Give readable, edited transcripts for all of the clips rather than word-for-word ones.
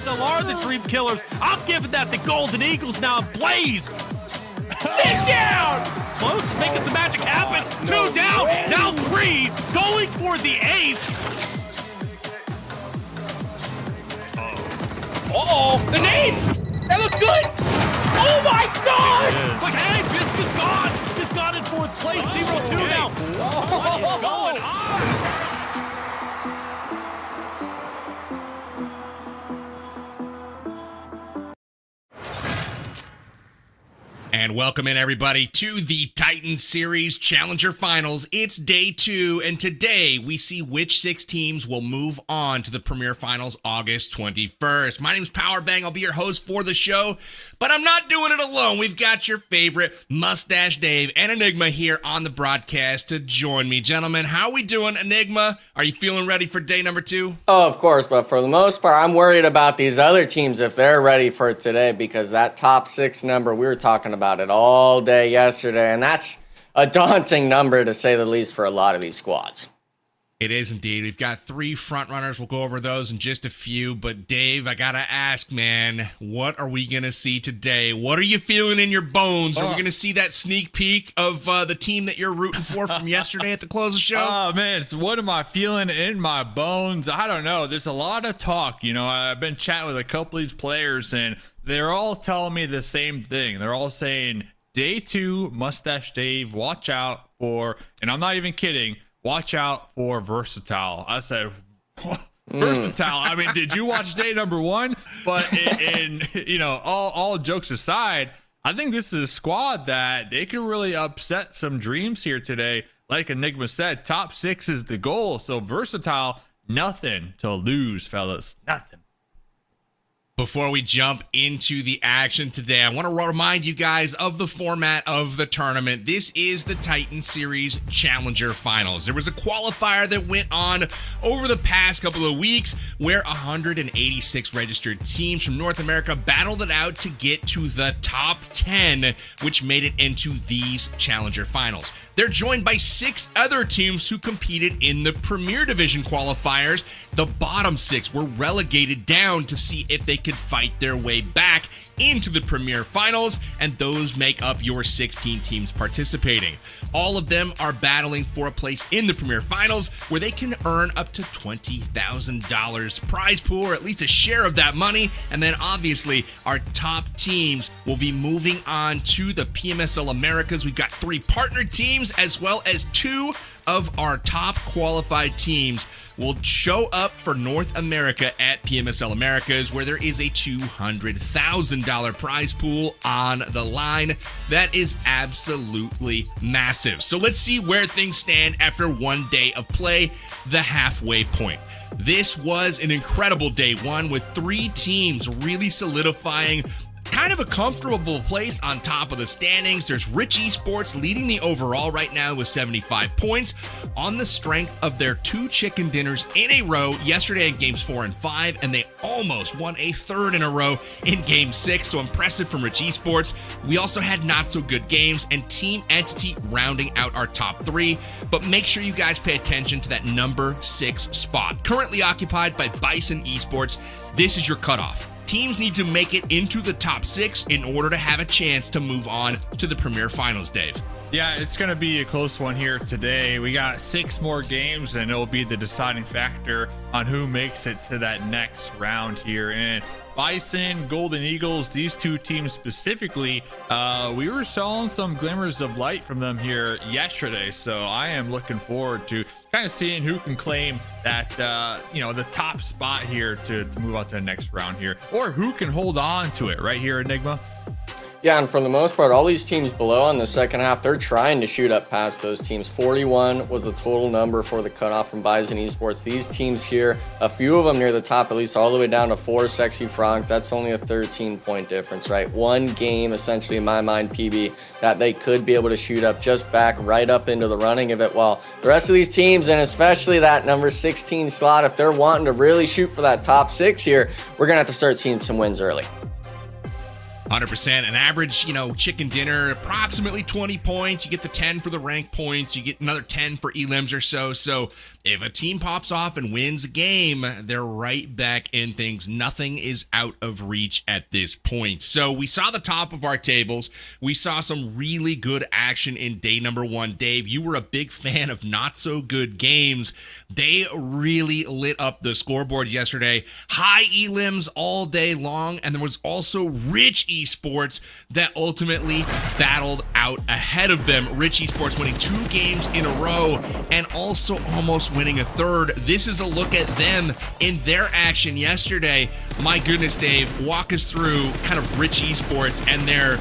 PMSL are the Dream Killers. I'm giving that the Golden Eagles now ablaze. Get down! Close, making some magic happen. Two down, now three, going for the ace. Uh-oh, the nade! That looks good! Oh my God! But hey, Bisk is gone. He's got in fourth place, 0-2 now. What is going on? And welcome in, everybody, to the Titan Series Challenger Finals. It's day 2, and today we see which 6 teams will move on to the Premier Finals August 21st. My name's Powerbang. I'll be your host for the show, but I'm not doing it alone. We've got your favorite Mustache Dave and Enigma here on the broadcast to join me. Gentlemen, how we doing, Enigma? Are you feeling ready for day number 2? Oh, of course, but for the most part, I'm worried about these other teams if they're ready for it today, because that top 6 number, we were talking about it all day yesterday, and that's a daunting number to say the least for a lot of these squads. It is indeed. We've got 3 front runners. We'll go over those in just a few. But Dave, I gotta ask, man, what are we gonna see today? What are you feeling in your bones? Are we gonna see that sneak peek of the team that you're rooting for from yesterday at the close of the show? Oh man, so what am I feeling in my bones? I don't know. There's a lot of talk. You know, I've been chatting with a couple of these players, and they're all telling me the same thing. They're all saying, day 2, Mustache Dave, watch out for, and I'm not even kidding, watch out for Versatile. I said, Versatile. I mean, did you watch day number 1? But in you know, all jokes aside, I think this is a squad that they can really upset some dreams here today. Like Enigma said, top 6 is the goal. So Versatile, nothing to lose, fellas. Nothing. Before we jump into the action today, I want to remind you guys of the format of the tournament. This is the Titan Series Challenger Finals. There was a qualifier that went on over the past couple of weeks where 186 registered teams from North America battled it out to get to the top 10, which made it into these Challenger Finals. They're joined by 6 other teams who competed in the Premier Division qualifiers. The bottom 6 were relegated down to see if they could fight their way back into the Premier Finals, and those make up your 16 teams participating. All of them are battling for a place in the Premier Finals where they can earn up to $20,000 prize pool, or at least a share of that money, and then obviously our top teams will be moving on to the PMSL Americas. We've got 3 partner teams as well as 2 of our top qualified teams will show up for North America at PMSL Americas, where there is a $200,000 prize pool on the line. That is absolutely massive. So let's see where things stand after 1 day of play, the halfway point. This was an incredible day 1 with 3 teams really solidifying kind of a comfortable place on top of the standings. There's Rich Esports leading the overall right now with 75 points on the strength of their 2 chicken dinners in a row yesterday in games 4 and 5, and they almost won a 3rd in a row in game 6, so impressive from Rich Esports. We also had not so good games and Team Entity rounding out our top 3, but make sure you guys pay attention to that number 6 spot, currently occupied by BISON Esports. This is your cutoff. Teams need to make it into the top 6 in order to have a chance to move on to the Premier Finals, Dave. Yeah, it's going to be a close one here today. We got 6 more games, and it'll be the deciding factor on who makes it to that next round here. And BISON, Golden Eagles, these 2 teams specifically, we were showing some glimmers of light from them here yesterday. So I am looking forward to kind of seeing who can claim that, you know, the top spot here to move on to the next round here, or who can hold on to it right here, Enigma. Yeah, and for the most part, all these teams below on the second half, they're trying to shoot up past those teams. 41 was the total number for the cutoff from BISON Esports. These teams here, a few of them near the top, at least all the way down to 4 Sexy Frogs. That's only a 13-point difference, right? 1 game, essentially, in my mind, PB, that they could be able to shoot up just back right up into the running of it. While the rest of these teams, and especially that number 16 slot, if they're wanting to really shoot for that top 6 here, we're going to have to start seeing some wins early. 100%. An average, chicken dinner, approximately 20 points. You get the 10 for the rank points. You get another 10 for elims or so. So if a team pops off and wins a game, they're right back in things. Nothing is out of reach at this point. So we saw the top of our tables. We saw some really good action in day number 1. Dave, you were a big fan of not so good games. They really lit up the scoreboard yesterday. High elims all day long, and there was also Rich Esports that ultimately battled out ahead of them. Rich Esports winning 2 games in a row and also almost winning a third. This is a look at them in their action yesterday. My goodness, Dave, walk us through kind of Rich Esports and their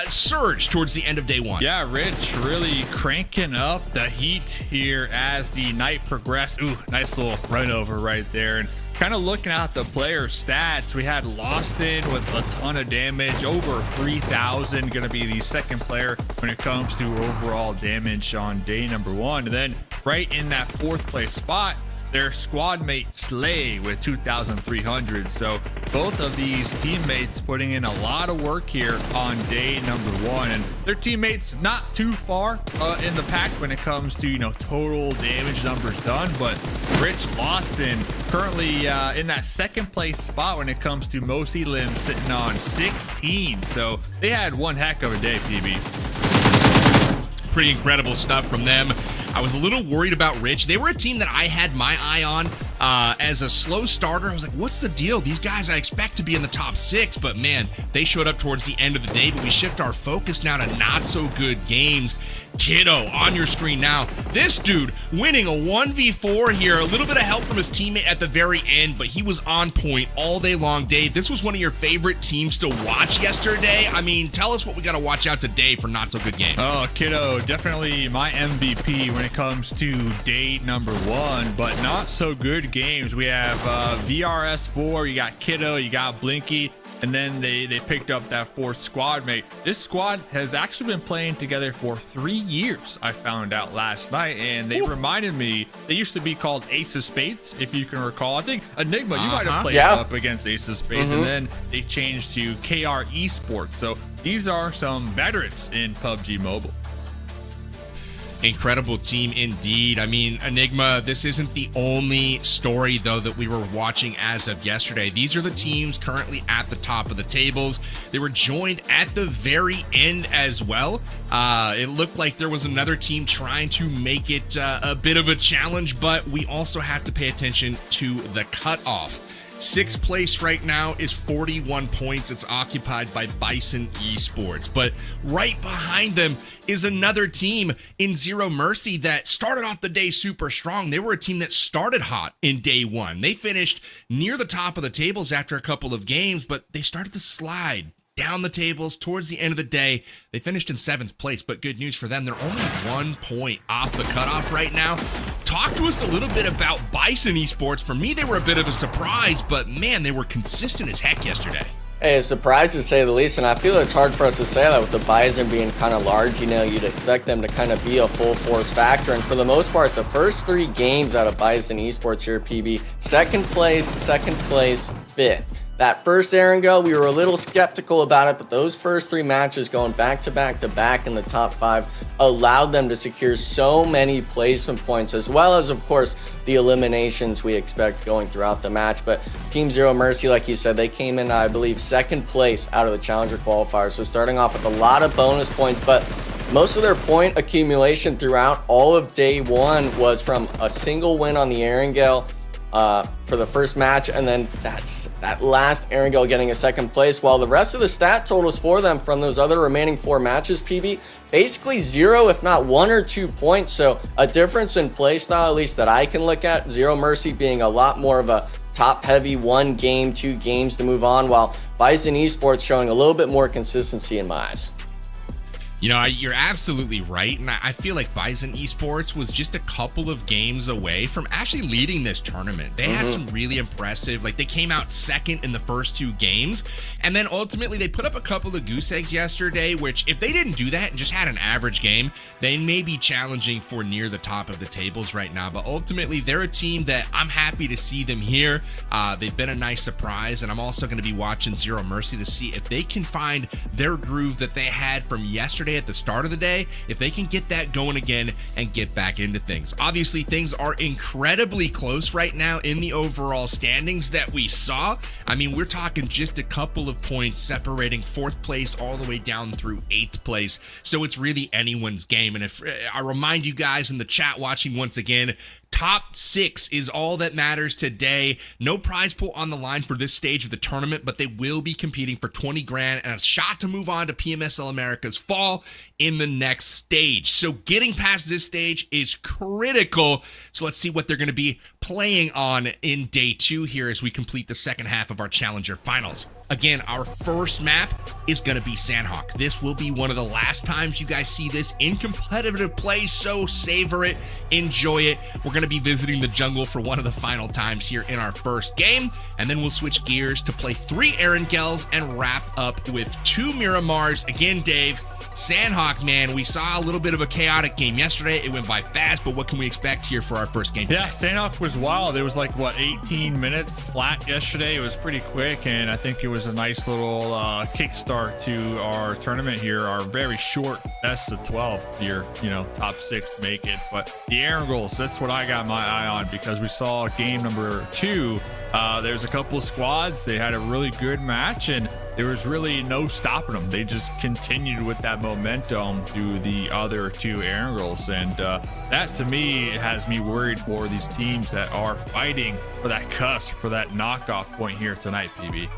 surge towards the end of day 1. Yeah, Rich really cranking up the heat here as the night progressed. Ooh, nice little run over right there. And kind of looking at the player stats, we had Loston with a ton of damage, over 3,000, going to be the second player when it comes to overall damage on day number 1. And then right in that 4th place spot, their squad mate Slay with 2,300. So both of these teammates putting in a lot of work here on day number 1, and their teammates not too far in the pack when it comes to, you know, total damage numbers done. But Rich Loston currently in that 2nd place spot when it comes to most elims, sitting on 16. So they had one heck of a day, PB. Pretty incredible stuff from them. I was a little worried about Rich. They were a team that I had my eye on as a slow starter. I was like, what's the deal? These guys I expect to be in the top 6, but man, they showed up towards the end of the day. But we shift our focus now to not so good games. Kiddo on your screen now. This dude winning a 1v4 here. A little bit of help from his teammate at the very end, but he was on point all day long. Dave, this was one of your favorite teams to watch yesterday. I mean, tell us what we got to watch out today for not so good games. Oh, Kiddo, definitely my MVP when it comes to day number 1, but not so good games. We have VRS4, you got Kiddo, you got Blinky, and then they picked up that 4th squad mate. This squad has actually been playing together for 3 years, I found out last night, and they reminded me, they used to be called Ace of Spades, if you can recall. I think Enigma, you might have played up against Ace of Spades, and then they changed to KR Esports. So these are some veterans in PUBG Mobile. Incredible team indeed. I mean, Enigma, this isn't the only story, though, that we were watching as of yesterday. These are the teams currently at the top of the tables. They were joined at the very end as well. It looked like there was another team trying to make it a bit of a challenge, but we also have to pay attention to the cutoff. 6th place right now is 41 points. It's occupied by BISON Esports. But right behind them is another team in Zero Mercy that started off the day super strong. They were a team that started hot in day 1. They finished near the top of the tables after a couple of games, but they started to slide down the tables towards the end of the day. They finished in 7th place, but good news for them. They're only 1 point off the cutoff right now. Talk to us a little bit about BISON Esports. For me, they were a bit of a surprise, but man, they were consistent as heck yesterday. Hey, a surprise to say the least, and I feel it's hard for us to say that with the BISON being kind of large. You know, you'd expect them to kind of be a full force factor, and for the most part, the first 3 games out of BISON Esports here, PB, 2nd place, 5th. That first Erangel, we were a little skeptical about it, but those first 3 matches going back to back to back in the top 5 allowed them to secure so many placement points, as well as, of course, the eliminations we expect going throughout the match. But Team Zero Mercy, like you said, they came in, I believe, 2nd place out of the Challenger qualifier, so starting off with a lot of bonus points, but most of their point accumulation throughout all of day 1 was from a single win on the Erangel for the first match, and then that last Erangel getting a 2nd place, while the rest of the stat totals for them from those other remaining 4 matches, PB, basically 0, if not 1 or 2 points. So a difference in play style, at least that I can look at. Zero Mercy being a lot more of a top heavy 1 game, 2 games to move on, while BISON Esports showing a little bit more consistency in my eyes. You know, you're absolutely right, and I feel like BISON Esports was just a couple of games away from actually leading this tournament. They had some really impressive, like they came out 2nd in the first 2 games, and then ultimately they put up a couple of goose eggs yesterday, which if they didn't do that and just had an average game, they may be challenging for near the top of the tables right now. But ultimately, they're a team that I'm happy to see them here. They've been a nice surprise, and I'm also going to be watching Zero Mercy to see if they can find their groove that they had from yesterday yesterday at the start of the day, if they can get that going again and get back into things. Obviously, things are incredibly close right now in the overall standings that we saw. I mean, we're talking just a couple of points separating 4th place all the way down through 8th place. So it's really anyone's game. And if I remind you guys in the chat watching once again, top 6 is all that matters today. No prize pool on the line for this stage of the tournament, but they will be competing for 20 grand and a shot to move on to PMSL America's fall in the next stage. So getting past this stage is critical. So let's see what they're going to be playing on in day 2 here as we complete the second half of our Challenger Finals. Again, our first map is going to be Sandhawk. This will be one of the last times you guys see this in competitive play, so savor it, enjoy it. We're going to be visiting the jungle for one of the final times here in our first game, and then we'll switch gears to play 3 Erangels and wrap up with 2 Miramars. Again, Dave, Sandhawk, man, we saw a little bit of a chaotic game yesterday. It went by fast, but what can we expect here for our first game today? Yeah, Sandhawk was wild. It was like, what, 18 minutes flat yesterday. It was pretty quick, and I think it was a nice little kickstart to our tournament here, our very short best of 12 here, you know, top 6 make it. But the Erangels, that's what I got my eye on, because we saw game number 2. There's a couple of squads. They had a really good match, and there was really no stopping them. They just continued with that momentum through the other 2 Erangels, and that to me has me worried for these teams that are fighting for that cusp, for that knockoff point here tonight, PB.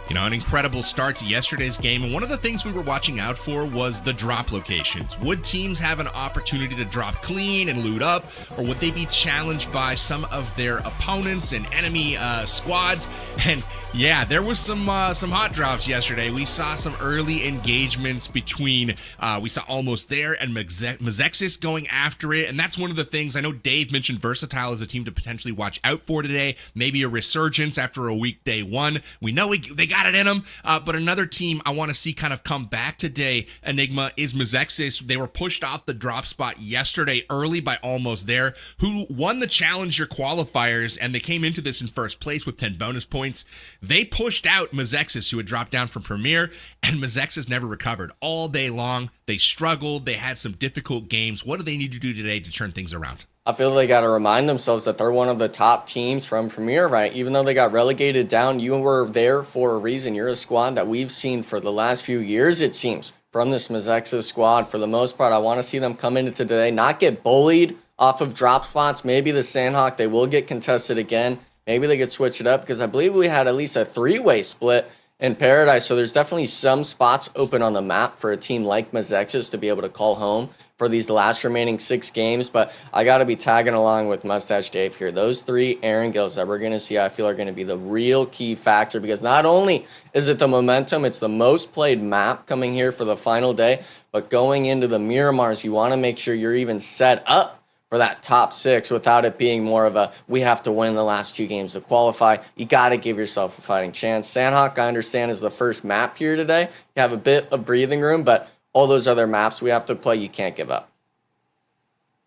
You know, an incredible start to yesterday's game, and one of the things we were watching out for was the drop locations. Would teams have an opportunity to drop clean and loot up, or would they be challenged by some of their opponents and enemy squads? And yeah, there was some hot drops yesterday. We saw some early engagements between, we saw Almost There and MEZEXIS going after it, and that's one of the things I know Dave mentioned. Versatile as a team to potentially watch out for today. Maybe a resurgence after a week day 1. We know they got it in them, but another team I want to see kind of come back today, Enigma, is MEZEXIS. They were pushed off the drop spot yesterday early by Almost There, who won the Challenger qualifiers, and they came into this in first place with 10 bonus points. They pushed out MEZEXIS, who had dropped down from Premier, and MEZEXIS never recovered all day long. They struggled. They had some difficult games. What do they need to do today to turn things around? I feel they got to remind themselves that they're one of the top teams from Premier, right? Even though they got relegated down, you were there for a reason. You're a squad that we've seen for the last few years, it seems, from this MEZEXIS squad. For the most part, I want to see them come into today, not get bullied off of drop spots. Maybe the Sandhawk, they will get contested again. Maybe they could switch it up, because I believe we had at least a 3-way split in Paradise. So there's definitely some spots open on the map for a team like MEZEXIS to be able to call home for these last remaining 6 games. But I got to be tagging along with Mustache Dave here. Those 3 Erangels that we're going to see, I feel, are going to be the real key factor, because not only is it the momentum, it's the most played map coming here for the final day, but going into the Miramars, you want to make sure you're even set up for that top 6 without it being more of a, we have to win the last 2 games to qualify. You got to give yourself a fighting chance. Sandhawk, I understand, is the first map here today. You have a bit of breathing room, but all those other maps we have to play, you can't give up.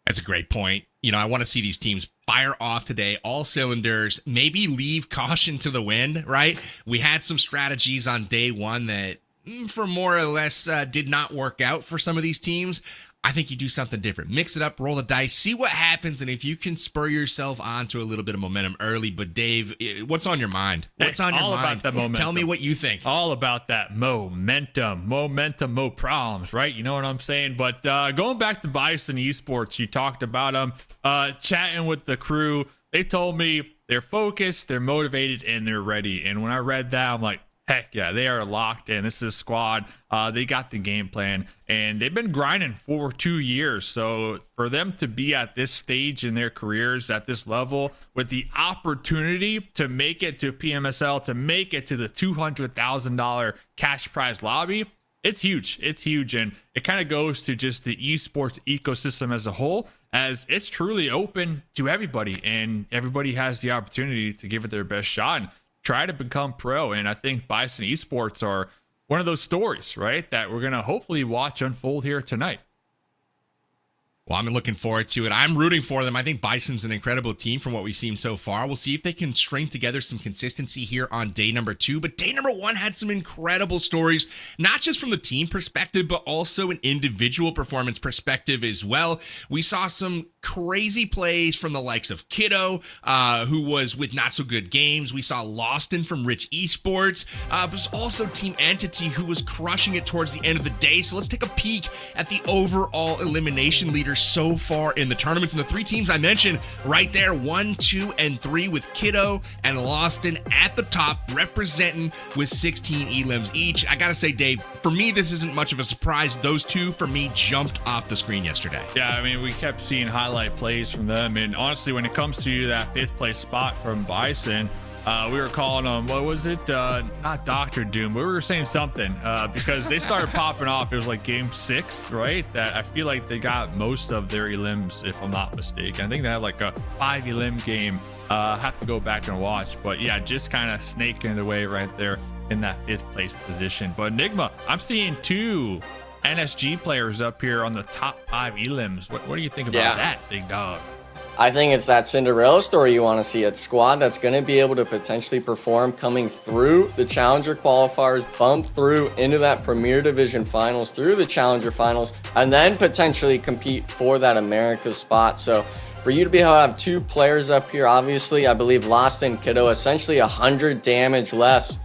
That's a great point. You know, I want to see these teams fire off today, all cylinders, maybe leave caution to the wind, right? We had some strategies on day 1 that for more or less did not work out for some of these teams. I think you do something different. Mix it up, roll the dice, see what happens, and if you can spur yourself onto a little bit of momentum early. But Dave, what's on your mind? What's on your mind? All about that momentum. Tell me what you think. All about that momentum, no problems, right? You know what I'm saying? But going back to BISON Esports, you talked about them, chatting with the crew. They told me they're focused, they're motivated, and they're ready. And when I read that, I'm like, heck yeah, they are locked in. This is a squad. They got the game plan, and they've been grinding for 2 years. So for them to be at this stage in their careers, at this level, with the opportunity to make it to PMSL, to make it to the $200,000 cash prize lobby, it's huge. It's huge. And it kind of goes to just the esports ecosystem as a whole, as it's truly open to everybody, and everybody has the opportunity to give it their best shot and try to become pro. And I think BISON Esports are one of those stories, right, that we're going to hopefully watch unfold here tonight. Well, I'm looking forward to it. I'm rooting for them. I think Bison's an incredible team from what we've seen so far. We'll see if they can string together some consistency here on day number 2. But day number 1 had some incredible stories, not just from the team perspective, but also an individual performance perspective as well. We saw some crazy plays from the likes of Kiddo, who was with not so good games. We saw Loston from Rich Esports. There's also Team Entity, who was crushing it towards the end of the day. So let's take a peek at the overall elimination leaders so far in the tournaments. And the 3 teams I mentioned right there, 1, 2, and 3, with Kiddo and Loston at the top, representing with 16 elims each. I gotta say, Dave, for me, this isn't much of a surprise. Those 2, for me, jumped off the screen yesterday. Yeah, I mean, we kept seeing highlight plays from them. And honestly, when it comes to that 5th place spot from Bison, we were calling them, what was it? Not Dr. Doom, but we were saying something because they started popping off. It was like game 6, right? That I feel like they got most of their elims, if I'm not mistaken. I think they had like a 5 elim game. Have to go back and watch. But yeah, just kind of snaking their way right there in that 5th place position. But Enigma, I'm seeing 2 NSG players up here on the top 5 elims. What do you think about that, big dog? I think it's that Cinderella story you want to see. A squad that's going to be able to potentially perform coming through the Challenger qualifiers, bump through into that Premier Division finals, through the Challenger finals, and then potentially compete for that America's spot. So for you to be able to have 2 players up here, obviously, I believe Lost and Kiddo, essentially 100 damage less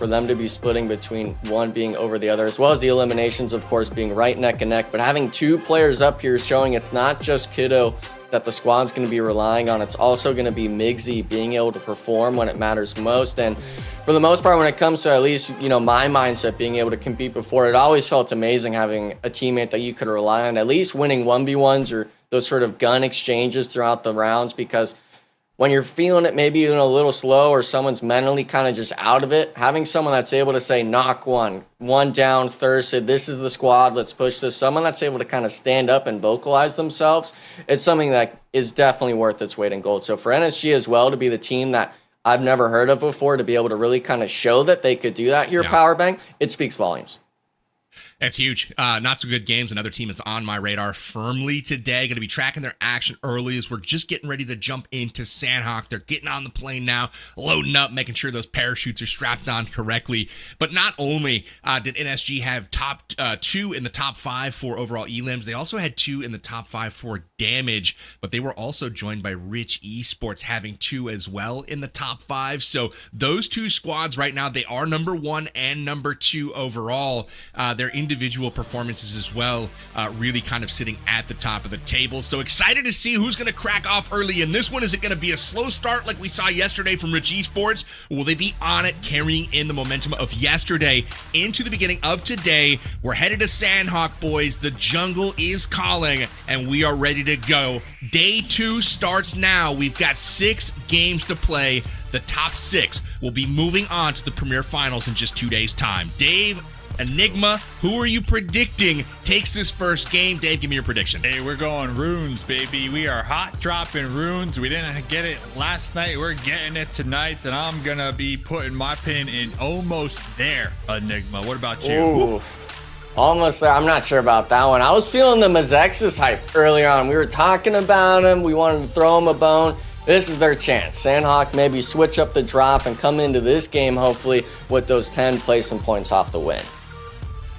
for them to be splitting between one being over the other, as well as the eliminations, of course, being right neck and neck. But having 2 players up here showing it's not just Kiddo that the squad's going to be relying on. It's also going to be Migsy being able to perform when it matters most. And for the most part, when it comes to at least, you know, my mindset being able to compete before, it always felt amazing having a teammate that you could rely on, at least winning 1v1s or those sort of gun exchanges throughout the rounds, because when you're feeling it maybe even a little slow or someone's mentally kind of just out of it, having someone that's able to say, knock one down, thirsted, this is the squad, let's push this, someone that's able to kind of stand up and vocalize themselves, it's something that is definitely worth its weight in gold. So for NSG as well to be the team that I've never heard of before, to be able to really kind of show that they could do that here, Powerbank, it speaks volumes. That's huge. Not so good games. Another team that's on my radar firmly today. Going to be tracking their action early as we're just getting ready to jump into Sandhawk. They're getting on the plane now, loading up, making sure those parachutes are strapped on correctly. But not only did NSG have top 2 in the top 5 for overall elims, they also had 2 in the top 5 for damage. But they were also joined by Rich Esports having 2 as well in the top 5. So those 2 squads right now, they are number 1 and number 2 overall. Their individual performances as well, really kind of sitting at the top of the table. So excited to see who's going to crack off early in this one. Is it going to be a slow start like we saw yesterday from Rich Esports? Will they be on it, carrying in the momentum of yesterday into the beginning of today? We're headed to Sandhawk, boys. The jungle is calling, and we are ready to go. Day 2 starts now. We've got 6 games to play. The top 6 will be moving on to the Premier Finals in just 2 days' time. Dave, Enigma, who are you predicting takes this first game? Dave, give me your prediction. Hey, we're going runes, baby. We are hot dropping runes. We didn't get it last night. We're getting it tonight, and I'm going to be putting my pin in almost there, Enigma. What about you? Ooh, almost there. I'm not sure about that one. I was feeling the MEZEXIS hype earlier on. We were talking about him. We wanted to throw him a bone. This is their chance. Sandhawk maybe switch up the drop and come into this game, hopefully, with those 10 placement points off the win.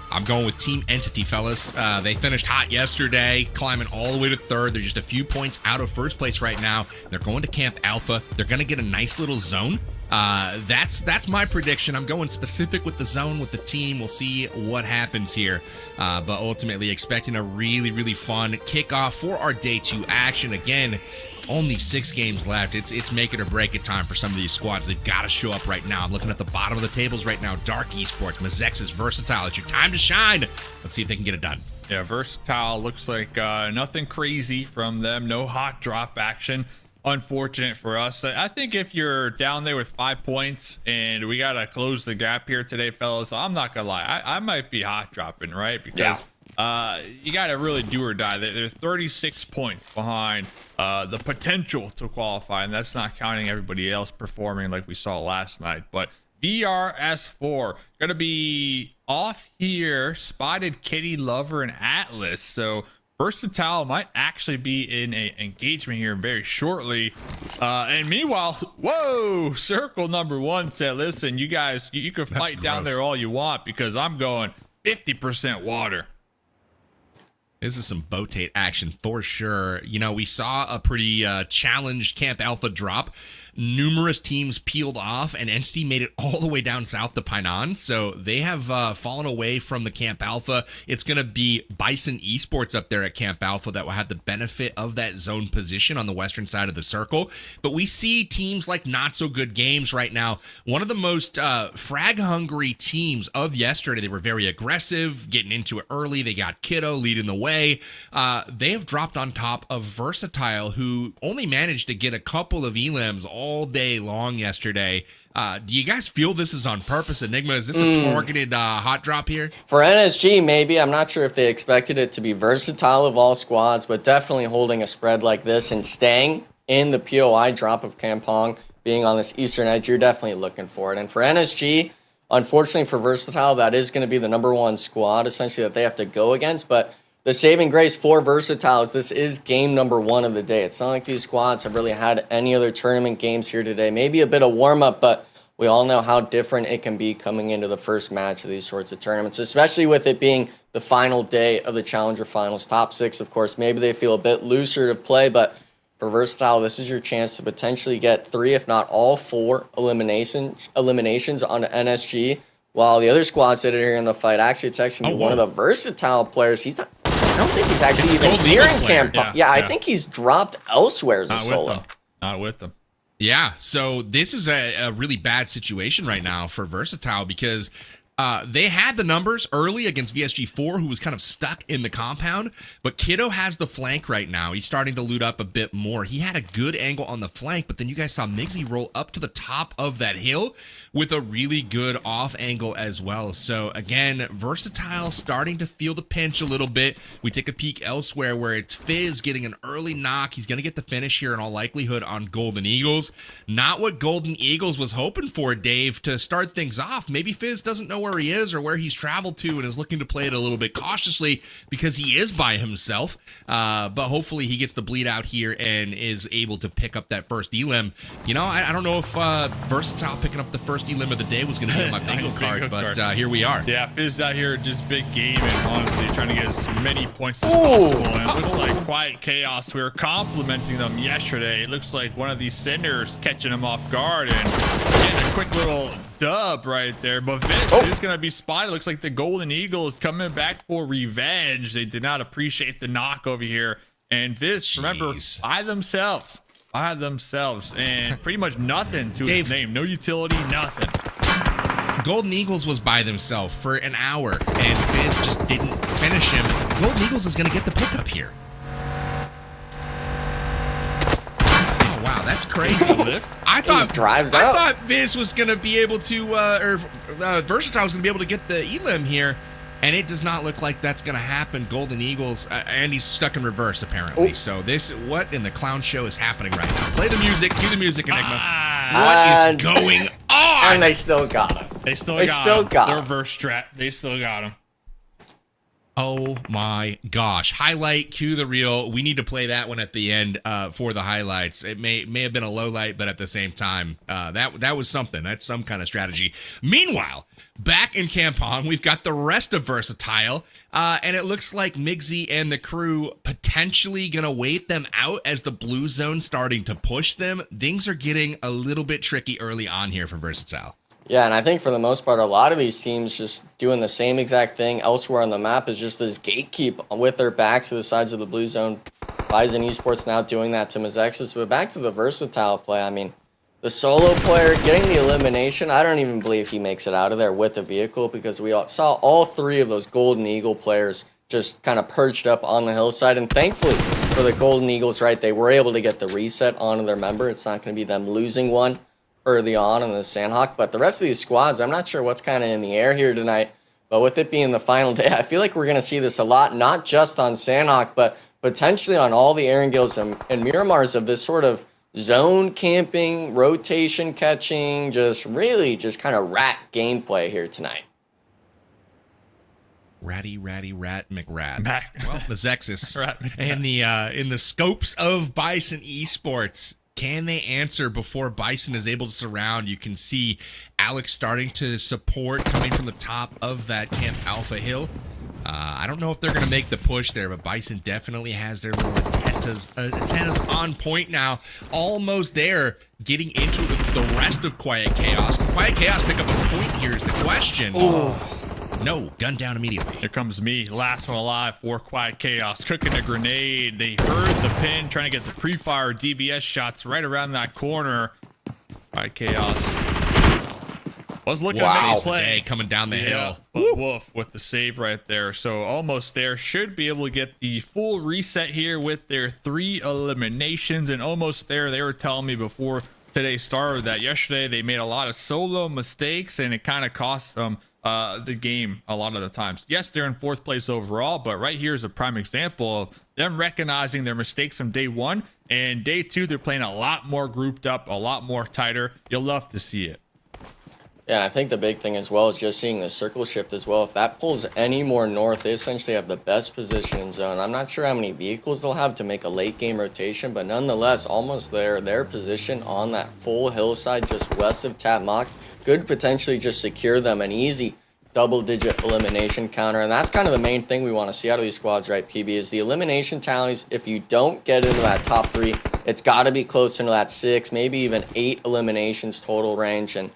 I'm going with Team Entity, fellas. They finished hot yesterday, climbing all the way to 3rd. They're just a few points out of 1st place right now. They're going to Camp Alpha. They're going to get a nice little zone. That's my prediction. I'm going specific with the zone, with the team. We'll see what happens here. But ultimately, expecting a really, really fun kickoff for our Day 2 action. Again, only 6 games left. It's make it or break it time for some of these squads. They've got to show up right now. I'm looking at the bottom of the tables right now. Dark Esports, MEZEXIS, Versatile. It's your time to shine. Let's see if they can get it done. Yeah, Versatile looks like nothing crazy from them. No hot drop action. Unfortunate for us. I think if you're down there with 5 points and we got to close the gap here today, fellas, I'm not going to lie. I might be hot dropping, right? Because you got to really do or die. They're 36 points behind the potential to qualify, and that's not counting everybody else performing like we saw last night. But VRS4 going to be off here. Spotted Kitty, Lover, and Atlas. So Versatile might actually be in a engagement here very shortly. And meanwhile, whoa, circle number 1 said, listen, you guys, you can fight down there all you want because I'm going 50% water. This is some Botate action for sure. You know, we saw a pretty challenged Camp Alpha drop. Numerous teams peeled off, and Entity made it all the way down south to Painan. So they have fallen away from the Camp Alpha. It's going to be BISON Esports up there at Camp Alpha that will have the benefit of that zone position on the western side of the circle. But we see teams like Not So Good Games right now. One of the most frag-hungry teams of yesterday. They were very aggressive, getting into it early. They got Kiddo leading the way. They have dropped on top of Versatile, who only managed to get a couple of elims all day long yesterday. Do you guys feel this is on purpose, Enigma? Is this a targeted hot drop here? For NSG, maybe. I'm not sure if they expected it to be Versatile of all squads, but definitely holding a spread like this and staying in the POI drop of Kampong, being on this eastern edge, you're definitely looking for it. And for NSG, unfortunately for Versatile, that is going to be the #1 squad, essentially, that they have to go against. But the saving grace for Versatile is this is game #1 of the day. It's not like these squads have really had any other tournament games here today. Maybe a bit of warm-up, but we all know how different it can be coming into the first match of these sorts of tournaments, especially with it being the final day of the Challenger Finals. Top 6, of course, maybe they feel a bit looser to play, but for Versatile, this is your chance to potentially get 3, if not all 4 eliminations on NSG, while the other squads that are here in the fight, actually, it's actually one of the Versatile players. He's not, I don't think he's actually even here in Camp. Yeah, I think he's dropped elsewhere as a solo. Not with them. Yeah, so this is a really bad situation right now for Versatile because they had the numbers early against VSG4, who was kind of stuck in the compound, but Kiddo has the flank right now. He's starting to loot up a bit more. He had a good angle on the flank, but then you guys saw Miggsy roll up to the top of that hill with a really good off angle as well. So again, Versatile starting to feel the pinch a little bit. We take a peek elsewhere where it's Fizz getting an early knock. He's going to get the finish here in all likelihood on Golden Eagles. Not what Golden Eagles was hoping for, Dave, to start things off. Maybe Fizz doesn't know where he is or where he's traveled to and is looking to play it a little bit cautiously because he is by himself. But hopefully he gets the bleed out here and is able to pick up that first elim. You know, I don't know if Versatile picking up the first elim of the day was going to be on my bingo card, but here we are. Yeah, Fizz out here just big game and honestly trying to get as many points as possible. And it looks like Quiet Chaos, we were complimenting them yesterday. It looks like one of these Cinders catching them off guard and getting a quick little dub right there. But Fizz is going to be spotted. Looks like the Golden Eagle is coming back for revenge. They did not appreciate the knock over here. And Fizz, remember, by themselves, and pretty much nothing to his name. No utility, nothing. Golden Eagles was by themselves for an hour, and Fizz just didn't finish him. Golden Eagles is going to get the pickup here. Oh, wow, that's crazy. I thought Fizz was going to be able to, Versatile was going to be able to get the elim here, and it does not look like that's going to happen. Golden Eagles, and he's stuck in reverse, apparently. So what in the clown show is happening right now? Play the music. Cue the music, Enigma. What is going on? And they still got him. They still got him. The reverse strat. They still got him. Oh my gosh. Highlight, cue the reel. We need to play that one at the end for the highlights. It may have been a low light, but at the same time, that was something. That's some kind of strategy. Meanwhile, back in Kampong, we've got the rest of Versatile, and it looks like Miggsy and the crew potentially going to wait them out as the blue zone starting to push them. Things are getting a little bit tricky early on here for Versatile. Yeah, and I think for the most part, a lot of these teams just doing the same exact thing elsewhere on the map is just this gatekeep with their backs to the sides of the blue zone. BISON Esports now doing that to MEZEXIS. But back to the Versatile play, I mean, the solo player getting the elimination, I don't even believe he makes it out of there with the vehicle because we saw all 3 of those Golden Eagle players just kind of perched up on the hillside. And thankfully for the Golden Eagles, right, they were able to get the reset onto their member. It's not going to be them losing one early on in the Sandhawk, but the rest of these squads, I'm not sure what's kind of in the air here tonight, but with it being the final day, I feel like we're going to see this a lot, not just on Sandhawk, but potentially on all the Erangels and Miramars of this sort of zone camping, rotation catching, just kind of rat gameplay here tonight. Ratty Rat McRat. Well, MEZEXIS. Rat. And the in the scopes of BISON Esports, can they answer before BISON is able to surround? You can see Alex starting to support coming from the top of that Camp Alpha Hill. I don't know if they're going to make the push there, but BISON definitely has their little antennas on point now. Almost there, getting into the rest of Quiet Chaos. Can Quiet Chaos pick up a point here is the question. No, gun down immediately. Here comes me, last one alive for Quiet Chaos, cooking a grenade. They heard the pin, trying to get the pre-fire DBS shots right around that corner. Quiet Chaos was looking at play coming down the hill. But woof with the save right there. So almost there. Should be able to get the full reset here with their 3 eliminations. And almost there. They were telling me before today started that yesterday they made a lot of solo mistakes and it kind of cost them the game a lot of the times. Yes, they're in 4th place overall, but right here is a prime example of them recognizing their mistakes from day 1. And day 2, they're playing a lot more grouped up, a lot more tighter. You'll love to see it. Yeah, and I think the big thing as well is just seeing the circle shift as well. If that pulls any more north, they essentially have the best position in zone. I'm not sure how many vehicles they'll have to make a late game rotation, but nonetheless, almost there. Their position on that full hillside just west of Tap Mock could potentially just secure them an easy double-digit elimination counter. And that's kind of the main thing we want to see out of these squads, right, PB, is the elimination tallies. If you don't get into that top 3, it's got to be closer to that 6, maybe even 8 eliminations total range. And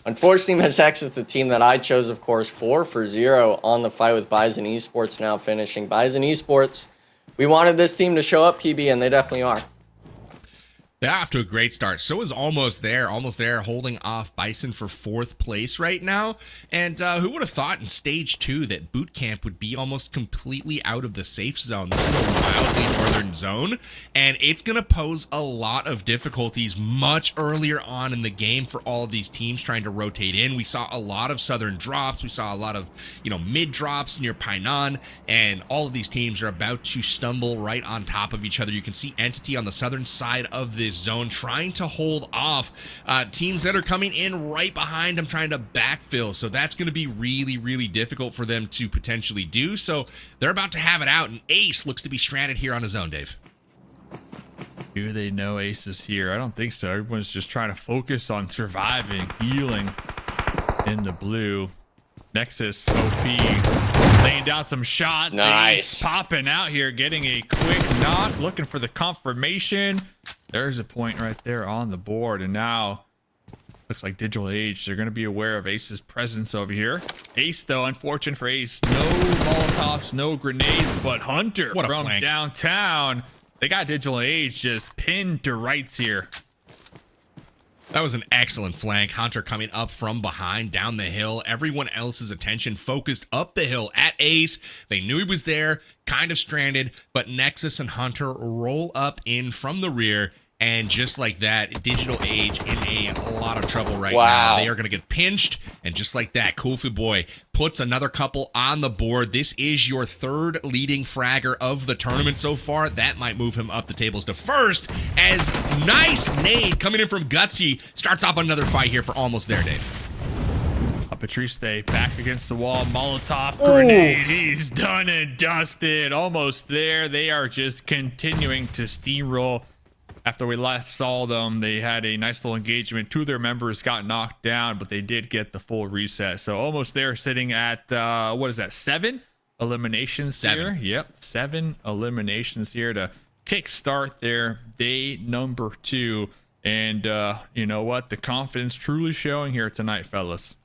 unfortunately, MEZEXIS is the team that I chose, of course, 4 for 0 on the fight with BISON Esports now finishing. BISON Esports, we wanted this team to show up, PB, and they definitely are. They're off to a great start. So is almost there, holding off BISON for 4th place right now. And who would have thought in stage 2 that boot camp would be almost completely out of the safe zone? This is a wildly northern zone, and it's going to pose a lot of difficulties much earlier on in the game for all of these teams trying to rotate in. We saw a lot of southern drops. We saw a lot of, mid drops near Painan, and all of these teams are about to stumble right on top of each other. You can see Entity on the southern side of this zone trying to hold off teams that are coming in right behind them trying to backfill. So that's going to be really, really difficult for them to potentially do. So they're about to have it out, and Ace looks to be stranded here on his own, Dave. Do they know Ace is here? I don't think so. Everyone's just trying to focus on surviving, healing in the blue. Nexus OP laying down some shots. Nice. Popping out here, getting a quick knock, looking for the confirmation. There's a point right there on the board. And now looks like Digital Age, they're going to be aware of Ace's presence over here. Ace, though, unfortunate for Ace. No Molotovs, no grenades, but Hunter from flank. Downtown. They got Digital Age just pinned to rights here. That was an excellent flank. Hunter coming up from behind down the hill. Everyone else's attention focused up the hill at Ace. They knew he was there, kind of stranded, but Nexus and Hunter roll up in from the rear. And just like that, Digital Age in a lot of trouble right now. They are going to get pinched. And just like that, Kofu Boy puts another couple on the board. This is your 3rd leading fragger of the tournament so far. That might move him up the tables to 1st. As nice nade coming in from Gutsy starts off another fight here for almost there, Dave. Patrice back against the wall. Molotov grenade. He's done and dusted. Almost there. They are just continuing to steamroll. After we last saw them, they had a nice little engagement. 2 of their members got knocked down, but they did get the full reset. So almost there, sitting at, what is that, 7 eliminations here? Yep, 7 eliminations here to kickstart their day number 2. And you know what? The confidence truly showing here tonight, fellas.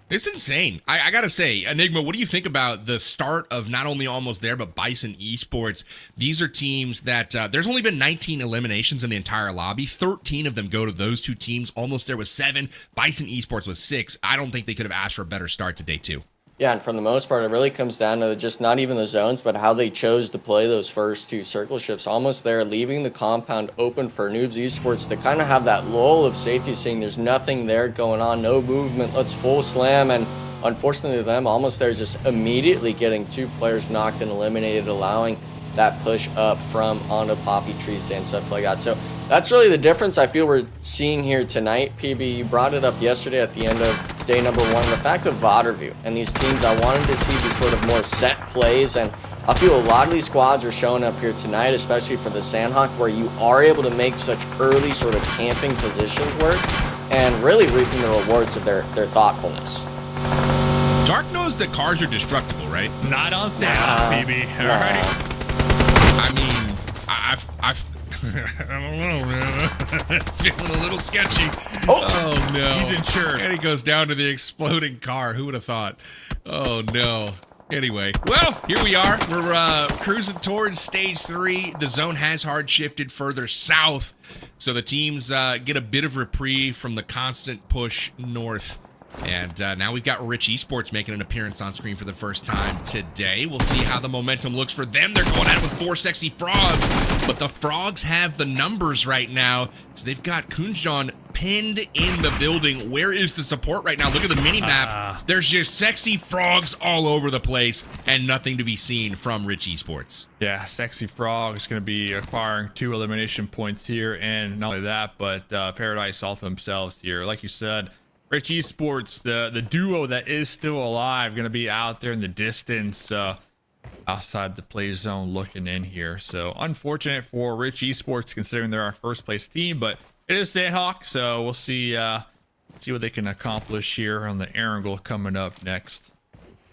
It's insane. I gotta say, Enigma, what do you think about the start of not only almost there, but BISON Esports? These are teams that there's only been 19 eliminations in the entire lobby. 13 of them go to those 2 teams. Almost there was 7. BISON Esports was 6. I don't think they could have asked for a better start to day 2. Yeah, and from the most part, it really comes down to just not even the zones, but how they chose to play those first 2 circle shifts. Almost there, leaving the compound open for NOOBS Esports to kind of have that lull of safety, seeing there's nothing there going on, no movement, let's full slam. And unfortunately to them, almost there just immediately getting 2 players knocked and eliminated, allowing that push up from onto poppy tree stand, stuff like that. So that's really the difference I feel we're seeing here tonight. PB, you brought it up yesterday at the end of day number 1, the fact of VOD review and these teams. I wanted to see these sort of more set plays, and I feel a lot of these squads are showing up here tonight, especially for the Sandhawk, where you are able to make such early sort of camping positions work and really reaping the rewards of their thoughtfulness. Dark knows that cars are destructible, right? Not on Sandhawk, baby. All right. I mean, I don't know, man. Feeling a little sketchy. Oh no. He's insured. And he goes down to the exploding car. Who would have thought? Oh no. Anyway, well, here we are. We're cruising towards stage 3. The zone has hard shifted further south, so the teams get a bit of reprieve from the constant push north. And now we've got Rich Esports making an appearance on screen for the first time today. We'll see how the momentum looks for them. They're going at it with 4 sexy frogs, but the frogs have the numbers right now. So they've got Kunjan pinned in the building. Where is the support right now? Look at the mini-map. There's just sexy frogs all over the place and nothing to be seen from Rich Esports. Yeah, Sexy Frog is going to be acquiring 2 elimination points here, and not only that, but Paradise also themselves here. Like you said, Rich Esports, the duo that is still alive, going to be out there in the distance, outside the play zone looking in here. So unfortunate for Rich Esports considering they're our first place team, but it is Sandhawk, so we'll see what they can accomplish here on the Erangel coming up next.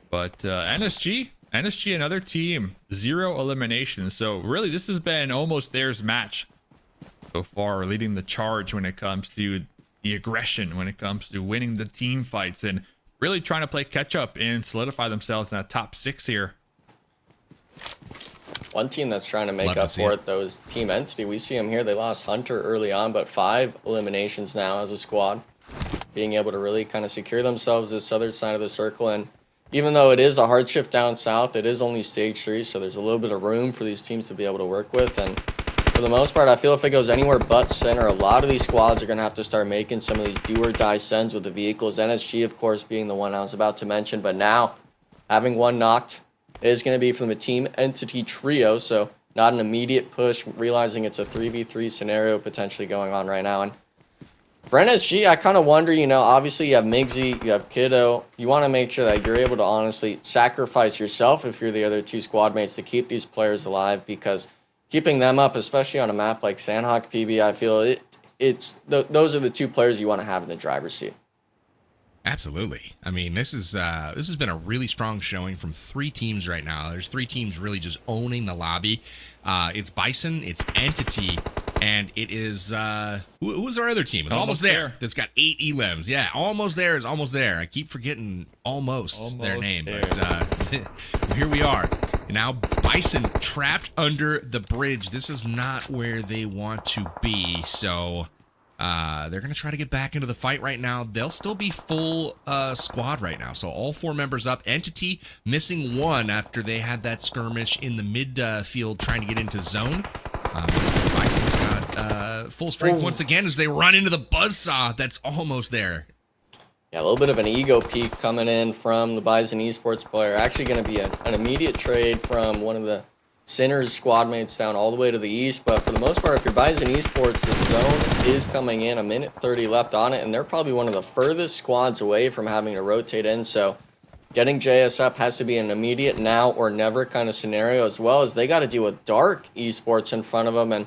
But NSG, another team, 0 eliminations. So really, this has been almost theirs match so far, leading the charge when it comes to the aggression, when it comes to winning the team fights, and really trying to play catch up and solidify themselves in that top 6 here. One team that's trying to make up for it, though, is Team Entity. We see them here. They lost Hunter early on, but 5 eliminations now as a squad, being able to really kind of secure themselves this southern side of the circle. And even though it is a hard shift down south, it is only stage 3, so there's a little bit of room for these teams to be able to work with. And for the most part, I feel if it goes anywhere but center, a lot of these squads are going to have to start making some of these do-or-die sends with the vehicles. NSG, of course, being the one I was about to mention, but now having one knocked is going to be from the Team Entity trio, so not an immediate push, realizing it's a 3v3 scenario potentially going on right now. And for NSG, I kind of wonder, you know, obviously you have Migsy, you have Kiddo. You want to make sure that you're able to honestly sacrifice yourself if you're the other 2 squad mates to keep these players alive, because keeping them up, especially on a map like Sandhawk, PB, I feel those are the 2 players you want to have in the driver's seat. Absolutely. I mean, this has been a really strong showing from 3 teams right now. There's 3 teams really just owning the lobby. It's Bison, it's Entity, and it is who's our other team? It's almost there. That's got 8 elims. Yeah, almost there is almost there. I keep forgetting almost their name, there. But here we are. Now Bison trapped under the bridge. This is not where they want to be, so they're going to try to get back into the fight right now. They'll still be full squad right now, so all 4 members up. Entity missing 1 after they had that skirmish in the midfield trying to get into zone. Bison's got full strength once again as they run into the buzzsaw that's almost there. Yeah, a little bit of an ego peak coming in from the Bison Esports player. Actually going to be an immediate trade from one of the Sinners squad mates down all the way to the east. But for the most part, if you're Bison Esports, the zone is coming in, 1:30 left on it, and they're probably one of the furthest squads away from having to rotate in. So getting JS up has to be an immediate now or never kind of scenario, as well as they got to deal with Dark Esports in front of them. And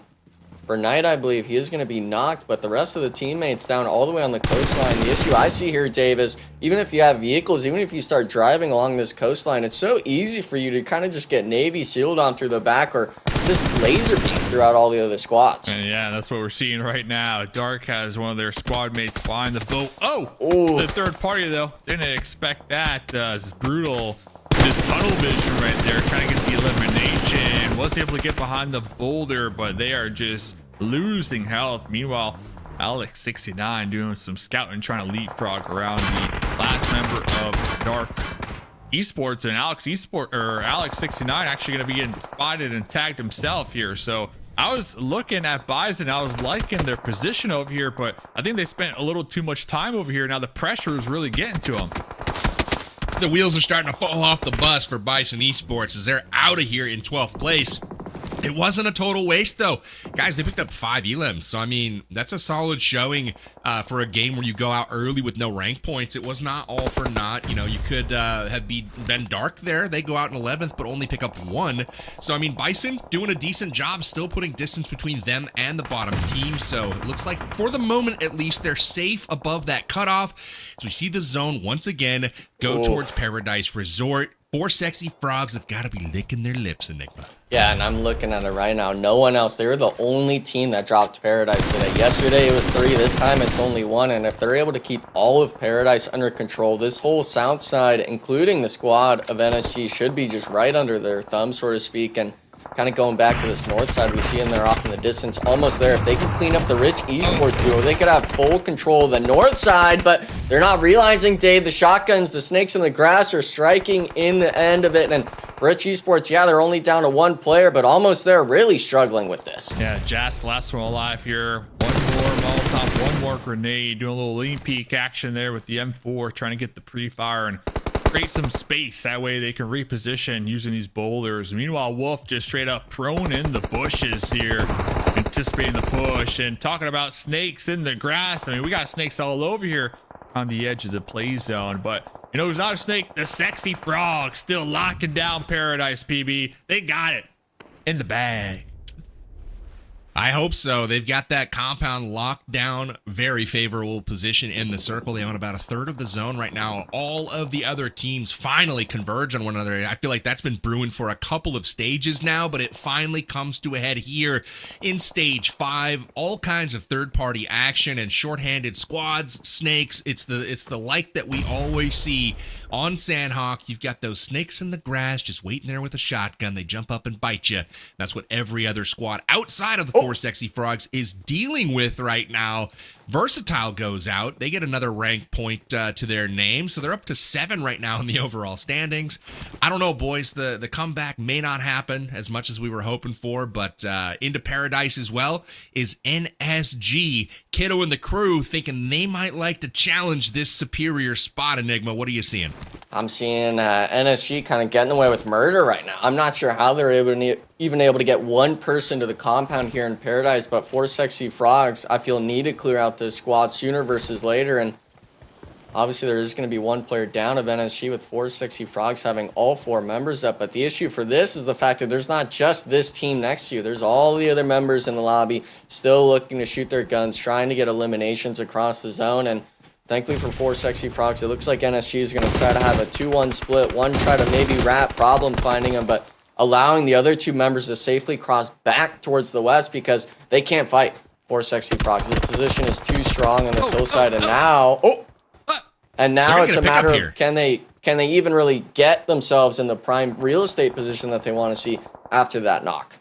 for Knight, I believe he is going to be knocked, but the rest of the teammates down all the way on the coastline. The issue I see here, Dave, is even if you have vehicles, even if you start driving along this coastline, it's so easy for you to kind of just get Navy sealed on through the back or just laser beam throughout all the other squads. And yeah, that's what we're seeing right now. Dark has one of their squad mates flying the boat. Ooh. The third party, though, didn't expect that. It's brutal. Just tunnel vision right there, trying to get the elimination. Was able to get behind the boulder, but they are just losing health. Meanwhile, Alex69 doing some scouting, trying to leapfrog around the last member of Dark Esports, and Alex69 actually going to be getting spotted and tagged himself here. So I was looking at Bison, I was liking their position over here, but I think they spent a little too much time over here. Now the pressure is really getting to them. The wheels are starting to fall off the bus for Bison Esports as they're out of here in 12th place. It wasn't a total waste, though. Guys, they picked up 5 elims. So, I mean, that's a solid showing for a game where you go out early with no rank points. It was not all for naught. You know, you could have been dark there. They go out in 11th, but only pick up 1. So, I mean, Bison doing a decent job, still putting distance between them and the bottom team. So, it looks like, for the moment at least, they're safe above that cutoff. So, we see the zone once again go towards Paradise Resort. 4 sexy frogs have got to be licking their lips, Enigma. Yeah, and I'm looking at it right now. No one else. They were the only team that dropped Paradise today. Yesterday it was 3. This time it's only 1. And if they're able to keep all of Paradise under control, this whole south side, including the squad of NSG, should be just right under their thumb, so to speak. And kind of going back to this north side, we see them there off in the distance, almost there. If they can clean up the Rich Esports duo, they could have full control of the north side, but they're not realizing, Dave, the shotguns, the snakes in the grass are striking in the end of it. And Rich Esports, yeah, they're only down to 1 player, but almost there, really struggling with this. Yeah, Jas, last one alive here. One more Molotov, one more grenade, doing a little lean peek action there with the M4, trying to get the pre-fire and create some space. That way they can reposition using these boulders. Meanwhile, Wolf just straight up prone in the bushes here, anticipating the push. And talking about snakes in the grass, I mean, we got snakes all over here on the edge of the play zone, but you know, it's not a snake. The sexy frog still locking down Paradise, PB. They got it in the bag. I hope so. They've got that compound locked down, very favorable position in the circle. They own about 1/3 of the zone right now. All of the other teams finally converge on one another. I feel like that's been brewing for a couple of stages now, but it finally comes to a head here in stage 5. All kinds of third-party action and shorthanded squads, snakes. It's the like that we always see on Sandhawk. You've got those snakes in the grass just waiting there with a shotgun. They jump up and bite you. That's what every other squad outside of the 4 sexy frogs is dealing with right now. Versatile goes out. They get another rank point to their name, so they're up to 7 right now in the overall standings. I don't know, boys. The comeback may not happen as much as we were hoping for, but into Paradise as well is NSG. Kiddo and the crew thinking they might like to challenge this superior spot. Enigma, what are you seeing? I'm seeing NSG kind of getting away with murder right now. I'm not sure how they're even able to get 1 person to the compound here in Paradise, but 4 sexy frogs, I feel, need to clear out this squad sooner versus later. And obviously there is going to be 1 player down of NSG with 4 sexy frogs having all 4 members up. But the issue for this is the fact that there's not just this team next to you. There's all the other members in the lobby still looking to shoot their guns, trying to get eliminations across the zone. And thankfully for 4 sexy frogs, it looks like NSG is going to try to have a 2-1 split. One try to maybe wrap, problem finding them, but allowing the other 2 members to safely cross back towards the west because they can't fight 4 sexy frogs. This position is too strong on this hillside, and now it's a matter of can they even really get themselves in the prime real estate position that they want to see after that knock.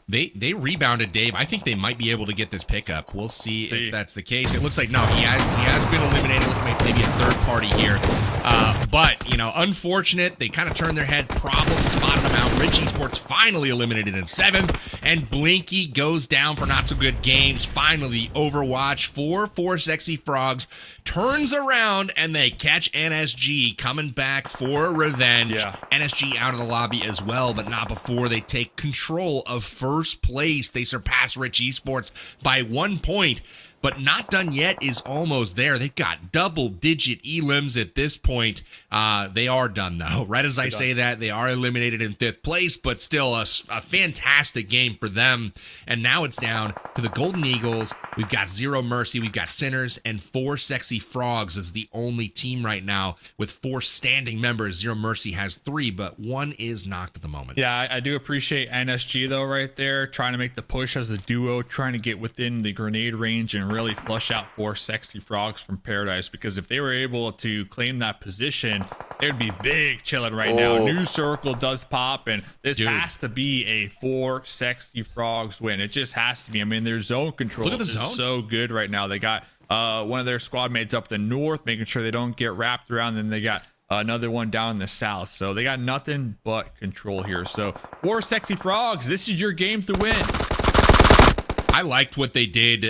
They rebounded, Dave. I think they might be able to get this pickup. We'll see if that's the case. It looks like no, he has been eliminated. Look, maybe a 3rd party here. But, you know, unfortunate. They kind of turned their head. Problem spotted them out. Rich Esports finally eliminated in 7th. And Blinky goes down for not so good games. Finally, Overwatch for 4 sexy frogs turns around and they catch NSG coming back for revenge. Yeah. NSG out of the lobby as well, but not before they take control of first place. They surpass Rich Esports by 1 point. But not done yet is almost there. They've got double-digit elims at this point. They are done, though. Right as I say that, they are eliminated in 5th place, but still a fantastic game for them. And now it's down to the Golden Eagles. We've got Zero Mercy. We've got Sinners and 4 sexy frogs as the only team right now with 4 standing members. Zero Mercy has 3, but 1 is knocked at the moment. Yeah, I do appreciate NSG, though, right there, trying to make the push as a duo, trying to get within the grenade range and really flush out 4 sexy frogs from Paradise, because if they were able to claim that position, it would be big chilling right now. New circle does pop, and this has to be a 4 sexy frogs win. It just has to be. I mean, their zone control is so good right now. They got one of their squad mates up the north, making sure they don't get wrapped around. Then they got another one down in the south. So they got nothing but control here. So 4 sexy frogs, this is your game to win. I liked what they did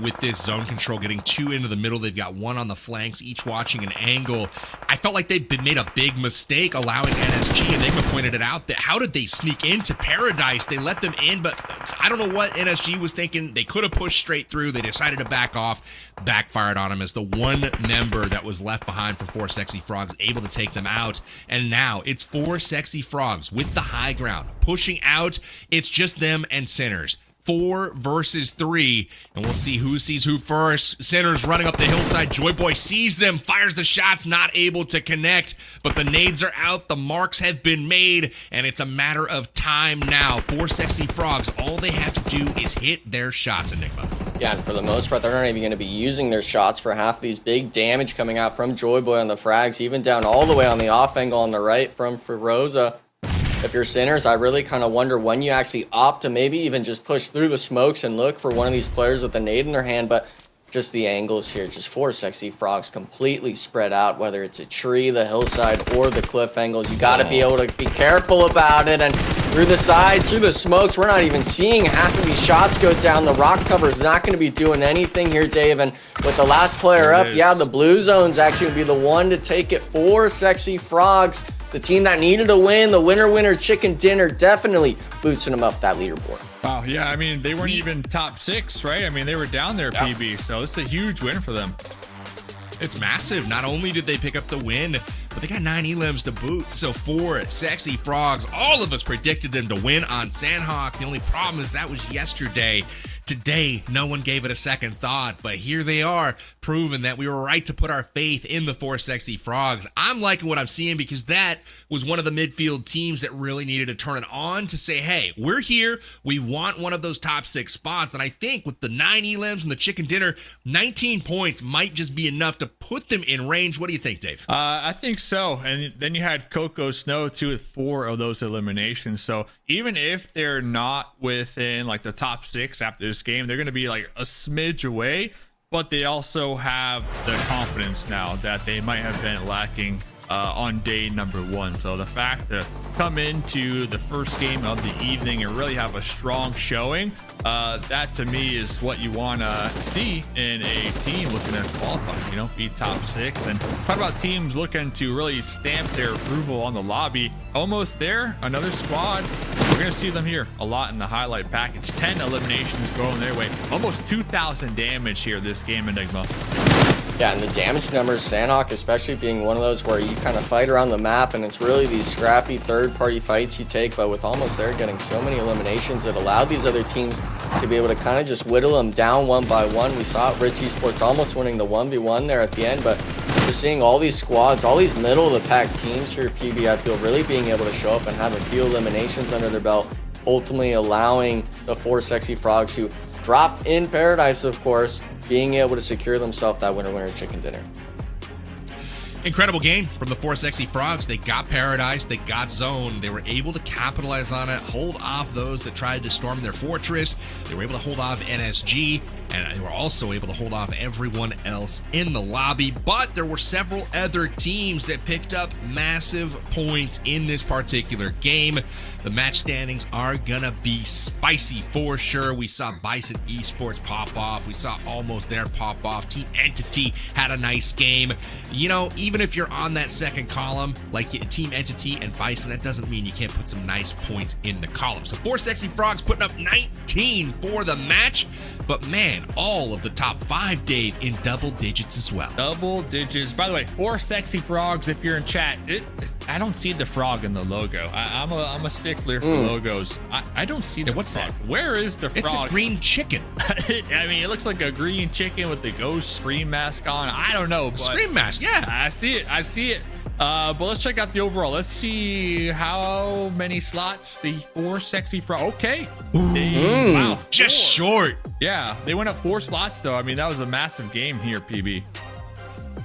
with this zone control, getting 2 into the middle. They've got 1 on the flanks, each watching an angle. I felt like they'd made a big mistake allowing NSG. Enigma pointed it out. That how did they sneak into Paradise? They let them in, but I don't know what NSG was thinking. They could have pushed straight through. They decided to back off, backfired on them as the one member that was left behind for 4 Sexy Frogs able to take them out. And now it's 4 Sexy Frogs with the high ground, pushing out. It's just them and Sinners. 4 versus 3, and we'll see who sees who first. Sinners running up the hillside. Joy Boy sees them, fires the shots, not able to connect, but the nades are out, the marks have been made, and it's a matter of time now. 4 Sexy Frogs, all they have to do is hit their shots, Enigma. Yeah, and for the most part, they're not even going to be using their shots for half these. Big damage coming out from Joy Boy on the frags, even down all the way on the off angle on the right from Feroza. If you're Sinners, I really kind of wonder when you actually opt to maybe even just push through the smokes and look for one of these players with a nade in their hand, but just the angles here, just 4 Sexy Frogs completely spread out, whether it's a tree, the hillside, or the cliff angles. You got to be able to be careful about it, and through the sides, through the smokes, we're not even seeing half of these shots go down. The rock cover is not going to be doing anything here, Dave, and with the last player up, yeah, the blue zone's actually going to be the one to take it. 4 Sexy Frogs. The team that needed to win, the winner chicken dinner, definitely boosting them up that leaderboard. Wow, yeah, I mean, they weren't even top 6, right? I mean, they were down there, yeah. PB, so it's a huge win for them. It's massive. Not only did they pick up the win, but they got 9 elims to boot. So 4 Sexy Frogs, all of us predicted them to win on Sandhawk. The only problem is that was yesterday. Today, no one gave it a second thought, but here they are, proving that we were right to put our faith in the 4 Sexy Frogs. I'm liking what I'm seeing because that was one of the midfield teams that really needed to turn it on to say, hey, we're here. We want one of those top 6 spots. And I think with the 9 elims and the chicken dinner, 19 points might just be enough to put them in range. What do you think, Dave? I think so. And then you had Coco Snow too with 4 of those eliminations. So even if they're not within like the top 6 after this game, they're going to be like a smidge away, but they also have the confidence now that they might have been lacking on day number 1. So the fact to come into the first game of the evening and really have a strong showing, that to me is what you want to see in a team looking to qualify, you know, be top 6. And talk about teams looking to really stamp their approval on the lobby. Almost there, another squad. We're going to see them here a lot in the highlight package. 10 eliminations going their way. Almost 2,000 damage here this game, Enigma. Yeah, and the damage numbers, Sandhawk especially being one of those where you kind of fight around the map and it's really these scrappy third-party fights you take, but with almost there getting so many eliminations, it allowed these other teams to be able to kind of just whittle them down one by one. We saw Rich Esports almost winning the 1v1 there at the end, but just seeing all these squads, all these middle-of-the-pack teams here, PB, I feel really being able to show up and have a few eliminations under their belt, ultimately allowing the 4 Sexy Frogs who dropped in Paradise, of course, being able to secure themselves that winner chicken dinner. Incredible game from the 4 Sexy Frogs. They got Paradise, they got Zone. They were able to capitalize on it, hold off those that tried to storm their fortress. They were able to hold off NSG, and they were also able to hold off everyone else in the lobby. But there were several other teams that picked up massive points in this particular game. The match standings are gonna be spicy for sure. We saw BISON Esports pop off. We saw Almost There pop off. Team Entity had a nice game. You know, even if you're on that second column, like Team Entity and BISON, that doesn't mean you can't put some nice points in the column. So 4 Sexy Frogs putting up 19 for the match. But man, all of the top 5, Dave, in double digits as well. Double digits. By the way, 4 Sexy Frogs, if you're in chat, I don't see the frog in the logo. I'm a stickler for logos. I don't see the what's frog. that? Where is the frog? It's a green chicken. I mean, it looks like a green chicken with the ghost Scream mask on. I don't know, but Scream mask, yeah. I see it. But let's check out the overall. Let's see how many slots the 4 Sexy Frogs. Okay. Wow. Just 4. short. Yeah, they went up 4 slots though. I mean, that was a massive game here, PB.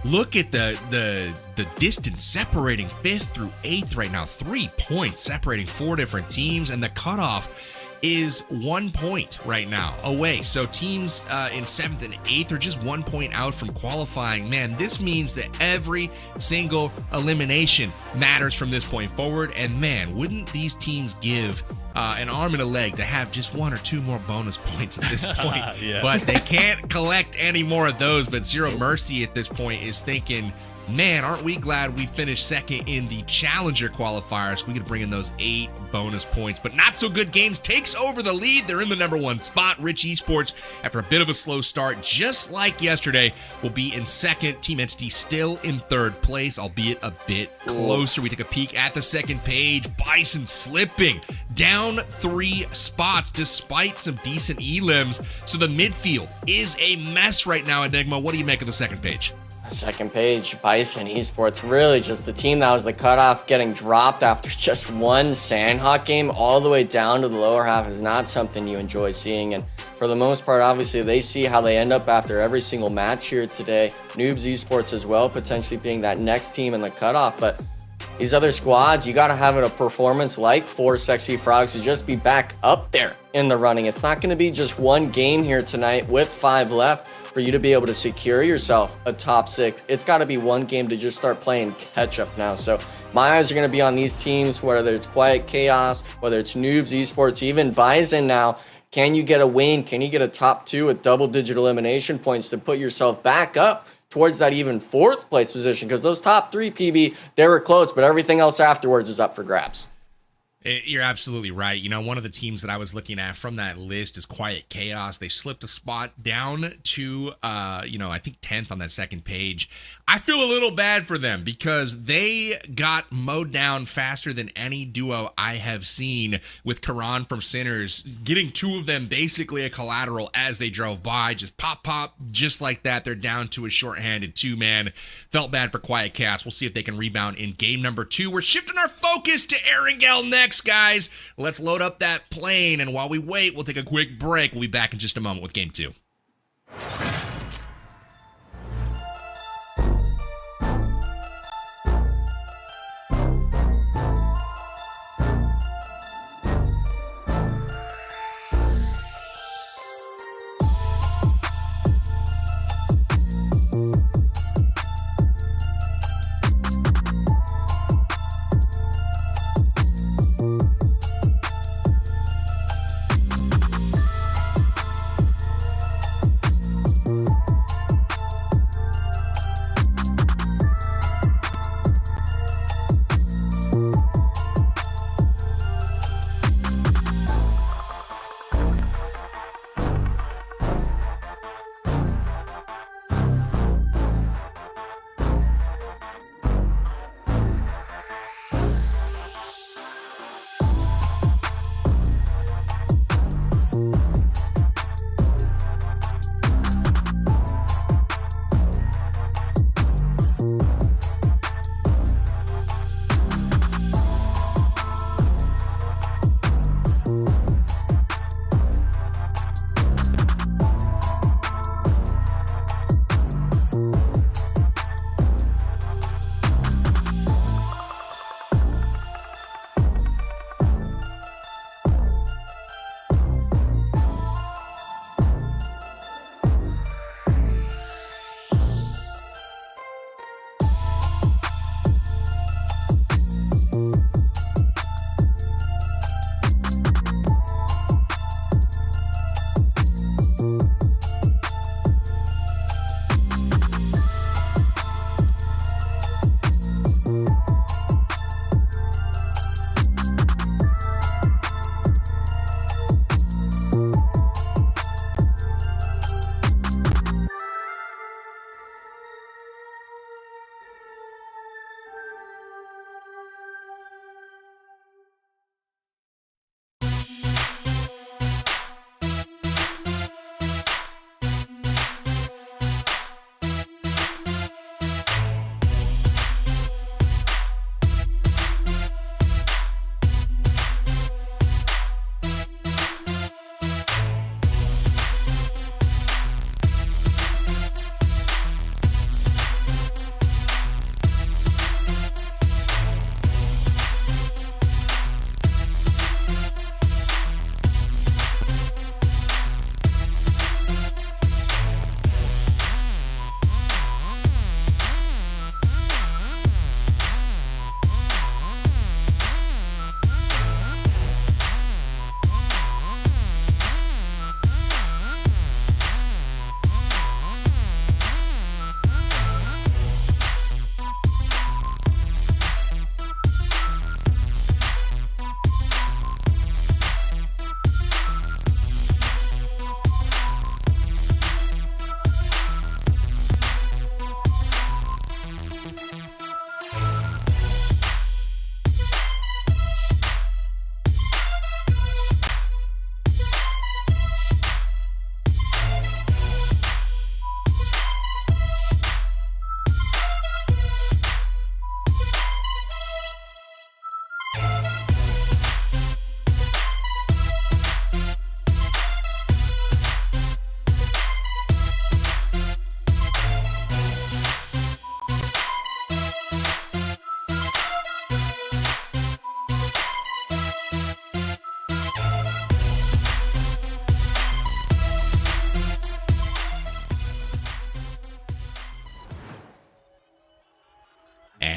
Look at the distance separating 5th through 8th right now. 3 points separating 4 different teams, and the cutoff is 1 point right now away. So teams in 7th and 8th are just 1 point out from qualifying. Man, this means that every single elimination matters from this point forward. And man, wouldn't these teams give an arm and a leg to have just 1 or 2 more bonus points at this point. Yeah. But they can't collect any more of those. But Zero Mercy at this point is thinking, man, aren't we glad we finished second in the Challenger qualifiers? We could bring in those 8 bonus points. But Not So Good Games takes over the lead. They're in the #1 spot. Rich Esports, after a bit of a slow start, just like yesterday, will be in second. Team Entity still in third place, albeit a bit closer. We take a peek at the second page. Bison slipping down 3 spots despite some decent elims. So the midfield is a mess right now, Enigma. What do you make of the second page? Second page, Bison Esports, really just the team that was the cutoff, getting dropped after just one Sandhawk game all the way down to the lower half is not something you enjoy seeing. And for the most part, obviously, they see how they end up after every single match here today. NOOBS Esports as well, potentially being that next team in the cutoff. But these other squads, you got to have a performance like 4 Sexy Frogs to just be back up there in the running. It's not going to be just one game here tonight with 5 left for you to be able to secure yourself a top 6. It's got to be one game to just start playing catch up now. So my eyes are going to be on these teams, whether it's Quiet Chaos, whether it's NOOBS Esports, even Bison now. Can you get a win? Can you get a top 2 with double-digit elimination points to put yourself back up towards that even 4th place position? Because those top 3, PB, they were close, but everything else afterwards is up for grabs. You're absolutely right. You know, one of the teams that I was looking at from that list is Quiet Chaos. They slipped a spot down to, I think 10th on that second page. I feel a little bad for them because they got mowed down faster than any duo I have seen, with Karan from Sinners getting 2 of them basically a collateral as they drove by. Just pop, just like that. They're down to a shorthanded 2-man. Felt bad for Quiet Chaos. We'll see if they can rebound in game number 2. We're shifting our focus to Erangel next, guys. Let's load up that plane, and while we wait, we'll take a quick break. We'll be back in just a moment with game 2.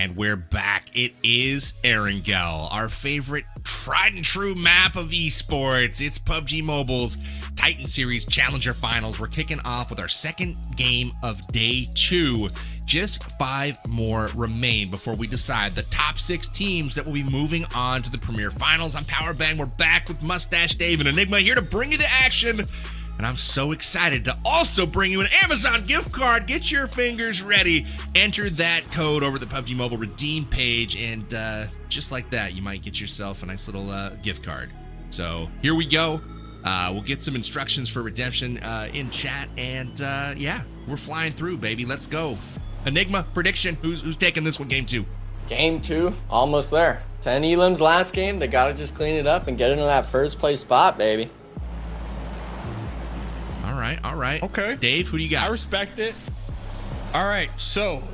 And we're back. It is Erangel, our favorite tried and true map of esports. It's PUBG Mobile's Titan Series Challenger Finals. We're kicking off with our second game of day 2. Just 5 more remain before we decide the top 6 teams that will be moving on to the Premier Finals. I'm Powerbang. We're back with Mustache Dave and Enigma here to bring you the action. And I'm so excited to also bring you an Amazon gift card. Get your fingers ready. Enter that code over the PUBG Mobile redeem page, and just like that, you might get yourself a nice little gift card. So here we go. We'll get some instructions for redemption in chat, and yeah, we're flying through, baby. Let's go. Enigma, prediction. Who's taking this one, game 2? Game 2, almost there. 10 elims last game. They got to just clean it up and get into that first place spot, baby. All right. Okay. Dave, who do you got? I respect it. All right, so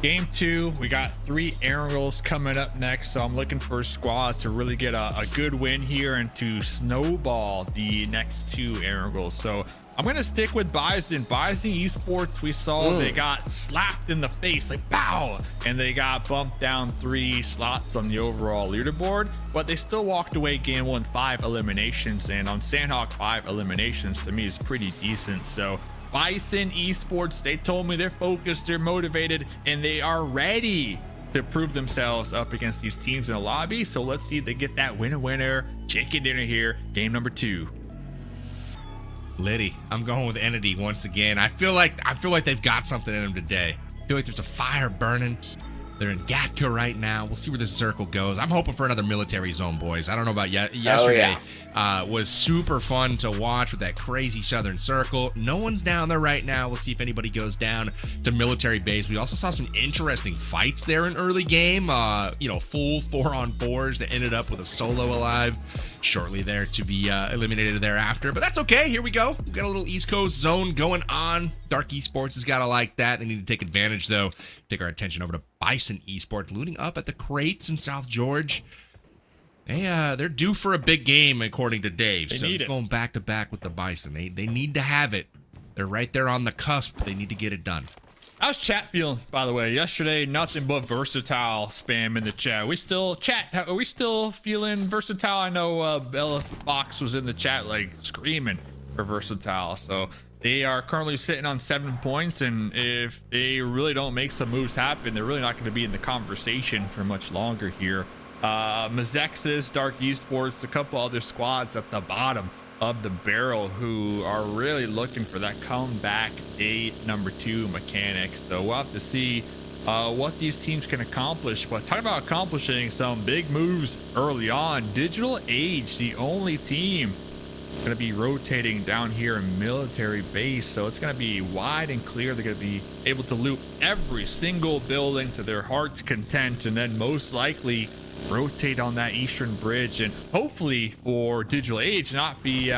game 2, we got 3 Erangels coming up next, so I'm looking for a squad to really get a good win here and to snowball the next 2 Erangels. So I'm gonna stick with BISON. BISON Esports, we saw they got slapped in the face, like pow, and they got bumped down 3 slots on the overall leaderboard, but they still walked away game 1 5 eliminations, and on Sandhawk 5 eliminations to me is pretty decent. So BISON Esports, they told me they're focused, they're motivated, and they are ready to prove themselves up against these teams in the lobby. So let's see if they get that winner chicken dinner here, game number 2. Liddy, I'm going with Entity once again. I feel like they've got something in them today. I feel like there's a fire burning. They're in Gatka right now. We'll see where this circle goes. I'm hoping for another military zone, boys. I don't know about yesterday. Was super fun to watch with that crazy southern circle. No one's down there right now. We'll see if anybody goes down to military base. We also saw some interesting fights there in early game. Full 4-on-4s that ended up with a solo alive shortly there to be eliminated thereafter. But that's okay. Here we go. We've got a little East Coast zone going on. Dark Esports has got to like that. They need to take advantage, though. Take our attention over to BISON Esports, looting up at the crates in South George. They're due for a big game, according to Dave. So he's going back to back with the BISON. They need to have it. They're right there on the cusp. They need to get it done. How's chat feeling, by the way? Yesterday, nothing but versatile spam in the chat. Are we still feeling versatile? I know Bellis Fox was in the chat like screaming for versatile. So they are currently sitting on 7 points, and if they really don't make some moves happen, they're really not going to be in the conversation for much longer here. MEZEXIS, Dark Esports, a couple other squads at the bottom of the barrel who are really looking for that comeback day number 2 mechanic. So we'll have to see what these teams can accomplish. But talk about accomplishing some big moves early on. Digital Age, the only team going to be rotating down here in military base, so it's going to be wide and clear. They're going to be able to loot every single building to their heart's content, and then most likely rotate on that eastern bridge, and hopefully for Digital Age not be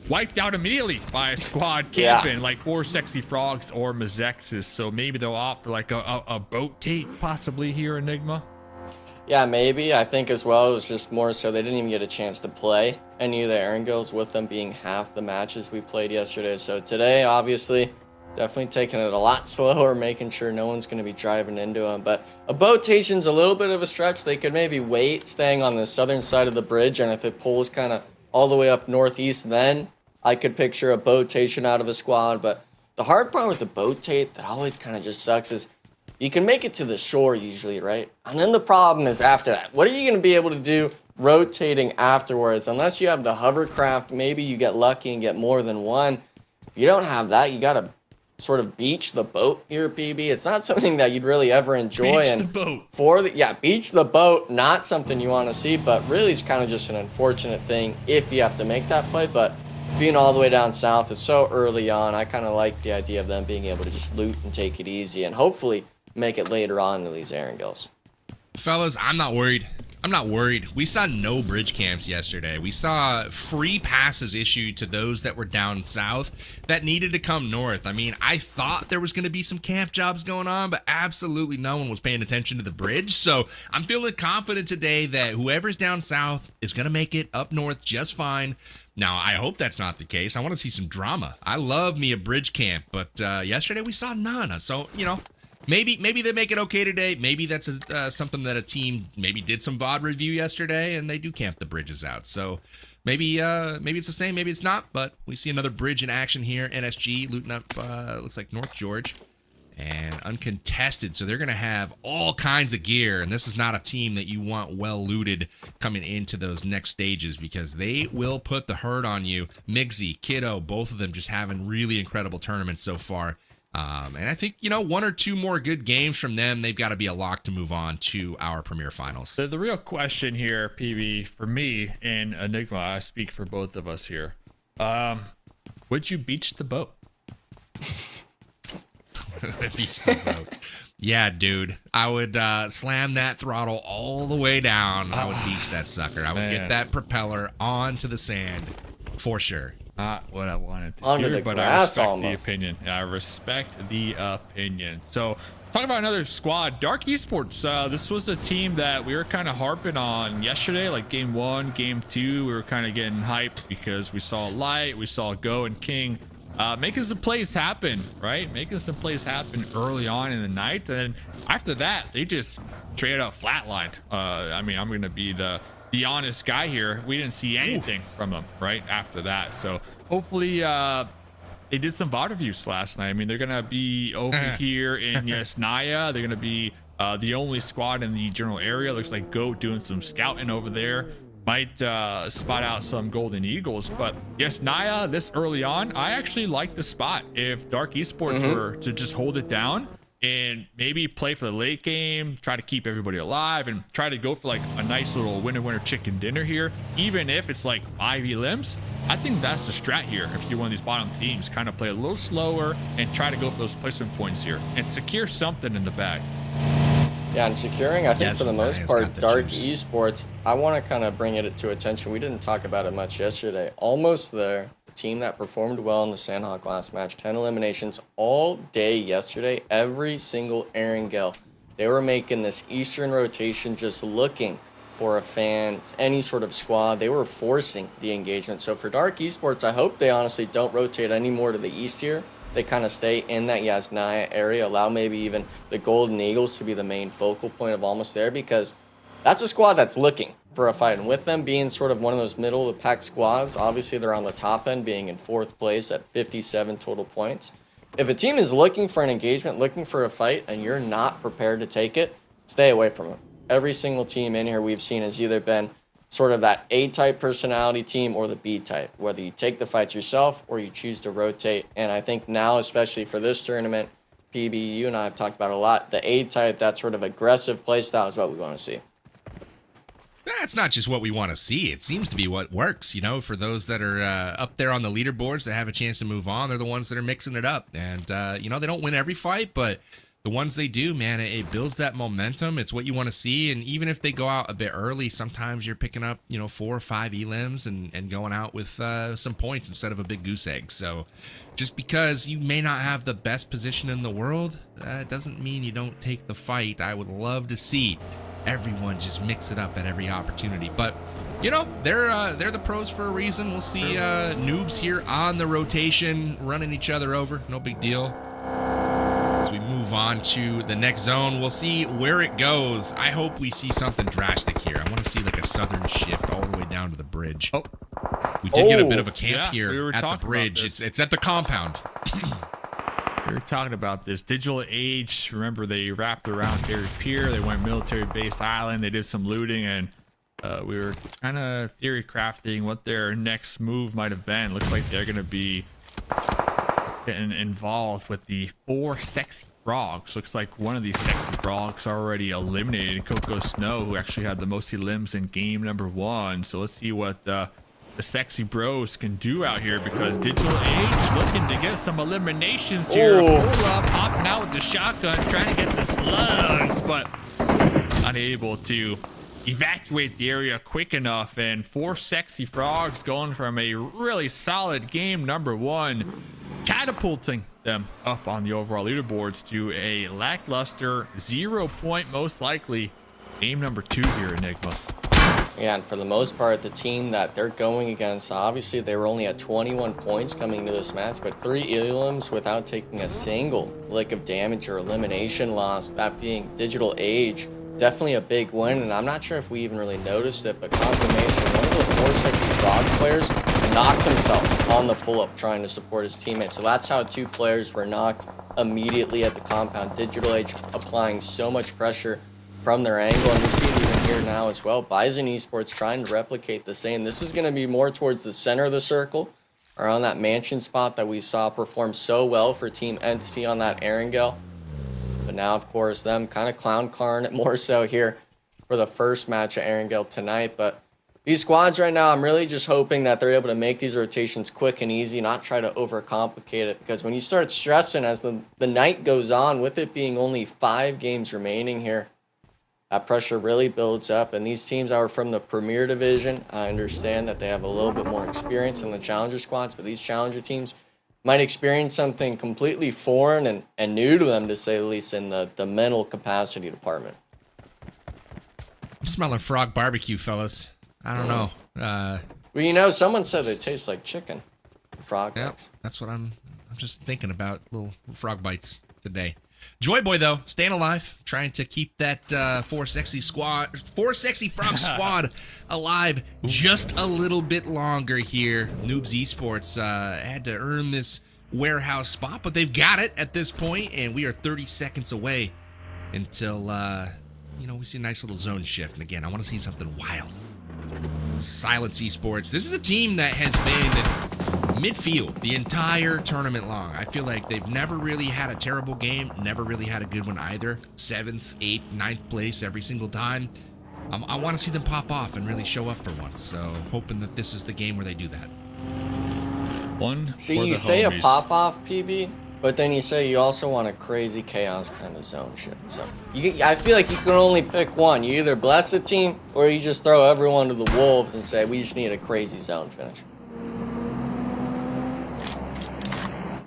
wiped out immediately by a squad camping like 4 Sexy Frogs or MEZEXIS. So maybe they'll opt for like a boat tape possibly here, Enigma. Yeah, maybe. I think as well it was just more so they didn't even get a chance to play any of the Erangels, with them being half the matches we played yesterday. So today, obviously, definitely taking it a lot slower, making sure no one's going to be driving into them. But a boatation's a little bit of a stretch. They could maybe wait, staying on the southern side of the bridge, and if it pulls kind of all the way up northeast, then I could picture a boatation out of a squad. But the hard part with the boatate that always kind of just sucks is you can make it to the shore usually, right? And then the problem is after that. What are you going to be able to do rotating afterwards? Unless you have the hovercraft, maybe you get lucky and get more than one. If you don't have that, you got to sort of beach the boat here, PB. It's not something that you'd really ever enjoy. Beach the boat. Beach the boat, not something you want to see, but really it's kind of just an unfortunate thing if you have to make that play. But being all the way down south, it's so early on. I kind of like the idea of them being able to just loot and take it easy and hopefully make it later on to these Erangels. Fellas, I'm not worried. We saw no bridge camps yesterday. We saw free passes issued to those that were down south that needed to come north. I mean, I thought there was going to be some camp jobs going on, but absolutely no one was paying attention to the bridge. So I'm feeling confident today that whoever's down south is going to make it up north just fine. Now, I hope that's not the case. I want to see some drama. I love me a bridge camp, but yesterday we saw none. So, maybe they make it okay today. Maybe that's something that a team maybe did some VOD review yesterday, and they do camp the bridges out. So maybe it's the same, maybe it's not. But we see another bridge in action here. NSG looting up, looks like North George. And uncontested, so they're going to have all kinds of gear, and this is not a team that you want well looted coming into those next stages, because they will put the hurt on you. Miggsy, Kiddo, both of them just having really incredible tournaments so far, and I think, you know, one or two more good games from them, they've got to be a lock to move on to our Premier Finals. So the real question here, PB, for me and Enigma, I speak for both of us here, would you beach the boat? Yeah, dude, I would slam that throttle all the way down. I would beach that sucker. I would get that propeller onto the sand for sure. Not what I wanted to Onto hear, the but grass I respect almost. the opinion. I respect the opinion. So talking about another squad, Dark Esports. This was a team that we were kind of harping on yesterday, like game 1, game 2. We were kind of getting hyped because we saw Light, we saw Go and King. Making some plays happen, right? Making some plays happen early on in the night, and then after that, they just straight up flatlined. I mean, I'm gonna be the honest guy here. We didn't see anything from them right after that. So hopefully, they did some VOD reviews last night. I mean, they're gonna be over here in Yesnaya. They're gonna be the only squad in the general area. Looks like Goat doing some scouting over there. Might spot out some golden eagles, but yes, Naya, this early on, I actually like the spot. If Dark Esports were to just hold it down and maybe play for the late game, try to keep everybody alive, and try to go for like a nice little winner chicken dinner here, even if it's like 5 elims, I think that's the strat here. If you're one of these bottom teams, kind of play a little slower and try to go for those placement points here and secure something in the bag. Yeah, and securing, I think for the most Naya's part, got the Dark juice. Esports, I want to kind of bring it to attention. We didn't talk about it much yesterday. Almost there. The team that performed well in the Sandhawk last match, 10 eliminations all day yesterday, every single Erangel. They were making this Eastern rotation, just looking for a fan, any sort of squad. They were forcing the engagement. So for Dark Esports, I hope they honestly don't rotate any more to the east here. They kind of stay in that Yasnaya area, allow maybe even the Golden Eagles to be the main focal point of almost there, because that's a squad that's looking for a fight. And with them being sort of one of those middle of the pack squads, obviously they're on the top end, being in 4th place at 57 total points. If a team is looking for an engagement, looking for a fight, and you're not prepared to take it, stay away from them. Every single team in here we've seen has either been sort of that A-type personality team or the B-type, whether you take the fights yourself or you choose to rotate. And I think now, especially for this tournament, PB, you and I have talked about it a lot, the A-type, that sort of aggressive play style is what we want to see. That's not just what we want to see. It seems to be what works, you know, for those that are up there on the leaderboards that have a chance to move on. They're the ones that are mixing it up. And, you know, they don't win every fight, but the ones they do, man, it builds that momentum. It's what you want to see. And even if they go out a bit early, sometimes you're picking up, you know, 4 or 5 elims and going out with some points instead of a big goose egg. So just because you may not have the best position in the world, doesn't mean you don't take the fight. I would love to see everyone just mix it up at every opportunity. But, you know, they're the pros for a reason. We'll see noobs here on the rotation running each other over. No big deal. As we move on to the next zone, we'll see where it goes. I hope we see something drastic here. I want to see like a southern shift all the way down to the bridge. Oh, we did get a bit of a camp we were here at the talking bridge. about this. It's at the compound. We were talking about this digital age. Remember, they wrapped around Dairy Pier. They went military base island. They did some looting, and we were kind of theory crafting what their next move might have been. Looks like they're going to be getting involved with the 4 sexy frogs. Looks like one of these sexy frogs already eliminated, Coco Snow, who actually had the most limbs in game number 1. So let's see what the sexy bros can do out here, because digital age looking to get some eliminations here. Cola popping out with the shotgun, trying to get the slugs, but unable to evacuate the area quick enough. And 4 sexy frogs going from a really solid game number 1, catapulting them up on the overall leaderboards to a lackluster 0 point, most likely game number 2 here, Enigma. Yeah, and for the most part, the team that they're going against, obviously they were only at 21 points coming into this match, but 3 elims without taking a single lick of damage or elimination loss, that being Digital Age. Definitely a big win, and I'm not sure if we even really noticed it, but Confirmation, one of the 460 Frog players, knocked himself on the pull-up trying to support his teammates. So that's how 2 players were knocked immediately at the compound. Digital Age applying so much pressure from their angle, and we see it even here now as well. BISON Esports trying to replicate the same. This is going to be more towards the center of the circle, around that mansion spot that we saw perform so well for Team Entity on that Erangel. But now, of course, them kind of clown carring it more so here for the first match at Erangel tonight. But these squads right now, I'm really just hoping that they're able to make these rotations quick and easy, not try to overcomplicate it. Because when you start stressing as the night goes on, with it being only 5 games remaining here, that pressure really builds up. And these teams are from the Premier Division. I understand that they have a little bit more experience than the Challenger squads, but these Challenger teams might experience something completely foreign and new to them, to say the least, in the mental capacity department. I'm smelling frog barbecue, fellas. I don't know. Well, you know, someone said they taste like chicken. Frog bites. That's what I'm just thinking about, little frog bites today. Joy Boy, though, staying alive, trying to keep that 4 Sexy Frog squad alive just a little bit longer here. Noobs Esports had to earn this warehouse spot, but they've got it at this point, and we are 30 seconds away until, we see a nice little zone shift. And again, I want to see something wild. Silence Esports. This is a team that has been midfield the entire tournament long. I feel like they've never really had a terrible game, never really had a good one either. 7th, 8th, 9th place every single time. I want to see them pop off and really show up for once. So hoping that this is the game where they do that. One. See, you say a pop off, PB, but then you say you also want a crazy chaos kind of zone shift. So I feel like you can only pick one. You either bless a team or you just throw everyone to the wolves and say we just need a crazy zone finish.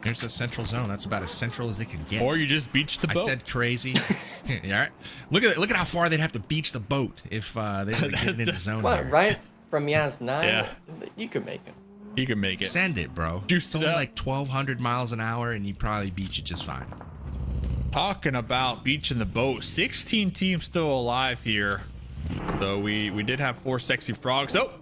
Here's a central zone. That's about as central as it can get. Or you just beach the boat. I said crazy. Yeah. Look at how far they'd have to beach the boat if they were getting in the zone. What, here. right from Yas 9? Yeah. You could make it. You can make it. Send it, bro. It's only like 1,200 miles an hour, and you probably beach it just fine. Talking about beaching the boat, 16 teams still alive here. So we did have 4 Sexy Frogs. Oh,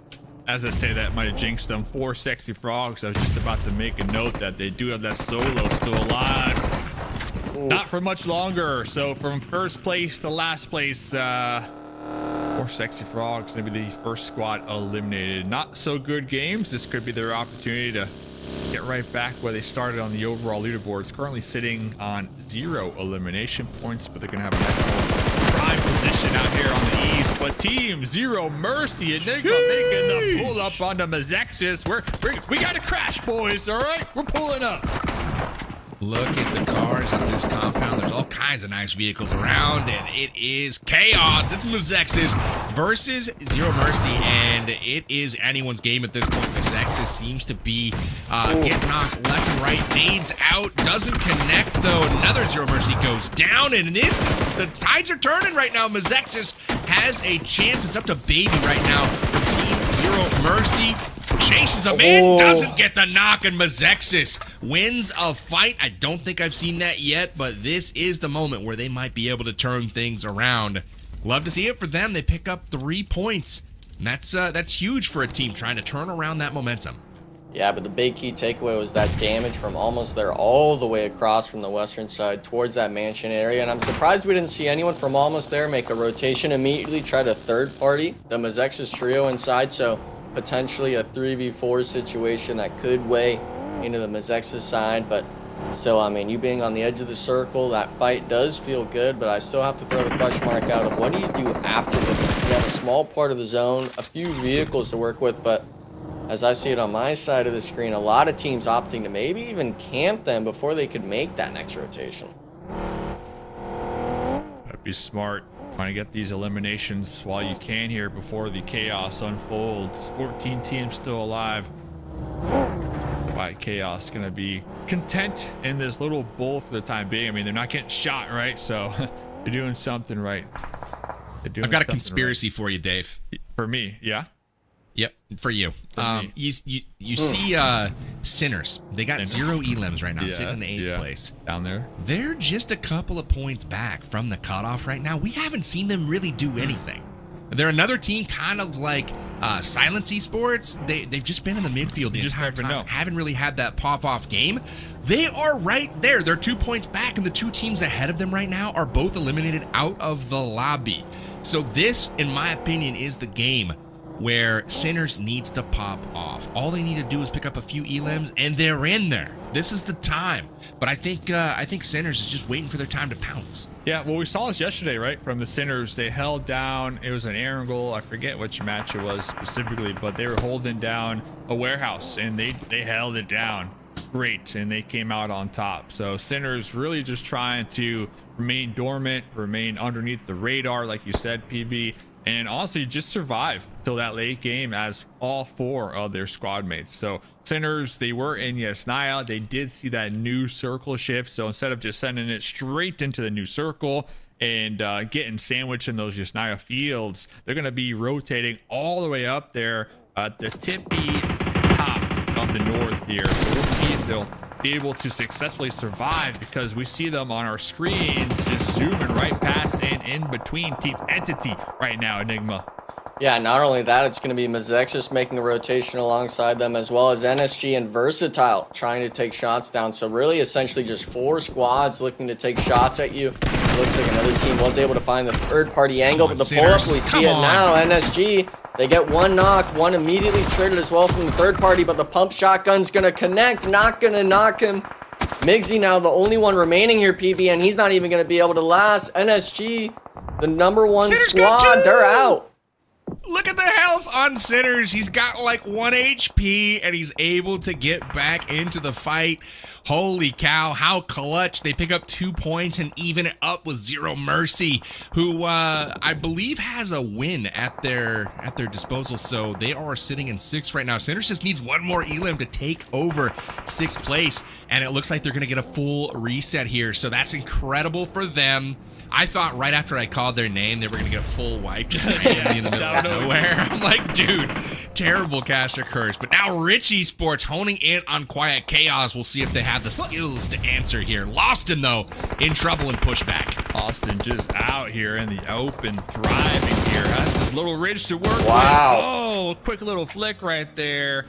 as I say that, might have jinxed them. 4 Sexy Frogs. I was just about to make a note that they do have that solo still alive. Ooh. Not for much longer. So from first place to last place, 4 Sexy Frogs gonna be the first squad eliminated. Not so good games. This could be their opportunity to get right back where they started on the overall leaderboards. Currently sitting on 0 elimination points, but they're gonna have a nice little prime position out here on the east. But Team Zero Mercy and Enigma making the pull up onto MEZEXIS. We got to crash, boys. All right, we're pulling up. Look at the cars in this compound. There's all kinds of nice vehicles around, and it is chaos. It's MEZEXIS versus Zero Mercy, and it is anyone's game at this point. MEZEXIS seems to be getting knocked left and right. Nades out, doesn't connect though. Another Zero Mercy goes down, and the tides are turning right now. MEZEXIS has a chance. It's up to Baby right now for Team Zero Mercy. Chases him in, doesn't get the knock, and MEZEXIS wins a fight. I don't think I've seen that yet, but this is the moment where they might be able to turn things around. Love to see it for them. They pick up 3 points, and that's huge for a team trying to turn around that momentum. Yeah, but the big key takeaway was that damage from almost there all the way across from the western side towards that mansion area, and I'm surprised we didn't see anyone from almost there make a rotation immediately, try to third party the MEZEXIS trio inside, so potentially a 3v4 situation that could weigh into the MEZEXIS side. But still, I mean, you being on the edge of the circle, that fight does feel good, but I still have to throw the question mark out of what do you do after this? You have a small part of the zone, a few vehicles to work with, but as I see it on my side of the screen, a lot of teams opting to maybe even camp them before they could make that next rotation. That'd be smart. Trying to get these eliminations while you can here before the chaos unfolds. 14 teams still alive. Why Chaos gonna be content in this little bowl for the time being. I mean, they're not getting shot, right? So they're doing something right. I've got a conspiracy for you, Dave. For me, yeah. Yep, for you. You see Sinners. They got 0 elims right now, sitting in the 8th place. Down there. They're just a couple of points back from the cutoff right now. We haven't seen them really do anything. They're another team kind of like Silence Esports. They've just been in the midfield the entire time. Haven't really had that pop-off game. They are right there. They're 2 points back, and the 2 teams ahead of them right now are both eliminated out of the lobby. So this, in my opinion, is the game where Sinners needs to pop off. All they need to do is pick up a few elims, and they're in there. This is the time. But I think Sinners is just waiting for their time to pounce. Yeah, well, we saw this yesterday, right? From the Sinners, they held down. It was an Aaron goal. I forget which match it was specifically, but they were holding down a warehouse, and they held it down great, and they came out on top. So Sinners really just trying to remain dormant, remain underneath the radar, like you said, PB, and honestly just survive till that late game as all 4 of their squad mates. So Sinners, they were in Yasnaya. They did see that new circle shift, so instead of just sending it straight into the new circle and getting sandwiched in those Yasnaya fields, they're going to be rotating all the way up there at the tippy top of the north here. So we'll see if they'll be able to successfully survive, because we see them on our screens just zooming right past and in between Team Entity right now, Enigma. Yeah, not only that, it's going to be MEZEXIS making a rotation alongside them, as well as NSG and Versatile trying to take shots down. So really essentially just 4 squads looking to take shots at you. It looks like another team was able to find the third-party angle, but the pull-up, we see it now. NSG, they get 1 knock, 1 immediately triggered as well from the third party, but the pump shotgun's going to connect, not going to knock him. Miggsy now the only one remaining here, PB, and he's not even going to be able to last. NSG, the #1 squad, they're out. Look at the health on Sinners. He's got like 1 HP, and he's able to get back into the fight. Holy cow, how clutch. They pick up 2 points and even it up with Zero Mercy, who I believe has a win at their disposal. So they are sitting in 6th right now. Sinners just needs 1 more elim to take over 6th place, and it looks like they're going to get a full reset here. So that's incredible for them. I thought right after I called their name, they were going to get full wipe just randomly in the middle of nowhere. I'm like, dude, terrible caster curse. But now Rich Esports honing in on Quiet Chaos. We'll see if they have the skills to answer here. Loston, though, in trouble and pushback. Austin just out here in the open, thriving here. Has his little ridge to work with. Oh, quick little flick right there.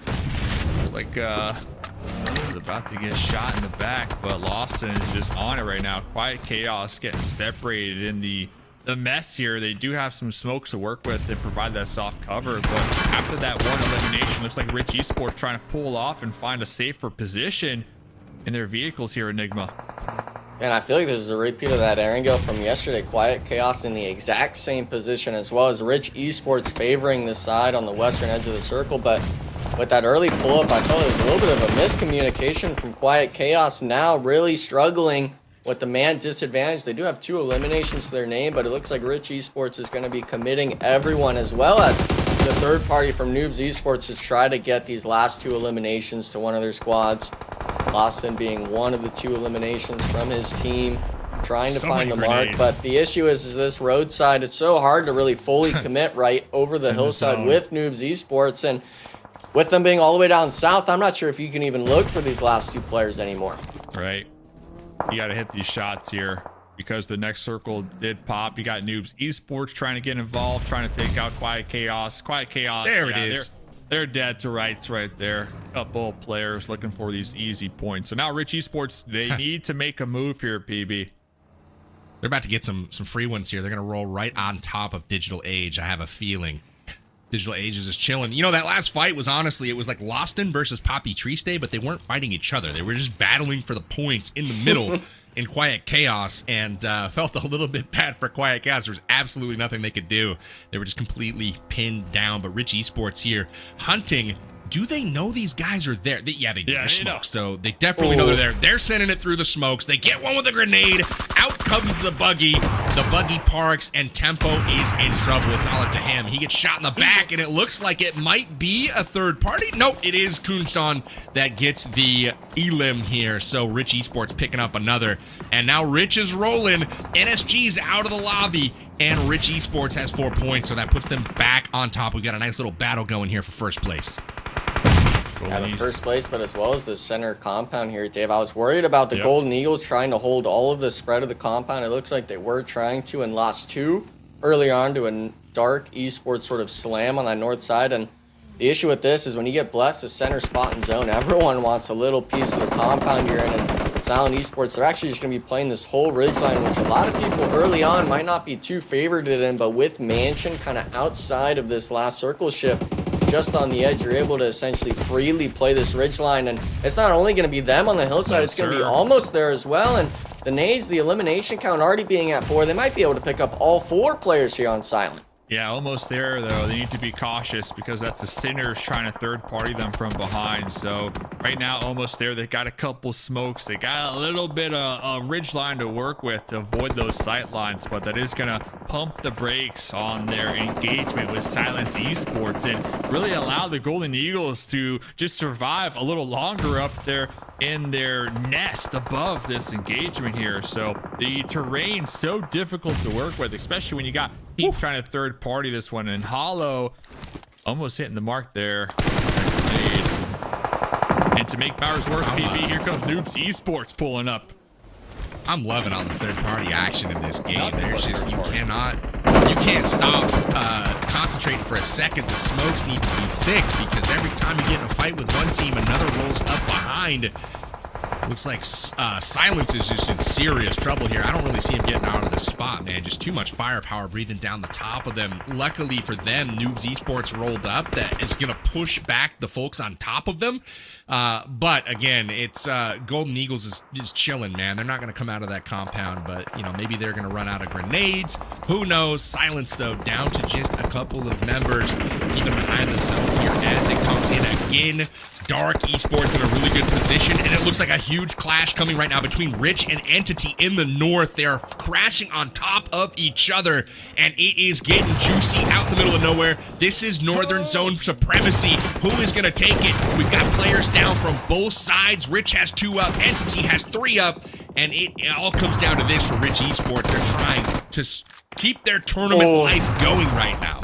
Like, was about to get shot in the back, but Lawson is just on it right now. Quiet Chaos getting separated in the mess here. They do have some smokes to work with and provide that soft cover, but after that 1 elimination, looks like Rich Esports trying to pull off and find a safer position in their vehicles here, Enigma. And I feel like this is a repeat of that Erangel from yesterday. Quiet Chaos in the exact same position, as well as Rich Esports favoring the side on the western edge of the circle, but with that early pull-up, I felt it was a little bit of a miscommunication from Quiet Chaos, now really struggling with the man disadvantage. They do have 2 eliminations to their name, but it looks like Rich Esports is going to be committing everyone, as well as the third party from NOOBS Esports, to try to get these last 2 eliminations to one of their squads. Lawson being one of the 2 eliminations from his team, trying to find the mark. But the issue is this roadside, it's so hard to really fully commit right over the hillside with NOOBS Esports, and with them being all the way down south, I'm not sure if you can even look for these last 2 players anymore. Right. You got to hit these shots here because the next circle did pop. You got NOOBS Esports trying to get involved, trying to take out Quiet Chaos. Quiet Chaos. There it is. They're dead to rights right there. Couple players looking for these easy points. So now Rich Esports, they need to make a move here, PB. They're about to get some free ones here. They're going to roll right on top of Digital Age, I have a feeling. Digital Age is just chilling. You know, that last fight was honestly, it was like Loston versus Poppy Triste, but they weren't fighting each other. They were just battling for the points in the middle in Quiet Chaos, and felt a little bit bad for Quiet Chaos. There was absolutely nothing they could do. They were just completely pinned down. But Rich Esports here hunting. Do they know these guys are there? They do. They're smokes, so they definitely know they're there. They're sending it through the smokes. They get one with a grenade. Out comes the buggy. The buggy parks, and Tempo is in trouble. It's all up to him. He gets shot in the back, and it looks like it might be a third party. Nope, it is Kunshan that gets the elim here. So Rich Esports picking up another. And now Rich is rolling. NSG's out of the lobby, and Rich Esports has 4 points, so that puts them back on top. We've got a nice little battle going here for first place. Yeah, the first place, but as well as the center compound here, Dave. I was worried about the Golden Eagles trying to hold all of the spread of the compound. It looks like they were trying to and lost 2 early on to a Dark Esports sort of slam on that north side. And the issue with this is when you get blessed the center spot and zone, everyone wants a little piece of the compound you're in. And Silent Esports, they're actually just going to be playing this whole ridgeline, which a lot of people early on might not be too favored in, but with Mansion kind of outside of this last circle shift, just on the edge, you're able to essentially freely play this ridgeline, and it's not only going to be them on the hillside, it's going to be almost there as well. And the nades, the elimination count already being at 4, they might be able to pick up all 4 players here on Silent. Yeah, almost there, though. They need to be cautious because that's the Sinners trying to third-party them from behind. So right now, almost there. They got a couple smokes. They got a little bit of a ridge line to work with to avoid those sight lines, but that is going to pump the brakes on their engagement with Silent Esports and really allow the Golden Eagles to just survive a little longer up there in their nest above this engagement here. So the terrain so difficult to work with, especially when you got teams trying to third party this one. And Hollow almost hitting the mark there. And to make matters worse, PB, here comes NOOBS Esports pulling up. I'm loving all the third party action in this game. There's just, you can't stop concentrating for a second. The smokes need to be thick because every time you get in a fight with one team, another rolls up behind. Looks like Silence is just in serious trouble here. I don't really see him getting out of this spot, man. Just too much firepower breathing down the top of them. Luckily for them, NOOBS Esports rolled up. That is going to push back the folks on top of them. But again, it's Golden Eagles is chilling, man. They're not going to come out of that compound, but you know, maybe they're going to run out of grenades. Who knows? Silence, though, down to just a couple of members, even behind the zone here as it comes in again. Dark Esports in a really good position, and it looks like a huge clash coming right now between Rich and Entity in the north. They're crashing on top of each other, and it is getting juicy out in the middle of nowhere. This is Northern Zone supremacy. Who is going to take it? We've got players down from both sides. Rich has 2 up, Entity has 3 up, and it all comes down to this for Rich Esports. They're trying to keep their tournament life going right now.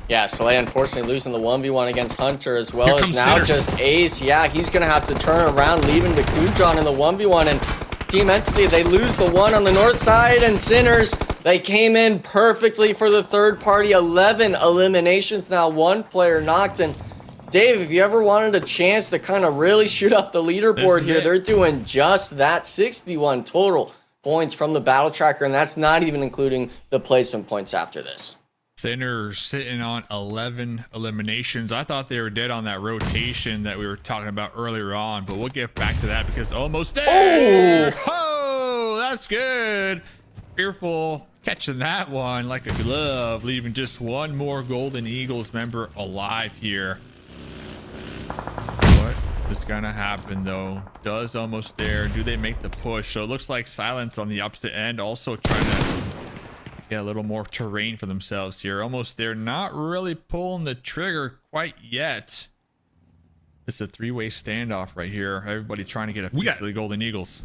Yeah, Slay unfortunately losing the 1v1 against Hunter as well as now just Ace. Yeah, he's going to have to turn around, leaving to Kujon in the 1v1. And Team Entity, they lose the 1 on the north side. And Sinners, they came in perfectly for the third party. 11 eliminations now, 1 player knocked. And Dave, if you ever wanted a chance to kind of really shoot up the leaderboard here, they're doing just that. 61 total points from the battle tracker, and that's not even including the placement points after this. Sinners sitting on 11 eliminations. I thought they were dead on that rotation that we were talking about earlier on, but we'll get back to that because almost there. Oh, that's good. Fearful catching that one like a glove, leaving just 1 more Golden Eagles member alive here. What is gonna happen though? Does almost there. Do they make the push? So it looks like Silence on the opposite end also trying to get a little more terrain for themselves here. Almost there, not really pulling the trigger quite yet. It's a 3-way standoff right here. Everybody trying to get a piece of the Golden Eagles.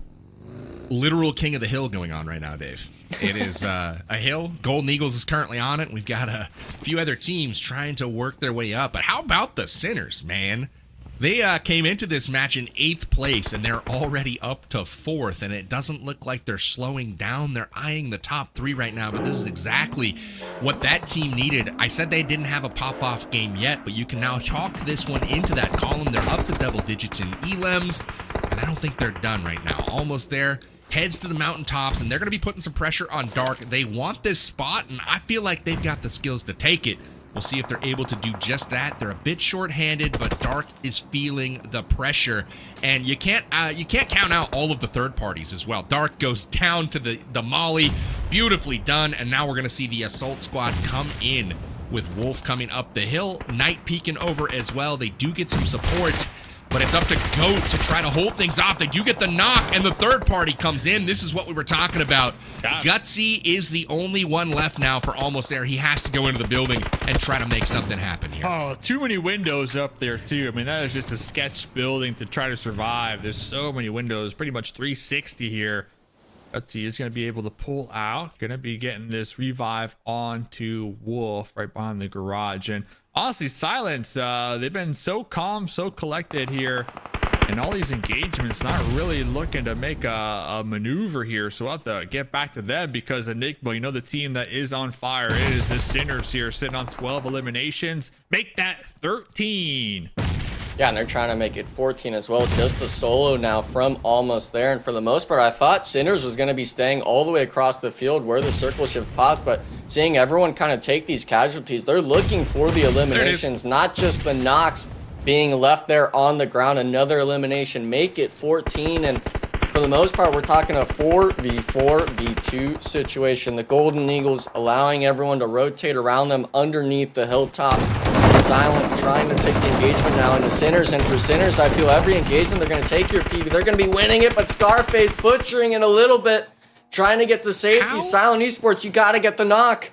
Literal king of the hill going on right now, Dave. It is a hill. Golden Eagles is currently on it. We've got a few other teams trying to work their way up. But how about the Sinners, man? They came into this match in 8th place, and they're already up to 4th, and it doesn't look like they're slowing down. They're eyeing the top 3 right now, but this is exactly what that team needed. I said they didn't have a pop-off game yet, but you can now chalk this one into that column. They're up to double digits in elims, and I don't think they're done right now. Almost there. Heads to the mountaintops, and they're going to be putting some pressure on Dark. They want this spot, and I feel like they've got the skills to take it. We'll see if they're able to do just that. They're a bit short-handed, but Dark is feeling the pressure, and you can't count out all of the third parties as well. Dark goes down to the molly, beautifully done, and now we're going to see the assault squad come in with Wolf coming up the hill, Knight peeking over as well. They do get some support, but it's up to GOAT to try to hold things off. They do get the knock, and the third party comes in. This is what we were talking about. Gutsy is the only one left now for Almost There. He has to go into the building and try to make something happen here. Oh, too many windows up there, too. I mean, that is just a sketch building to try to survive. There's so many windows, pretty much 360 here. Gutsy is going to be able to pull out. Going to be getting this revive onto Wolf right behind the garage. And honestly, Silence, they've been so calm, so collected here. And all these engagements not really looking to make a maneuver here. So we'll have to get back to them because Enigma, you know, the team that is on fire, it is the Sinners here sitting on 12 eliminations. Make that 13. Yeah, and they're trying to make it 14 as well. Just the solo now from Almost There. And for the most part, I thought Sinners was going to be staying all the way across the field where the circle shift popped. But seeing everyone kind of take these casualties, they're looking for the eliminations, not just the knocks being left there on the ground. Another elimination, make it 14. And for the most part, we're talking a 4v4, v2 situation. The Golden Eagles allowing everyone to rotate around them underneath the hilltop. Silent trying to take the engagement now into Sinners, and for Sinners, I feel every engagement they're going to take your PB. They're going to be winning it, but Scarface butchering it a little bit, trying to get the safety. Silent Esports, you got to get the knock.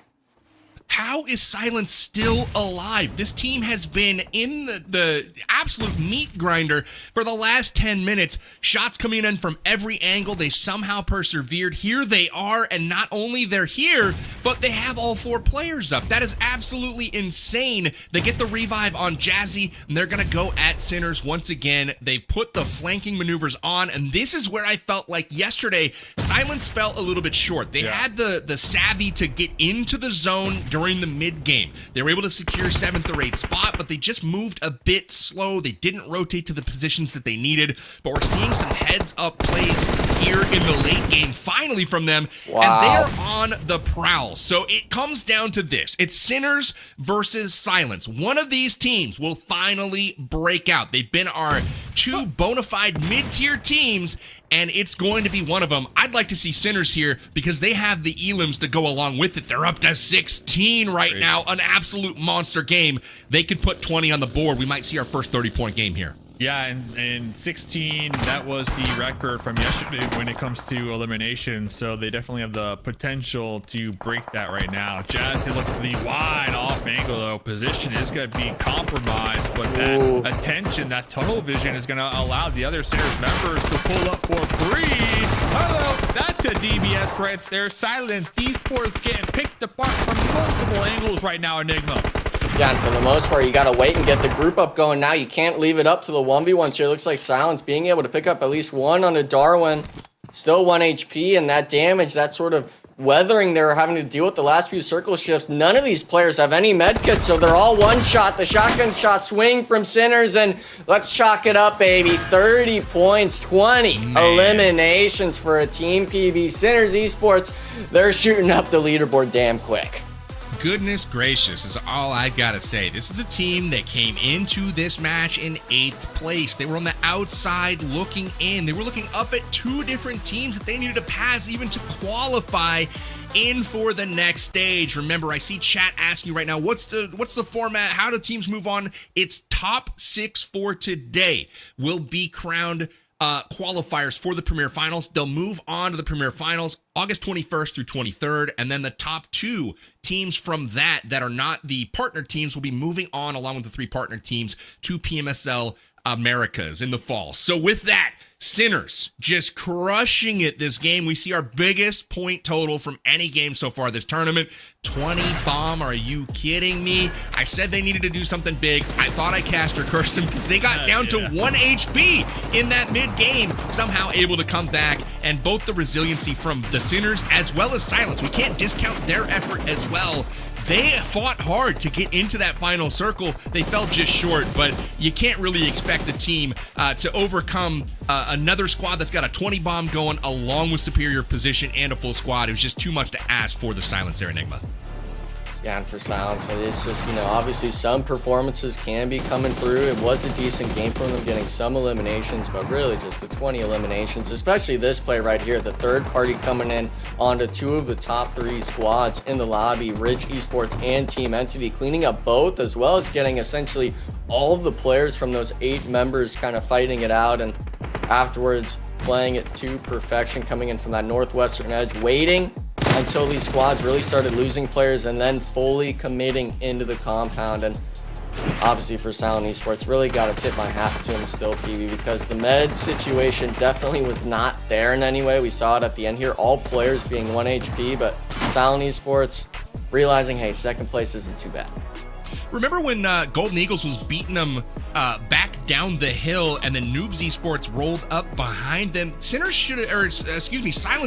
How is Silence still alive? This team has been in the absolute meat grinder for the last 10 minutes. Shots coming in from every angle. They somehow persevered. Here they are, and not only they're here, but they have all 4 players up. That is absolutely insane. They get the revive on Jazzy, and they're going to go at Sinners once again. They put the flanking maneuvers on, and this is where I felt like yesterday, Silence fell a little bit short. They had the savvy to get into the zone during the mid game. They were able to secure 7th or 8th spot, but they just moved a bit slow. They didn't rotate to the positions that they needed, but we're seeing some heads up plays here in the late game finally from them. Wow. And they are on the prowl. So it comes down to this. It's Sinners versus Silence. One of these teams will finally break out. They've been our 2 bona fide mid-tier teams, and it's going to be one of them. I'd like to see Sinners here because they have the elims to go along with it. They're up to 16 right now, an absolute monster game. They could put 20 on the board. We might see our first 30-point game here. Yeah, and 16, that was the record from yesterday when it comes to elimination. So they definitely have the potential to break that right now. Jazzy looks for the wide off angle though. Position is going to be compromised, but that attention, that tunnel vision is going to allow the other Sinners members to pull up for free. Hello, that's a DBS right there. Silence Esports getting picked apart from multiple angles right now, Enigma. Yeah, and for the most part, you got to wait and get the group up going now. You can't leave it up to the 1v1s here. Looks like Silence being able to pick up at least one on a Darwin. Still 1 HP, and that damage, that sort of weathering they're having to deal with the last few circle shifts. None of these players have any med kits, so they're all one shot. The shotgun shot swing from Sinners, and let's chalk it up, baby. 30 points, 20 eliminations for a team PB. Sinners Esports, they're shooting up the leaderboard damn quick. Goodness gracious is all I gotta say. This is a team that came into this match in 8th place. They were on the outside looking in. They were looking up at 2 different teams that they needed to pass even to qualify in for the next stage. Remember, I see chat asking you right now, what's the format? How do teams move on? It's top 6 for today will be crowned qualifiers for the Premier Finals. They'll move on to the Premier Finals August 21st through 23rd, and then the top 2 teams from that are not the partner teams will be moving on along with the 3 partner teams to PMSL Americas in the fall. So with that, Sinners just crushing it this game. We see our biggest point total from any game so far this tournament. 20 bomb. Are you kidding me? I said they needed to do something big. I thought I cast or cursed them because they got down to 1 HP in that mid game. Somehow able to come back, and both the resiliency from the Sinners as well as Silence. We can't discount their effort as well. They fought hard to get into that final circle. They fell just short, but you can't really expect a team to overcome another squad that's got a 20 bomb going along with superior position and a full squad. It was just too much to ask for the Silence there, Enigma. Yeah, and for Silence, it's just, you know, obviously some performances can be coming through. It was a decent game from them, getting some eliminations, but really just the 20 eliminations, especially this play right here, the third party coming in onto 2 of the top 3 squads in the lobby, Rich Esports and Team Entity, cleaning up both, as well as getting essentially all of the players from those 8 members kind of fighting it out, and afterwards playing it to perfection, coming in from that northwestern edge, waiting until these squads really started losing players and then fully committing into the compound. And obviously for Silent Esports, really got to tip my hat to him still, PB, because the med situation definitely was not there in any way. We saw it at the end here, all players being 1 HP, but Silent Esports realizing, hey, second place isn't too bad. Remember when Golden Eagles was beating them back down the hill, and then Noobs Esports rolled up behind them? Silence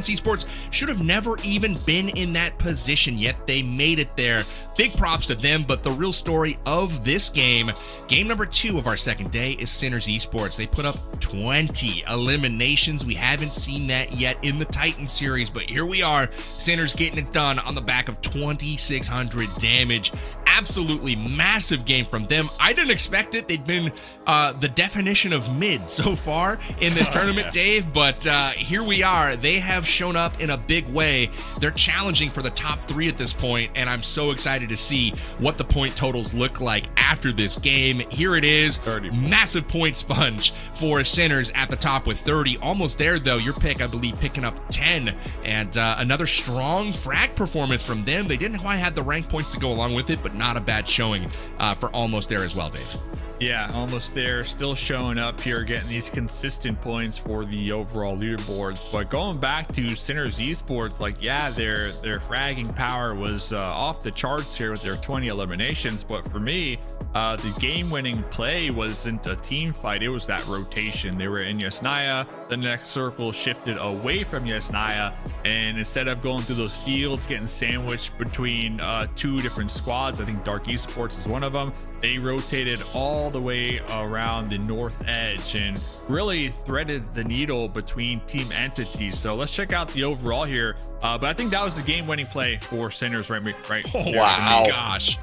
Esports should have never even been in that position, yet they made it there. Big props to them, but the real story of this game number 2 of our second day, is Sinners Esports. They put up 20 eliminations. We haven't seen that yet in the Titan series, but here we are, Sinners getting it done on the back of 2,600 damage. Absolutely massive game from them. I didn't expect it. They'd been the definition of mid so far in this tournament, Dave, but here we are. They have shown up in a big way. They're challenging for the top 3 at this point, and I'm so excited to see what the point totals look like after this game. Here it is, 30. Massive point sponge for Sinners at the top with 30. Almost there, though. Your pick, I believe, picking up 10, and another strong frag performance from them. They didn't quite have the rank points to go along with it, but not a bad showing for Almost There as well, Dave. Yeah, Almost There, still showing up here, getting these consistent points for the overall leaderboards. But going back to Sinners Esports, like, yeah, their fragging power was off the charts here with their 20 eliminations. But for me, the game-winning play wasn't a team fight. It was that rotation. They were in Yasnaya. The next circle shifted away from Yasnaya. And instead of going through those fields, getting sandwiched between 2 different squads, I think Dark Esports is one of them, they rotated all the way around the north edge and really threaded the needle between team entities. So let's check out the overall here. But I think that was the game-winning play for Sinners, right? Oh, there. wow. Gosh.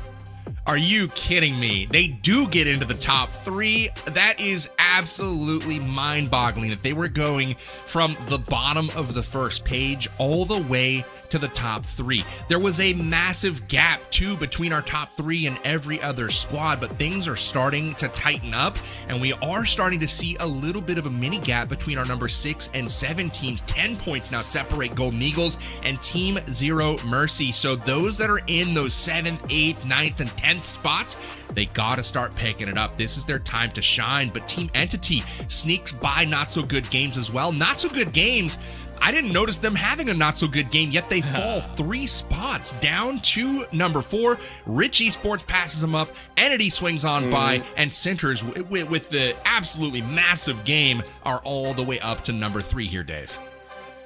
Are you kidding me? They do get into the top 3. That is absolutely mind-boggling that they were going from the bottom of the first page all the way to the top 3. There was a massive gap, too, between our top 3 and every other squad, but things are starting to tighten up, and we are starting to see a little bit of a mini gap between our number 6 and 7 teams. 10 points now separate Golden Eagles and Team Zero Mercy. So those that are in those 7th, 8th, 9th, and 10th spots, they gotta start picking it up. This is their time to shine. But Team Entity sneaks by not so good games as well. Not so good games. I didn't notice them having a not so good game, yet they fall 3 spots down to number 4. Rich Esports passes them up. Entity swings on by, and Centers with the absolutely massive game are all the way up to number 3 here, Dave.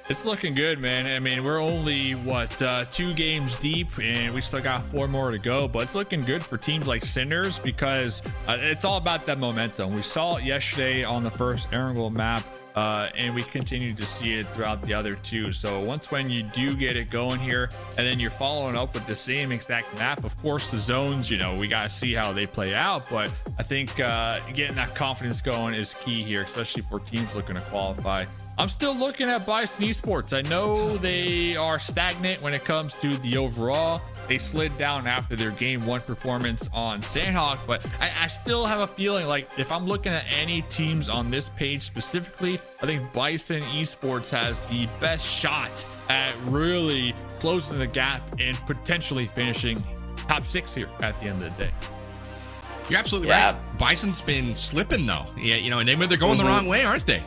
It's looking good, man. I mean, we're only, 2 games deep, and we still got 4 more to go, but it's looking good for teams like Sinners because it's all about that momentum. We saw it yesterday on the first Erangel map, and we continue to see it throughout the other 2. So when you do get it going here, and then you're following up with the same exact map, of course, the zones, we got to see how they play out, but I think getting that confidence going is key here, especially for teams looking to qualify. I'm still looking at BISON Esports. I know they are stagnant when it comes to the overall. They slid down after their game 1 performance on Sandhawk, but I still have a feeling like if I'm looking at any teams on this page specifically, I think BISON Esports has the best shot at really closing the gap and potentially finishing top 6 here at the end of the day. You're absolutely right. BISON's been slipping, though. Yeah, and they're going the wrong way, aren't they?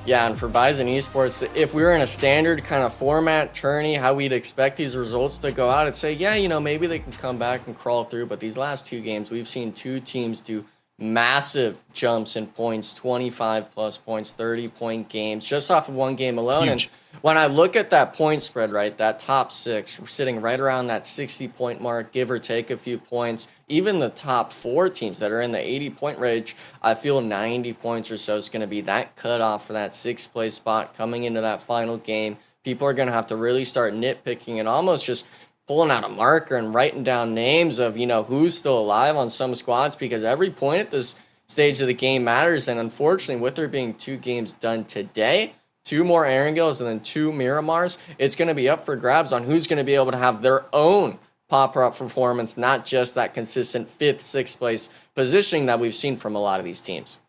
Yeah, and for BISON Esports, if we were in a standard kind of format tourney, how we'd expect these results to go out, I'd say, yeah, maybe they can come back and crawl through. But these last 2 games, we've seen 2 teams do massive jumps in points, 25+ points, 30-point games, just off of 1 game alone. Huge. And when I look at that point spread, right, that top 6, we're sitting right around that 60-point mark, give or take a few points. Even the top 4 teams that are in the 80-point range, I feel 90 points or so is going to be that cutoff for that 6th place spot coming into that final game. People are going to have to really start nitpicking and almost just pulling out a marker and writing down names of, who's still alive on some squads, because every point at this stage of the game matters. And unfortunately, with there being 2 games done today, 2 more Erangels and then 2 Miramars, it's going to be up for grabs on who's going to be able to have their own pop-up performance, not just that consistent 5th, 6th place positioning that we've seen from a lot of these teams.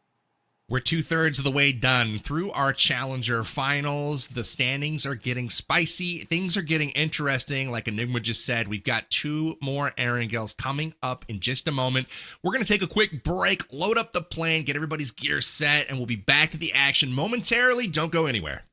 We're 2/3 of the way done through our Challenger finals. The standings are getting spicy. Things are getting interesting. Like Enigma just said, we've got 2 more Erangels coming up in just a moment. We're going to take a quick break, load up the plane, get everybody's gear set, and we'll be back to the action momentarily. Don't go anywhere.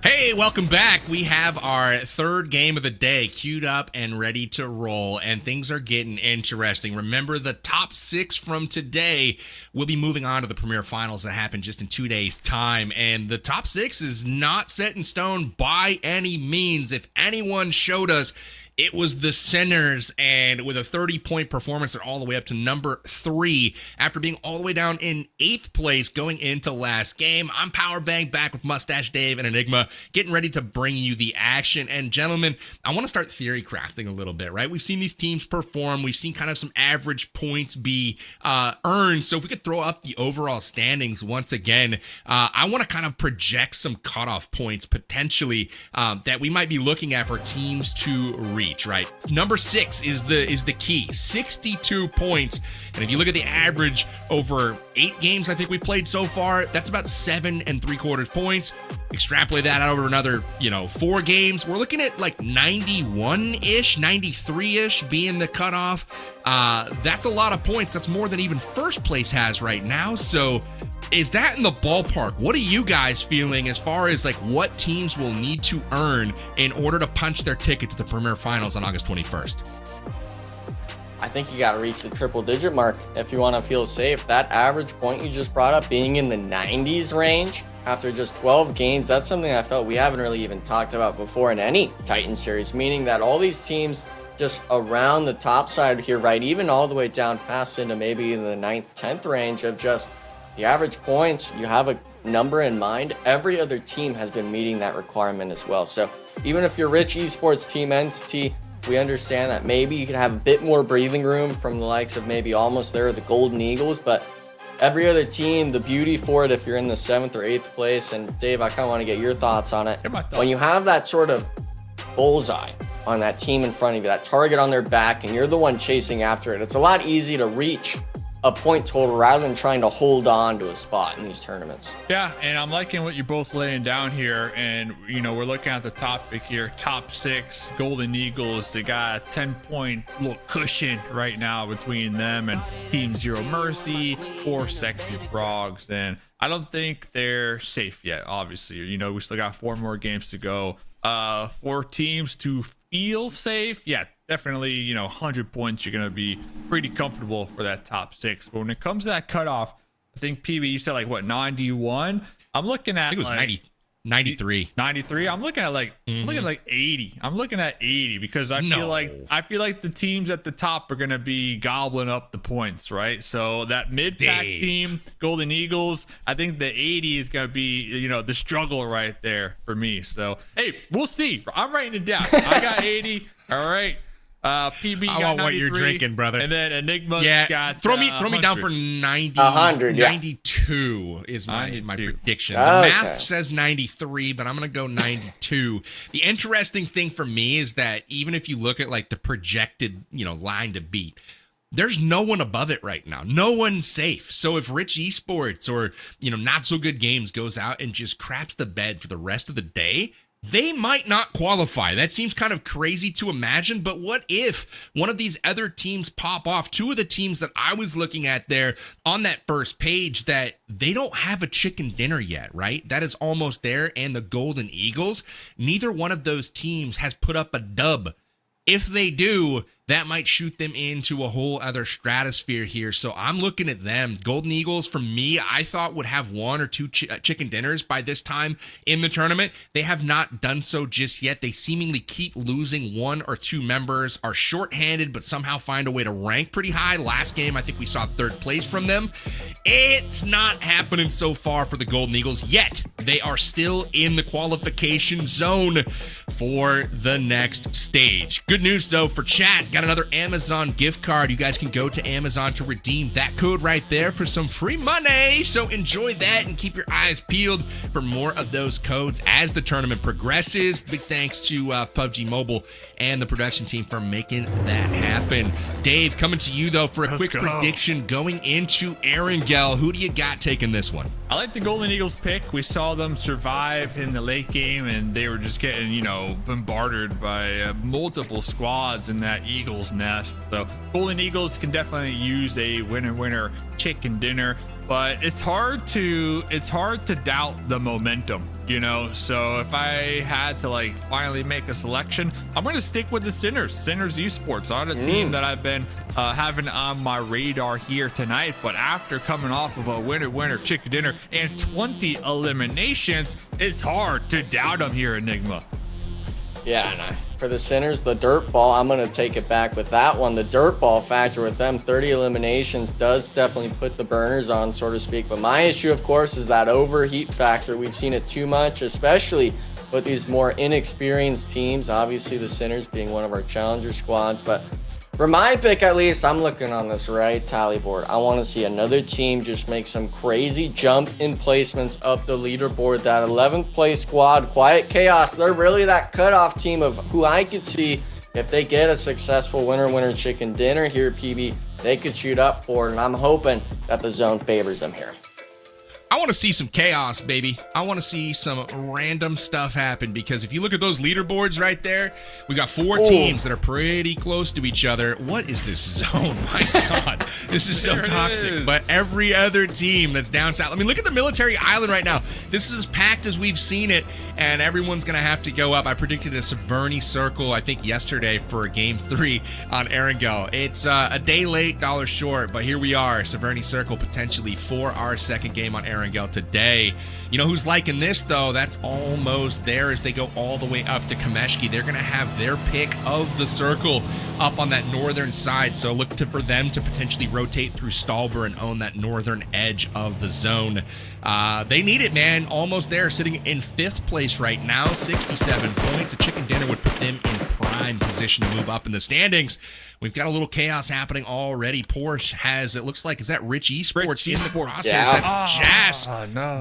Hey, welcome back. We have our third game of the day queued up and ready to roll, and things are getting interesting. Remember, the top 6 from today will be moving on to the Premier Finals that happen just in 2 days' time, and the top 6 is not set in stone by any means. If anyone showed us, it was the Sinners, and with a 30-point performance, they're all the way up to number 3 after being all the way down in 8th place going into last game. I'm Powerbang, back with Mustache Dave and Enigma, getting ready to bring you the action. And gentlemen, I want to start theory crafting a little bit, right? We've seen these teams perform. We've seen kind of some average points be earned. So if we could throw up the overall standings once again, I want to kind of project some cutoff points potentially that we might be looking at for teams to reach. Right, number 6 is the key, 62 points, and if you look at the average over 8 games I think we've played so far, that's about 7 3/4 points. Extrapolate that out over another 4 games, we're looking at like 91-ish, 93-ish being the cutoff. That's a lot of points. That's more than even first place has right now. So is that in the ballpark? What are you guys feeling as far as like what teams will need to earn in order to punch their ticket to the Premier Finals on August 21st? I think you got to reach the triple-digit mark if you want to feel safe. That average point you just brought up being in the 90s range after just 12 games, that's something I felt we haven't really even talked about before in any Titan series, meaning that all these teams just around the top side here, right, even all the way down past into maybe in the 9th, 10th range of just the average points, you have a number in mind. Every other team has been meeting that requirement as well. So even if you're rich esports team entity, we understand that maybe you can have a bit more breathing room from the likes of maybe almost there the Golden Eagles, but every other team, the beauty for it, if you're in the 7th or 8th place, and Dave, I kind of want to get your thoughts on it. When you have that sort of bullseye on that team in front of you, that target on their back, and you're the one chasing after it, it's a lot easier to reach a point total rather than trying to hold on to a spot in these tournaments. Yeah, and I'm liking what you're both laying down here. And we're looking at the topic here, top 6 Golden Eagles. They got a 10-point little cushion right now between them and Team Zero Mercy or Sexy Frogs, and I don't think they're safe yet. Obviously, we still got 4 more games to go. 4 teams to feel safe, yeah, definitely. 100 points, you're gonna be pretty comfortable for that top 6. But when it comes to that cutoff, I think PB, you said like what, 91? I'm looking at, I think it was like 93. I'm looking at like I'm looking at like 80. I'm looking at 80 because I feel like the teams at the top are gonna be gobbling up the points, right? So that mid-pack team, Golden Eagles, I think the 80 is gonna be the struggle right there for me. So hey, we'll see. I'm writing it down. I got 80. All right. PB, I want what you're drinking, brother. And then Enigma got throw me down for 90. 100, yeah. 92 is my prediction. Okay. The math says 93, but I'm gonna go 92. The interesting thing for me is that even if you look at like the projected line to beat, there's no one above it right now. No one's safe. So if Rich Esports or Not So Good Games goes out and just craps the bed for the rest of the day, they might not qualify. That seems kind of crazy to imagine, but what if one of these other teams pop off? 2 of the teams that I was looking at there on that first page, that they don't have a chicken dinner yet, right? That is almost there, and the Golden Eagles, neither one of those teams has put up a dub. If they do, that might shoot them into a whole other stratosphere here. So I'm looking at them. Golden Eagles, for me, I thought would have 1 or 2 chicken dinners by this time in the tournament. They have not done so just yet. They seemingly keep losing 1 or 2 members, are shorthanded, but somehow find a way to rank pretty high. Last game, I think we saw 3rd place from them. It's not happening so far for the Golden Eagles yet. They are still in the qualification zone for the next stage. Good news, though, for chat. Got another Amazon gift card. You guys can go to Amazon to redeem that code right there for some free money. So enjoy that and keep your eyes peeled for more of those codes as the tournament progresses. Big thanks to PUBG Mobile and the production team for making that happen. Dave, coming to you, though, for a quick prediction going into Erangel. Who do you got taking this one? I like the Golden Eagles pick. We saw them survive in the late game, and they were just getting, bombarded by multiple squads in that Eagles nest. So Golden Eagles can definitely use a winner chicken dinner, but it's hard to doubt the momentum you know. So if I had to like finally make a selection, I'm gonna stick with the Sinners Esports on a team that I've been having on my radar here tonight. But after coming off of a winner chicken dinner and 20 eliminations, it's hard to doubt them here, Enigma. Yeah, and for the Sinners, the dirt ball, I'm going to take it back with that one. The dirt ball factor with them, 30 eliminations, does definitely put the burners on, so to speak. But my issue, of course, is that overheat factor. We've seen it too much, especially with these more inexperienced teams. Obviously, the Sinners being one of our challenger squads. But for my pick, at least, I'm looking on this right tally board. I want to see another team just make some crazy jump in placements up the leaderboard. That 11th place squad, Quiet Chaos, they're really that cutoff team of who I could see if they get a successful winner chicken dinner here, PB, they could shoot up for it. And I'm hoping that the zone favors them here. I want to see some chaos, baby. I want to see some random stuff happen, because if you look at those leaderboards right there, we got 4 teams that are pretty close to each other. What is this zone? My God, this is so toxic. But every other team that's down south, I mean, look at the military island right now. This is as packed as we've seen it, and everyone's going to have to go up. I predicted a Severny Circle, I think, yesterday for Game 3 on Erangel. It's a day late, dollar short, but here we are. Severny Circle potentially for our second game on Erangel today. You know who's liking this, though? That's almost there as they go all the way up to Kameshki. They're going to have their pick of the circle up on that northern side, so look for them to potentially rotate through Stalber and own that northern edge of the zone. They need it, man. Almost there, sitting in 5th place right now, 67 points. A chicken dinner would put them in prime position to move up in the standings. We've got a little chaos happening already. Porsche has, it looks like, is that Rich Esports in the crosshairs? Yeah. That Jazz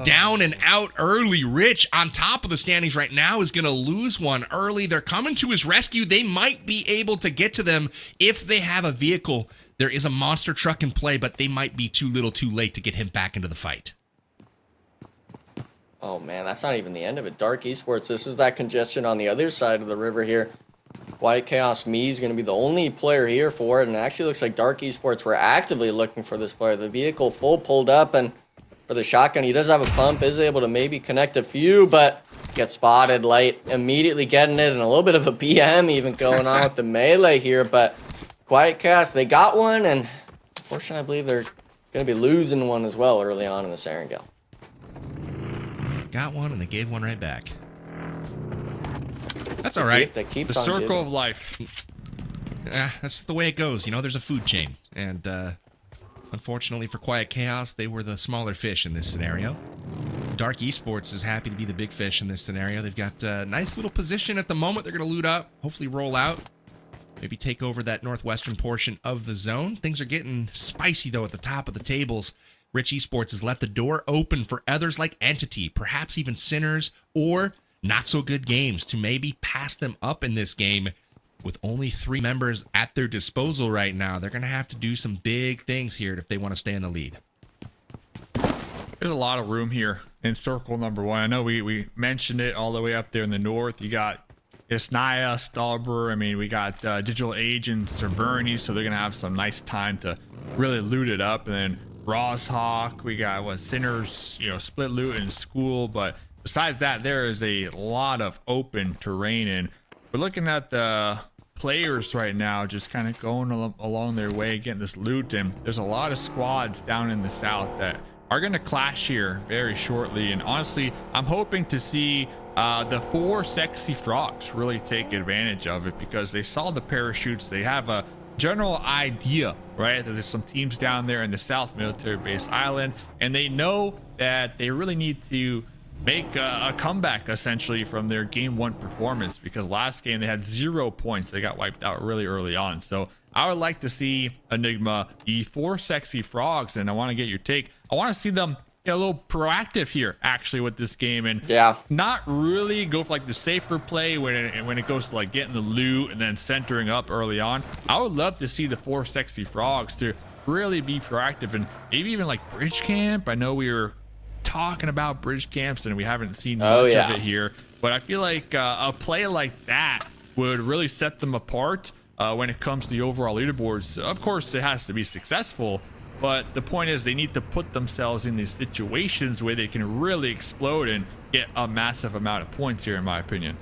down and out early. Rich on top of the standings right now is going to lose one early. They're coming to his rescue. They might be able to get to them if they have a vehicle. There is a monster truck in play, but they might be too little too late to get him back into the fight. Oh, man, that's not even the end of it. Dark Esports, this is that congestion on the other side of the river here. Quiet Chaos Me is going to be the only player here for it, and it actually looks like Dark Esports were actively looking for this player. The vehicle full pulled up, and for the shotgun, he does have a pump, is able to maybe connect a few, but gets spotted light, immediately getting it, and a little bit of a PM even going on with the melee here. But Quiet Chaos, they got one, and unfortunately, I believe they're going to be losing one as well early on in this Erangel. Got one, and they gave one right back. That's all right. That keeps The on circle giving. of life. That's the way it goes. You know, there's a food chain. And unfortunately for Quiet Chaos, they were the smaller fish in this scenario. Dark Esports is happy to be the big fish in this scenario. They've got a nice little position at the moment. They're going to loot up, hopefully roll out, maybe take over that northwestern portion of the zone. Things are getting spicy, though, at the top of the tables. Rich Esports has left the door open for others like Entity, perhaps even Sinners, or not so good games to maybe pass them up in this game. With only 3 members at their disposal right now, they're going to have to do some big things here if they want to stay in the lead. There's a lot of room here in circle number 1. I know we mentioned it all the way up there in the north. You got Isnaya, Stalber. I mean, we got Digital Age and Severny, so they're going to have some nice time to really loot it up. And then Roshawk, we got Sinners, you know, split loot in school, but besides that, there is a lot of open terrain, and we're looking at the players right now just kind of going along their way, getting this loot, and there's a lot of squads down in the south that are going to clash here very shortly. And honestly, I'm hoping to see the 4 sexy frogs really take advantage of it, because they saw the parachutes. They have a general idea, right, that there's some teams down there in the south military base island, and they know that they really need to make a comeback essentially from their game 1 performance, because last game they had 0 points. They got wiped out really early on. So I would like to see Enigma, the 4 sexy frogs, and I want to get your take. I want to see them get a little proactive here actually with this game, and not really go for like the safer play when it goes to like getting the loot and then centering up early on. I would love to see the 4 sexy frogs to really be proactive, and maybe even like bridge camp. I know we were talking about bridge camps and we haven't seen much of it here, but I feel like a play like that would really set them apart when it comes to the overall leaderboards. Of course, it has to be successful, But the point is they need to put themselves in these situations where they can really explode and get a massive amount of points here, in my opinion.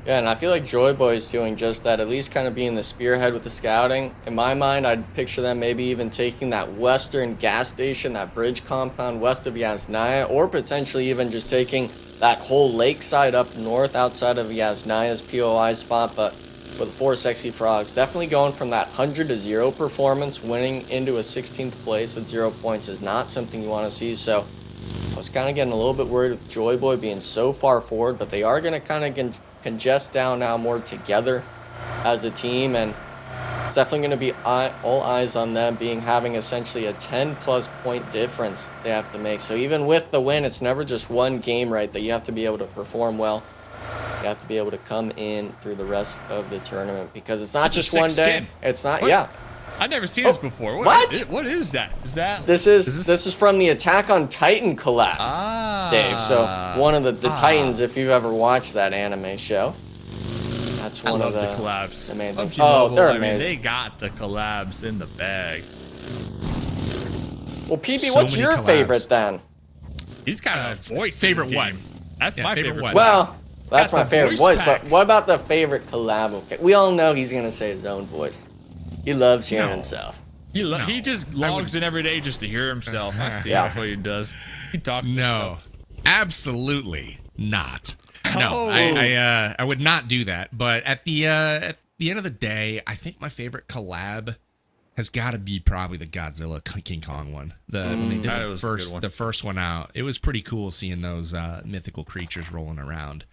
Yeah, and I feel like Joy Boy is doing just that, at least kind of being the spearhead with the scouting. In my mind, I'd picture them maybe even taking that western gas station, that bridge compound west of Yasnaya, or potentially even just taking that whole lakeside up north outside of Yasnaya's POI spot. But for the 4 Sexy Frogs, definitely going from that 100-0 performance, winning into a 16th place with 0 points is not something you want to see. So I was kind of getting a little bit worried with Joy Boy being so far forward, but they are going to kind of congest down now more together as a team, and it's definitely going to be all eyes on them having essentially a 10+ point difference they have to make. So even with the win, it's never just one game, right, that you have to be able to perform well. You have to be able to come in through the rest of the tournament, because it's not just one day. Skin. It's not. What? Yeah, I've never seen this before. What? What is that? Is that this is from the Attack on Titan collab, Dave. So one of the Titans, if you've ever watched that anime show, that's one of the collabs. The main things. PUBG Oh, Mobile, they're I mean, amazing. they got the collabs in the bag. Well, PB, So what's many your collabs. favorite then? He's got a voice. favorite in the game. one. That's Yeah, my favorite favorite one. one. Well, that's Got my the favorite voice voice, pack. but what about the favorite collab? Okay, we all know he's gonna say his own voice. He loves hearing No. himself. He just logs in every day just to hear himself. I see what he does. He talks. No, absolutely not. No, Oh. I would not do that. But at the end of the day, I think my favorite collab has got to be probably the Godzilla King Kong one. When they did That was a good one. the first one out, it was pretty cool seeing those mythical creatures rolling around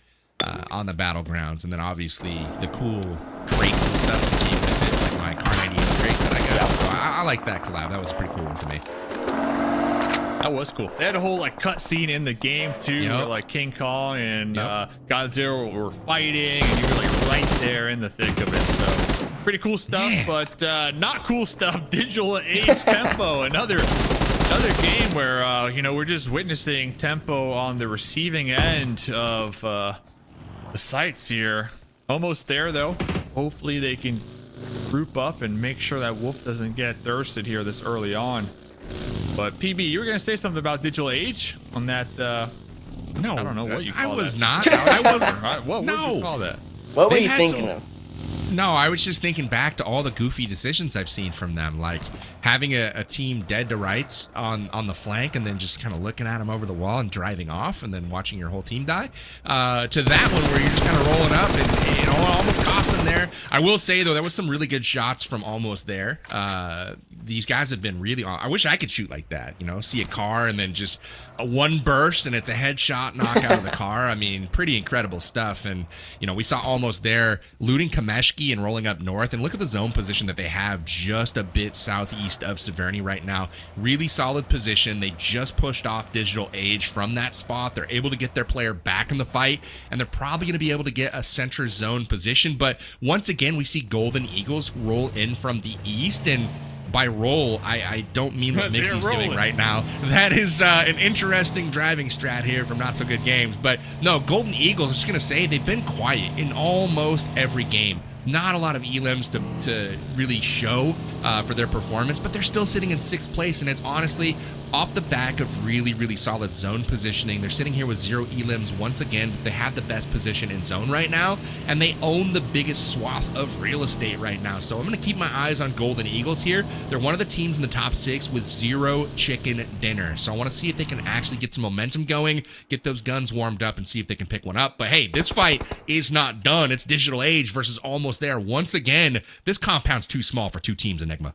on the battlegrounds, and then obviously the cool crates and stuff that came with it, like my Car 98 crate that I got. So I like that collab. That was a pretty cool one to me. That was cool. They had a whole like cut scene in the game too, where like King Kong and Godzilla were fighting, and you were like right there in the thick of it. So pretty cool stuff, but not cool stuff. Digital Age Tempo, another game where we're just witnessing Tempo on the receiving end of the sights here. Almost there though. Hopefully they can group up and make sure that Wolf doesn't get thirsted here this early on. But PB, you were gonna say something about Digital Age on that? No, I don't know what you call I was that. not. I was. What would you call that? What were They've you had thinking some- of? No, I was just thinking back to all the goofy decisions I've seen from them, like having a team dead to rights on the flank and then just kind of looking at them over the wall and driving off and then watching your whole team die, to that one where you're just kind of rolling up and almost cost them there. I will say, though, there was some really good shots from almost there. These guys have been really I wish I could shoot like that, see a car and then just a one burst and it's a headshot knock out of the car. I mean, pretty incredible stuff. And, we saw almost there looting Kameshki and rolling up north. And look at the zone position that they have just a bit southeast of Severny right now. Really solid position. They just pushed off Digital Age from that spot. They're able to get their player back in the fight, and they're probably going to be able to get a center zone position. But once again, we see Golden Eagles roll in from the east, and by roll, I don't mean what They're Mixie's doing rolling. right now. That is an interesting driving strat here from Not So Good Games. But no, Golden Eagles, I'm just going to say, they've been quiet in almost every game. Not a lot of elims to really show for their performance, but they're still sitting in 6th place, and it's honestly off the back of really, really solid zone positioning. They're sitting here with 0 elims once again. They have the best position in zone right now, and they own the biggest swath of real estate right now. So I'm going to keep my eyes on Golden Eagles here. They're one of the teams in the top 6 with 0 chicken dinner. So I want to see if they can actually get some momentum going, get those guns warmed up, and see if they can pick one up. But hey, this fight is not done. It's Digital Age versus Almost There. Once again, this compound's too small for 2 teams, Enigma.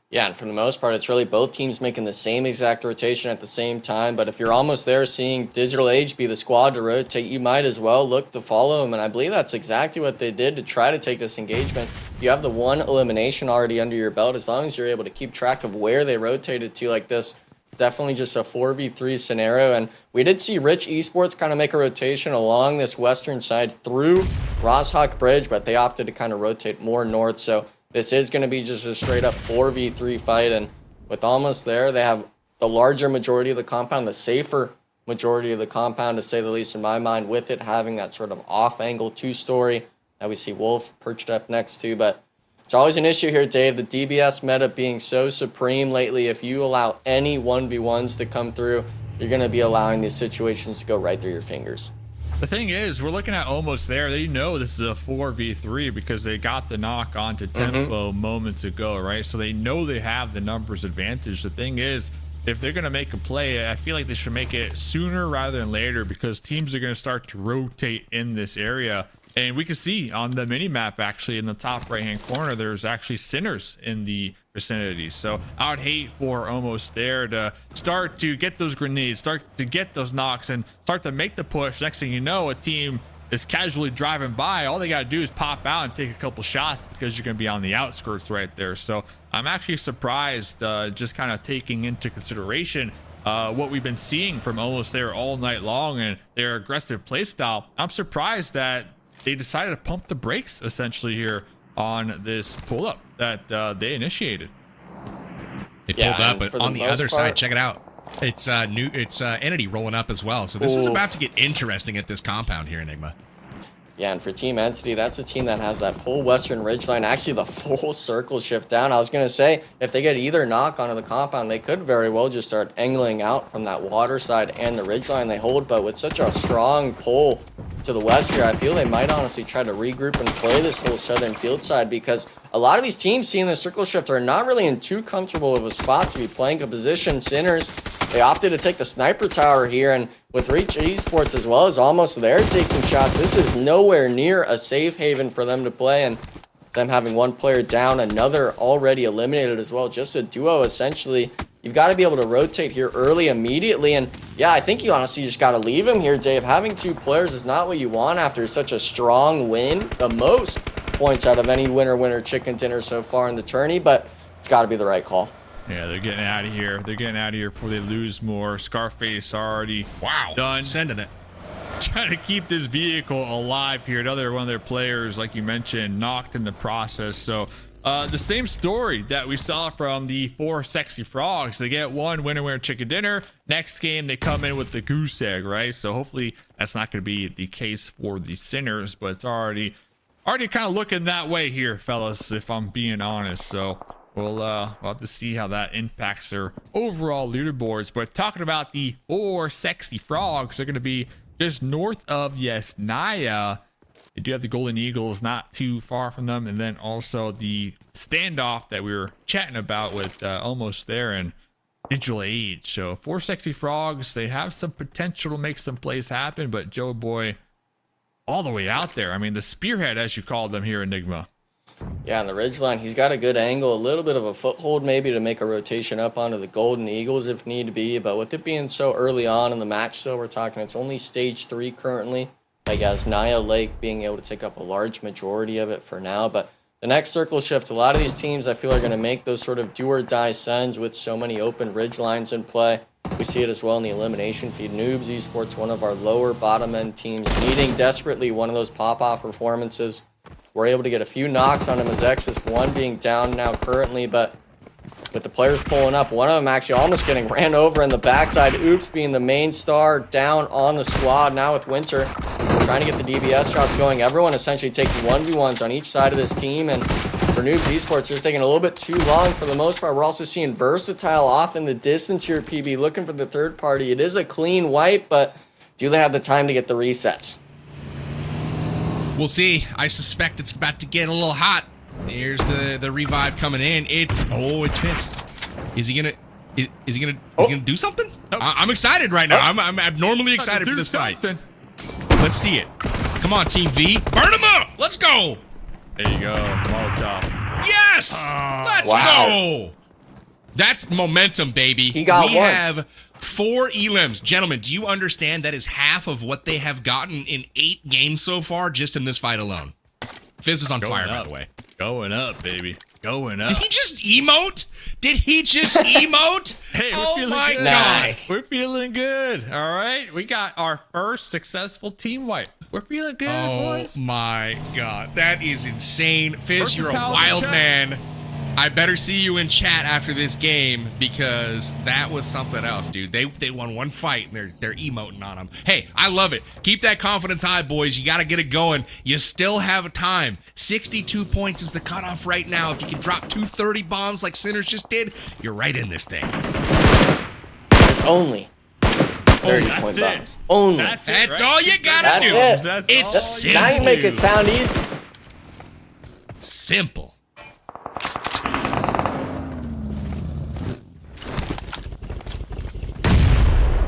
Yeah, and for the most part, it's really both teams making the same exact rotation at the same time. But if you're almost there seeing Digital Age be the squad to rotate, you might as well look to follow them. And I believe that's exactly what they did to try to take this engagement. You have the 1 elimination already under your belt. As long as you're able to keep track of where they rotated to like this, definitely just a 4v3 scenario. And we did see Rich Esports kind of make a rotation along this western side through Rosshawk Bridge, but they opted to kind of rotate more north. So this is going to be just a straight up 4v3 fight. And with Almost There, they have the larger majority of the compound, the safer majority of the compound, to say the least in my mind, with it having that sort of off-angle 2-story that we see Wolf perched up next to. But It's always an issue here, Dave. The DBS meta being so supreme lately. If you allow any 1v1s to come through, you're going to be allowing these situations to go right through your fingers. The thing is, we're looking at almost there. They know this is a 4v3 because they got the knock onto Tempo moments ago, right? So they know they have the numbers advantage. The thing is, if they're going to make a play, I feel like they should make it sooner rather than later because teams are going to start to rotate in this area. And we can see on the mini map, actually, in the top right hand corner, there's actually Sinners in the vicinity. So I would hate for almost there to start to get those grenades, start to get those knocks, and start to make the push. Next thing you know, a team is casually driving by. All they got to do is pop out and take a couple shots because you're going to be on the outskirts right there. So I'm actually surprised, just kind of taking into consideration what we've been seeing from almost there all night long and their aggressive play style. I'm surprised that they decided to pump the brakes essentially here on this pull up that they initiated. They pulled up, but on the other side, check it out. It's Entity rolling up as well. So this is about to get interesting at this compound here, Enigma. Yeah, and for Team Entity, that's a team that has that full western ridgeline, actually the full circle shift down. I was going to say, if they get either knock onto the compound, they could very well just start angling out from that water side and the ridgeline they hold. But with such a strong pull to the west here, I feel they might honestly try to regroup and play this whole southern field side because a lot of these teams seeing the circle shift are not really in too comfortable of a spot to be playing a position. Sinners, they opted to take the sniper tower here, and with Reach Esports as well as almost there taking shots, this is nowhere near a safe haven for them to play, and them having one player down, another already eliminated as well. Just a duo, essentially. You've got to be able to rotate here early, immediately, and yeah, I think you honestly just got to leave him here, Dave. Having two players is not what you want after such a strong win. The most points out of any winner chicken dinner so far in the tourney, but it's got to be the right call. Yeah, they're getting out of here. They're getting out of here before they lose more. Scarface already done. Sending it. Trying to keep this vehicle alive here. Another one of their players, like you mentioned, knocked in the process. So the same story that we saw from the 4 Sexy Frogs. They get one winner chicken dinner. Next game, they come in with the goose egg, right? So hopefully that's not going to be the case for the Sinners, but it's already kind of looking that way here, fellas, if I'm being honest. So we'll have to see how that impacts their overall leaderboards. But talking about the 4 Sexy Frogs, they're going to be just north of Yesnaya. They do have the Golden Eagles not too far from them. And then also the standoff that we were chatting about with almost there in Digital Age. So 4 Sexy Frogs, they have some potential to make some plays happen. But Joe Boy, all the way out there. I mean, the spearhead, as you called them here, Enigma. Yeah, on the ridgeline, he's got a good angle, a little bit of a foothold maybe to make a rotation up onto the Golden Eagles if need be. But with it being so early on in the match, so we're talking it's only stage 3 currently. Like Naya Lake being able to take up a large majority of it for now. But the next circle shift, a lot of these teams I feel are going to make those sort of do or die sends with so many open ridge lines in play. We see it as well in the elimination feed. Noobs Esports, one of our lower bottom end teams, needing desperately one of those pop-off performances. We're able to get a few knocks on MEZEXIS, one being down now currently, but with the players pulling up, one of them actually almost getting ran over in the backside. Oops being the main star down on the squad. Now with Winter trying to get the DBS shots going. Everyone essentially taking 1v1s on each side of this team, and for Noobs Esports, they're taking a little bit too long for the most part. We're also seeing Versatile off in the distance here, PB, looking for the third party. It is a clean wipe, but do they have the time to get the resets? We'll see. I suspect it's about to get a little hot. Here's the revive coming in. It's Fizz. Is he gonna do something? Nope. I'm excited right now. I'm abnormally excited for this fight. Let's see it. Come on, Team V. Burn him up. Let's go. There you go. Molotov. Yes. Let's go. That's momentum, baby. He got one. We have 4 elims. Gentlemen, do you understand that is half of what they have gotten in 8 games so far just in this fight alone? Fizz is on fire, by the way. Going up, baby. Going up. Did he just emote? Hey, we're feeling good. Nice. We're feeling good. All right. We got our first successful team wipe. We're feeling good, boys. Oh my god. That is insane. Fizz, you're a wild man. I better see you in chat after this game because that was something else, dude. They won one fight and they're emoting on them. Hey, I love it. Keep that confidence high, boys. You got to get it going. You still have time. 62 points is the cutoff right now. If you can drop 230 bombs like Sinners just did, you're right in this thing. There's only 30-point bombs. Only. That's all you got to do. That's it. It's simple. Now you make it sound easy. Simple.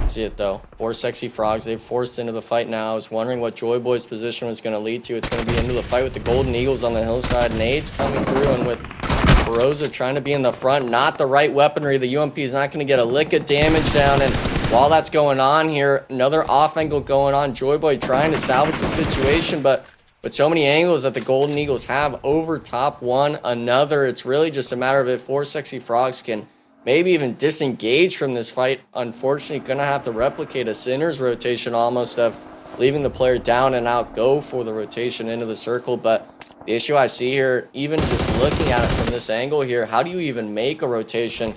See it though. 4 sexy frogs. They've forced into the fight now. I was wondering what Joy Boy's position was going to lead to. It's going to be into the fight with the Golden Eagles on the hillside. Nades coming through, and with Rosa trying to be in the front. Not the right weaponry. The UMP is not going to get a lick of damage down. And while that's going on here, another off angle going on. Joy Boy trying to salvage the situation, but with so many angles that the Golden Eagles have over top one another, it's really just a matter of if 4 sexy frogs can maybe even disengage from this fight. Unfortunately, gonna have to replicate a Sinners rotation almost of leaving the player down and out, go for the rotation into the circle. But the issue I see here, even just looking at it from this angle here, how do you even make a rotation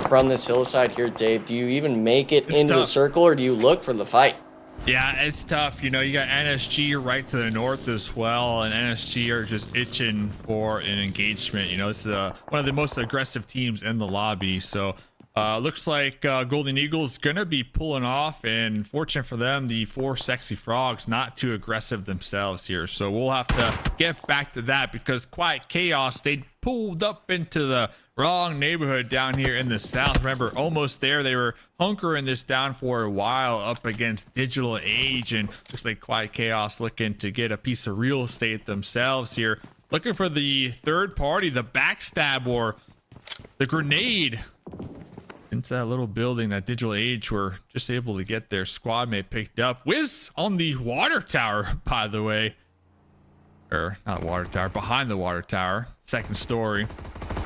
from this hillside here, Dave? Do you even make it into the circle, or do you look for the fight? Yeah, it's tough. You know, you got NSG right to the north as well, and NSG are just itching for an engagement. You know, this is one of the most aggressive teams in the lobby. So looks like Golden Eagles gonna be pulling off, and fortunate for them, the 4 sexy frogs not too aggressive themselves here. So we'll have to get back to that, because Quiet Chaos, they pulled up into the wrong neighborhood down here in the south. Remember, almost there. They were hunkering this down for a while up against Digital Age, and looks like Quiet Chaos looking to get a piece of real estate themselves here, looking for the third party, the backstab or the grenade into that little building that Digital Age were just able to get their squad mate picked up. Wiz on the water tower, by the way, or not water tower, behind the water tower, second story,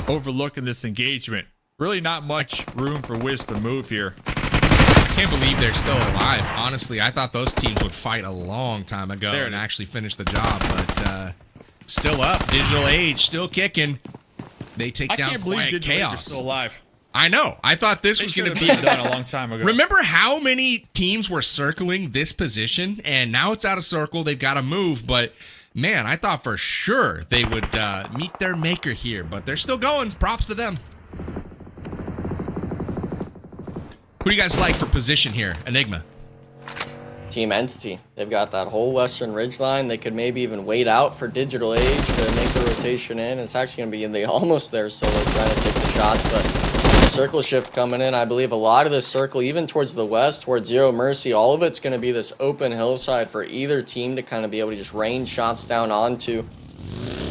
overlooking this engagement. Really not much room for Wiz to move here. I can't believe they're still alive. Honestly, I thought those teams would fight a long time ago and actually finish the job, but still up. Digital Age still kicking. They take down Quiet Chaos. Still alive. I know. I thought this was going to be done a long time ago. Remember how many teams were circling this position, and now it's out of circle. They've got to move, but man, I thought for sure they would meet their maker here, but they're still going. Props to them. Who do you guys like for position here, Enigma? Team Entity. They've got that whole western ridge line. They could maybe even wait out for Digital Age to make the rotation in. It's actually going to be in the almost there, so they're trying to take the shots, but circle shift coming in. I believe a lot of this circle, even towards the west, towards Zero Mercy, all of it's going to be this open hillside for either team to kind of be able to just rain shots down onto.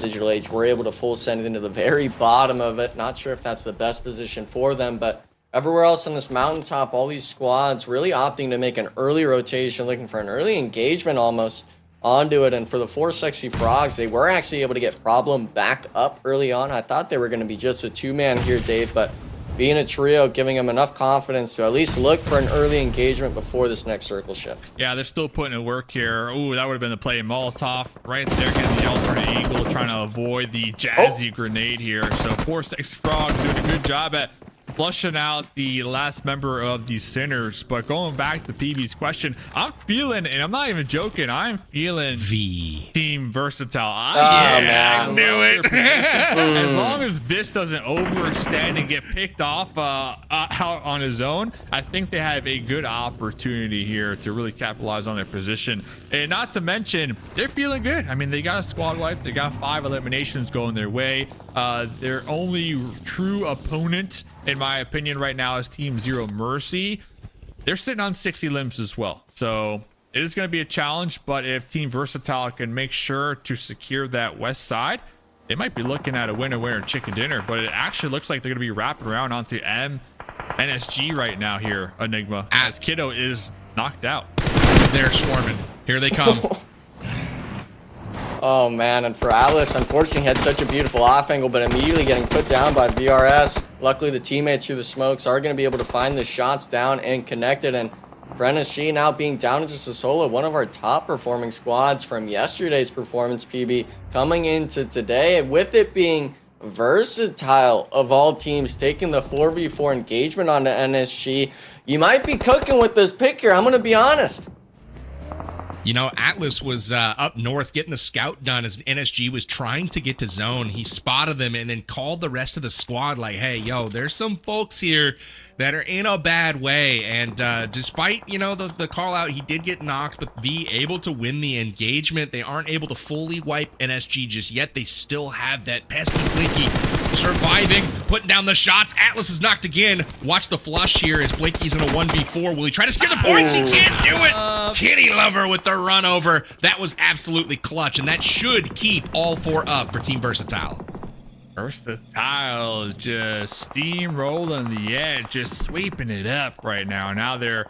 Digital Age we're able to full send it into the very bottom of it. Not sure if that's the best position for them, but everywhere else on this mountaintop, all these squads really opting to make an early rotation, looking for an early engagement almost onto it. And for the 4 sexy frogs, they were actually able to get Problem back up early on. I thought they were going to be just a 2-man here, Dave, but being a trio, giving them enough confidence to at least look for an early engagement before this next circle shift. Yeah, they're still putting in work here. Ooh, that would have been the play. Molotov right there, getting the alternate eagle, trying to avoid the jazzy grenade here. So 4 sexy frogs doing a good job at flushing out the last member of the Sinners. But going back to PB's question, I'm feeling, and I'm not even joking, I'm feeling Team Versatile. I knew it. As long as Vis doesn't overextend and get picked off out on his own, I think they have a good opportunity here to really capitalize on their position. And not to mention, they're feeling good. I mean, they got a squad wipe. They got 5 eliminations going their way. Their only true opponent, in my opinion, right now is Team Zero Mercy. They're sitting on 60 limbs as well. So it is going to be a challenge, but if Team Versatile can make sure to secure that west side, they might be looking at a winner chicken dinner. But it actually looks like they're going to be wrapping around onto NSG right now here, Enigma, as Kiddo is knocked out. They're swarming. Here they come. Oh man, and for Atlas, unfortunately had such a beautiful off angle, but immediately getting put down by VRS. Luckily the teammates through the smokes are going to be able to find the shots down and connect it. And for NSG now being down to just a solo, one of our top performing squads from yesterday's performance, PB, coming into today, with it being Versatile, of all teams, taking the 4v4 engagement onto NSG. You might be cooking with this pick here, I'm going to be honest. You know, Atlas was up north getting the scout done as NSG was trying to get to zone. He spotted them and then called the rest of the squad like, hey, yo, there's some folks here that are in a bad way. And despite, you know, the call out, he did get knocked, but V able to win the engagement. They aren't able to fully wipe NSG just yet. They still have that pesky Blinky surviving, putting down the shots. Atlas is knocked again. Watch the flush here as Blinky's in a 1v4. Will he try to scare the points? He can't do it. Kitty Lover with the run over. That was absolutely clutch, and that should keep all four up for Team Versatile. Versatile just steamrolling the edge, just sweeping it up right now. Now their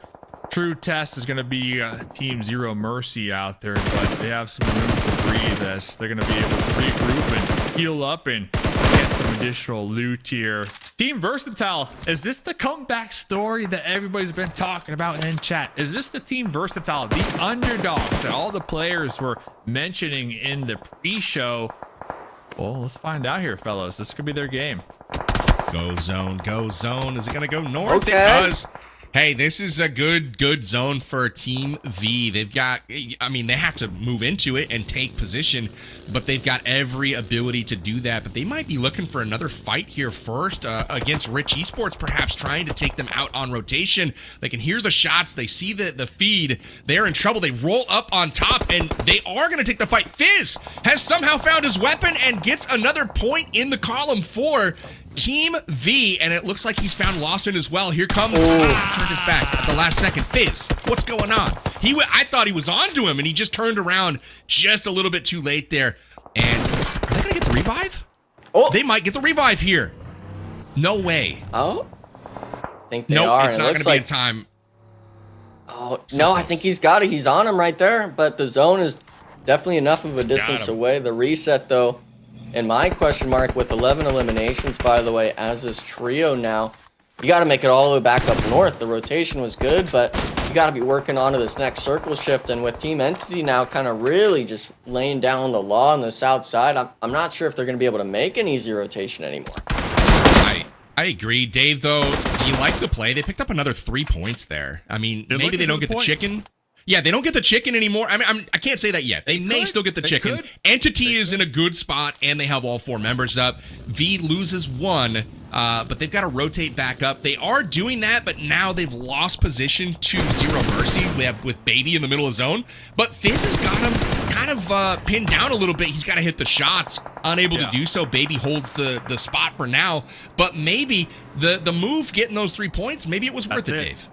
true test is going to be Team Zero Mercy out there, but they have some room to breathe as they're going to be able to regroup and heal up and get some additional loot here. Team Versatile, is this the comeback story that everybody's been talking about in chat? Is this the Team Versatile, the underdogs that all the players were mentioning in the pre-show? Well, let's find out here, fellas. This could be their game. Go zone, go zone. Is it going to go north? Okay. It does. Hey, this is a good zone for Team V. They've got, I mean, they have to move into it and take position, but they've got every ability to do that. But they might be looking for another fight here first against Rich Esports, perhaps trying to take them out on rotation. They can hear the shots. They see the feed. They're in trouble. They roll up on top, and they are going to take the fight. Fizz has somehow found his weapon and gets another point in the column for Team V, and it looks like he's found Lawson as well. Here comes, turned his back at the last second. Fizz, what's going on? I thought he was onto him, and he just turned around just a little bit too late there. And are they gonna get the revive? Oh, They might get the revive here. No way. Oh, I think they Nope, are. it's and not it gonna looks be in time. Oh, So no, I close. think he's got it. He's on him right there, but the zone is definitely enough of a distance him. away. The reset, though, and my question mark with 11 eliminations, by the way, as this trio now, you got to make it all the way back up north. The rotation was good, but you got to be working onto this next circle shift. And with Team Entity now kind of really just laying down the law on the south side, I'm not sure if they're going to be able to make an easy rotation anymore. I agree. Dave, though, do you like the play? They picked up another 3 points there. I mean, They're maybe they looking don't for get the points. chicken. Yeah, they don't get the chicken anymore. I mean, I can't say that yet. They may could. still get the They chicken. could. Entity is in a good spot, and they have all 4 members up. V loses 1, but they've got to rotate back up. They are doing that, but now they've lost position to Zero Mercy. We have with Baby in the middle of zone, but Fizz has got him kind of pinned down a little bit. He's got to hit the shots. Unable to do so. Baby holds the spot for now, but maybe the move getting those 3 points, maybe it was worth it, Dave.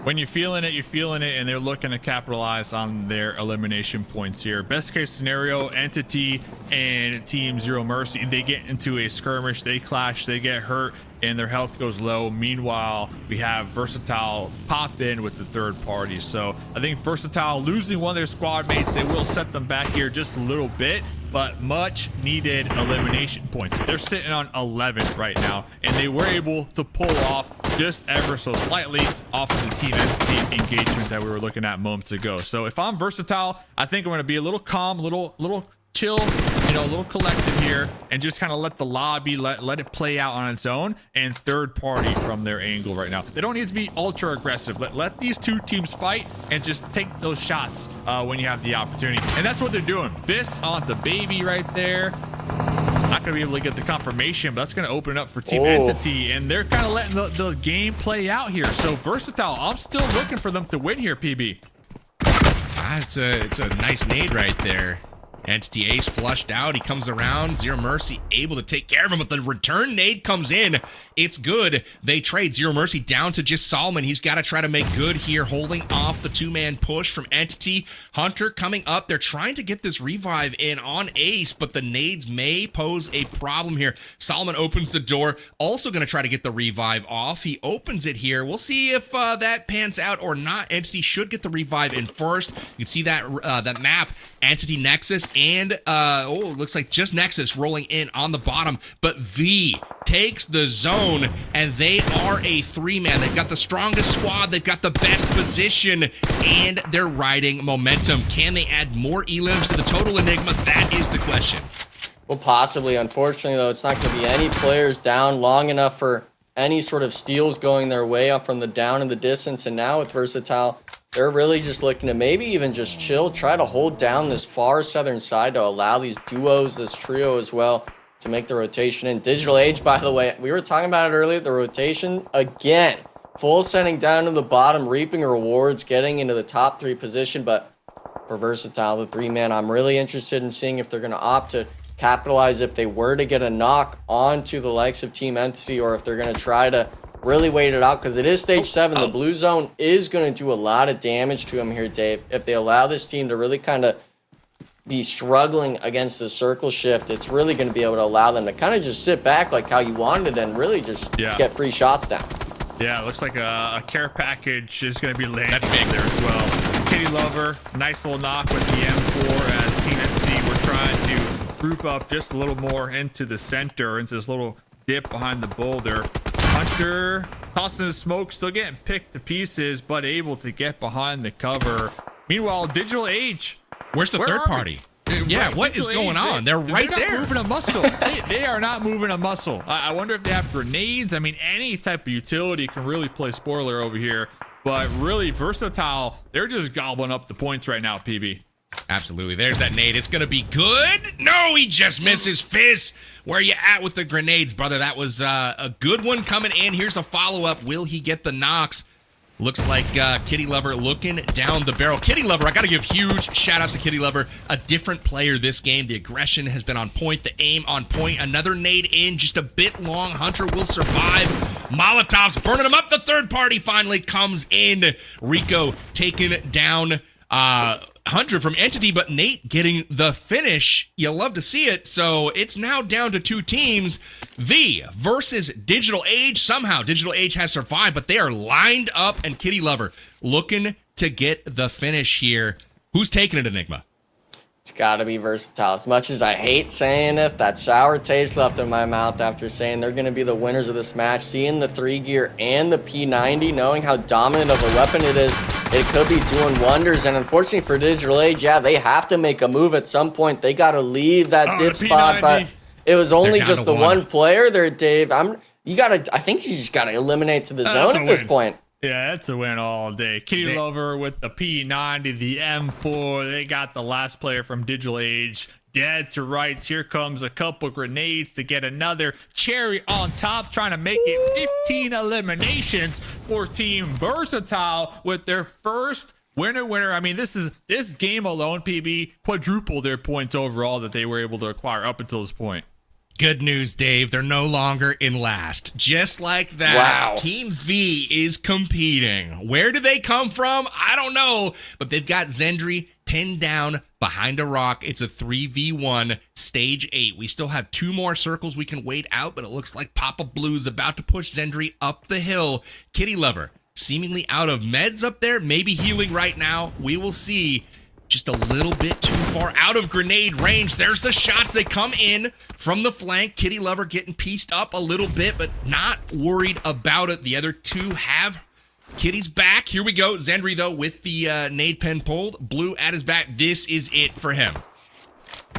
When you're feeling it, and they're looking to capitalize on their elimination points here. Best case scenario, Entity and Team Zero Mercy, they get into a skirmish, they clash, they get hurt, and their health goes low. Meanwhile, we have Versatile pop in with the third party. So I think Versatile losing one of their squad mates, they will set them back here just a little bit, but much needed elimination points. They're sitting on 11 right now, and they were able to pull off just ever so slightly off of the Team Entity engagement that we were looking at moments ago. So if I'm Versatile, I think I'm going to be a little calm, a little chill, you know, a little collected here, and just kind of let the lobby, let it play out on its own, and third party from their angle right now. They don't need to be ultra aggressive. Let these two teams fight and just take those shots when you have the opportunity. And that's what they're doing. Fizz on the Baby right there. Not going to be able to get the confirmation, but that's going to open up for Team Entity, and they're kind of letting the game play out here. So Versatile, I'm still looking for them to win here, PB. It's a nice nade right there. Entity Ace flushed out. He comes around. Zero Mercy able to take care of him, but the return nade comes in. It's good. They trade Zero Mercy down to just Solomon. He's got to try to make good here, holding off the 2-man push from Entity. Hunter coming up. They're trying to get this revive in on Ace, but the nades may pose a problem here. Solomon opens the door. Also going to try to get the revive off. He opens it here. We'll see if that pans out or not. Entity should get the revive in first. You can see that map. Entity Nexus and looks like just Nexus rolling in on the bottom, but V takes the zone, and they are a 3-man. They've got the strongest squad, they've got the best position, and they're riding momentum. Can they add more elims to the total enigma? That is the question. Well, possibly. Unfortunately, though, it's not going to be any players down long enough for any sort of steals going their way up from the down in the distance. And now with Versatile, they're really just looking to maybe even just chill, try to hold down this far southern side to allow these duos, this trio as well, to make the rotation. And Digital Age, by the way, we were talking about it earlier, the rotation again. Full sending down to the bottom, reaping rewards, getting into the top 3 position. But for Versatile, the 3-man, I'm really interested in seeing if they're going to opt to capitalize if they were to get a knock onto the likes of Team Entity, or if they're going to try to really wait it out, because it is stage 7. The blue zone is going to do a lot of damage to him here, Dave. If they allow this team to really kind of be struggling against the circle shift, it's really going to be able to allow them to kind of just sit back like how you wanted and really just get free shots down. Yeah, it looks like a care package is going to be landing. That's big there as well. Kitty Lover, nice little knock with the M4 as Team Entity were trying to group up just a little more into the center, into this little dip behind the boulder. Hunter tossing the smoke, still getting picked to pieces, but able to get behind the cover. Meanwhile, Digital Age. Where's the third party? Yeah, right, what is going on? They're right there. They're not moving a muscle. They are not moving a muscle. I wonder if they have grenades. I mean, any type of utility can really play spoiler over here. But really, Versatile, they're just gobbling up the points right now, PB. Absolutely. There's that nade. It's going to be good. No, he just misses. Fizz, where you at with the grenades, brother? That was a good one coming in. Here's a follow-up. Will he get the knocks? Looks like Kitty Lover looking down the barrel. Kitty Lover, I got to give huge shout-outs to Kitty Lover. A different player this game. The aggression has been on point. The aim on point. Another nade in, just a bit long. Hunter will survive. Molotov's burning him up. The third party finally comes in. Rico taking down Hunter from Entity, but Nate getting the finish. You love to see it. So it's now down to 2 teams. V versus Digital Age. Somehow Digital Age has survived, but they are lined up, and Kitty Lover looking to get the finish here. Who's taking it, Enigma? It's got to be Versatile. As much as I hate saying it, that sour taste left in my mouth after saying they're going to be the winners of this match. Seeing the 3 gear and the P90, knowing how dominant of a weapon it is, it could be doing wonders. And unfortunately for Digital Age, yeah, they have to make a move at some point. They got to leave that dip spot, but it was only just the one player there, Dave. I think you just got to eliminate to the zone at this point. Yeah, that's a win all day. Kitty Lover with the P90, the M4. They got the last player from Digital Age dead to rights. Here comes a couple grenades to get another cherry on top, trying to make it 15 eliminations for Team Versatile with their first winner. I mean, this game alone, PB, quadruple their points overall that they were able to acquire up until this point. Good news, Dave. They're no longer in last. Just like that, wow. Team V is competing. Where do they come from? I don't know, but they've got Zendry pinned down behind a rock. It's a 3v1, stage 8. We still have 2 more circles we can wait out, but it looks like Papa Blue's about to push Zendry up the hill. Kitty Lover seemingly out of meds up there, maybe healing right now. We will see. Just a little bit too far out of grenade range. There's the shots. They come in from the flank. Kitty Lover getting pieced up a little bit, but not worried about it. The other 2 have Kitty's back. Here we go. Zendry, though, with the nade pen pulled. Blue at his back. This is it for him.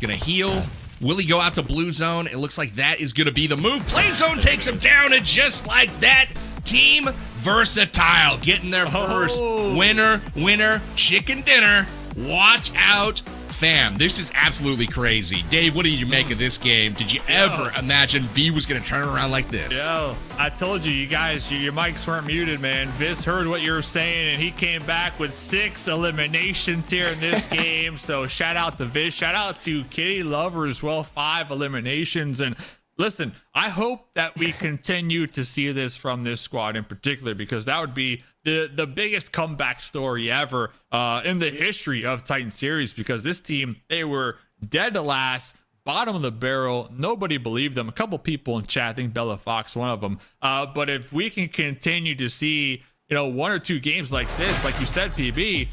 Gonna heal. Will he go out to blue zone? It looks like that is gonna be the move. Play zone takes him down, and just like that, Team Versatile getting their first winner chicken dinner. Watch out, fam. This is absolutely crazy. Dave, what did you make of this game? Did you ever imagine V was going to turn around like this? Yo, I told you guys, your mics weren't muted, man. Viz heard what you were saying, and he came back with 6 eliminations here in this game. So shout out to Viz. Shout out to Kitty Lover as well. 5 eliminations. And listen, I hope that we continue to see this from this squad in particular, because that would be the biggest comeback story ever in the history of Titan Series, because this team, they were dead to last, bottom of the barrel. Nobody believed them. A couple people in chat, I think Bella Fox, one of them. But if we can continue to see, 1 or 2 games like this, like you said, PB,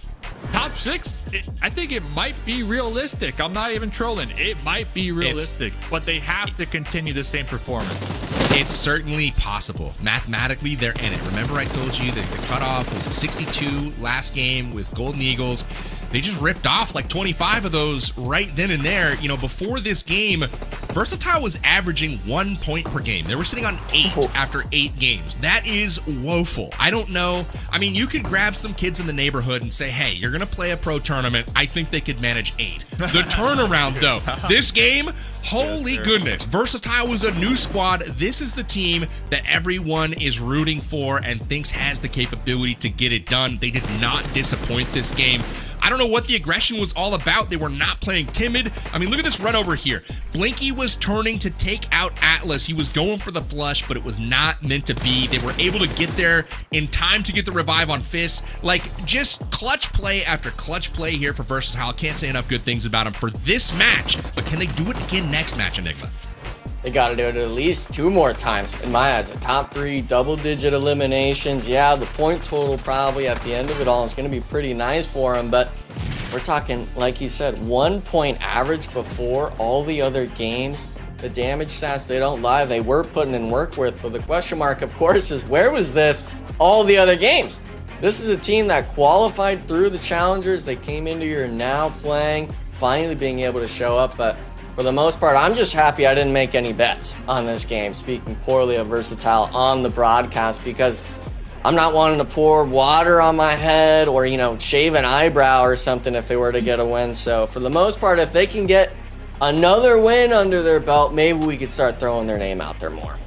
top 6, I think it might be realistic. I'm not even trolling. It might be realistic, but they have to continue the same performance. It's certainly possible. Mathematically, they're in it. Remember I told you that the cutoff was 62 last game with Golden Eagles. They just ripped off like 25 of those right then and there. Before this game, Versatile was averaging 1 point per game. They were sitting on 8 after 8 games. That is woeful. I don't know. I mean, you could grab some kids in the neighborhood and say, hey, you're going to play a pro tournament. I think they could manage 8. The turnaround, though, this game, holy goodness. Versatile was a new squad. This is the team that everyone is rooting for and thinks has the capability to get it done. They did not disappoint this game. I don't know what the aggression was all about. They were not playing timid. I mean, look at this run over here. Blinky was turning to take out Atlas. He was going for the flush, but it was not meant to be. They were able to get there in time to get the revive on Fist. Like, just clutch play after clutch play here for Versatile. Can't say enough good things about him for this match, but can they do it again next match, Enigma? They got to do it at least 2 more times in my eyes. The top 3 double-digit eliminations. Yeah, the point total probably at the end of it all is going to be pretty nice for them, but we're talking, like he said, 1 point average before all the other games. The damage stats, they don't lie. They were putting in work with, but the question mark, of course, is where was this all the other games? This is a team that qualified through the challengers. They came into here now playing, finally being able to show up, but for the most part, I'm just happy I didn't make any bets on this game, speaking poorly of Versatile on the broadcast, because I'm not wanting to pour water on my head or, you know, shave an eyebrow or something if they were to get a win. So for the most part, if they can get another win under their belt, maybe we could start throwing their name out there more.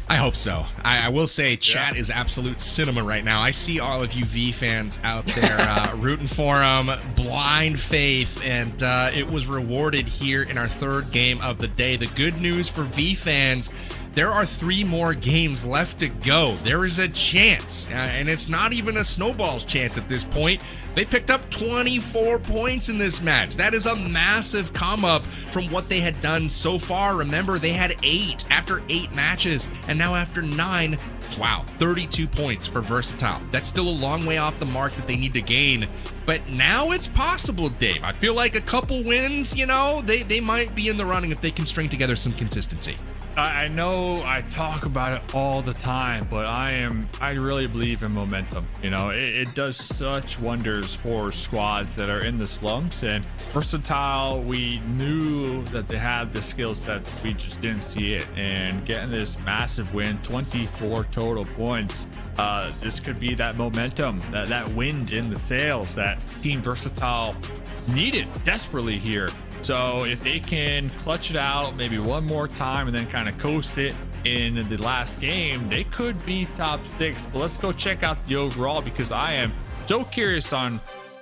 I hope so. I will say chat is absolute cinema right now. I see all of you V fans out there rooting for them, blind faith, and it was rewarded here in our 3rd game of the day. The good news for V fans, there are 3 more games left to go. There is a chance, and it's not even a snowball's chance at this point. They picked up 24 points in this match. That is a massive come up from what they had done so far. Remember, they had 8 after 8 matches, and now after 9, wow, 32 points for Versatile. That's still a long way off the mark that they need to gain, but now it's possible, Dave. I feel like a couple wins, you know, they might be in the running if they can string together some consistency. I know I talk about it all the time, but I really believe in momentum. You know, it does such wonders for squads that are in the slumps. And Versatile, we knew that they had the skill sets, we just didn't see it. And getting this massive win, 24 total points, this could be that momentum, that wind in the sails that Team Versatile needed desperately here. So if they can clutch it out maybe one more time and then kind of coast it in the last game, they could be top 6. But let's go check out the overall, because I am so curious on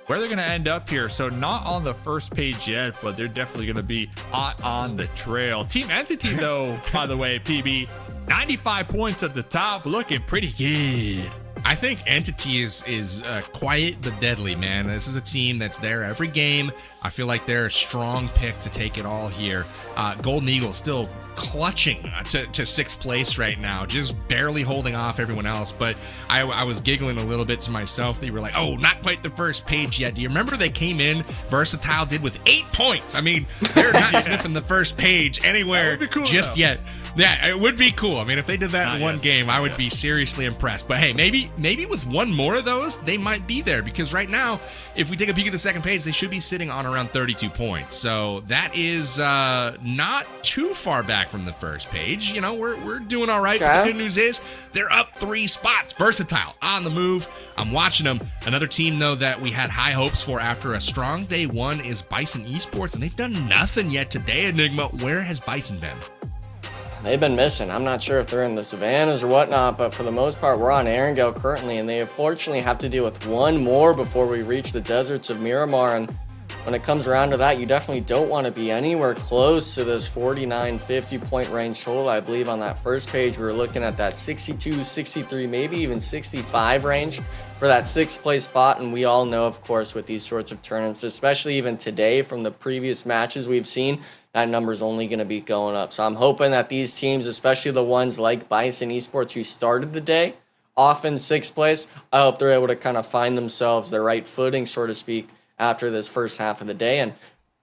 where they're going to end up here. So not on the first page yet, but they're definitely going to be hot on the trail. Team Entity, though, by the way, PB, 95 points at the top, looking pretty good. I think Entity is quiet but deadly, man. This is a team that's there every game. I feel like they're a strong pick to take it all here. Golden Eagle still clutching to 6th place right now, just barely holding off everyone else. But I was giggling a little bit to myself. They were like, oh, not quite the first page yet. Do you remember they came in? Versatile did with 8 points. I mean, they're not sniffing the first page anywhere cool, just yet. Yeah, it would be cool. I mean, if they did that in one game, I would be seriously impressed. But hey, maybe with one more of those, they might be there. Because right now, if we take a peek at the second page, they should be sitting on around 32 points. So that is not too far back from the first page. You know, we're doing all right. But the good news is they're up 3 spots. Versatile on the move. I'm watching them. Another team, though, that we had high hopes for after a strong day 1 is BISON Esports, and they've done nothing yet today. Enigma, where has BISON been? They've been missing. I'm not sure if they're in the savannas or whatnot, but for the most part, we're on Erangel currently, and they unfortunately have to deal with 1 more before we reach the deserts of Miramar. And when it comes around to that, you definitely don't want to be anywhere close to this 49, 50 point range total. I believe on that first page, we were looking at that 62, 63, maybe even 65 range for that 6th place spot. And we all know, of course, with these sorts of tournaments, especially even today from the previous matches we've seen, that number's only going to be going up. So I'm hoping that these teams, especially the ones like BISON Esports who started the day off in 6th place, I hope they're able to kind of find themselves their right footing, so to speak, after this first half of the day and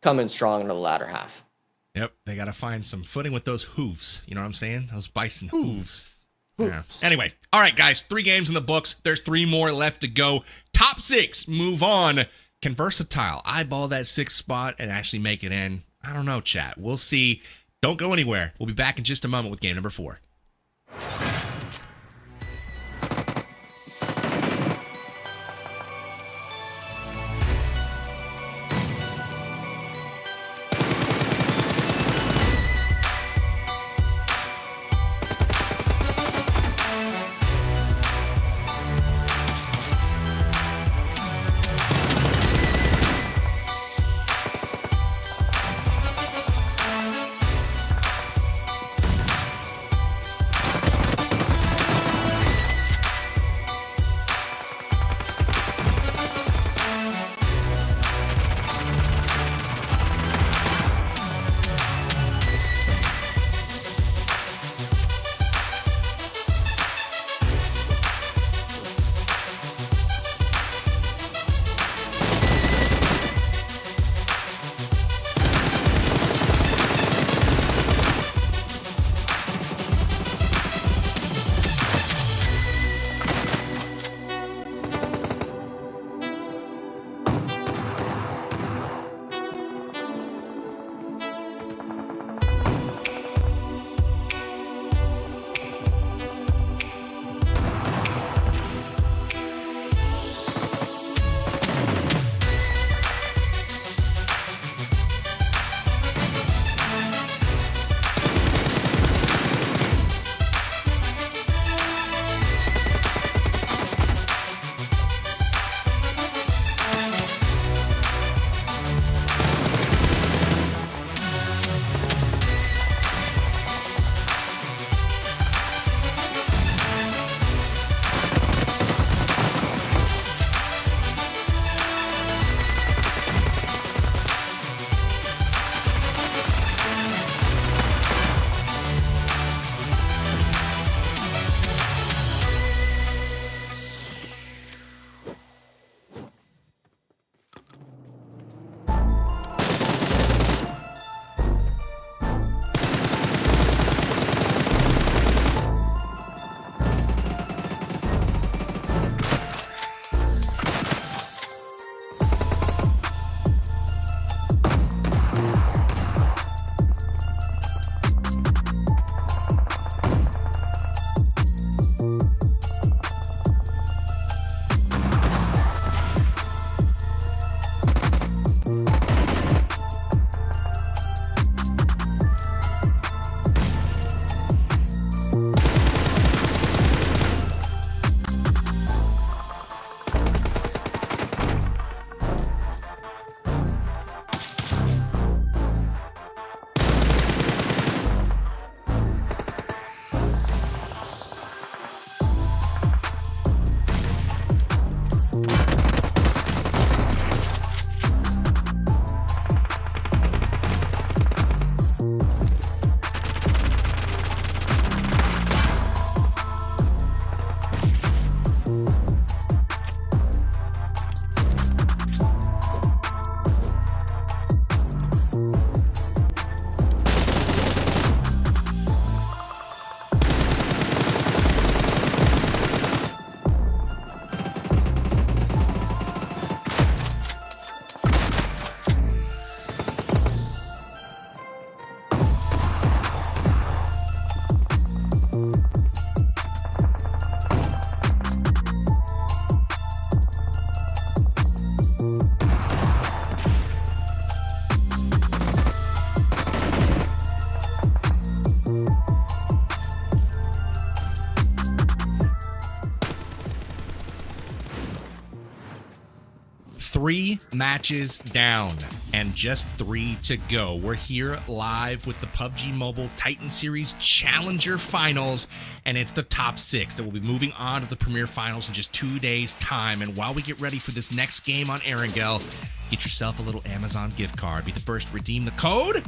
come in strong in the latter half. Yep, they got to find some footing with those hooves. You know what I'm saying? Those BISON hooves. Yeah. Anyway, all right, guys, 3 games in the books. There's 3 more left to go. Top 6, move on. Can Versatile eyeball that 6th spot and actually make it in? I don't know, chat. We'll see. Don't go anywhere. We'll be back in just a moment with game number 4. Three matches down and just 3 to go. We're here live with the PUBG Mobile Titan Series Challenger Finals, and it's the top 6 that will be moving on to the Premier Finals in just 2 days' time. And while we get ready for this next game on Erangel, get yourself a little Amazon gift card. Be the first to redeem the code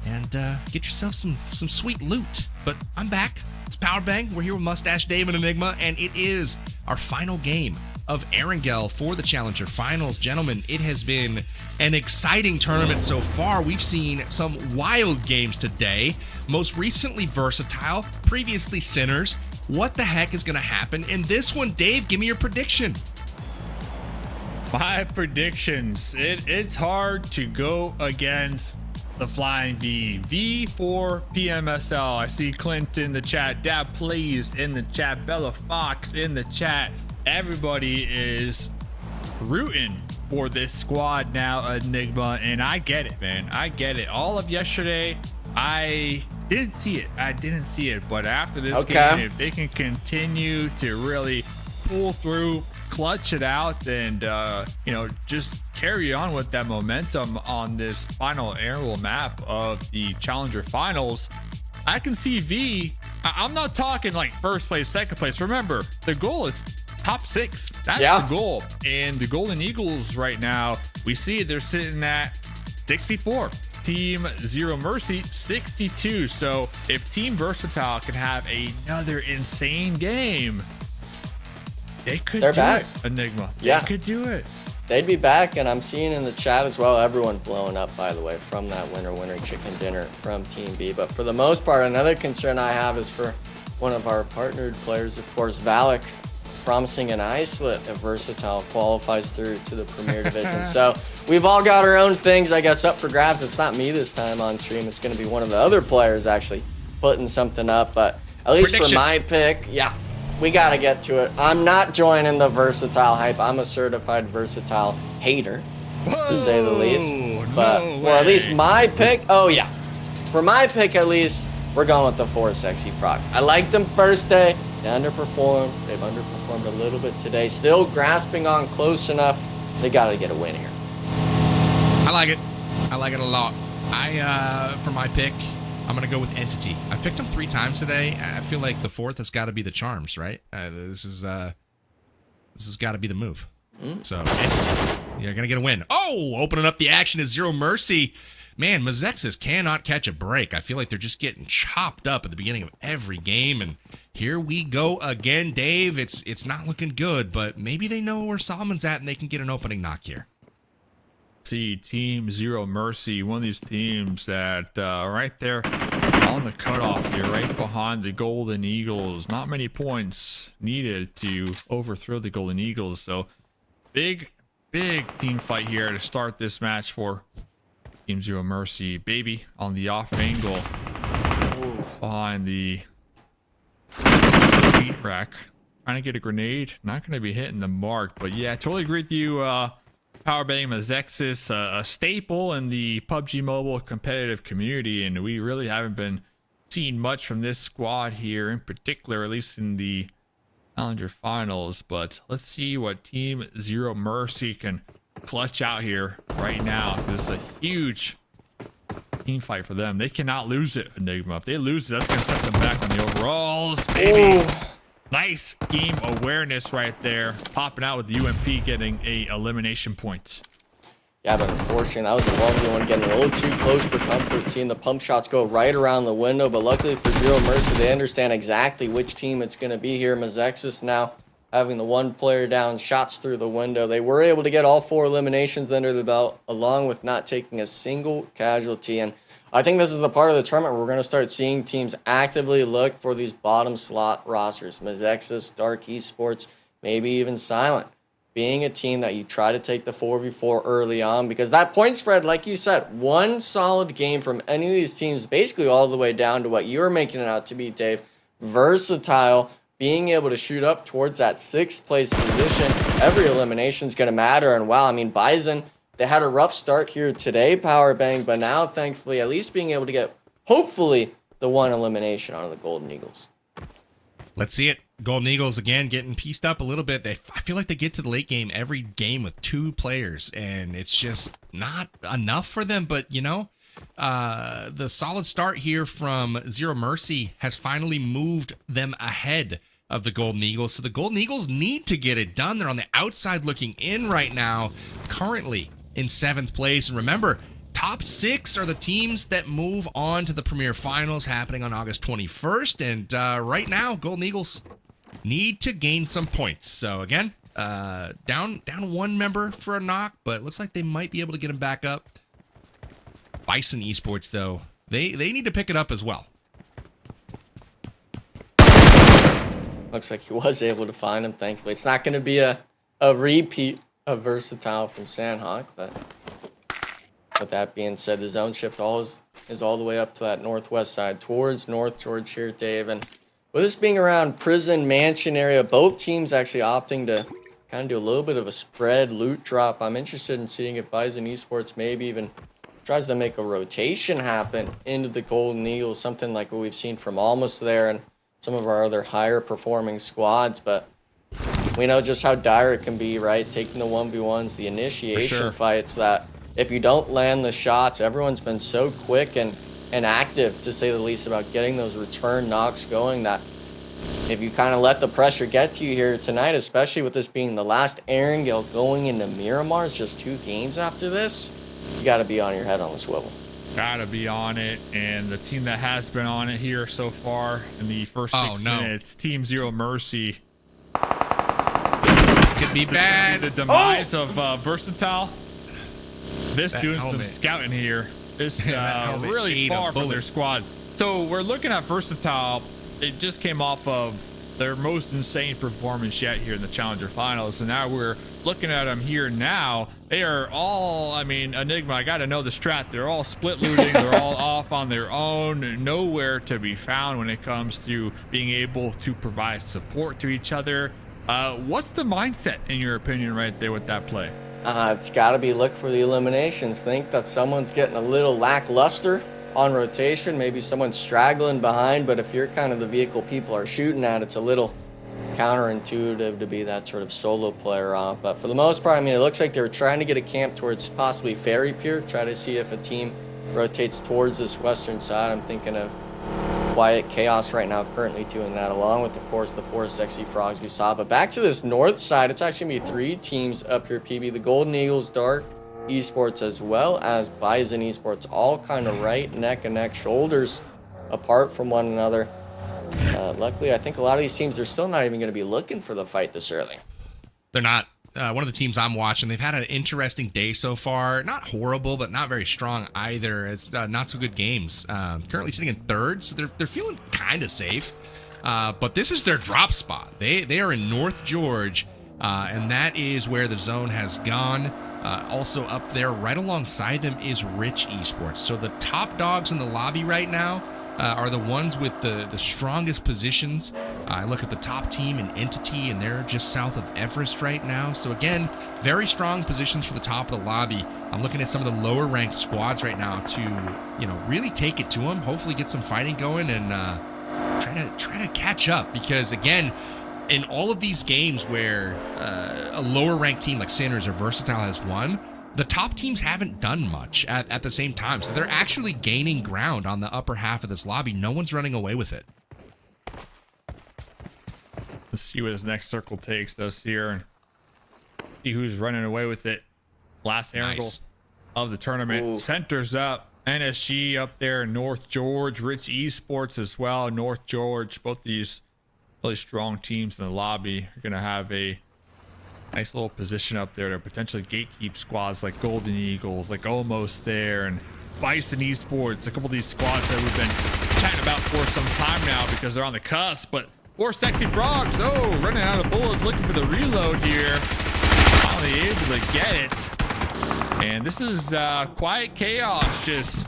and get yourself some sweet loot. But I'm back. It's Powerbang. We're here with Mustache Dave and Enigma, and it is our final game of Erangel for the Challenger Finals. Gentlemen, it has been an exciting tournament so far. We've seen some wild games today, most recently Versatile, previously Sinners. What the heck is going to happen in this one? Dave, give me your prediction. My predictions. It's hard to go against the Flying V for PMSL. I see Clint in the chat, Dab Please in the chat, Bella Fox in the chat. Everybody is rooting for this squad now, Enigma, and I get it, man. I get it. All of yesterday, I didn't see it. But after this game, if they can continue to really pull through, clutch it out, and you know, just carry on with that momentum on this final aerial map of the Challenger Finals, I can see V. I'm not talking like first place, second place. Remember, the goal is top 6. That's the goal. And the Golden Eagles right now, we see they're sitting at 64. Team Zero Mercy 62. So if Team Versatile can have another insane game, they could do it, Enigma. They could do it. They'd be back, and I'm seeing in the chat as well, everyone blowing up, by the way, from that winner chicken dinner from Team B. But for the most part, another concern I have is for one of our partnered players, of course, Valak, promising an islet if Versatile qualifies through to the Premier Division. So we've all got our own things, I guess, up for grabs. It's not me this time on stream. It's going to be one of the other players actually putting something up. But at least for my pick, we got to get to it. I'm not joining the Versatile hype. I'm a certified Versatile hater, to say the least. But for at least my pick, for my pick at least, we're going with the 4 Sexy Frogs. I liked them first day. They underperformed. They've underperformed a little bit today. Still grasping on close enough. They got to get a win here. I like it. I like it a lot. For my pick, I'm going to go with Entity. I've picked them 3 times today. I feel like the 4th has got to be the Charms, right? This has got to be the move. So, Entity, you're going to get a win. Oh, opening up the action is Zero Mercy. Man, MEZEXIS cannot catch a break. I feel like they're just getting chopped up at the beginning of every game, and here we go again, Dave. It's not looking good, but maybe they know where Solomon's at and they can get an opening knock here. See, Team Zero Mercy, one of these teams that right there on the cutoff here, right behind the Golden Eagles. Not many points needed to overthrow the Golden Eagles, so big team fight here to start this match for Team Zero Mercy. Baby on the off angle behind the heat rack, trying to get a grenade. Not going to be hitting the mark, but yeah, totally agree with you. Powerbang MEZEXIS, a staple in the PUBG Mobile competitive community, and we really haven't been seeing much from this squad here in particular, at least in the Challenger Finals. But let's see what Team Zero Mercy can clutch out here right now. This is a huge team fight for them. They cannot lose it, Enigma. If they lose it, that's going to set them back on the overalls, baby. Ooh. Nice game awareness right there. Popping out with the UMP, getting a elimination point. Yeah, but unfortunately, that was the 1v1 getting a little too close for comfort, seeing the pump shots go right around the window. But luckily for Zero Mercy, they understand exactly which team it's going to be here. MEZEXIS now having the 1 player down, shots through the window. They were able to get all 4 eliminations under the belt, along with not taking a single casualty. And I think this is the part of the tournament where we're going to start seeing teams actively look for these bottom slot rosters. MEZEXIS, Dark Esports, maybe even Silent, being a team that you try to take the 4v4 early on, because that point spread, like you said, one solid game from any of these teams, basically all the way down to what you're making it out to be, Dave. Versatile, being able to shoot up towards that 6th place position. Every elimination is going to matter. And wow, I mean, BISON, they had a rough start here today, Powerbang, but now thankfully at least being able to get, hopefully, the 1 elimination out of the Golden Eagles. Let's see it. Golden Eagles again getting pieced up a little bit. I feel like they get to the late game every game with 2 players, and it's just not enough for them. But you know, the solid start here from Zero Mercy has finally moved them ahead of the Golden Eagles. So the Golden Eagles need to get it done. They're on the outside looking in right now, currently in 7th place. And remember, top 6 are the teams that move on to the Premier Finals happening on August 21st. And right now, Golden Eagles need to gain some points. So again, down 1 member for a knock, but it looks like they might be able to get him back up. BISON Esports, though, they need to pick it up as well. Looks like he was able to find him, thankfully. It's not going to be a repeat of Versatile from Sandhawk, but With that being said, the zone shift is all the way up to that northwest side towards North George here, Dave. And with this being around Prison Mansion area, both teams actually opting to kind of do a little bit of a spread loot drop. I'm interested in seeing if BISON Esports maybe even tries to make a rotation happen into the Golden Eagles, something like what we've seen from Almost there and some of our other higher performing squads. But we know just how dire it can be, right? Taking the 1v1s, the initiation fights that if you don't land the shots, everyone's been so quick and active, to say the least, about getting those return knocks going, that if you kind of let the pressure get to you here tonight, especially with this being the last Erangel going into Miramar, it's just 2 games after this, you got to be on your head on the swivel. Gotta be on it. And the team that has been on it here so far in the first 6 minutes, Team Zero Mercy. This could be bad. The demise of Versatile. This doing some scouting here. This really far from their squad. So we're looking at Versatile. It just came off of their most insane performance yet here in the Challenger Finals, and now we're looking at them here now. They are all, I mean, Enigma, I got to know the strat. They're all split looting. They're all off on their own. Nowhere to be found when it comes to being able to provide support to each other. What's the mindset, in your opinion, right there with that play? It's got to be look for the eliminations. Think that someone's getting a little lackluster on rotation. Maybe someone's straggling behind, but if you're kind of the vehicle people are shooting at, it's a little counterintuitive to be that sort of solo player off. But for the most part, I mean, it looks like they were trying to get a camp towards possibly Ferry Pier, try to see if a team rotates towards this western side. I'm thinking of Quiet Chaos right now currently doing that, along with, of course, the 4 Sexy Frogs we saw. But back to this north side, it's actually going to be 3 teams up here, PB. The Golden Eagles, Dark Esports, as well as BISON Esports, all kind of right neck and neck, shoulders apart from one another. Luckily, I think a lot of these teams are still not even going to be looking for the fight this early. They're not. One of the teams I'm watching, they've had an interesting day so far. Not horrible, but not very strong either. It's not so good games. Currently sitting in 3rd, so they're feeling kind of safe. But this is their drop spot. They are in North George, and that is where the zone has gone. Also up there, right alongside them, is Rich Esports. So the top dogs in the lobby right now are the ones with the strongest positions. I look at the top team in Entity, and they're just south of Everest right now. So again, very strong positions for the top of the lobby. I'm looking at some of the lower ranked squads right now to, you know, really take it to them. Hopefully get some fighting going and try to catch up, because again, in all of these games where a lower ranked team like Sinners or Versatile has won, the top teams haven't done much at the same time. So they're actually gaining ground on the upper half of this lobby. No one's running away with it. Let's see what his next circle takes us here and see who's running away with it. Last angle of the tournament. Ooh. Centers up. NSG up there. North George. Rich Esports as well. North George. Both these really strong teams in the lobby are going to have a nice little position up there to potentially gatekeep squads like Golden Eagles, like Almost there, and BISON Esports. A couple of these squads that we've been chatting about for some time now because they're on the cusp. But 4 Sexy Frogs, running out of bullets, looking for the reload here. Finally able to get it. And this is Quiet Chaos just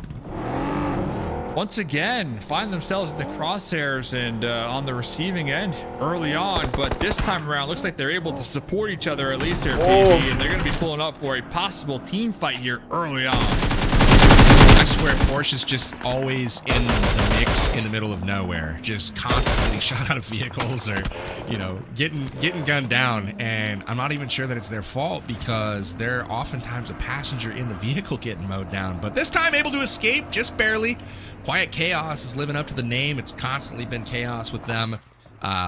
once again find themselves in the crosshairs and on the receiving end early on, but this time around looks like they're able to support each other at least here, PB, and they're going to be pulling up for a possible team fight here early on. I swear Porsche's just always in the mix in the middle of nowhere, just constantly shot out of vehicles or, you know, getting gunned down, and I'm not even sure that it's their fault because they're oftentimes a passenger in the vehicle getting mowed down, but this time able to escape just barely. Quiet Chaos is living up to the name. It's constantly been chaos with them.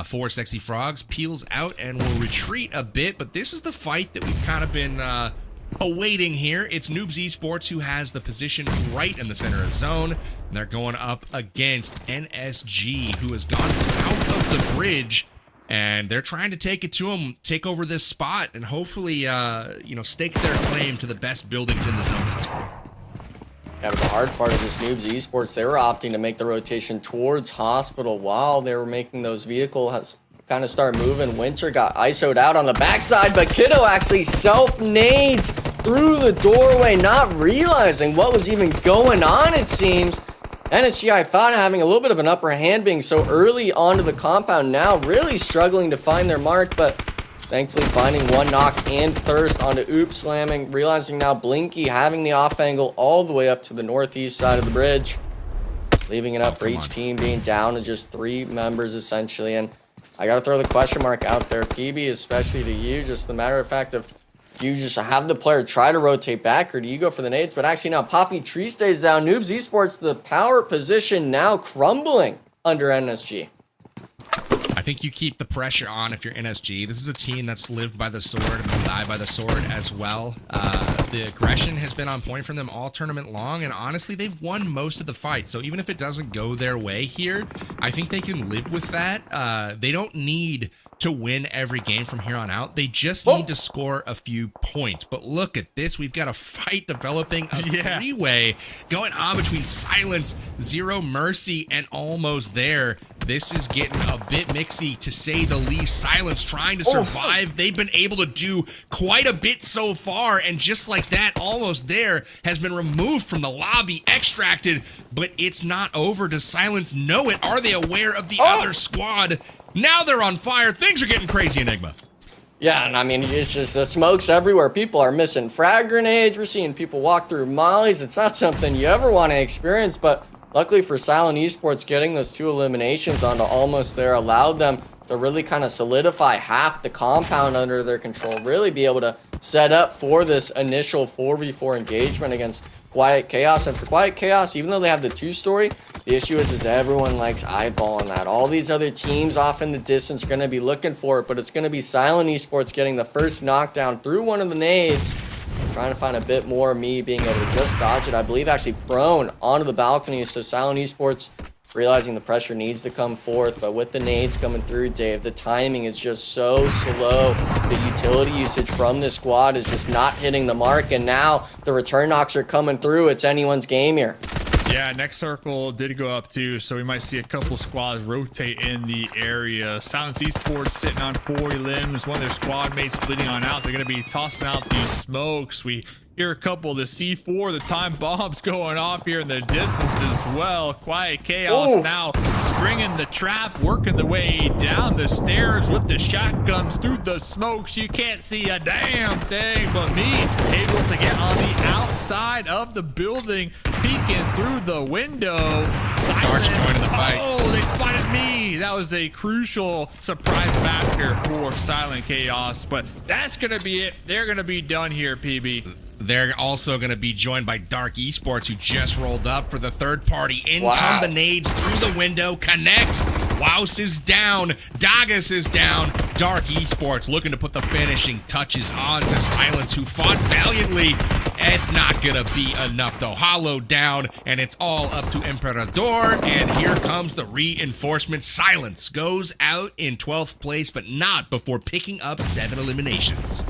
4 Sexy Frogs peels out and will retreat a bit, but this is the fight that we've kind of been awaiting here. It's NOOBS Esports who has the position right in the center of zone, and they're going up against NSG, who has gone south of the bridge, and they're trying to take it to them, take over this spot, and hopefully, you know, stake their claim to the best buildings in the zone at this point. Yeah, but the hard part of this NOOBS Esports, they were opting to make the rotation towards Hospital while they were making those vehicles kind of start moving. Winter got ISO'd out on the backside, but Kiddo actually self-nades through the doorway, not realizing what was even going on, it seems. NSG, I thought, having a little bit of an upper hand being so early onto the compound now, really struggling to find their mark, but thankfully finding one knock and thirst onto Oops slamming, realizing now Blinky having the off angle all the way up to the northeast side of the bridge, leaving it up for each team being down to just 3 members essentially. And I gotta throw the question mark out there, PB, especially to you, just the matter of fact of, you just have the player try to rotate back, or do you go for the nades? But actually now Poppy Tree stays down. Noobs Esports, the power position now crumbling under NSG. I think you keep the pressure on if you're NSG. This is a team that's lived by the sword and will die by the sword as well. The aggression has been on point from them all tournament long, and honestly, they've won most of the fights. So even if it doesn't go their way here, I think they can live with that. They don't need to win every game from here on out. They just need to score a few points. But look at this. We've got a fight developing, a three-way going on between Silence, Zero Mercy, and Almost There. This is getting a bit mixy, to say the least. Silence trying to survive. They've been able to do quite a bit so far, and just like that, Almost There has been removed from the lobby, extracted, but it's not over. Does Silence know it? Are they aware of the other squad? Now they're on fire. Things are getting crazy, Enigma. Yeah, and I mean, it's just the smoke's everywhere. People are missing frag grenades. We're seeing people walk through mollies. It's not something you ever want to experience, but luckily for Silent Esports, getting those 2 eliminations onto Almost There allowed them to really kind of solidify half the compound under their control, really be able to set up for this initial 4v4 engagement against Quiet Chaos. And for Quiet Chaos, even though they have the 2-story, the issue is everyone likes eyeballing that. All these other teams off in the distance are going to be looking for it, but it's going to be Silent Esports getting the first knockdown through one of the nades, trying to find a bit more of me being able to just dodge it. I believe actually prone onto the balcony, so Silent Esports realizing the pressure needs to come forth, but with the nades coming through, Dave, the timing is just so slow. The utility usage from this squad is just not hitting the mark, and now the return knocks are coming through. It's anyone's game here. Yeah, next circle did go up too, so we might see a couple squads rotate in the area. Silence Esports sitting on 4 limbs. One of their squad mates bleeding on out. They're going to be tossing out these smokes. We hear a couple of the C4, the time bombs going off here in the distance as well. Quiet Chaos now springing the trap, working the way down the stairs with the shotguns through the smokes. You can't see a damn thing, but me able to get on the outside of the building, peeking through the window. Dark's joining the fight. Oh, they spotted me. That was a crucial surprise factor for Silent Chaos, but that's gonna be it. They're gonna be done here, PB. They're also going to be joined by Dark Esports, who just rolled up for the third party. In come the nades through the window, connects. Wouse is down. Dagas is down. Dark Esports looking to put the finishing touches on to Silence, who fought valiantly. It's not going to be enough, though. Hollow down, and it's all up to Emperador. And here comes the reinforcement. Silence goes out in 12th place, but not before picking up 7 eliminations.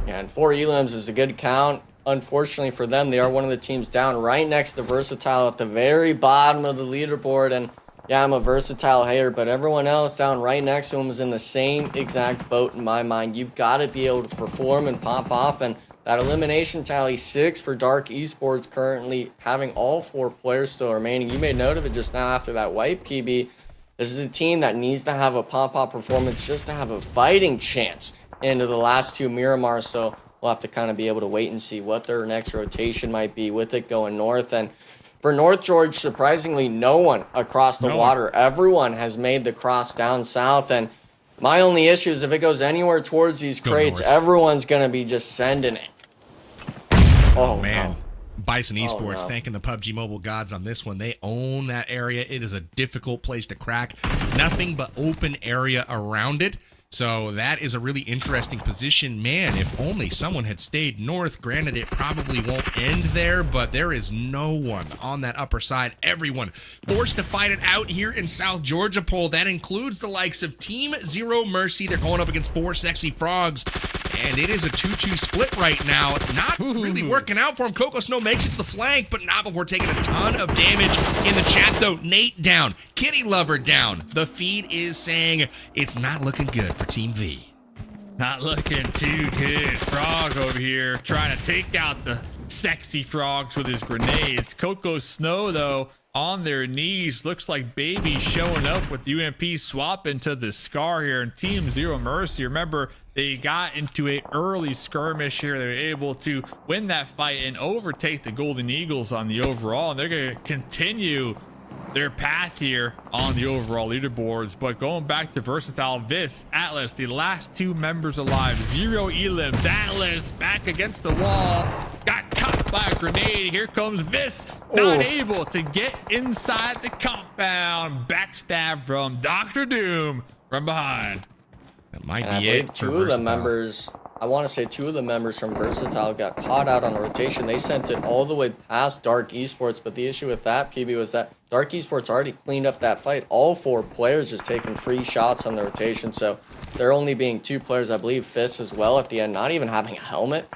Yeah, and 4 elims is a good count. Unfortunately for them, they are one of the teams down right next to Versatile at the very bottom of the leaderboard. And yeah, I'm a Versatile hater, but everyone else down right next to him is in the same exact boat in my mind. You've got to be able to perform and pop off. And that elimination tally, 6 for Dark Esports, currently having all 4 players still remaining. You made note of it just now after that wipe, PB. This is a team that needs to have a pop-off performance just to have a fighting chance into the last 2 Miramars, so we'll have to kind of be able to wait and see what their next rotation might be with it going north. And for North George, surprisingly, no one across the water. Everyone has made the cross down south, and my only issue is if it goes anywhere towards these crates, everyone's going to be just sending it. Oh, man. No. Bison Esports thanking the PUBG Mobile gods on this one. They own that area. It is a difficult place to crack. Nothing but open area around it. So that is a really interesting position. Man, if only someone had stayed north. Granted, it probably won't end there, but there is no one on that upper side. Everyone forced to fight it out here in South Georgia poll. That includes the likes of Team Zero Mercy. They're going up against 4 Sexy Frogs. And it is a 2-2 split right now. Not really working out for him. Coco Snow makes it to the flank, but not before taking a ton of damage in the chat, though. Nate down. Kitty Lover down. The feed is saying it's not looking good for Team V. Not looking too good. Frog over here trying to take out the sexy frogs with his grenades. Coco Snow, though, on their knees. Looks like Baby showing up with UMP swapping to the Scar here. And Team Zero Mercy, remember, they got into a early skirmish here. They were able to win that fight and overtake the Golden Eagles on the overall. And they're going to continue their path here on the overall leaderboards. But going back to Versatile, Vis, Atlas, the last two members alive. Zero elims. Atlas back against the wall. Got caught by a grenade. Here comes Vis, not able to get inside the compound. Backstab from Dr. Doom from behind. That might And be I it believe for two of the Versatile. members, I want to say two of the members from Versatile got caught out on the rotation. They sent it all the way past Dark Esports, but the issue with that, PB, was that Dark Esports already cleaned up that fight. All four players just taking free shots on the rotation, so there only being two players, I believe Fist as well at the end, not even having a helmet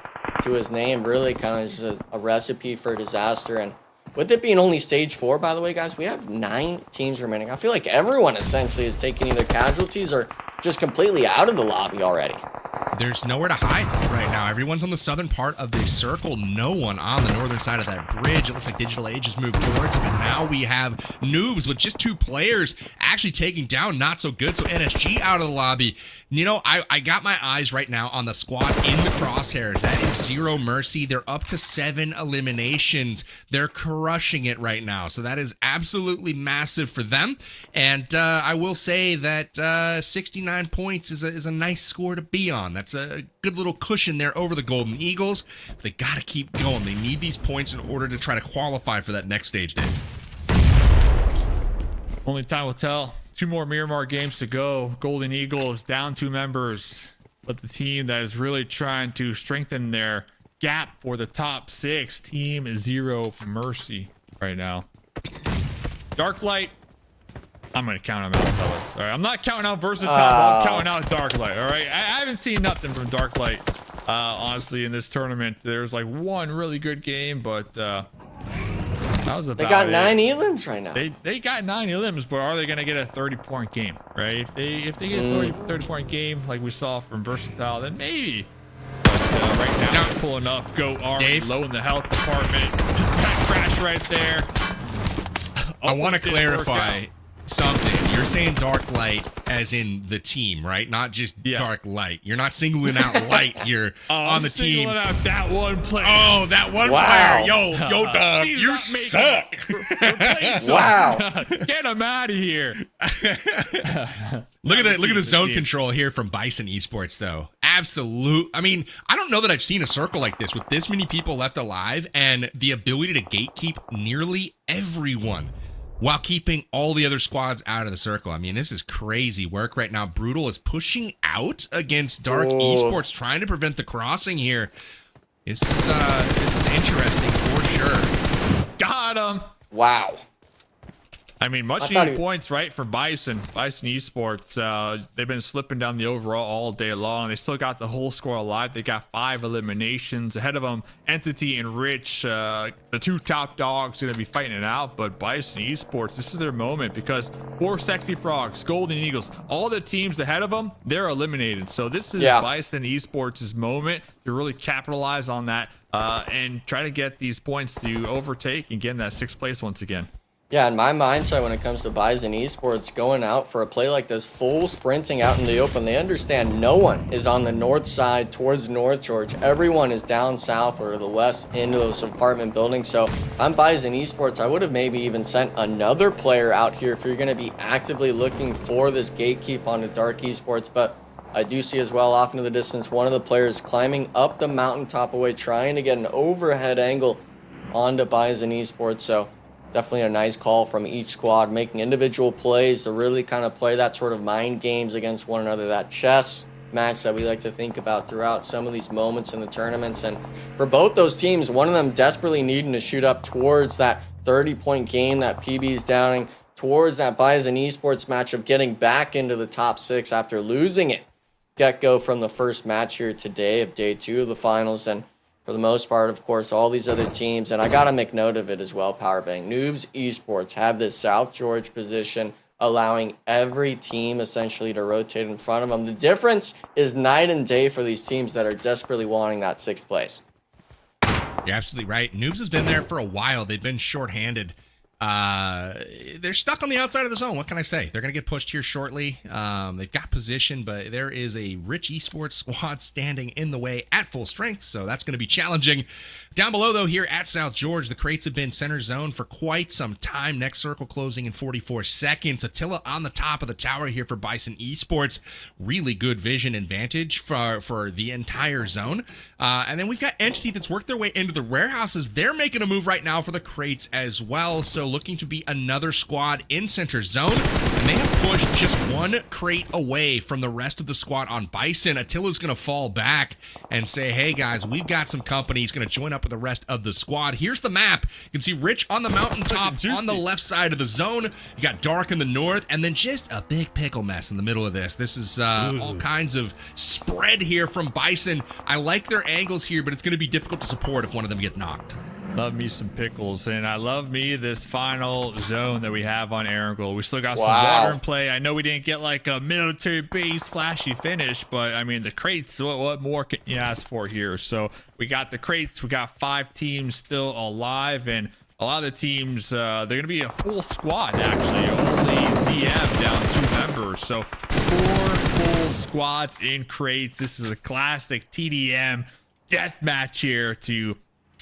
to his name, really kind of just a recipe for disaster. And with it being only stage 4, by the way, guys, we have 9 teams remaining. I feel like everyone essentially is taking either casualties or just completely out of the lobby already. There's nowhere to hide right now. Everyone's on the southern part of the circle. No one on the northern side of that bridge. It looks like Digital Age has moved towards it. And now we have Noobs with just 2 players actually taking down Not So Good. So NSG out of the lobby. You know, I got my eyes right now on the squad in the crosshairs. That is Zero Mercy. They're up to 7 eliminations. They're crushing it right now. So that is absolutely massive for them. And I will say that 69 points is a nice score to be on. That's a good little cushion there over the Golden Eagles. They got to keep going. They need these points in order to try to qualify for that next stage, Dave. Only time will tell. 2 more Miramar games to go. Golden Eagles down 2 members, but the team that is really trying to strengthen their gap for the top 6, Team Zero Mercy right now. Dark Light, I'm gonna count them out, fellas. All right, I'm not counting out Versatile, but I'm counting out Dark Light. All right, I haven't seen nothing from Dark Light, honestly, in this tournament. There's like one really good game, but that was about it. They got 9 elims right now. They got 9 elims, but are they gonna get a 30-point game, right? If they get a 30-point game like we saw from Versatile, then maybe. But right now, they're pulling up. Go already low in the health department. That crash right there. I want to clarify something. You're saying Dark Light as in the team, right? Not just Dark Light. You're not singling out Light here on the team. Singling out that one player. Oh, that one player. Yo, dog, you suck. Wow. Get him out of here. Look at the zone control here from Bison Esports, though. Absolute. I mean, I don't know that I've seen a circle like this with this many people left alive and the ability to gatekeep nearly everyone while keeping all the other squads out of the circle. I mean, this is crazy work right now. Brutal is pushing out against Dark Esports, trying to prevent the crossing here. This is interesting for sure. Got him. Wow. I mean, much needed points, right, for Bison Esports. They've been slipping down the overall all day long. They still got the whole score alive. They got 5 eliminations ahead of them. Entity and Rich, the 2 top dogs, going to be fighting it out. But Bison Esports, this is their moment because 4 Sexy Frogs, Golden Eagles, all the teams ahead of them, they're eliminated. So this is Bison Esports' moment to really capitalize on that and try to get these points to overtake and get in that 6th place once again. Yeah, in my mindset when it comes to Bison Esports, going out for a play like this, full sprinting out in the open, they understand no one is on the north side towards North George. Everyone is down south or the west into those apartment buildings. So I'm Bison Esports. I would have maybe even sent another player out here if you're going to be actively looking for this gatekeep on the Dark Esports. But I do see as well off into the distance, one of the players climbing up the mountaintop away, trying to get an overhead angle onto Bison Esports. So definitely a nice call from each squad, making individual plays to really kind of play that sort of mind games against one another, that chess match that we like to think about throughout some of these moments in the tournaments. And for both those teams, one of them desperately needing to shoot up towards that 30-point game that PB's downing, towards that Bison Esports match of getting back into the top 6 after losing it get-go from the first match here today of day 2 of the finals. And for the most part, of course, all these other teams, and I got to make note of it as well, Powerbang. Noobs Esports have this South George position allowing every team essentially to rotate in front of them. The difference is night and day for these teams that are desperately wanting that 6th place. You're absolutely right. Noobs has been there for a while. They've been shorthanded. They're stuck on the outside of the zone. What can I say? They're going to get pushed here shortly. They've got position, but there is a rich esports squad standing in the way at full strength, so that's going to be challenging. Down below, though, here at South George, the crates have been center zone for quite some time. Next circle closing in 44 seconds. Attila on the top of the tower here for BISON Esports. Really good vision advantage for the entire zone. And then we've got Entity that's worked their way into the warehouses. They're making a move right now for the crates as well, so looking to be another squad in center zone, and they have pushed just one crate away from the rest of the squad on BISON. Attila's going to fall back and say, hey guys, we've got some company. He's going to join up with the rest of the squad. Here's the map. You can see Rich on the mountaintop on the left side of the zone. You got Dark in the north, and then just a big pickle mess in the middle of this. This is all kinds of spread here from BISON. I like their angles here, but it's going to be difficult to support if one of them get knocked. Love me some pickles, and I love me this final zone that we have on Erangel. We still got some Wow. water in play. I know we didn't get like a military base flashy finish, but I mean the crates, what more can you ask for here? So we got the crates, we got 5 teams still alive, and a lot of the teams, they're going to be a full squad actually. Only ZM down 2 members, so 4 full squads in crates. This is a classic TDM death match here to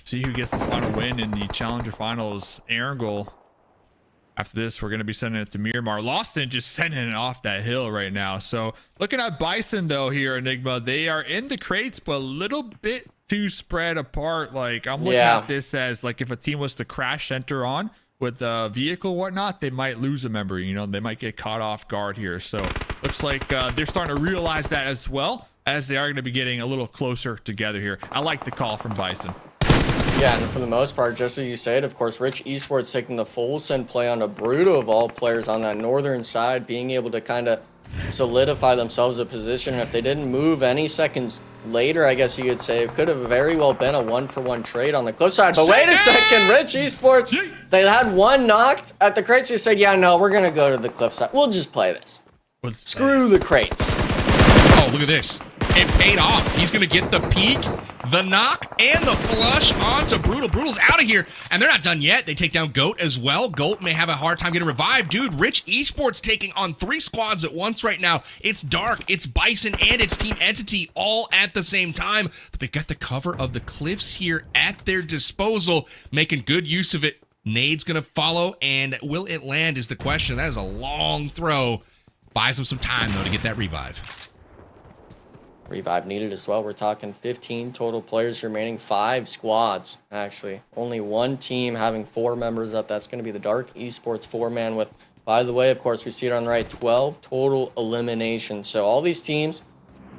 see who gets the final win in the Challenger Finals. Erangel. After this, we're going to be sending it to Miramar. Lawson just sending it off that hill right now. So looking at BISON though here, Enigma, they are in the crates, but a little bit too spread apart. Like I'm looking at this as like if a team was to crash center on with a vehicle whatnot, they might lose a member. You know, they might get caught off guard here. So looks like they're starting to realize that as well, as they are going to be getting a little closer together here. I like the call from BISON. Yeah, and for the most part, just as you said, of course, Rich Esports taking the full send play on a Bruto of all players on that northern side, being able to kind of solidify themselves a position. And if they didn't move any seconds later, I guess you could say it could have very well been a 1-for-1 trade on the cliff side. But wait a second, Rich Esports, they had one knocked at the crates. They said, yeah, no, we're going to go to the cliff side. We'll just play this. Screw the crates. Oh, look at this. It paid off. He's going to get the peek, the knock, and the flush onto Brutal. Brutal's out of here, and they're not done yet. They take down Goat as well. Goat may have a hard time getting revived. Dude, Rich Esports taking on 3 squads at once right now. It's Dark, it's BISON, and it's Team Entity all at the same time. But they've got the cover of the cliffs here at their disposal, making good use of it. Nade's going to follow, and will it land is the question. That is a long throw. Buys them some time, though, to get that revive. Revive needed as well. We're talking 15 total players remaining, 5 squads actually. Only 1 team having 4 members up. That's going to be the Dark Esports 4-man with, by the way, of course, we see it on the right, 12 total eliminations. So all these teams,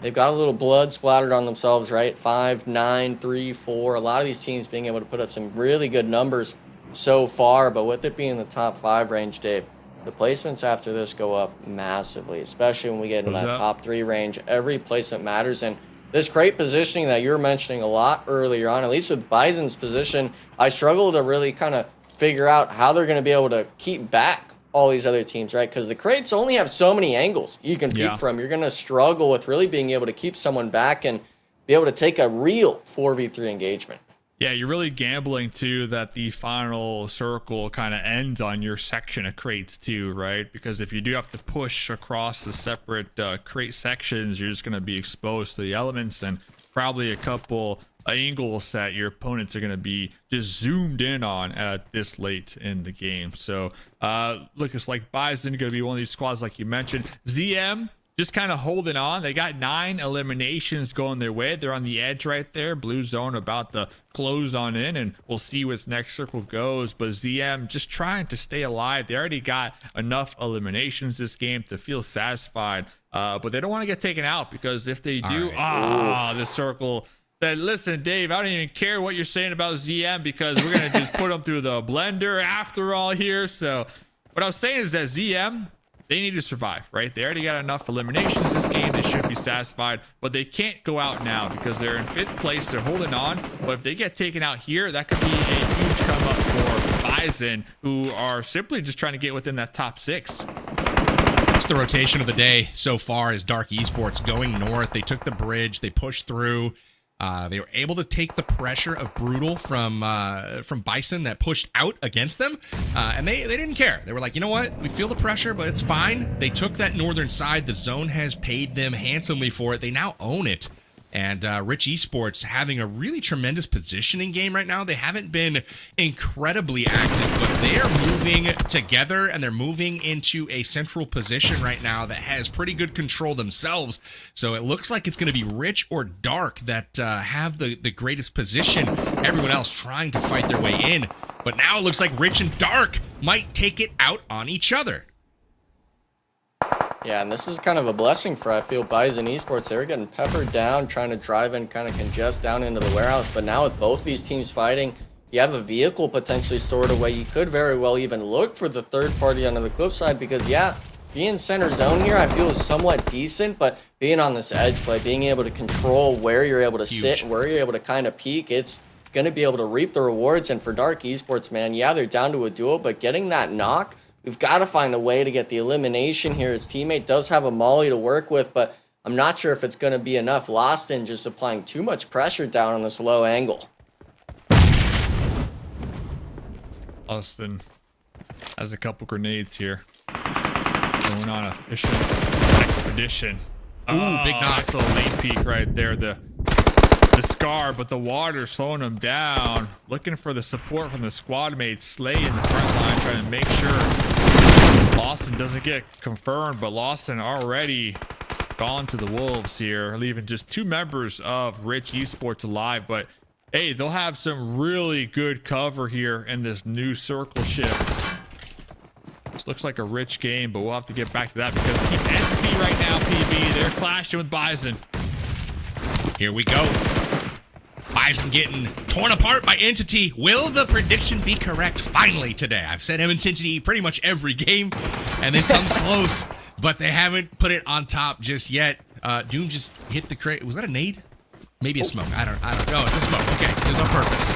they've got a little blood splattered on themselves, right? 5, 9, 3, 4. A lot of these teams being able to put up some really good numbers so far, but with it being the top 5 range, Dave, the placements after this go up massively, especially when we get in that top 3 range. Every placement matters, and this crate positioning that you were mentioning a lot earlier on, at least with BISON's position, I struggle to really kind of figure out how they're going to be able to keep back all these other teams, right? Because the crates only have so many angles you can peek from. You're going to struggle with really being able to keep someone back and be able to take a real 4v3 engagement. Yeah, you're really gambling too that the final circle kind of ends on your section of crates too, right? Because if you do have to push across the separate crate sections, you're just going to be exposed to the elements and probably a couple angles that your opponents are going to be just zoomed in on at this late in the game. So looks like BISON going to be one of these squads like you mentioned. ZM just kind of holding on. They got 9 eliminations going their way. They're on the edge right there. Blue zone about to close on in, and we'll see what's next circle goes. But ZM just trying to stay alive. They already got enough eliminations this game to feel satisfied, but they don't want to get taken out, because if they do, the circle said, listen, Dave, I don't even care what you're saying about ZM, because we're going to just put them through the blender after all here. So what I was saying is that ZM, they need to survive, right? They already got enough eliminations this game. They should be satisfied, but they can't go out now because they're in 5th place. They're holding on, but if they get taken out here, that could be a huge come up for BISON, who are simply just trying to get within that top 6. It's the rotation of the day so far is Dark Esports going north. They took the bridge. They pushed through. They were able to take the pressure of Brutal from BISON that pushed out against them, and they didn't care. They were like, you know what? We feel the pressure, but it's fine. They took that northern side. The zone has paid them handsomely for it. They now own it. And Rich Esports having a really tremendous positioning game right now. They haven't been incredibly active, but they are moving together, and they're moving into a central position right now that has pretty good control themselves. So it looks like it's going to be Rich or Dark that have the greatest position. Everyone else trying to fight their way in. But now it looks like Rich and Dark might take it out on each other. Yeah, and this is kind of a blessing for, I feel, BISON Esports. They were getting peppered down, trying to drive in, kind of congest down into the warehouse. But now with both these teams fighting, you have a vehicle potentially stored away. You could very well even look for the third party onto the cliffside because, yeah, being center zone here, I feel is somewhat decent. But being on this edge play, being able to control where you're able to sit, where you're able to kind of peek, it's going to be able to reap the rewards. And for Dark Esports, man, yeah, they're down to a duel, but getting that knock, we've got to find a way to get the elimination here. His teammate does have a molly to work with, but I'm not sure if it's going to be enough. Loston just applying too much pressure down on this low angle. Loston has a couple grenades here. Going on a fishing expedition. Ooh, big knock. Nice little lane peek right there. The scar, but the water slowing him down. Looking for the support from the squad mates. Slay in the front line, trying to make sure Lawson doesn't get confirmed, but Lawson already gone to the wolves here, leaving just 2 members of Rich Esports alive. But hey, they'll have some really good cover here in this new circle shift. This looks like a Rich game, but we'll have to get back to that because Team SP right now, PB, they're clashing with BISON. Here we go. BISON getting torn apart by Entity. Will the prediction be correct finally today? I've said Entity pretty much every game, and they've come close, but they haven't put it on top just yet. Doom just hit the crate. Was that a nade? Maybe a smoke. I don't know. It's a smoke. Okay, it was on purpose.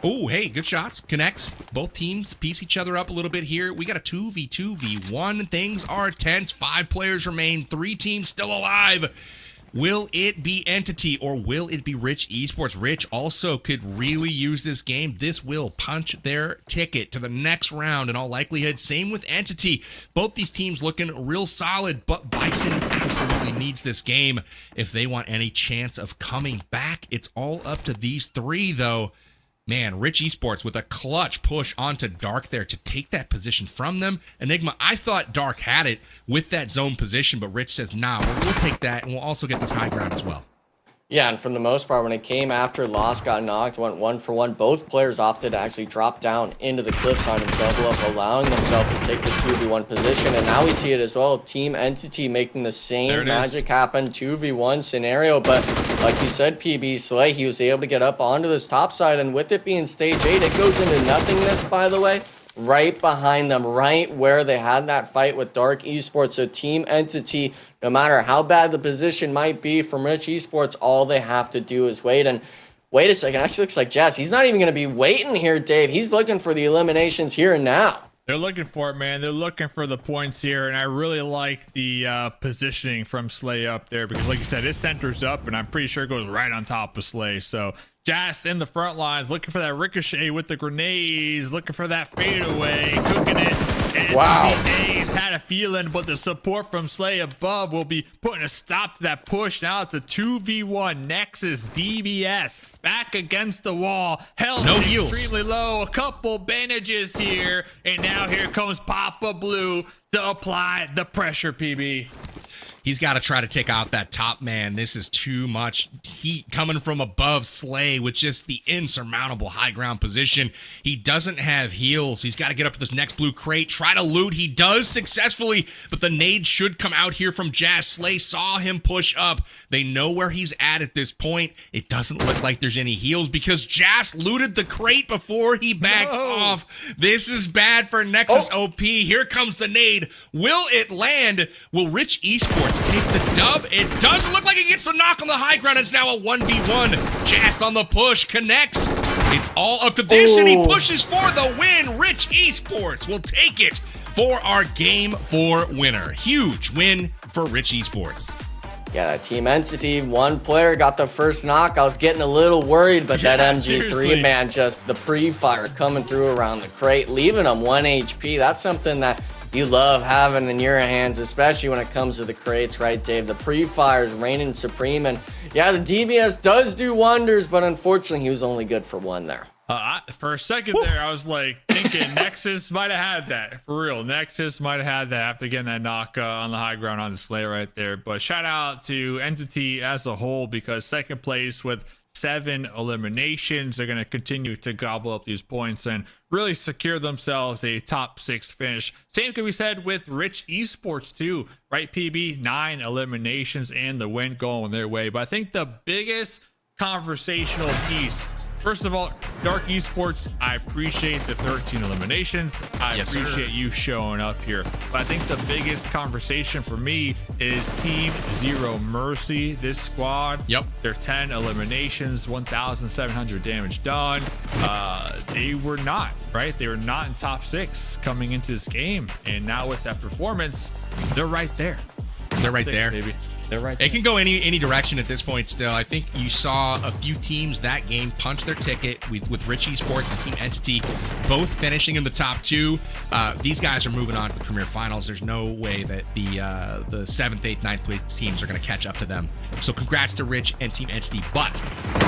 Oh, hey, good shots. Connects. Both teams piece each other up a little bit here. We got a 2v2v1. Things are tense. 5 players remain. 3 teams still alive. Will it be Entity or will it be Rich Esports? Rich also could really use this game. This will punch their ticket to the next round in all likelihood. Same with Entity. Both these teams looking real solid, but BISON absolutely needs this game if they want any chance of coming back. It's all up to these 3, though. Man, Rich Esports with a clutch push onto Dark there to take that position from them. Enigma, I thought Dark had it with that zone position, but Rich says, nah, we'll take that, and we'll also get this high ground as well. Yeah, and for the most part, when it came after Lost got knocked, went 1-for-1, both players opted to actually drop down into the cliffside and double up, allowing themselves to take the 2v1 position. And now we see it as well. Team Entity making the same magic happen, 2v1 scenario. But like you said, PB Slay, he was able to get up onto this top side. And with it being stage 8, it goes into nothingness, by the way. Right behind them, right where they had that fight with Dark Esports. So Team Entity, no matter how bad the position might be from Rich Esports, all they have to do is wait. And wait a second, actually looks like Jazz. He's not even going to be waiting here, Dave. He's looking for the eliminations here and now. They're looking for it, man. They're looking for the points here, and I really like the positioning from Slay up there because, like you said, it centers up, and I'm pretty sure it goes right on top of Slay. So Jazz in the front lines, looking for that ricochet with the grenades, looking for that fadeaway, cooking it. And wow. Days had a feeling, but the support from Slay above will be putting a stop to that push. Now it's a 2v1. Nexus DBS back against the wall. Health no extremely low. A couple bandages here, and now here comes Papa Blue to apply the pressure, PB. He's got to try to take out that top man. This is too much heat coming from above Slay with just the insurmountable high ground position. He doesn't have heals. He's got to get up to this next blue crate, try to loot. He does successfully, but the nade should come out here from Jazz. Slay saw him push up. They know where he's at this point. It doesn't look like there's any heals because Jazz looted the crate before he backed off. This is bad for Nexus OP. Here comes the nade. Will it land? Will Rich Esports Esports take the dub. It doesn't look like he gets the knock on the high ground. It's now a 1v1. Jazz on the push, connects. It's all up to this, and he pushes for the win. Rich Esports will take it for our Game 4 winner. Huge win for Rich Esports. Yeah, that Team Entity, one player got the first knock. I was getting a little worried, but that MG3, seriously. man, just the pre-fire coming through around the crate, leaving him 1 HP. That's something that you love having in your hands, especially when it comes to the crates, right, Dave? The pre-fire is reigning supreme, and yeah, the DBS does do wonders, but unfortunately, he was only good for one there. For a second there, I was like thinking Nexus might have had that. For real, Nexus might have had that after getting that knock on the high ground on the Slayer right there. But shout out to Entity as a whole, because second place with 7 eliminations. They're going to continue to gobble up these points and really secure themselves a top 6 finish. Same can be said with Rich Esports too, right? PB, 9 eliminations and the win going their way. But I think the biggest conversational piece, first of all, Dark Esports, I appreciate the 13 eliminations. I appreciate you showing up here. But I think the biggest conversation for me is Team Zero Mercy. This squad, their 10 eliminations, 1,700 damage done. They were not, right? They were not in top 6 coming into this game. And now with that performance, they're right there. They're right there. Baby. They're right there. It can go any direction at this point still. I think you saw a few teams that game punch their ticket with Rich Esports and Team Entity both finishing in the top 2. These guys are moving on to the Premier Finals. There's no way that the 7th, 8th, 9th place teams are going to catch up to them. So congrats to Rich and Team Entity, but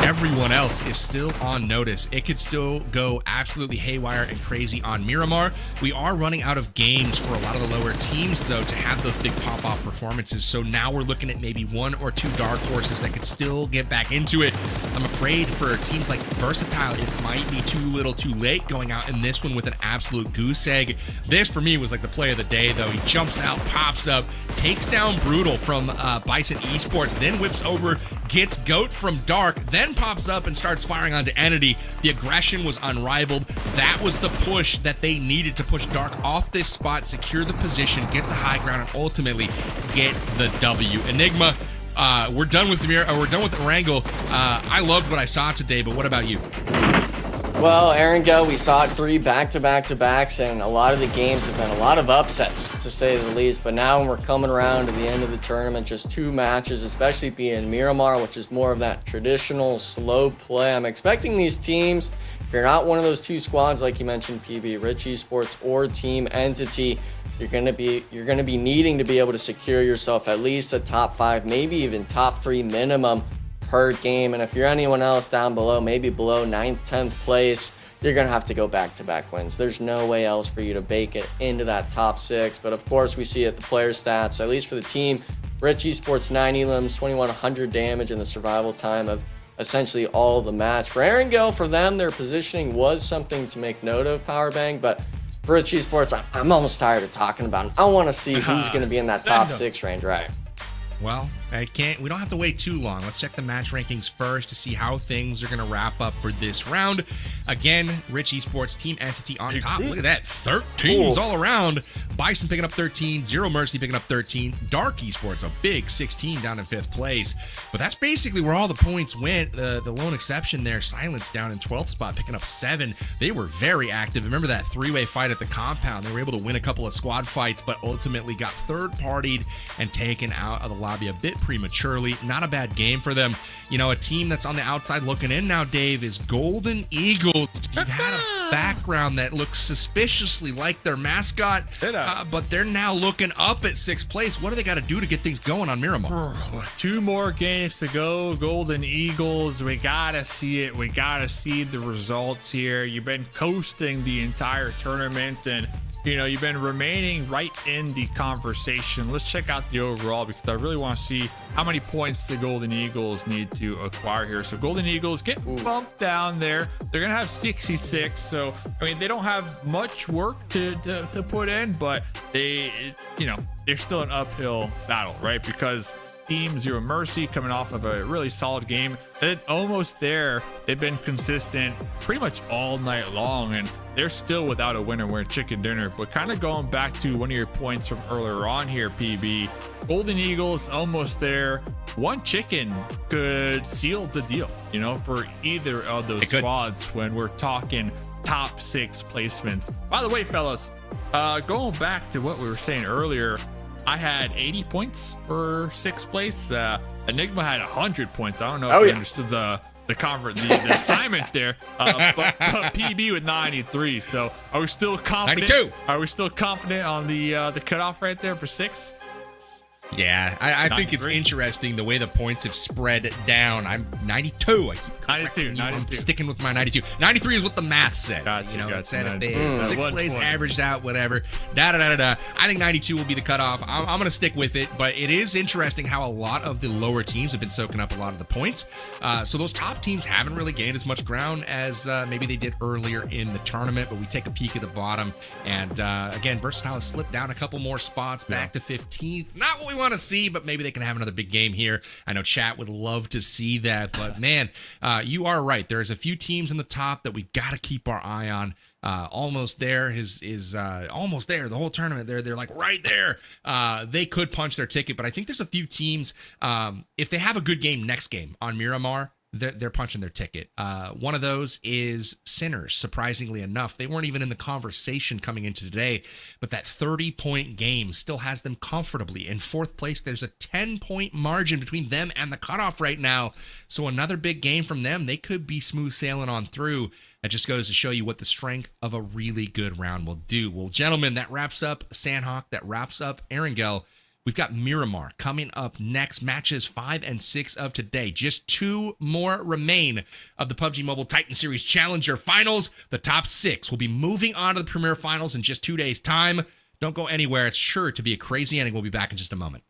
everyone else is still on notice. It could still go absolutely haywire and crazy on Miramar. We are running out of games for a lot of the lower teams, though, to have those big pop-off performances. So now we're looking at maybe 1 or 2 dark horses that could still get back into it. I'm afraid for teams like Versatile, it might be too little too late going out in this one with an absolute goose egg. This for me was like the play of the day, though. He jumps out, pops up, takes down Brutal from BISON Esports, then whips over, gets Goat from Dark, then pops up and starts firing onto Entity. The aggression was unrivaled. That was the push that they needed to push Dark off this spot, secure the position, get the high ground, and ultimately get the W. Enigma, we're done with Erangel. I loved what I saw today, but what about you? Well, Erangel, we saw it 3 back-to-back-to-backs, and a lot of the games have been a lot of upsets, to say the least. But now when we're coming around to the end of the tournament, just 2 matches, especially being Miramar, which is more of that traditional slow play. I'm expecting these teams, if you're not one of those 2 squads, like you mentioned, PB, Rich Esports or Team Entity, you're gonna be needing to be able to secure yourself at least a top 5, maybe even top 3 minimum per game. And if you're anyone else down below, maybe below 9th, 10th place, you're gonna have to go back-to-back wins. There's no way else for you to bake it into that top 6. But of course, we see it, the player stats, at least for the team. Rich Esports, 9 elims, 2,100 damage in the survival time of essentially all the match. For Erangel, for them, their positioning was something to make note of, Powerbang, but for Rich Esports, I'm almost tired of talking about them. I want to see who's going to be in that top 6 range, right? Well, we don't have to wait too long. Let's check the match rankings first to see how things are going to wrap up for this round. Again, Rich Esports, Team Entity on top. Look at that, 13s all around. BISON picking up 13, Zero Mercy picking up 13. Dark Esports, a big 16 down in 5th place. But that's basically where all the points went. The lone exception there, Silence down in 12th spot, picking up 7. They were very active. Remember that 3-way fight at the compound? They were able to win a couple of squad fights, but ultimately got third-partied and taken out of the lobby a bit prematurely. Not a bad game for them. You know, a team that's on the outside looking in now, Dave, is Golden Eagles. You've had a background that looks suspiciously like their mascot, but they're now looking up at 6th place. What do they got to do to get things going on Miramar? 2 more games to go. Golden Eagles, we gotta see it. We gotta see the results here. You've been coasting the entire tournament, and you know, you've been remaining right in the conversation. Let's check out the overall, because I really want to see how many points the Golden Eagles need to acquire here. So Golden Eagles get bumped down there. They're going to have 66. So, I mean, they don't have much work to put in, but they're still an uphill battle, right? Because team, Zero Mercy, coming off of a really solid game. And almost there, they've been consistent pretty much all night long, and they're still without a winner. We're chicken dinner. But kind of going back to one of your points from earlier on here, PB, Golden Eagles almost there. One chicken could seal the deal, you know, for either of those squads when we're talking top 6 placements. By the way, fellas, going back to what we were saying earlier, I had 80 points for 6th place. Enigma had 100 points. I don't know if you understood the assignment there, but PB with 93. So are we still confident? 92. Are we still confident on the cutoff right there for 6? Yeah, I think it's interesting the way the points have spread down. I'm 92. I keep correcting you. I'm sticking with my 92. 93 is what the math said. It said if they 6th place averaged out, whatever. I think 92 will be the cutoff. I'm going to stick with it, but it is interesting how a lot of the lower teams have been soaking up a lot of the points. So those top teams haven't really gained as much ground as maybe they did earlier in the tournament, but we take a peek at the bottom. And again, Versatile has slipped down a couple more spots back to 15th. Not what we want to see, but maybe they can have another big game here. I know chat would love to see that, but man, you are right. There's a few teams in the top that we got to keep our eye on. Almost there is almost there. The whole tournament, they're like right there. They could punch their ticket, but I think there's a few teams. If they have a good game next game on Miramar, they're punching their ticket. One of those is Sinners. Surprisingly enough, they weren't even in the conversation coming into today, but that 30-point game still has them comfortably in 4th place. There's a 10-point margin between them and the cutoff right now. So another big game from them, they could be smooth sailing on through. That just goes to show you what the strength of a really good round will do. Well, gentlemen, that wraps up Sandhawk. That wraps up Erangel. We've got Miramar coming up next, matches 5 and 6 of today. Just 2 more remain of the PUBG Mobile Titan Series Challenger Finals. The top 6 will be moving on to the Premier Finals in just 2 days' time. Don't go anywhere. It's sure to be a crazy ending. We'll be back in just a moment.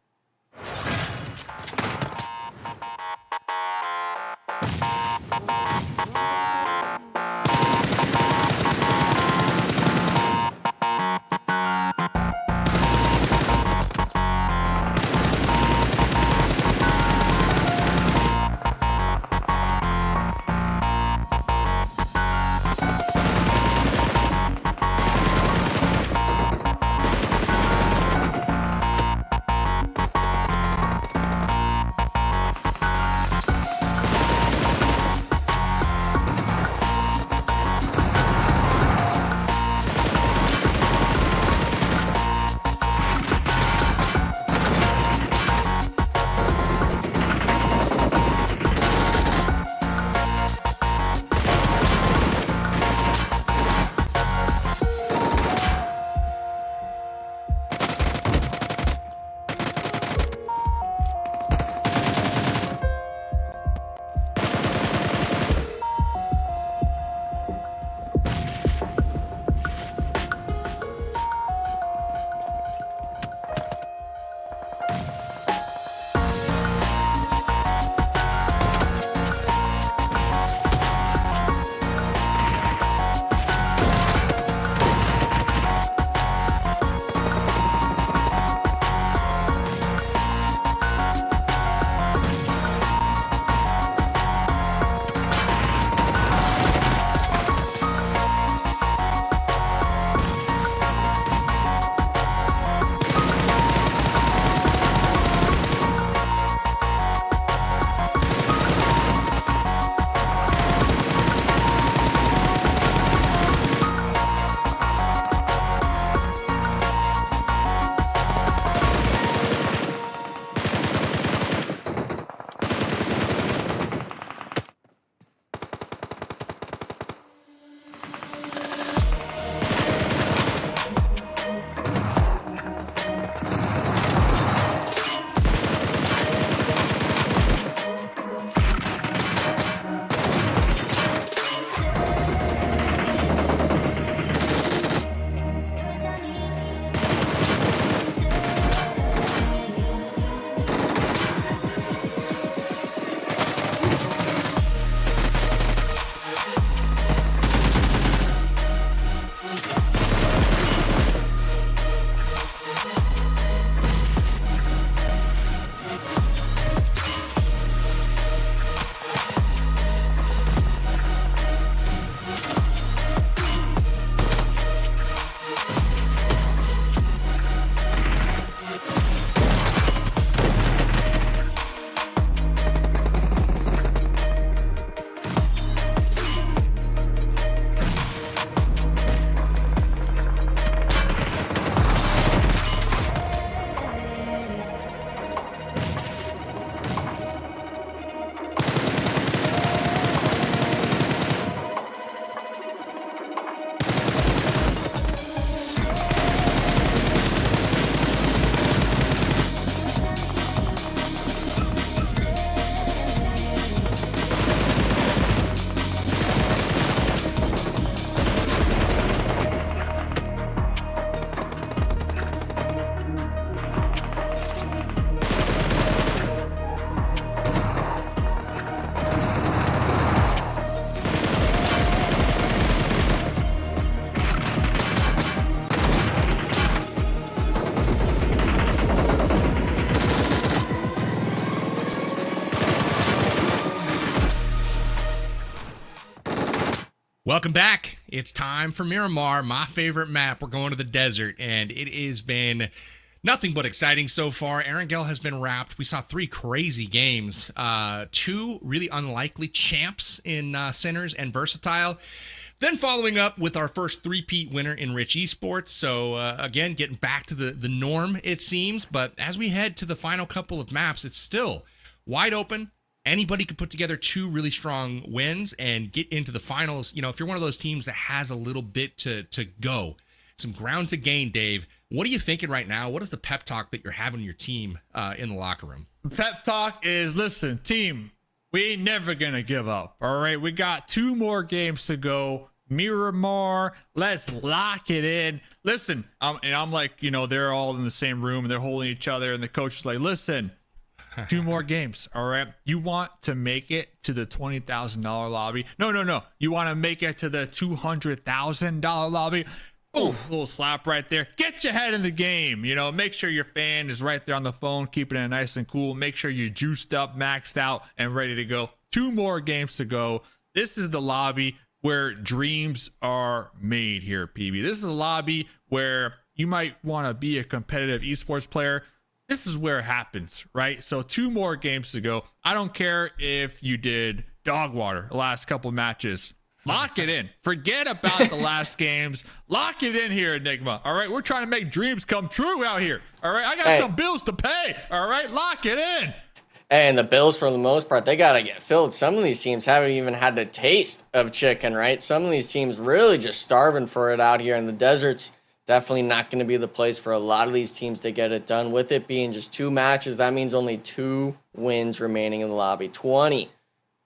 Welcome back. It's time for Miramar, my favorite map. We're going to the desert, and it has been nothing but exciting so far. Erangel has been wrapped. We saw 3 crazy games, 2 really unlikely champs in Sinners and Versatile. Then following up with our first 3-peat winner in Rich Esports. So again, getting back to the norm, it seems. But as we head to the final couple of maps, it's still wide open. Anybody could put together 2 really strong wins and get into the finals. You know, if you're one of those teams that has a little bit to go, some ground to gain, Dave, what are you thinking right now? What is the pep talk that you're having your team in the locker room? Pep talk is, listen, team, we ain't never going to give up. All right. We got 2 more games to go. Miramar, let's lock it in. Listen, and I'm like, you know, they're all in the same room and they're holding each other. And the coach is like, listen, 2 more games. All right. You want to make it to the $20,000 lobby? No. You want to make it to the $200,000 lobby? Oh, little slap right there. Get your head in the game. You know, make sure your fan is right there on the phone, keeping it nice and cool. Make sure you're juiced up, maxed out, and ready to go. 2 more games to go. This is the lobby where dreams are made here, PB. This is a lobby where you might want to be a competitive esports player. This is where it happens, right? So 2 more games to go. I don't care if you did dog water the last couple matches. Lock it in. Forget about the last games. Lock it in here, Enigma. All right, we're trying to make dreams come true out here. All right, I got some bills to pay. All right, lock it in. And the Bills, for the most part, they got to get filled. Some of these teams haven't even had the taste of chicken, right? Some of these teams really just starving for it out here in the deserts. Definitely not going to be the place for a lot of these teams to get it done. With it being just 2 matches, that means only 2 wins remaining in the lobby. 20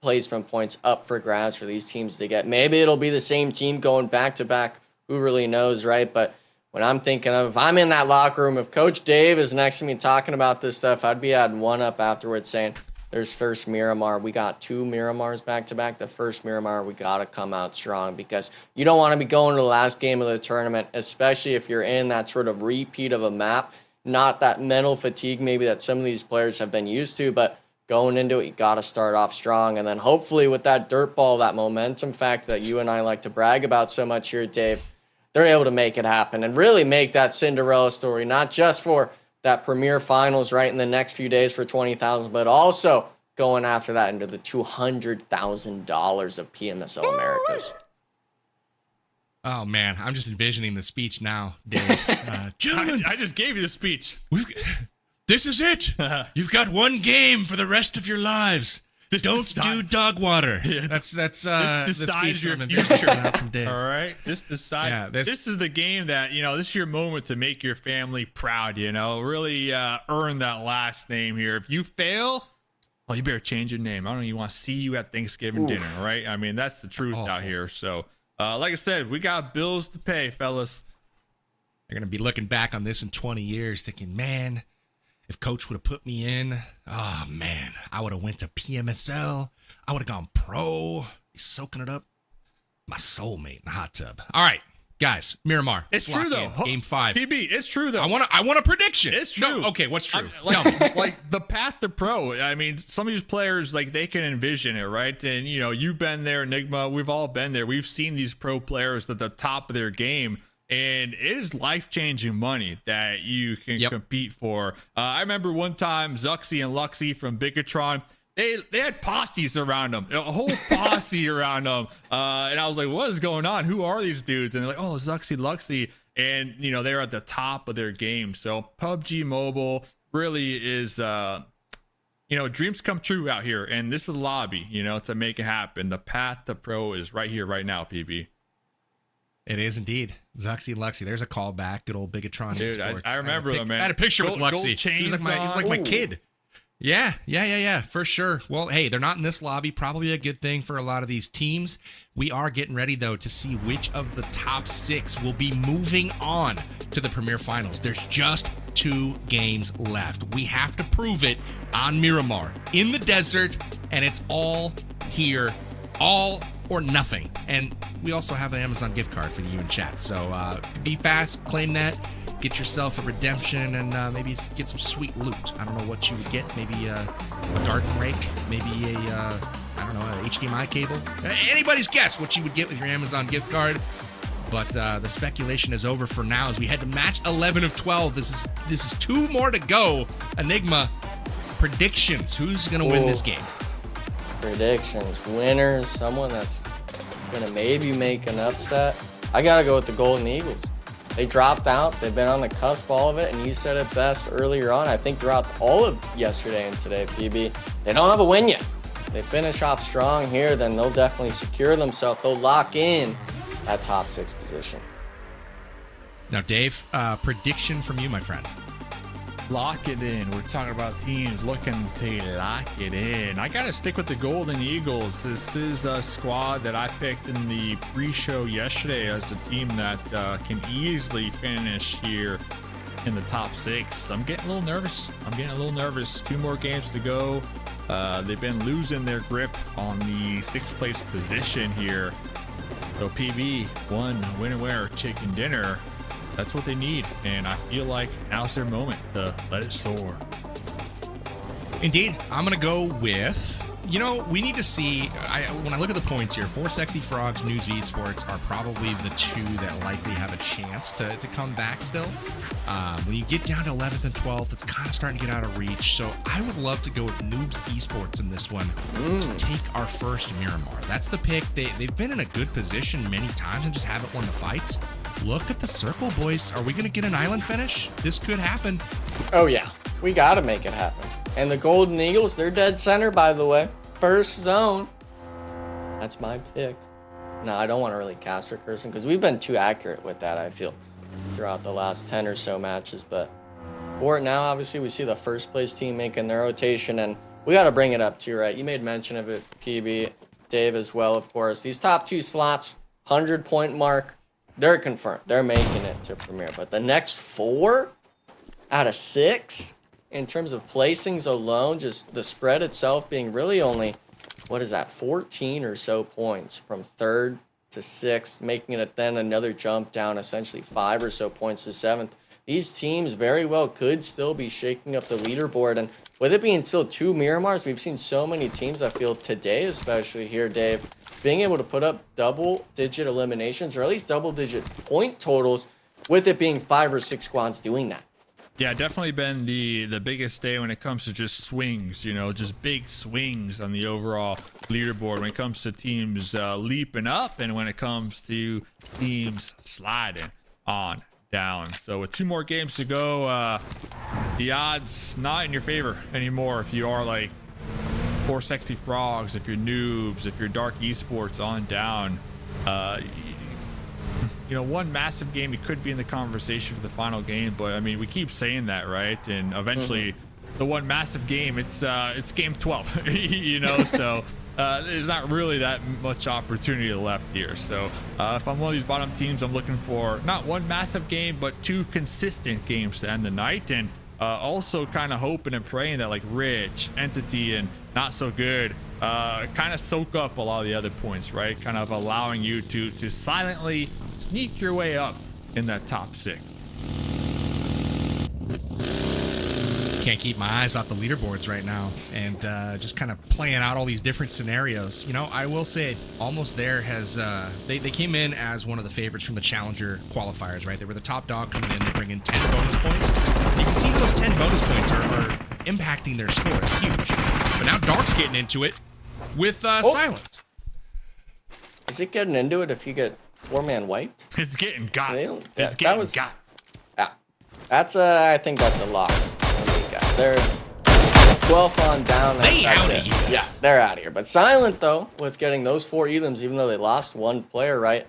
placement points up for grabs for these teams to get. Maybe it'll be the same team going back-to-back. Who really knows, right? But when I'm thinking of, if I'm in that locker room, if Coach Dave is next to me talking about this stuff, I'd be adding 1 up afterwards saying, there's first Miramar. We got 2 Miramars back-to-back. The first Miramar, we got to come out strong because you don't want to be going to the last game of the tournament, especially if you're in that sort of repeat of a map. Not that mental fatigue maybe that some of these players have been used to, but going into it, you got to start off strong. And then hopefully with that dirt ball, that momentum factor that you and I like to brag about so much here, Dave, they're able to make it happen and really make that Cinderella story, not just for that premier finals right in the next few days for 20,000, but also going after that into the $200,000 of PMSL Americas. Oh man, I'm just envisioning the speech now, Dave. Gentlemen, I just gave you the speech. This is it. You've got 1 game for the rest of your lives. Don't do dog water. Yeah. That's the speech your I'm envisioning from Dave. All right, this is the game that, you know, this is your moment to make your family proud. You know, really earn that last name here. If you fail, well, you better change your name. I don't even want to see you at Thanksgiving dinner, right? I mean, that's the truth out here. So, like I said, we got bills to pay, fellas. They're gonna be looking back on this in 20 years, thinking, man, if Coach would have put me in, oh man, I would have went to PMSL. I would have gone pro, soaking it up. My soulmate in the hot tub. All right, guys, Miramar. It's true though. Game 5. TB, it's true though. I want a prediction. It's true. No, okay, what's true? Tell me. Like the path to pro. I mean, some of these players, like, they can envision it, right? And you know, you've been there, Enigma. We've all been there. We've seen these pro players at the top of their game. And it is life-changing money that you can compete for. I remember one time Zuxi and Luxy from Bigatron, they had posses around them, a whole posse around them. And I was like, what is going on? Who are these dudes? And they're like, oh, Zuxi, Luxy. And, you know, they're at the top of their game. So PUBG Mobile really is, you know, dreams come true out here. And this is a lobby, you know, to make it happen. The path to pro is right here, right now, PB. It is indeed. Zuxi and Luxy. There's a callback. Good old Bigatron Esports. I remember them, man. I had a picture with Luxy. He was like my kid. Yeah, for sure. Well, hey, they're not in this lobby. Probably a good thing for a lot of these teams. We are getting ready, though, to see which of the top 6 will be moving on to the Premier Finals. There's just 2 games left. We have to prove it on Miramar in the desert, and it's all here, all or nothing. And we also have an Amazon gift card for you in chat. So be fast, claim that, get yourself a redemption, and maybe get some sweet loot. I don't know what you would get. Maybe a garden rake, maybe a don't know, an HDMI cable. Anybody's guess what you would get with your Amazon gift card. But the speculation is over for now as we head to match 11 of 12. This is 2 more to go. Enigma, predictions. Who's going to win this game? Predictions. Winners. Someone that's going to maybe make an upset. I got to go with the Golden Eagles. They dropped out. They've been on the cusp all of it. And you said it best earlier on. I think throughout all of yesterday and today, PB, they don't have a win yet. They finish off strong here, then they'll definitely secure themselves. They'll lock in that top 6 position. Now, Dave, prediction from you, my friend. Lock it in. We're talking about teams looking to lock it in. I got to stick with the Golden Eagles. This is a squad that I picked in the pre-show yesterday as a team that can easily finish here in the top 6. I'm getting a little nervous. 2 more games to go. They've been losing their grip on the 6th place position here. So PB, one winner wear chicken dinner. That's what they need, and I feel like now's their moment to let it soar. Indeed, I'm gonna go with, we need to see. When I look at the points here, 4 Sexy Frogs, NOOBS, Esports are probably the 2 that likely have a chance to come back still. When you get down to 11th and 12th, it's kind of starting to get out of reach. So I would love to go with NOOBS Esports in this one to take our first Miramar. That's the pick. They've been in a good position many times and just haven't won the fights. Look at the circle, boys. Are we going to get an island finish? This could happen. Oh, yeah. We got to make it happen. And the Golden Eagles, they're dead center, by the way. First zone. That's my pick. No, I don't want to really cast or curse him because we've been too accurate with that, I feel, throughout the last 10 or so matches. But for it now, obviously, we see the first place team making their rotation, and we got to bring it up too, right? You made mention of it, PB, Dave as well, of course. These top 2 slots, 100-point mark, they're confirmed. They're making it to Premier. But the next 4 out of 6, in terms of placings alone, just the spread itself being really only, 14 or so points from 3rd to 6th, making it then another jump down, essentially 5 or so points to 7th. These teams very well could still be shaking up the leaderboard. And with it being still 2 Miramars, we've seen so many teams, I feel, today, especially here, Dave, being able to put up double-digit eliminations or at least double-digit point totals with it being 5 or 6 squads doing that. Yeah, definitely been the biggest day when it comes to just swings, just big swings on the overall leaderboard when it comes to teams leaping up and when it comes to teams sliding on down. So with 2 more games to go, the odds not in your favor anymore if you are like 4 Sexy Frogs, if you're NOOBS, if you're Dark Esports on down. One massive game, you could be in the conversation for the final game, but I mean, we keep saying that, right? And eventually the one massive game, it's game 12, so there's not really that much opportunity left here. So if I'm one of these bottom teams, I'm looking for not one massive game, but 2 consistent games to end the night. And also kind of hoping and praying that like Rich, Entity, and Not So Good kind of soak up a lot of the other points, right? Kind of allowing you to silently sneak your way up in that top 6. Can't keep my eyes off the leaderboards right now, and just kind of playing out all these different scenarios. I will say Almost There has they came in as one of the favorites from the Challenger qualifiers, right? They were the top dog coming in. They bring in 10 bonus points. You can see those 10 bonus points are impacting their score. It's huge. But now Dark's getting into it with Silence. Is it getting into it if you get 4-man wiped? It's getting got. Yeah, that's I think that's a lock. They're 12 on down. They out of here. Yeah, they're out of here. But Silent, though, with getting those 4 elims, even though they lost 1 player, right?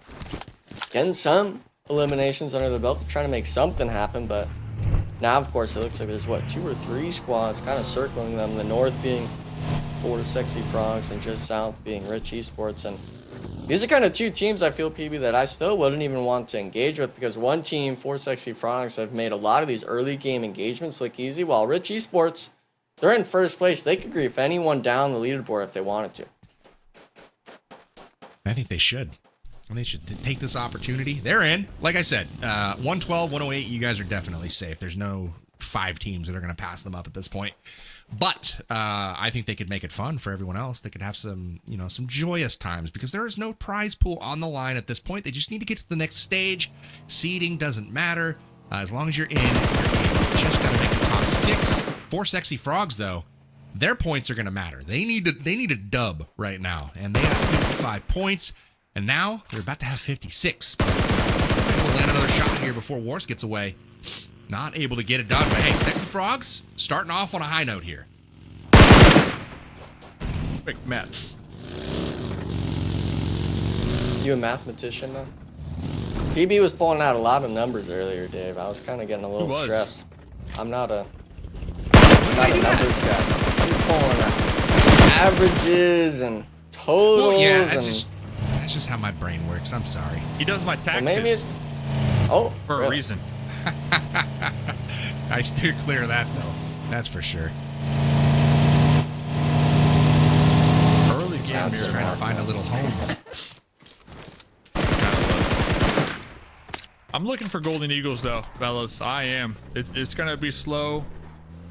Getting some eliminations under the belt to try to make something happen. But now, of course, it looks like there's, 2 or 3 squads kind of circling them. The north being 4 Sexy Frogs and just south being Rich Esports. And these are kind of 2 teams, I feel, PB, that I still wouldn't even want to engage with because one team, 4 Sexy Frogs, have made a lot of these early game engagements look easy, while Rich Esports, they're in first place. They could grief anyone down the leaderboard if they wanted to. I think they should. They should take this opportunity. They're in. Like I said, 112, 108, you guys are definitely safe. There's no 5 teams that are going to pass them up at this point. But I think they could make it fun for everyone else. They could have some, you know, some joyous times because there is no prize pool on the line at this point. They just need to get to the next stage. Seeding doesn't matter. As long as you're in, you just got to make the top 6. 4 Sexy Frogs, though, their points are going to matter. They need a dub right now, and they have 55 points, and now they're about to have 56. We'll land another shot here before Wars gets away. Not able to get it done, but hey, Sexy Frogs starting off on a high note here. Quick maths. You a mathematician, though? PB was pulling out a lot of numbers earlier, Dave. I was kind of getting a little stressed. I'm not a numbers guy. He's pulling out averages and totals. Well, yeah, that's just how my brain works. I'm sorry. He does my taxes. Well, maybe for a reason. I steer clear of that, though. That's for sure. Early game Just trying to find a little home. I'm looking for Golden Eagles, though, fellas. I am. It's going to be slow,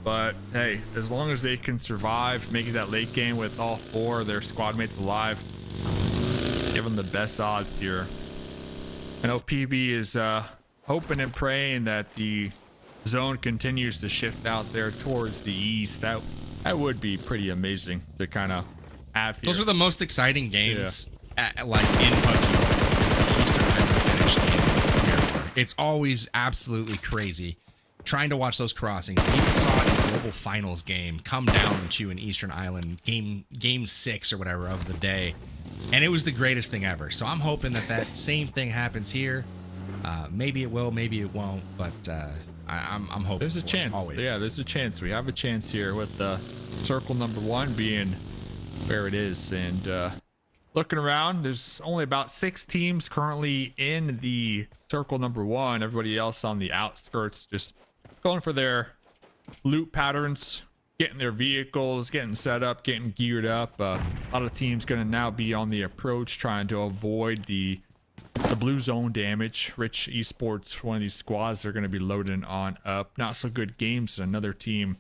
but hey, as long as they can survive making that late game with all 4 of their squad mates alive, give them the best odds here. I know PB is hoping and praying that the zone continues to shift out there towards the east. That would be pretty amazing to kind of have here. Those are the most exciting games, like in PUBG. The Eastern Island finish game. It's always absolutely crazy trying to watch those crossings. We even saw it in the Global Finals game come down to an Eastern Island game 6 or whatever of the day, and it was the greatest thing ever. So I'm hoping that same thing happens here. Maybe it will, maybe it won't, but I'm hoping there's a chance. Always. Yeah, there's a chance. We have a chance here with circle number 1 being where it is. And looking around, there's only about 6 teams currently in the circle number 1. Everybody else on the outskirts just going for their loot patterns, getting their vehicles, getting set up, getting geared up. A lot of teams going to now be on the approach, trying to avoid the blue zone damage. Rich Esports, one of these squads, are going to be loading on up. Not so good games. Another team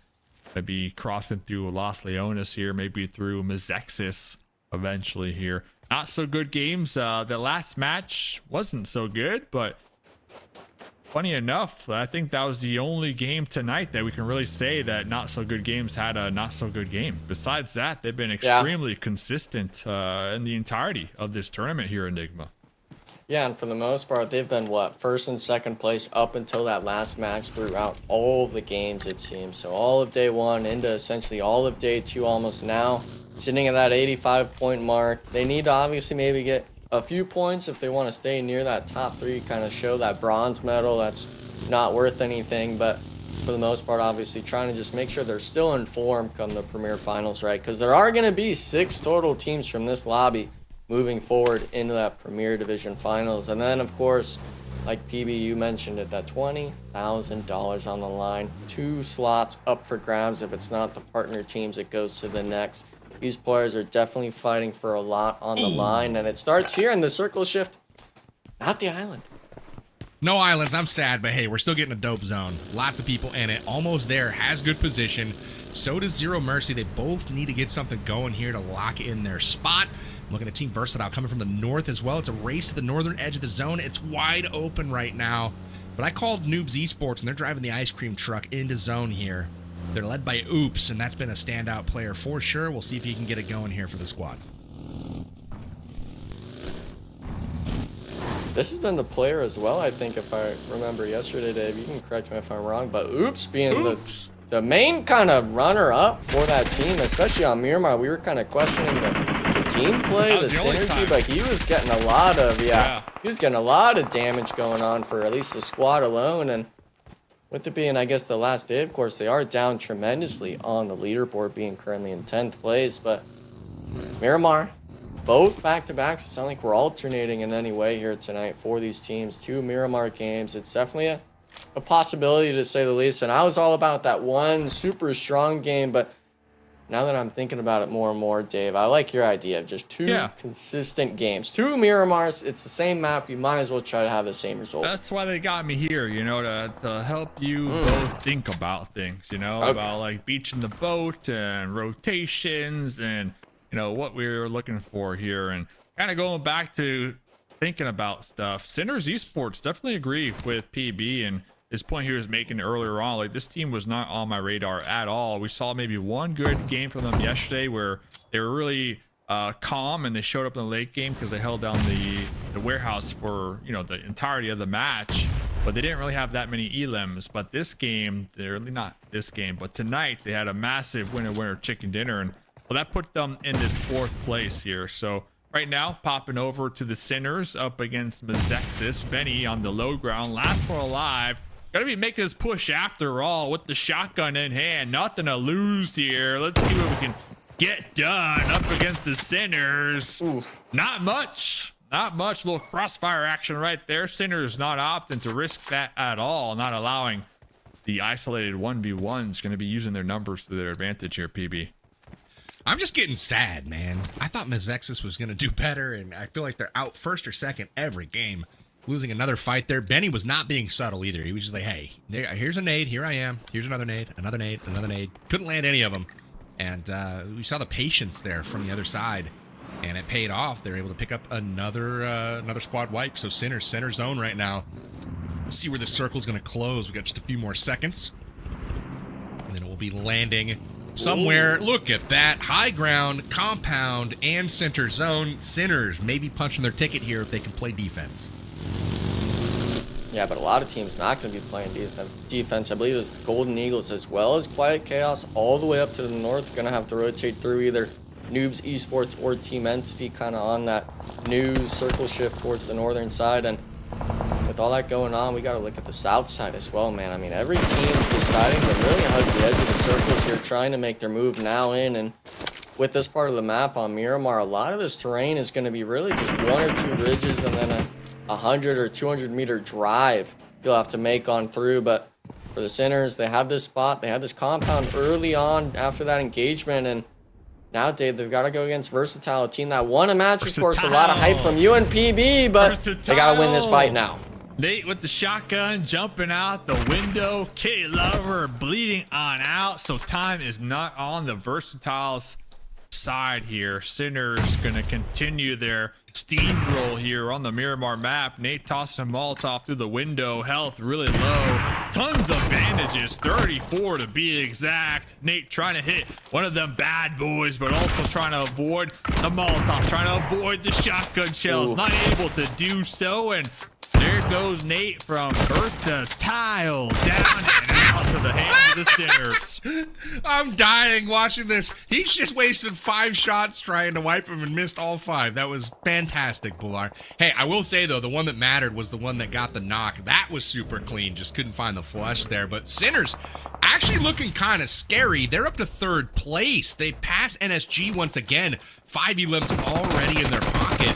to be crossing through Los Leones here, maybe through MEZEXIS eventually here. Not so good games. The last match wasn't so good, but funny enough, I think that was the only game tonight that we can really say that not so good games had a not so good game. Besides that, they've been extremely consistent in the entirety of this tournament here, Enigma. Yeah, and for the most part, they've been, first and second place up until that last match throughout all of the games, it seems. So all of day 1 into essentially all of day 2 almost now, sitting at that 85-point mark. They need to obviously maybe get a few points if they want to stay near that top 3, kind of show that bronze medal. That's not worth anything, but for the most part, obviously trying to just make sure they're still in form come the Premier Finals, right? Because there are going to be 6 total teams from this lobby moving forward into that Premier Division Finals. And then, of course, like PB, you mentioned it, that $20,000 on the line. 2 slots up for grabs. If it's not the partner teams, it goes to the next. These players are definitely fighting for a lot on the line. And it starts here in the circle shift. Not the island. No islands. I'm sad, but hey, we're still getting a dope zone. Lots of people in it. Almost there. Has good position. So does Zero Mercy. They both need to get something going here to lock in their spot. Looking at Team Versatile coming from the north as well. It's a race to the northern edge of the zone. It's wide open right now. But I called NOOBS Esports, and they're driving the ice cream truck into zone here. They're led by Oops, and that's been a standout player for sure. We'll see if he can get it going here for the squad. This has been the player as well, I think, if I remember yesterday, Dave. You can correct me if I'm wrong, but Oops being the main kind of runner-up for that team, especially on Miramar. We were kind of questioning the team play, the synergy, but he was getting a lot of, he was getting a lot of damage going on for at least the squad alone. And with it being, I guess, the last day, of course, they are down tremendously on the leaderboard, being currently in 10th place. But Miramar, both back-to-backs. It's not like we're alternating in any way here tonight for these teams. 2 Miramar games. It's definitely a possibility, to say the least. And I was all about that one super strong game, but now that I'm thinking about it more and more, Dave, I like your idea of just two consistent games. 2 Miramars, it's the same map. You might as well try to have the same result. That's why they got me here, you know, to help you both think about things, you know, about like beaching the boat and rotations and, you know, what we were looking for here. And kind of going back to thinking about stuff. Sinners Esports definitely agree with PB and his point he was making earlier on. Like, this team was not on my radar at all. We saw maybe one good game from them yesterday where they were really calm and they showed up in the late game because they held down the warehouse for, you know, the entirety of the match, but they didn't really have that many elims. But this game, they're really not this game, but tonight they had a massive winner chicken dinner, and well, that put them in this 4th place here. So right now, popping over to the Sinners up against MEZEXIS. Benny on the low ground, last one alive. Gotta be making this push after all with the shotgun in hand. Nothing to lose here. Let's see what we can get done up against the Sinners. Not much. Not much. Little crossfire action right there. Sinners not opting to risk that at all. Not allowing the isolated 1v1s. Going to be using their numbers to their advantage here, PB. I'm just getting sad, man. I thought MEZEXIS was going to do better, and I feel like they're out first or second every game. Losing another fight there. Benny was not being subtle either. He was just like, hey, here's a nade. Here I am. Here's another nade. Another nade. Another nade. Couldn't land any of them. And we saw the patience there from the other side. And it paid off. They were able to pick up another squad wipe. So center zone right now. See where the circle's going to close. We got just a few more seconds. And then it will be landing somewhere. Look at that. High ground, compound, and center zone. Sinners maybe punching their ticket here if they can play defense. Yeah, but a lot of teams not going to be playing defense. I believe it was the Golden Eagles as well as Quiet Chaos all the way up to the north. Going to have to rotate through either Noobs, Esports, or Team Entity, kind of on that new circle shift towards the northern side. And with all that going on, we got to look at the south side as well, man. I mean, every team's deciding to really hug the edge of the circles here, trying to make their move now in. And with this part of the map on Miramar, a lot of this terrain is going to be really just 1 or 2 ridges and then a 100 or 200 meter drive you'll have to make on through. But for the Sinners, they have this spot, they had this compound early on after that engagement, and now, Dave, they've got to go against Versatile, a team that won a match. Of course, a lot of hype from you and PB, but they got to win this fight now. Nate with the shotgun jumping out the window. Kitty Lover bleeding on out. So time is not on the Versatile's side here. Sinners gonna continue their steamroll here on the Miramar map. Nate tossing a Molotov through the window. Health really low. Tons of bandages, 34 to be exact. Nate trying to hit one of them bad boys, but also trying to avoid the Molotov, trying to avoid the shotgun shells. Not able to do so, and there goes Nate from Versatile down and out to the hands of the Sinners. I'm dying watching this. He's just wasted 5 shots trying to wipe him and missed all 5. That was fantastic, Bular. Hey, I will say, though, the one that mattered was the one that got the knock. That was super clean. Just couldn't find the flush there. But Sinners actually looking kind of scary. They're up to 3rd place. They pass NSG once again. 5 elims already in their pocket.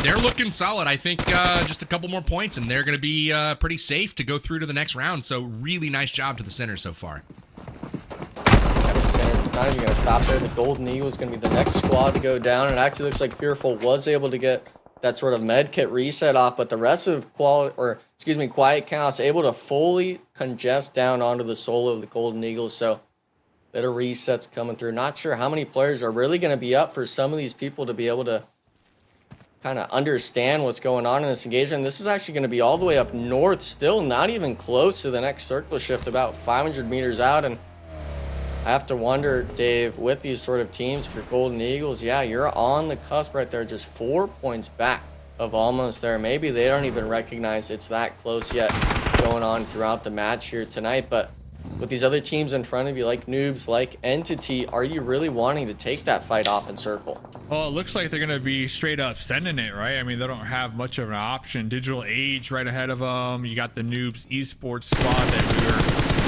They're looking solid. I think just a couple more points, and they're going to be pretty safe to go through to the next round. So really nice job to the Sinners so far. Sinners, not even going to stop there. The Golden Eagle is going to be the next squad to go down. It actually looks like Fearful was able to get that sort of med kit reset off, but the rest of Quiet Chaos able to fully congest down onto the solo of the Golden Eagle. So bit of resets coming through. Not sure how many players are really going to be up for some of these people to be able to kind of understand what's going on in this engagement. This is actually going to be all the way up north, still not even close to the next circle shift, about 500 meters out. And I have to wonder, Dave, with these sort of teams for Golden Eagles, yeah, you're on the cusp right there, just 4 points back of almost there. Maybe they don't even recognize it's that close yet going on throughout the match here tonight. But with these other teams in front of you, like Noobs, like Entity, are you really wanting to take that fight off in circle? Well, it looks like they're going to be straight up sending it, right? I mean, they don't have much of an option. Digital Age right ahead of them. You got the Noobs Esports squad that we were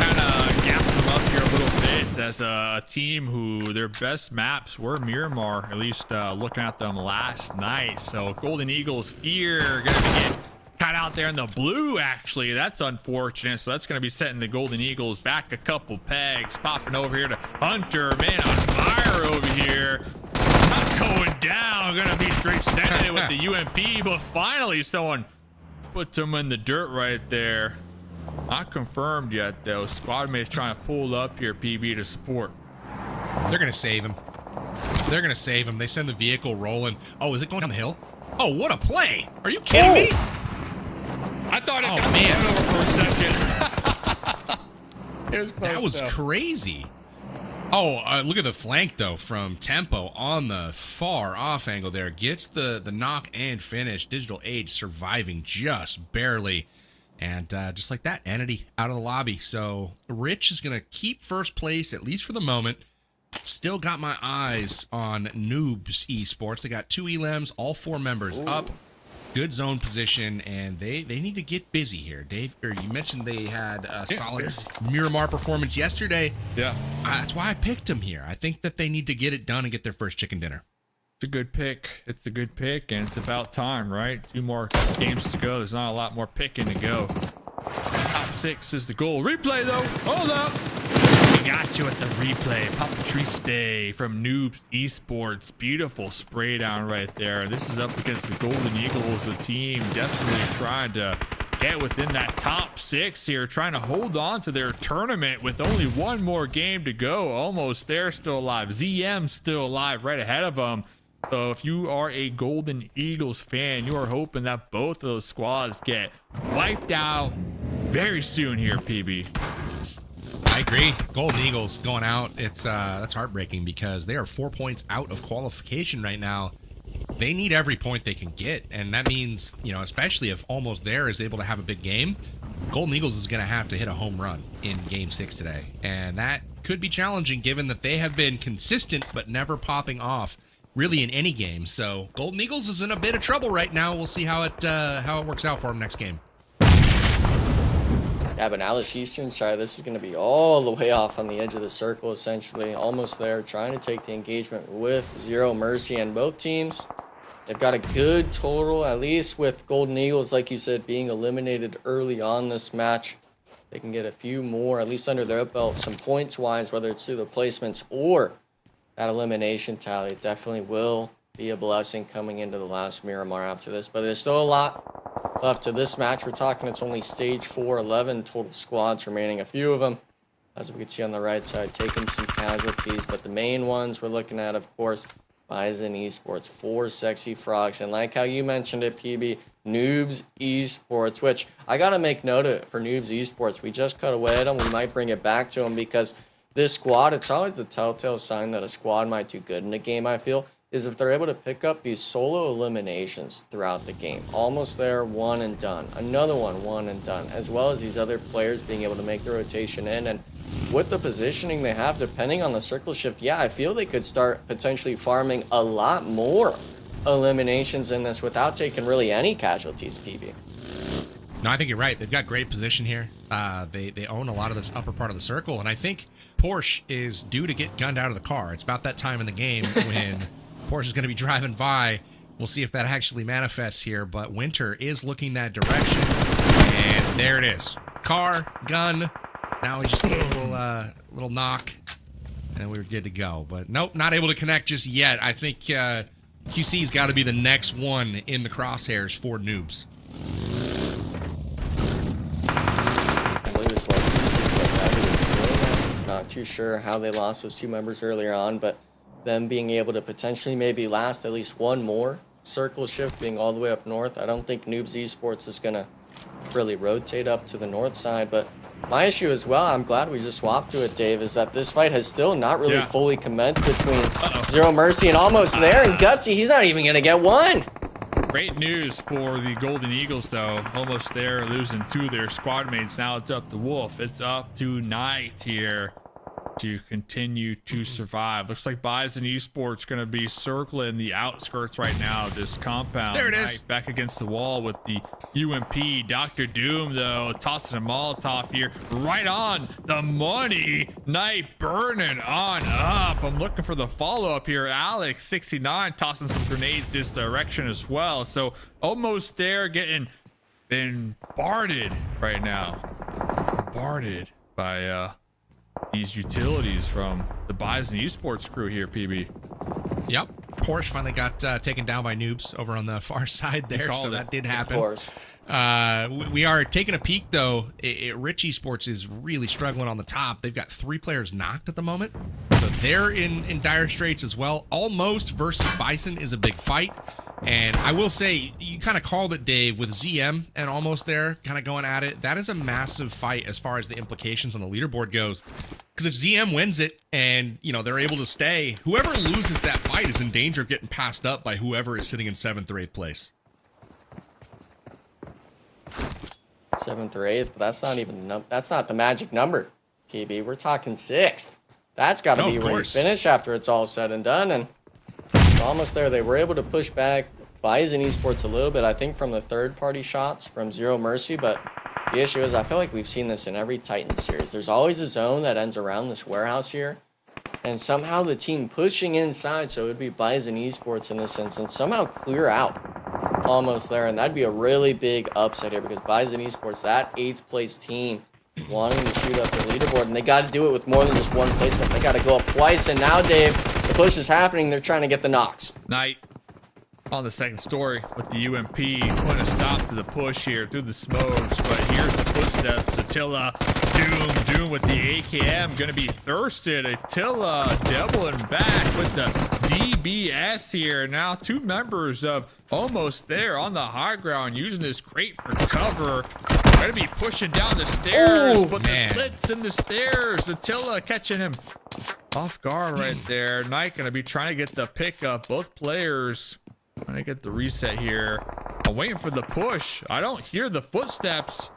kind of gassing them up here a little bit as a team who their best maps were Miramar, at least looking at them last night. So Golden Eagles Fear going to be getting caught out there in the blue, actually. That's unfortunate. So that's going to be setting the Golden Eagles back a couple pegs. Popping over here to Hunter, man on fire hammer over here. Not going down. Gonna be straight sending it with the UMP, but finally someone puts him in the dirt right there. Not confirmed yet though. Squad mates trying to pull up here, PB, to support. They're gonna save him. They're gonna save him. They send the vehicle rolling. Oh, is it going down the hill? Oh, what a play! Are you kidding me? I thought it Oh, got man. over for a second. It was close, That was though. crazy. Oh, look at the flank though from Tempo on the far off angle there. Gets the knock and finish. Digital Age surviving just barely. And just like that, Entity out of the lobby. So Rich is going to keep first place, at least for the moment. Still got my eyes on Noobs Esports. They got 2 elims, all 4 members up. Good zone position, and they need to get busy here. Dave, or you mentioned they had a solid Miramar performance yesterday. Yeah. That's why I picked them here. I think that they need to get it done and get their first chicken dinner. It's a good pick. It's a good pick, and it's about time, right? 2 more games to go. There's not a lot more picking to go. Top 6 is the goal. Replay, though. Hold up. We got you at the replay. Papa Triste from Noobs Esports. Beautiful spray down right there. This is up against the Golden Eagles, a team desperately trying to get within that top 6 here, trying to hold on to their tournament with only 1 more game to go. Almost there, still alive. ZM still alive right ahead of them. So if you are a Golden Eagles fan, you are hoping that both of those squads get wiped out very soon here, PB. I agree. Golden Eagles going out. It's that's heartbreaking because they are 4 points out of qualification right now. They need every point they can get, and that means, you know, especially if Almost There is able to have a big game, Golden Eagles is going to have to hit a home run in Game 6 today, and that could be challenging given that they have been consistent but never popping off really in any game. So Golden Eagles is in a bit of trouble right now. We'll see how it works out for them next game. Yeah, but now this Eastern side, this is going to be all the way off on the edge of the circle, essentially. Almost there, trying to take the engagement with Zero Mercy. And both teams, they've got a good total, at least with Golden Eagles, like you said, being eliminated early on this match. They can get a few more, at least under their belt, some points-wise, whether it's through the placements or that elimination tally. It definitely will be a blessing coming into the last Miramar after this. But there's still a lot left to this match. We're talking it's only stage 4, 11 total squads remaining. A few of them, as we can see on the right side, taking some casualties. But the main ones we're looking at, of course, BISON Esports, 4 sexy frogs. And like how you mentioned it, PB, Noobs Esports, which I got to make note of for Noobs Esports. We just cut away at them. We might bring it back to them because this squad, it's always a telltale sign that a squad might do good in a game, I feel, is if they're able to pick up these solo eliminations throughout the game. Almost There, 1 and done. Another one, 1 and done. As well as these other players being able to make the rotation in. And with the positioning they have, depending on the circle shift, yeah, I feel they could start potentially farming a lot more eliminations in this without taking really any casualties, PB. No, I think you're right. They've got great position here. They own a lot of this upper part of the circle, and I think Porsche is due to get gunned out of the car. It's about that time in the game when Porsche is going to be driving by. We'll see if that actually manifests here, but Winter is looking that direction, and there it is. Car, gun. Now we just get a little knock, and we're good to go. But nope, not able to connect just yet. I think QC's got to be the next one in the crosshairs for Noobs. Not too sure how they lost those 2 members earlier on, but them being able to potentially maybe last at least 1 more circle shift, being all the way up north. I don't think Noobs Esports is going to really rotate up to the north side, but my issue as well, I'm glad we just swapped to it, Dave, is that this fight has still not really fully commenced between Zero Mercy and Almost There, and Gutsy, he's not even going to get one. Great news for the Golden Eagles, though. Almost There, losing 2 of their squad mates. Now it's up to Wolf. It's up to Knight here to continue to survive. Looks like BISON Esports going to be circling the outskirts right now. This compound. There it is. Knight back against the wall with the UMP. Dr. Doom, though, tossing a Molotov here. Right on the money. Knight burning on up. I'm looking for the follow-up here. Alex, 69, tossing some grenades this direction as well. So Almost There getting bombarded right now. Bombarded by the these utilities from the BISON Esports crew here, PB. Yep. Porsche finally got taken down by noobs over on the far side there, so that did happen. Of course. We are taking a peek, though. Rich Esports is really struggling on the top. They've got 3 players knocked at the moment, so they're in dire straits as well. Almost versus BISON is a big fight, and I will say, you kind of called it, Dave, with ZM and Almost there kind of going at it. That is a massive fight as far as the implications on the leaderboard goes. Because if ZM wins it and, you know, they're able to stay, whoever loses that fight is in danger of getting passed up by whoever is sitting in 7th or 8th place. 7th or 8th, but that's not even that's not the magic number, PB. We're talking 6th. That's got to be where you finish after it's all said and done. And almost there. They were able to push back BISON Esports a little bit, I think, from the third-party shots from Zero Mercy, but the issue is I feel like we've seen this in every Titan series. There's always a zone that ends around this warehouse here, and somehow the team pushing inside, so it would be BISON Esports in this instance, somehow clear out Almost there, and that'd be a really big upset here because BISON Esports, that 8th place team, wanting to shoot up their leaderboard, and they got to do it with more than just one placement. They got to go up twice, and now, Dave, the push is happening. They're trying to get the knocks. Knight on the second story with the UMP, putting a stop to the push here through the smokes, but here's the footsteps. Attila, Doom with the AKM, gonna be thirsted. Attila doubling back with the DBS here. Now 2 members of Almost there on the high ground using this crate for cover. Gonna be pushing down the stairs, but the blitz in the stairs. Attila catching him off guard right there. Knight gonna be trying to get the pickup. Both players trying to get the reset here. I'm waiting for the push. I don't hear the footsteps.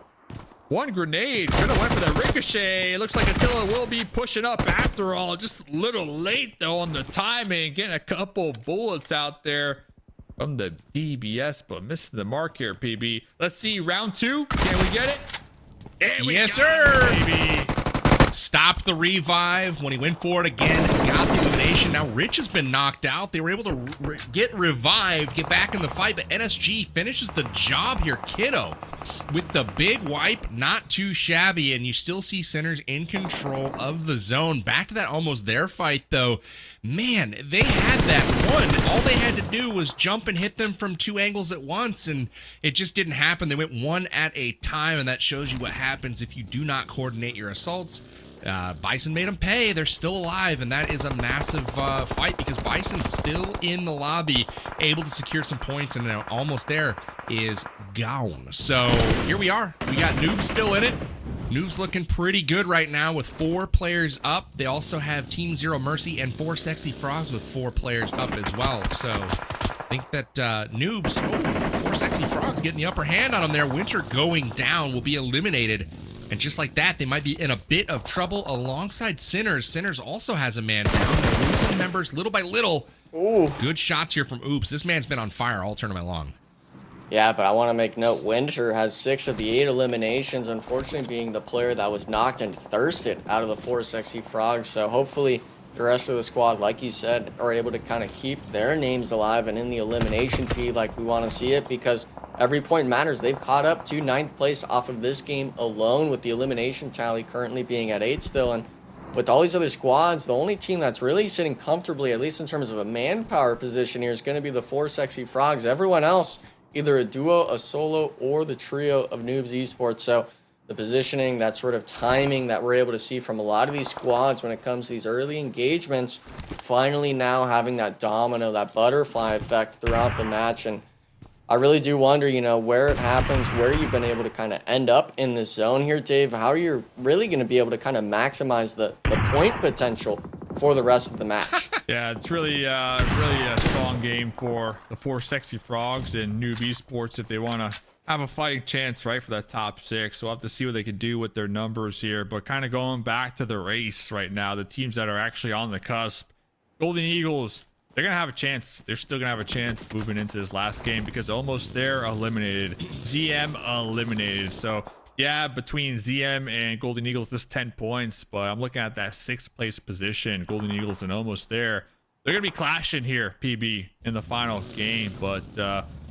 One grenade. Could have went for the ricochet. It looks like Attila will be pushing up after all. Just a little late, though, on the timing. Getting a couple bullets out there from the DBS, but missing the mark here, PB. Let's see, round 2. Can we get it? Yes, sir. Baby. Stopped the revive when he went for it again. Got the elimination. Now Rich has been knocked out. They were able to get revived, get back in the fight, but NSG finishes the job here. Kiddo with the big wipe, not too shabby, and you still see Sinners in control of the zone. Back to that Almost there fight, though. Man, they had that one. All they had to do was jump and hit them from 2 angles at once, and it just didn't happen. They went one at a time, and that shows you what happens if you do not coordinate your assaults. BISON made them pay. They're still alive, and that is a massive fight because BISON's still in the lobby, able to secure some points, and now Almost there is gone. So here we are. We got Noobs still in it. Noobs looking pretty good right now with 4 players up. They also have Team Zero Mercy and 4 Sexy Frogs with 4 players up as well. So I think that Noobs, 4 Sexy Frogs getting the upper hand on them there. Winter going down, will be eliminated. And just like that, they might be in a bit of trouble alongside Sinners. Sinners also has a man down. They're losing members little by little. Ooh. Good shots here from Oops. This man's been on fire all tournament long. Yeah, but I want to make note, Winter has 6 of the 8 eliminations, unfortunately being the player that was knocked and thirsted out of the 4 Sexy Frogs. So hopefully the rest of the squad, like you said, are able to kind of keep their names alive and in the elimination feed like we want to see it, because every point matters. They've caught up to 9th place off of this game alone, with the elimination tally currently being at 8 still. And with all these other squads, the only team that's really sitting comfortably, at least in terms of a manpower position here, is going to be the 4 Sexy Frogs. Everyone else, either a duo, a solo, or the trio of Noobs Esports. So the positioning, that sort of timing that we're able to see from a lot of these squads when it comes to these early engagements, finally now having that domino, that butterfly effect throughout the match. And I really do wonder, you know, where it happens, where you've been able to kind of end up in this zone here, Dave, how you're really going to be able to kind of maximize the point potential for the rest of the match. Yeah, it's really a strong game for the 4 Sexy Frogs and Noob Esports if they want to have a fighting chance, right, for that top 6. So we'll have to see what they can do with their numbers here. But kind of going back to the race right now, the teams that are actually on the cusp, Golden Eagles, they're going to have a chance. They're still going to have a chance moving into this last game because Almost they're eliminated. ZM eliminated. So yeah, between ZM and Golden Eagles, this 10 points, but I'm looking at that 6th place position, Golden Eagles and Almost there. They're going to be clashing here, PB, in the final game, but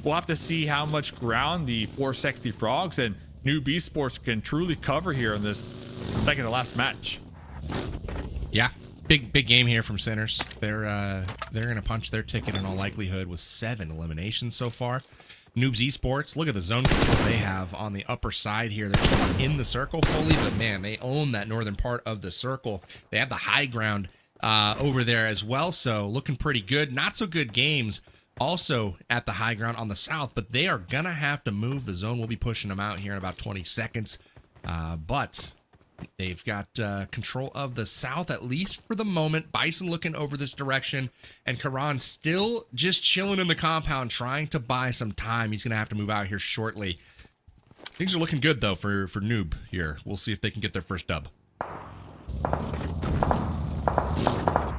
we'll have to see how much ground the 4 Sexy Frogs and Noob Esports can truly cover here in this second to last match. Yeah, big game here from Sinners. They're gonna punch their ticket in all likelihood with 7 eliminations so far. Noobs Esports, look at the zone control they have on the upper side here. They're just in the circle fully, but man, they own that northern part of the circle. They have the high ground over there as well, so looking pretty good. Not so good games also at the high ground on the south, but they are gonna have to move. The zone will be pushing them out here in about 20 seconds, but they've got control of the south, at least for the moment. Bison looking over this direction, and Karan still just chilling in the compound, trying to buy some time. He's going to have to move out here shortly. Things are looking good, though, for Noob here. We'll see if they can get their first dub.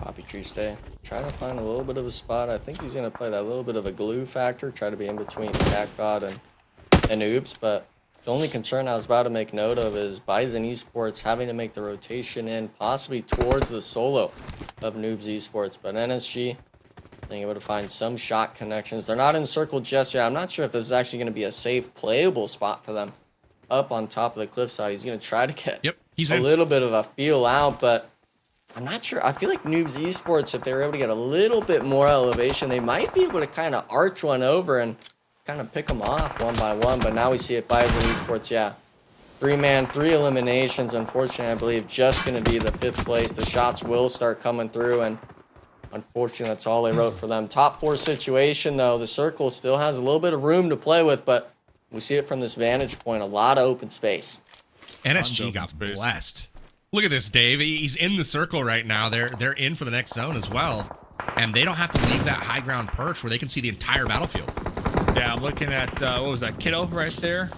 Poppy Tree stay. Trying to find a little bit of a spot. I think he's going to play that little bit of a glue factor, try to be in between Cat God and NOOBS, but the only concern I was about to make note of is BISON Esports having to make the rotation in, possibly towards the solo of Noobs Esports. But NSG, being able to find some shot connections. They're not encircled just yet. I'm not sure if this is actually going to be a safe, playable spot for them up on top of the cliffside. He's going to try to get he's a in. little bit of a feel out, but I'm not sure. I feel like Noobs Esports, if they were able to get a little bit more elevation, they might be able to kind of arch one over and kind of pick them off one by one. But now we see it BISON Esports, yeah. 3-man, 3 eliminations. Unfortunately, I believe just going to be the 5th place. The shots will start coming through, and unfortunately, that's all they wrote for them. Top 4 situation, though. The circle still has a little bit of room to play with, but we see it from this vantage point. A lot of open space. NSG got blessed. Look at this, Dave. He's in the circle right now. They're in for the next zone as well, and they don't have to leave that high ground perch where they can see the entire battlefield. Yeah, I'm looking at, what was that, Kiddo right there?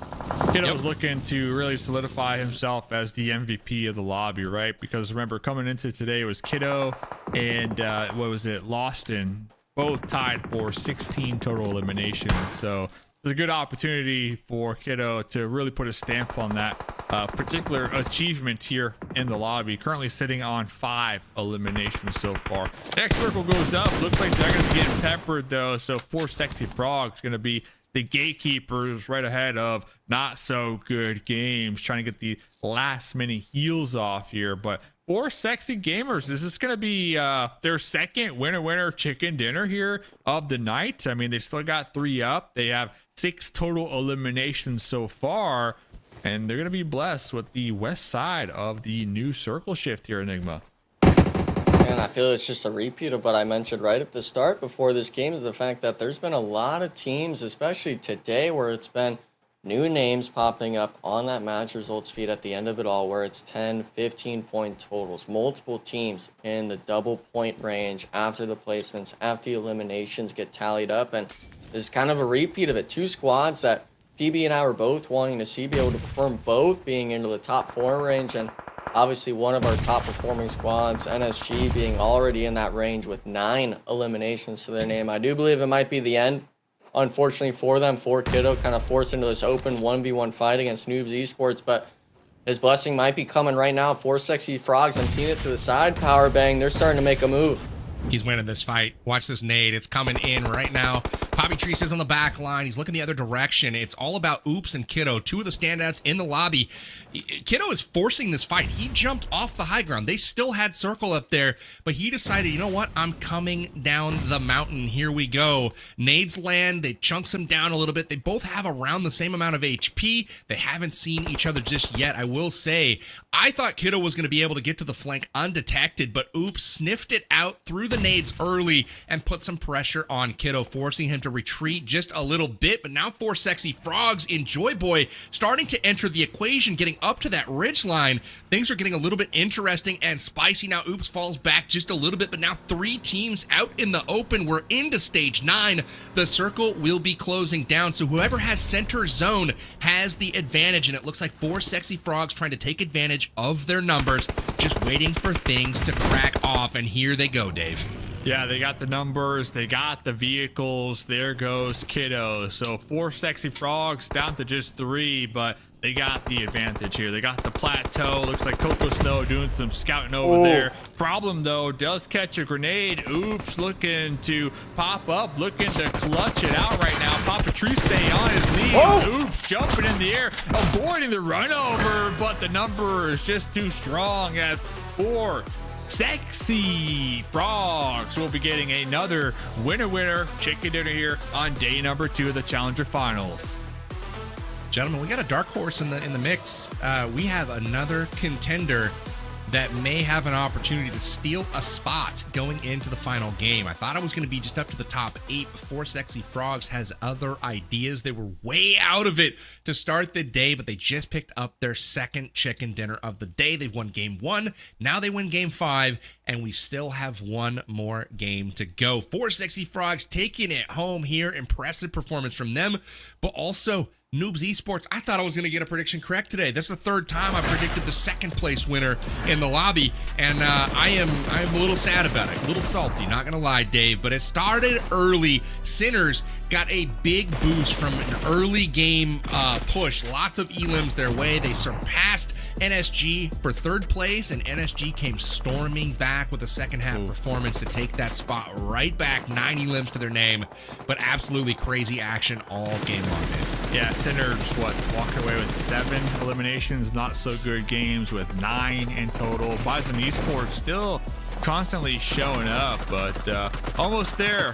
Kiddo's looking to really solidify himself as the MVP of the lobby, right? Because remember, coming into today, it was Kiddo and, what was it, Loston, both tied for 16 total eliminations. So it's a good opportunity for Kiddo to really put a stamp on that particular achievement here in the lobby. Currently sitting on 5 eliminations so far. Next circle goes up. Looks like they're going to be getting peppered, though. So 4 Sexy Frogs going to be the gatekeepers right ahead of Not So Good Games, trying to get the last minute heals off here. But 4 Sexy Gamers, this is going to be their second winner chicken dinner here of the night. I mean, they still got 3 up. They have 6 total eliminations so far, and they're going to be blessed with the west side of the new circle shift here, Enigma. And I feel it's just a repeat of what I mentioned right at the start before this game, is the fact that there's been a lot of teams, especially today, where it's been new names popping up on that match results feed at the end of it all, where it's 10, 15 point totals, multiple teams in the double point range after the placements, after the eliminations get tallied up. And this is kind of a repeat of it. 2 squads that PB and I were both wanting to see be able to perform, both being into the top 4 range, and obviously one of our top performing squads, NSG, being already in that range with 9 eliminations to their name. I do believe it might be the end, unfortunately, for them, for Kiddo, kind of forced into this open 1v1 fight against Noobs Esports, but his blessing might be coming right now. 4 Sexy Frogs, I'm seeing it to the side, power bang, they're starting to make a move. He's winning this fight. Watch this nade. It's coming in right now. Poppy Tree is on the back line. He's looking the other direction. It's all about Oops and Kiddo, 2 of the standouts in the lobby. Kiddo is forcing this fight. He jumped off the high ground. They still had circle up there, but he decided, you know what? I'm coming down the mountain. Here we go. Nades land. They chunks him down a little bit. They both have around the same amount of HP. They haven't seen each other just yet. I will say, I thought Kiddo was going to be able to get to the flank undetected, but Oops sniffed it out through the nades early and put some pressure on Kiddo, forcing him to retreat just a little bit. But now 4 Sexy Frogs in Joy Boy starting to enter the equation, getting up to that ridge line. Things are getting a little bit interesting and spicy now. Oops falls back just a little bit, but now 3 teams out in the open. We're into stage 9. The circle will be closing down, so whoever has center zone has the advantage, and it looks like 4 Sexy Frogs trying to take advantage of their numbers, just waiting for things to crack off, and here they go, Dave. Yeah, they got the numbers, they got the vehicles. There goes Kiddo. So 4 Sexy Frogs down to just 3, but they got the advantage here. They got the plateau. Looks like Coco Snow doing some scouting over there. Problem, though, does catch a grenade. Oops, looking to pop up, looking to clutch it out right now. Papa Tree stay on his knees. Oops, jumping in the air, avoiding the run over, but the number is just too strong as 4 Sexy Frogs will be getting another winner chicken dinner here on day number 2 of the Challenger Finals. Gentlemen, we got a dark horse in the mix. We have another contender that may have an opportunity to steal a spot going into the final game. I thought I was going to be just up to the top 8 before Sexy Frogs has other ideas. They were way out of it to start the day, but they just picked up their second chicken dinner of the day. They've won game 1. Now they win game 5, and we still have one more game to go. 4 Sexy Frogs taking it home here. Impressive performance from them, but also Noobs Esports. I thought I was going to get a prediction correct today. This is the 3rd time I predicted the 2nd place winner in the lobby, and I'm a little sad about it, a little salty, not going to lie, Dave, but it started early. Sinners got a big boost from an early game push. Lots of elims their way. They surpassed NSG for 3rd place, and NSG came storming back with a second half performance to take that spot right back. 9 elims to their name, but absolutely crazy action all game long, Dave. Yeah, Sinners, walked away with 7 eliminations, not so good games with 9 in total. BISON Esports still constantly showing up, but almost there.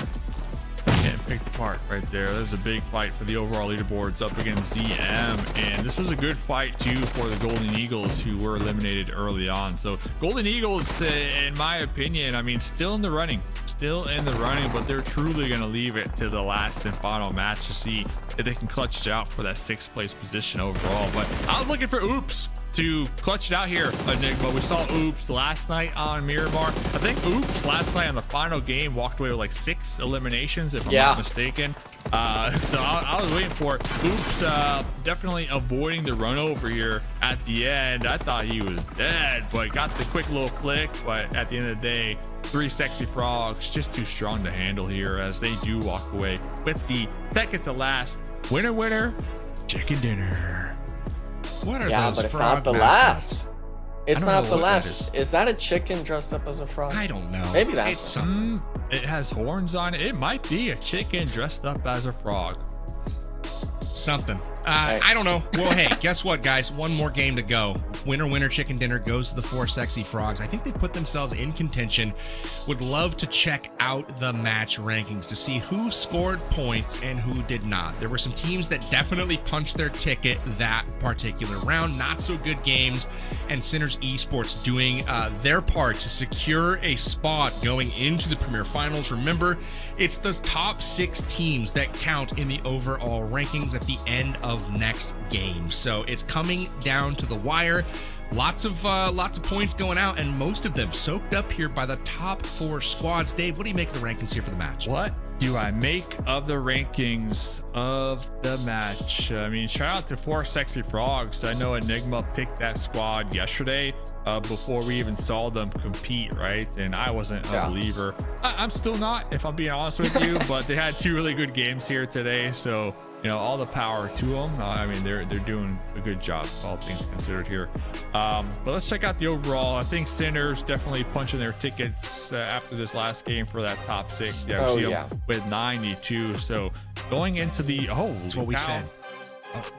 Getting picked apart right there. There's a big fight for the overall leaderboards up against ZM, and this was a good fight too for the Golden Eagles, who were eliminated early on. So Golden Eagles, in my opinion, I mean, still in the running, but they're truly going to leave it to the last and final match to see if they can clutch it out for that 6th place position overall. But I was looking for Oops to clutch it out here, Enigma. We saw Oops last night on Miramar. I think Oops last night on the final game walked away with like 6 eliminations, if I'm not mistaken. So I was waiting for it. Oops, definitely avoiding the run over here at the end. I thought he was dead, but got the quick little flick. But at the end of the day, 3 Sexy Frogs just too strong to handle here, as they do walk away with the 2nd to last winner chicken dinner. What are yeah, those but it's frog not the mascots? last. It's not the last. Is that a chicken dressed up as a frog? I don't know. Maybe that's it's something. It has horns on it. It might be a chicken dressed up as a frog. Something. I don't know. Well, hey, guess what, guys? One more game to go. Winner chicken dinner goes to the 4 Sexy Frogs. I think they put themselves in contention. Would love to check out the match rankings to see who scored points and who did not. There were some teams that definitely punched their ticket that particular round. Not so good games, and Sinners Esports doing their part to secure a spot going into the Premier Finals. Remember, it's those top 6 teams that count in the overall rankings at the end of next game. So it's coming down to the wire. Lots of points going out, and most of them soaked up here by the top 4 squads. Dave, what do you make of the rankings here for the match? What do I make of the rankings of the match? I mean, shout out to 4 Sexy Frogs. I know Enigma picked that squad yesterday before we even saw them compete, right? And I wasn't a believer. I'm still not, if I'm being honest with you, but they had 2 really good games here today. So, you know, all the power to them. I mean, they're doing a good job, all things considered here. But let's check out the overall. I think Sinners definitely punching their tickets after this last game for that top 6. With 92. So going into the that's what we said.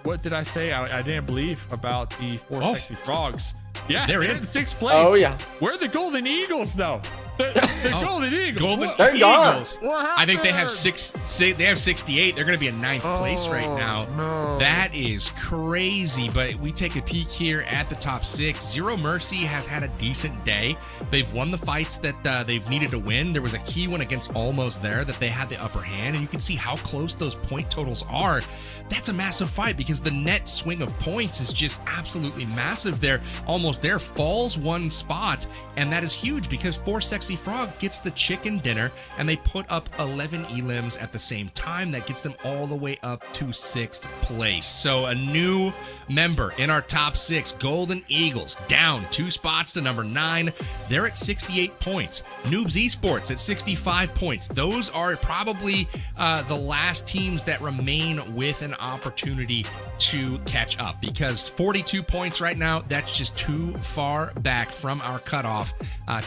What did I say? I didn't believe about the 4 Sexy Frogs. Yeah, they're in 6th place. Oh yeah. Where are the Golden Eagles though? The Golden Eagles. They're Eagles. gone. I think they have 68. They're going to be in 9th place right now. No. That is crazy. But we take a peek here at the top 6. Zero Mercy has had a decent day. They've won the fights that they've needed to win. There was a key one against Almost there that they had the upper hand, and you can see how close those point totals are. That's a massive fight because the net swing of points is just absolutely massive there. Almost there falls 1 spot, and that is huge because 4 Sexy Frog gets the chicken dinner, and they put up 11 elims at the same time. That gets them all the way up to 6th place. So a new member in our top 6, Golden Eagles, down 2 spots to number 9. They're at 68 points. Noobs Esports at 65 points. Those are probably the last teams that remain with an opportunity to catch up, because 42 points right now, that's just too far back from our cutoff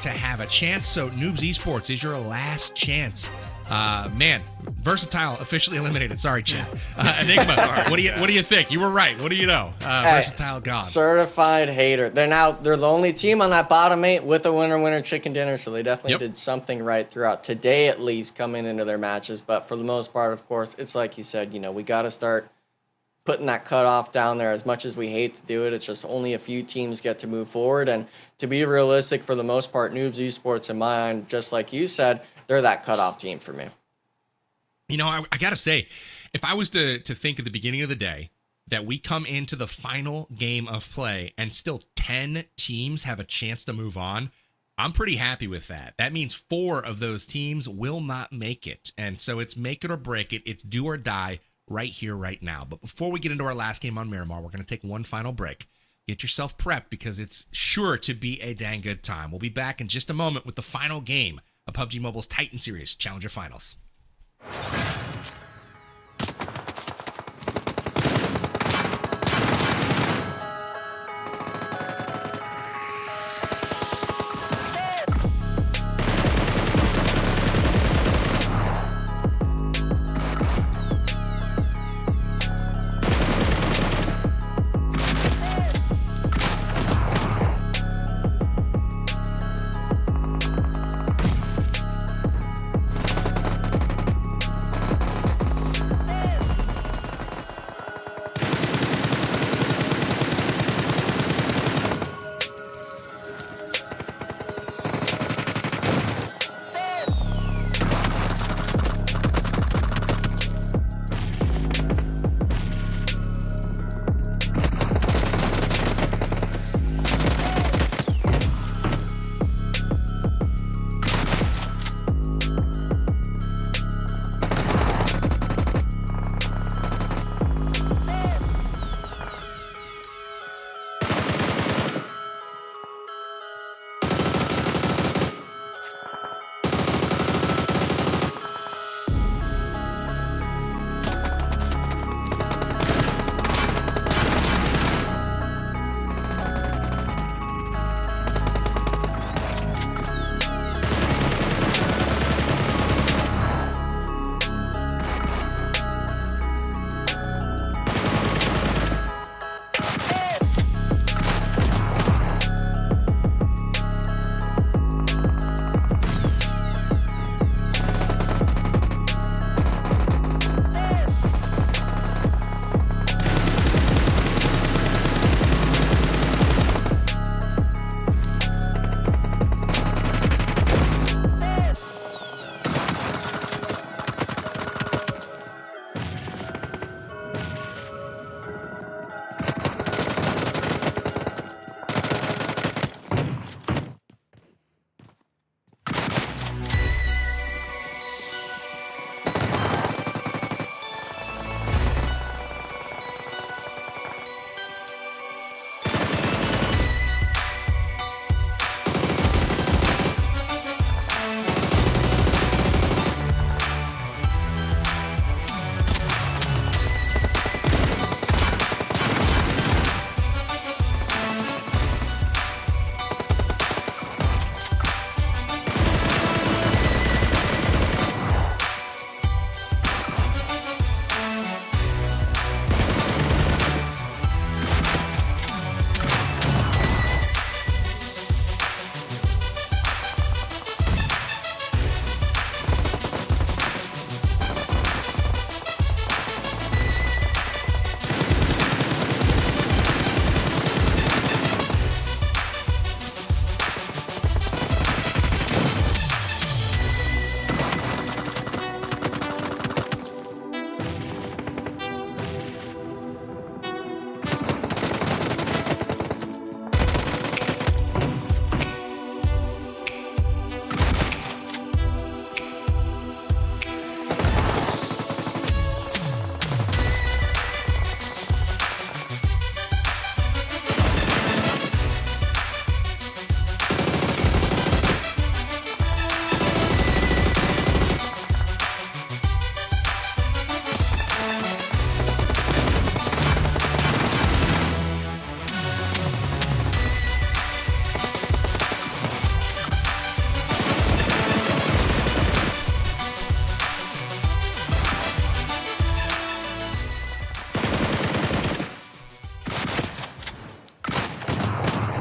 to have a chance. So Noobs Esports is your last chance. Man, Versatile officially eliminated. Sorry, chat. Enigma, what do you think? You were right. What do you know? Versatile gone. Certified hater. They're the only team on that bottom 8 with a winner chicken dinner, so they definitely did something right throughout today, at least, coming into their matches. But for the most part, of course, it's like you said, we got to start putting that cutoff down there. As much as we hate to do it, it's just only a few teams get to move forward. And to be realistic, for the most part, Noobs Esports, in my mind, just like you said, they're that cutoff team for me. I got to say, if I was to think at the beginning of the day that we come into the final game of play and still 10 teams have a chance to move on, I'm pretty happy with that. That means 4 of those teams will not make it. And so it's make it or break it. It's do or die right here, right now. But before we get into our last game on Miramar, we're going to take one final break. Get yourself prepped because it's sure to be a dang good time. We'll be back in just a moment with the final game of PUBG Mobile's Titan Series Challenger Finals.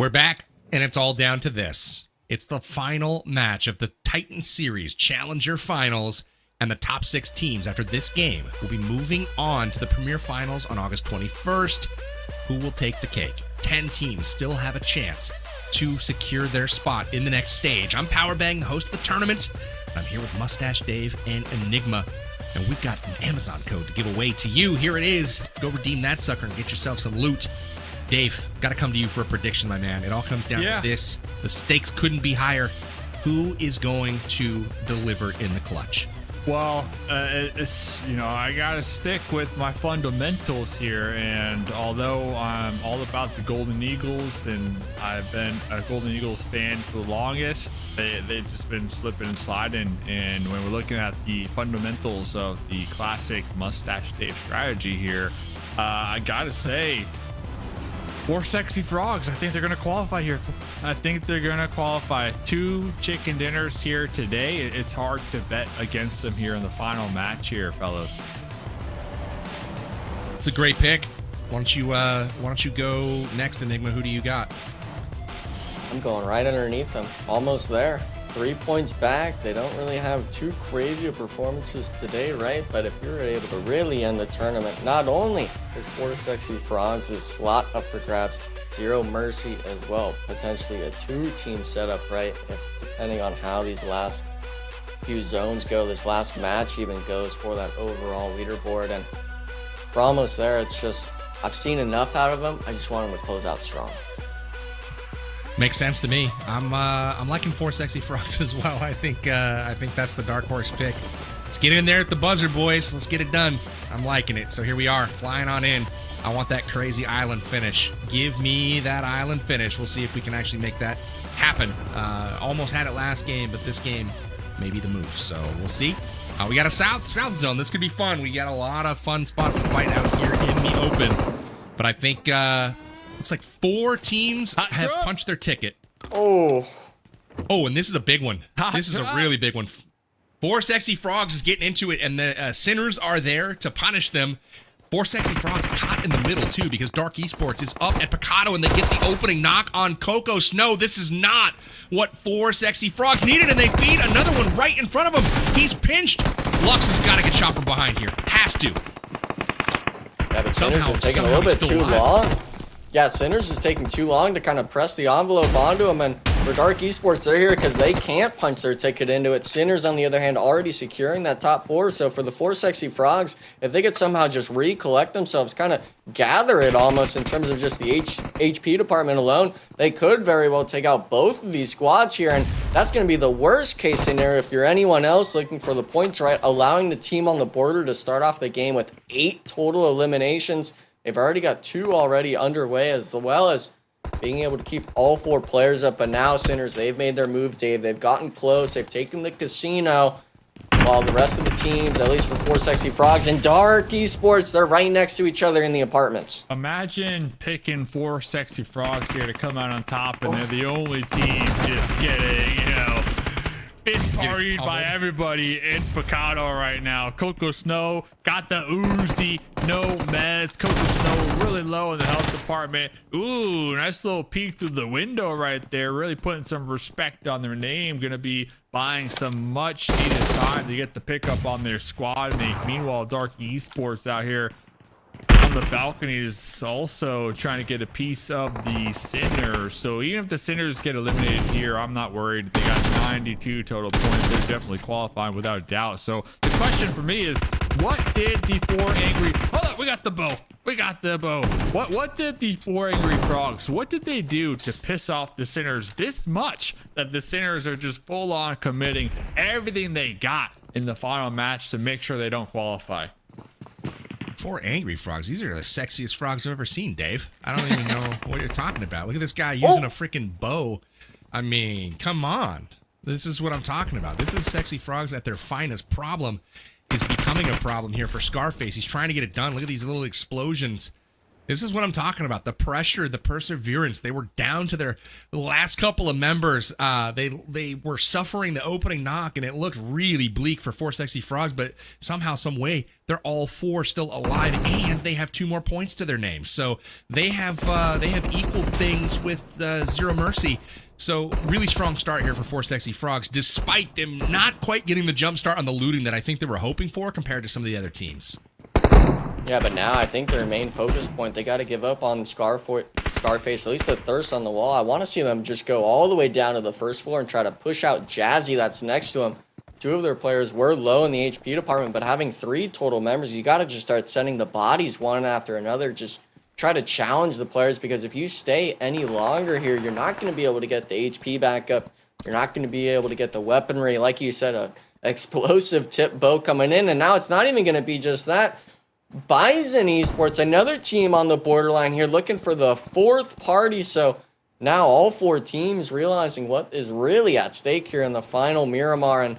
We're back, and it's all down to this. It's the final match of the Titan Series Challenger Finals, and the top 6 teams after this game will be moving on to the Premier Finals on August 21st. Who will take the cake? 10 teams still have a chance to secure their spot in the next stage. I'm Powerbang, the host of the tournament. I'm here with Mustache Dave and Enigma, and we've got an Amazon code to give away to you. Here it is. Go redeem that sucker and get yourself some loot. Dave, got to come to you for a prediction, my man. It all comes down to this. The stakes couldn't be higher. Who is going to deliver in the clutch? Well, it's, you know, I got to stick with my fundamentals here. And although I'm all about the Golden Eagles and I've been a Golden Eagles fan for the longest, they've just been slipping and sliding. And when we're looking at the fundamentals of the classic Mustache Dave strategy here, I got to say, 4 Sexy Frogs, I think they're going to qualify here. I think they're going to qualify. 2 chicken dinners here today. It's hard to bet against them here in the final match here, fellas. It's a great pick. Why don't you go next, Enigma? Who do you got? I'm going right underneath them. Almost there. 3 points back. They don't really have too crazy of performances today, right? But if you're able to really end the tournament, not only is 4 Sexy Frogs' slot up for grabs, Zero Mercy as well. Potentially a 2-team setup, right? Depending on how these last few zones go, this last match even goes for that overall leaderboard. And we're almost there. It's just, I've seen enough out of them. I just want them to close out strong. Makes sense to me. I'm liking 4 Sexy Frogs as well. I think that's the dark horse pick. Let's get in there at the buzzer, boys. Let's get it done. I'm liking it. So here we are, flying on in. I want that crazy island finish. Give me that island finish. We'll see if we can actually make that happen. Almost had it last game, but this game may be the move. So we'll see. We got a south zone. This could be fun. We got a lot of fun spots to fight out here in the open. But I think looks like 4 teams have punched their ticket. Oh, and this is a big one. This is a really big one. 4 Sexy Frogs is getting into it, and the Sinners are there to punish them. 4 Sexy Frogs caught in the middle, too, because Dark Esports is up at Picado, and they get the opening knock on Coco Snow. This is not what 4 Sexy Frogs needed, and they feed another one right in front of him. He's pinched. Lux has got to get shot from behind here. Has to. Yeah, but Sinners are taking a little bit too long. Yeah, Sinners is taking too long to kind of press the envelope onto him, and for Dark Esports, they're here because they can't punch their ticket into it. Sinners, on the other hand, already securing that top 4, so for the 4 Sexy Frogs, if they could somehow just recollect themselves, kind of gather it almost in terms of just the HP department alone, they could very well take out both of these squads here, and that's going to be the worst case scenario if you're anyone else looking for the points, right? Allowing the team on the border to start off the game with 8 total eliminations. They've already got 2 already underway, as well as being able to keep all 4 players up. But now Sinners, they've made their move, Dave. They've gotten close. They've taken the casino. While the rest of the teams, at least for 4 Sexy Frogs and Dark Esports, they're right next to each other in the apartments. Imagine picking 4 Sexy Frogs here to come out on top, and they're the only team just getting, you know, partied by everybody in Picado right now. Coco Snow got the Uzi, no meds. Coco Snow really low in the health department. Ooh, nice little peek through the window right there. Really putting some respect on their name. Gonna be buying some much needed time to get the pickup on their squad. Meanwhile, Dark Esports out here on the balcony is also trying to get a piece of the Sinners. So even if the Sinners get eliminated here, I'm not worried. They got 92 total points. They're definitely qualifying without a doubt. So the question for me is, what did the 4 angry... Hold up, we got the bow. We got the bow. What did the 4 angry frogs, what did they do to piss off the Sinners this much that the Sinners are just full on committing everything they got in the final match to make sure they don't qualify? 4 angry frogs. These are the sexiest frogs I've ever seen, Dave. I don't even know what you're talking about. Look at this guy using a freaking bow. I mean, come on. This is what I'm talking about. This is sexy frogs at their finest. Problem is becoming a problem here for Scarface. He's trying to get it done. Look at these little explosions. This is what I'm talking about. The pressure, the perseverance. They were down to their last couple of members. They were suffering the opening knock, and it looked really bleak for 4 Sexy Frogs, but somehow, some way, they're all 4 still alive, and they have 2 more points to their names. So they have equal things with Zero Mercy. So really strong start here for 4 Sexy Frogs, despite them not quite getting the jump start on the looting that I think they were hoping for compared to some of the other teams. Yeah, but now I think their main focus point, they got to give up on Scarface, at least the thirst on the wall. I want to see them just go all the way down to the first floor and try to push out Jazzy that's next to him. 2 of their players were low in the HP department, but having 3 total members, you got to just start sending the bodies one after another. Just try to challenge the players, because if you stay any longer here, you're not going to be able to get the HP back up. You're not going to be able to get the weaponry. Like you said, a explosive tip bow coming in, and now it's not even going to be just that. BISON Esports, another team on the borderline here, looking for the 4th party. So now all 4 teams realizing what is really at stake here in the final Miramar. And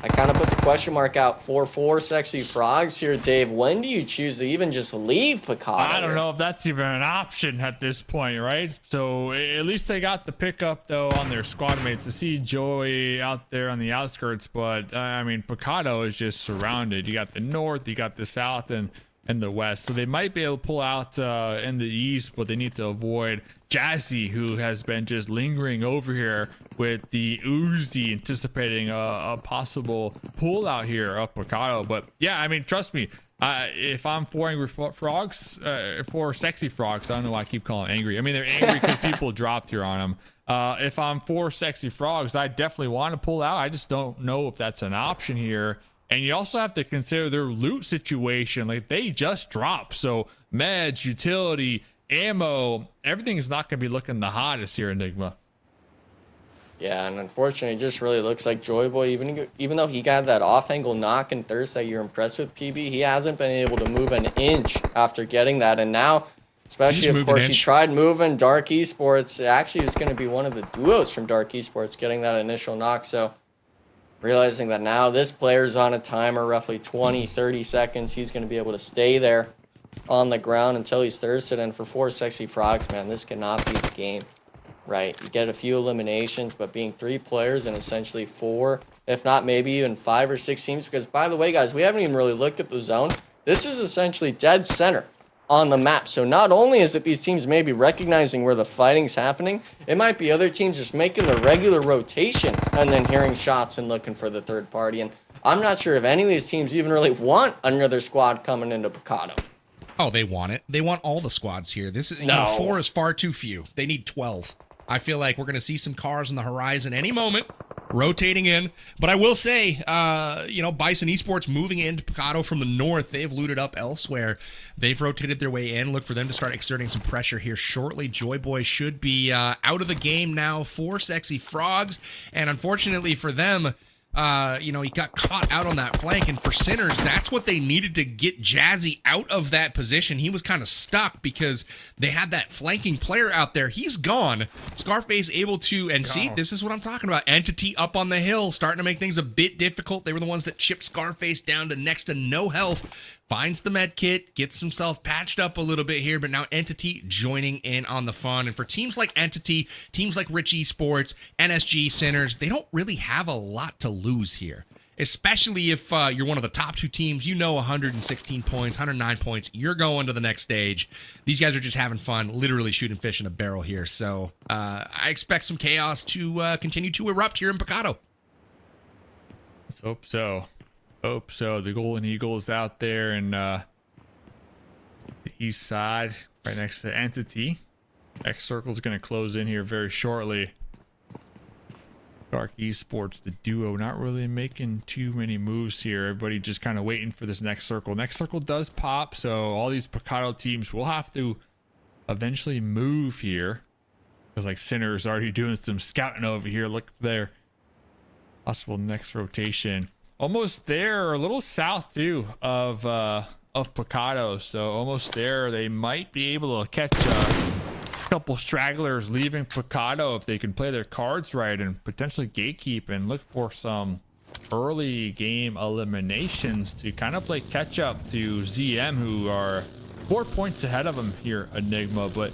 I kind of put the question mark out for 4 Sexy Frogs here, Dave. When do you choose to even just leave Picado? I don't know if that's even an option at this point, right? So at least they got the pickup, though, on their squad mates to see Joey out there on the outskirts. But, I mean, Picado is just surrounded. You got the north, you got the south, and the west. So they might be able to pull out in the east, but they need to avoid Jazzy, who has been just lingering over here with the Uzi, anticipating a possible pull out here of Picado. But yeah, I mean, trust me, if I'm 4 Angry Frogs, 4 Sexy Frogs, I don't know why I keep calling angry. I mean, they're angry because people dropped here on them. If I'm 4 Sexy Frogs, I definitely want to pull out. I just don't know if that's an option here. And you also have to consider their loot situation. Like, they just dropped. So meds, utility, ammo, everything is not going to be looking the hottest here, Enigma. Yeah, and unfortunately, it just really looks like Joy Boy, even though he got that off-angle knock and thirst that you're impressed with, PB, he hasn't been able to move an inch after getting that. And now, especially, of course, he tried moving Dark Esports. It actually is going to be one of the duos from Dark Esports getting that initial knock. So realizing that now this player's on a timer, roughly 20-30 seconds. He's going to be able to stay there on the ground until he's thirsted. And for 4 Sexy Frogs, man, this cannot be the game, right? You get a few eliminations, but being 3 players and essentially 4, if not maybe even 5 or 6 teams, because by the way, guys, we haven't even really looked at the zone. This is essentially dead center on the map. So not only is it these teams maybe recognizing where the fighting's happening, it might be other teams just making the regular rotation and then hearing shots and looking for the 3rd party. And I'm not sure if any of these teams even really want another squad coming into Picado. Oh, they want it. They want all the squads here. This is, you know, 4 is far too few. They need 12. I feel like we're going to see some cars on the horizon any moment, rotating in. But I will say, you know, BISON Esports moving into Picado from the north. They've looted up elsewhere. They've rotated their way in. Look for them to start exerting some pressure here shortly. Joy Boy should be out of the game now for Sexy Frogs. And unfortunately for them, you know, he got caught out on that flank, and for Sinners, that's what they needed to get Jazzy out of that position. He was kind of stuck because they had that flanking player out there. He's gone. Scarface able to, and see, this is what I'm talking about. Entity up on the hill, starting to make things a bit difficult. They were the ones that chipped Scarface down to next to no health. Finds the med kit, gets himself patched up a little bit here, but now Entity joining in on the fun. And for teams like Entity, teams like Rich Esports, NSG, Sinners, they don't really have a lot to lose here. Especially if you're one of the top 2 teams, you know 116 points, 109 points, you're going to the next stage. These guys are just having fun, literally shooting fish in a barrel here. So I expect some chaos to continue to erupt here in Picado. Let's hope so. Hope so. The Golden Eagle is out there in the east side, right next to Entity. X Circle is going to close in here very shortly. Dark Esports, the duo, not really making too many moves here. Everybody just kind of waiting for this next circle. Next circle does pop, so all these Picado teams will have to eventually move here. Because like Sinner's already doing some scouting over here. Look there. Possible next rotation. Almost there, a little south too of Picado, so almost there. They might be able to catch a couple stragglers leaving Picado if they can play their cards right and potentially gatekeep and look for some early game eliminations to kind of play catch up to ZM, who are 4 points ahead of him here, Enigma. But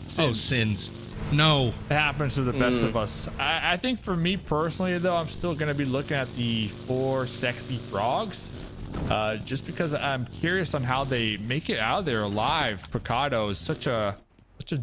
Sins. No. It happens to the best of us. I think for me personally, though, I'm still going to be looking at the 4 sexy frogs. Just because I'm curious on how they make it out of there alive. Picado is such a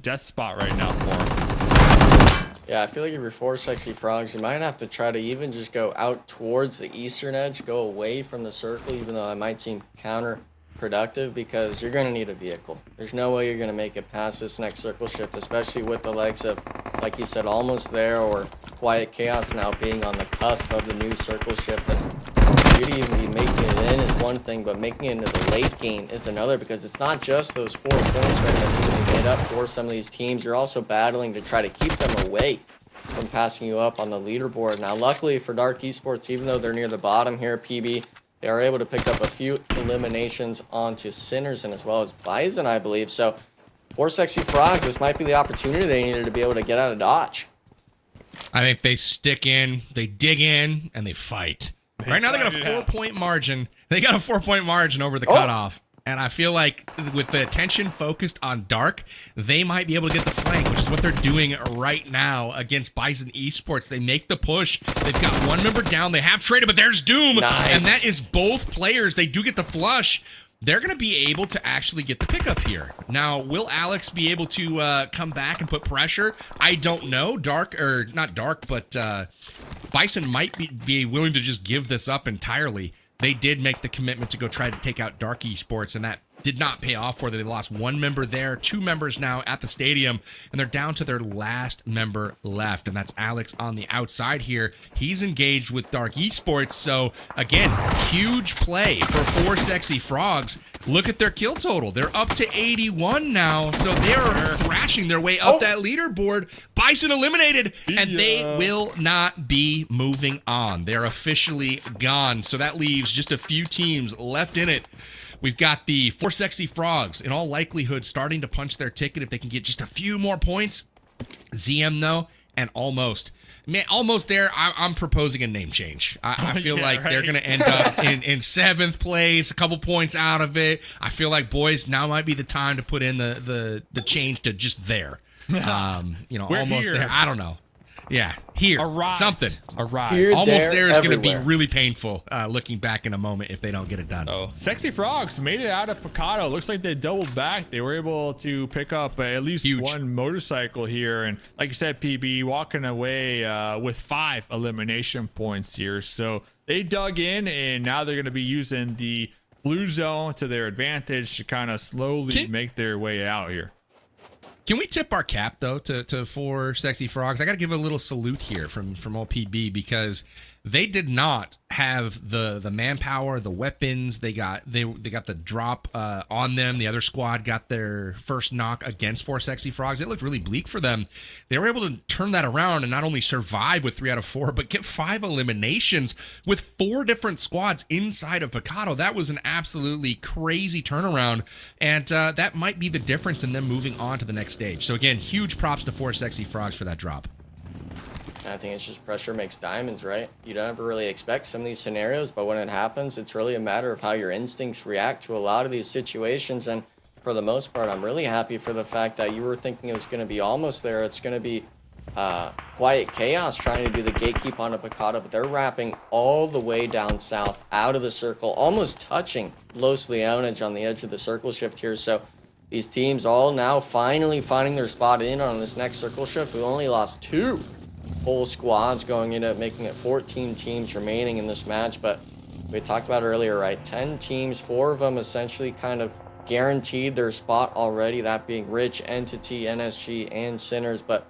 death spot right now for him. Yeah, I feel like if you're 4 sexy frogs, you might have to try to even just go out towards the eastern edge, go away from the circle, even though it might seem counterproductive, because you're going to need a vehicle. There's no way you're going to make it past this next circle shift, especially with the legs of, like you said, almost there, or Quiet Chaos now being on the cusp of the new circle shift. And you'd even be making it in is one thing, but making it into the late game is another, because it's not just those 4 points right that need to be made up for some of these teams. You're also battling to try to keep them away from passing you up on the leaderboard. Now, luckily for Dark Esports, even though they're near the bottom here, PB, they are able to pick up a few eliminations onto Sinners and as well as Bison, I believe. So, 4 sexy frogs, this might be the opportunity they needed to be able to get out of dodge. I think they stick in, they dig in, and they fight. Right now, they got a 4-point margin. They got a 4-point margin over the cutoff. And I feel like with the attention focused on Dark, they might be able to get the flank, which is what they're doing right now against Bison Esports. They make the push. They've got 1 member down. They have traded, but there's Doom. Nice. And that is both players. They do get the flush. They're going to be able to actually get the pickup here. Now, will Alex be able to come back and put pressure? I don't know. Bison might be willing to just give this up entirely. They did make the commitment to go try to take out Dark Esports, and that did not pay off for them. They lost 1 member there, 2 members now at the stadium, and they're down to their last member left, and that's Alex on the outside here. He's engaged with Dark Esports, so again, huge play for 4 sexy frogs. Look at their kill total. They're up to 81 now, so they're thrashing their way up that leaderboard. Bison eliminated, and they will not be moving on. They're officially gone, so that leaves just a few teams left in it. We've got the 4 sexy frogs, in all likelihood, starting to punch their ticket if they can get just a few more points. ZM, though, and almost. Man, almost there, I'm proposing a name change. I feel they're going to end up in 7th place, a couple points out of it. I feel like, boys, now might be the time to put in the change to just there. We're almost here. there. I don't know. Yeah, here. Arrived. Something. Arrived. Here, Almost there is going to be everywhere. really painful looking back in a moment if they don't get it done. Oh, Sexy Frogs made it out of Picado. Looks like they doubled back. They were able to pick up at least 1 motorcycle here. And like you said, PB, walking away with 5 elimination points here. So they dug in, and now they're going to be using the blue zone to their advantage to kind of slowly make their way out here. Can we tip our cap, though, to 4 sexy frogs? I got to give a little salute here from all PB, because they did not have the manpower, the weapons. They got the drop on them. The other squad got their first knock against 4 sexy frogs. It looked really bleak for them. They were able to turn that around and not only survive with 3 out of 4, but get 5 eliminations with 4 different squads inside of Picado. That was an absolutely crazy turnaround, and that might be the difference in them moving on to the next stage. So again, huge props to 4 sexy frogs for that drop. I think it's just pressure makes diamonds, right? You don't ever really expect some of these scenarios, but when it happens, it's really a matter of how your instincts react to a lot of these situations. And for the most part, I'm really happy for the fact that you were thinking it was going to be almost there. It's going to be Quiet Chaos trying to do the gatekeep on a Picado, but they're wrapping all the way down south out of the circle, almost touching Los Leones on the edge of the circle shift here. So these teams all now finally finding their spot in on this next circle shift. We only lost 2 full squads going into making it 14 teams remaining in this match, but we talked about earlier, right? 10 teams, 4 of them essentially kind of guaranteed their spot already, that being Rich, Entity, NSG, and Sinners. But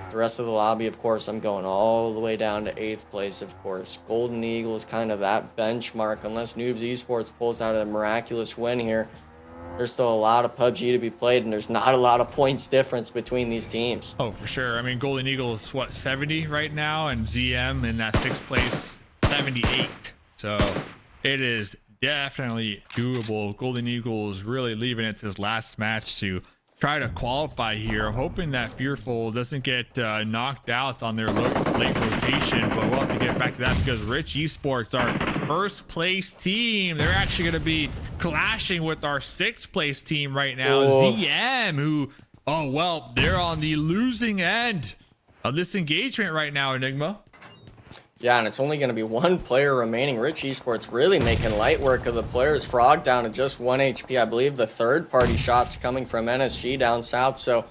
the rest of the lobby, of course, I'm going all the way down to 8th place, of course. Golden Eagle is kind of that benchmark. Unless Noobs Esports pulls out a miraculous win here, there's still a lot of PUBG to be played, and there's not a lot of points difference between these teams. Oh, for sure. I mean, Golden Eagle is, 70 right now, and ZM in that 6th place, 78. So it is definitely doable. Golden Eagle is really leaving it to his last match to try to qualify here. I'm hoping that Fearful doesn't get knocked out on their late rotation, but we'll have to get back back to that because Rich Esports, our first place team, they're actually going to be clashing with our 6th place team right now, ZM, who, oh, well, they're on the losing end of this engagement right now, Enigma. Yeah, and it's only going to be 1 player remaining. Rich Esports really making light work of the players. Frog down to just 1 HP. I believe the third-party shots coming from NSG down south, so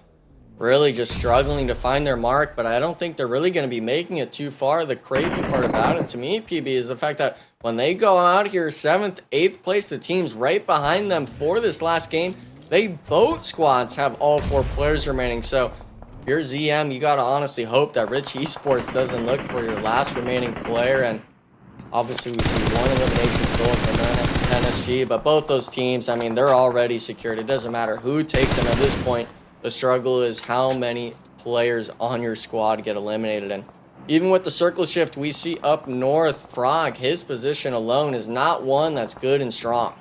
really just struggling to find their mark, but I don't think they're really going to be making it too far. The crazy part about it to me, PB, is the fact that when they go out here 7th, 8th place, the teams right behind them for this last game, they both squads have all 4 players remaining. So if you're ZM, you got to honestly hope that Rich Esports doesn't look for your last remaining player. And obviously we see 1 elimination still from NSG, but both those teams, I mean, they're already secured. It doesn't matter who takes them at this point. The struggle is how many players on your squad get eliminated. And even with the circle shift we see up north, Frog, his position alone is not one that's good and strong.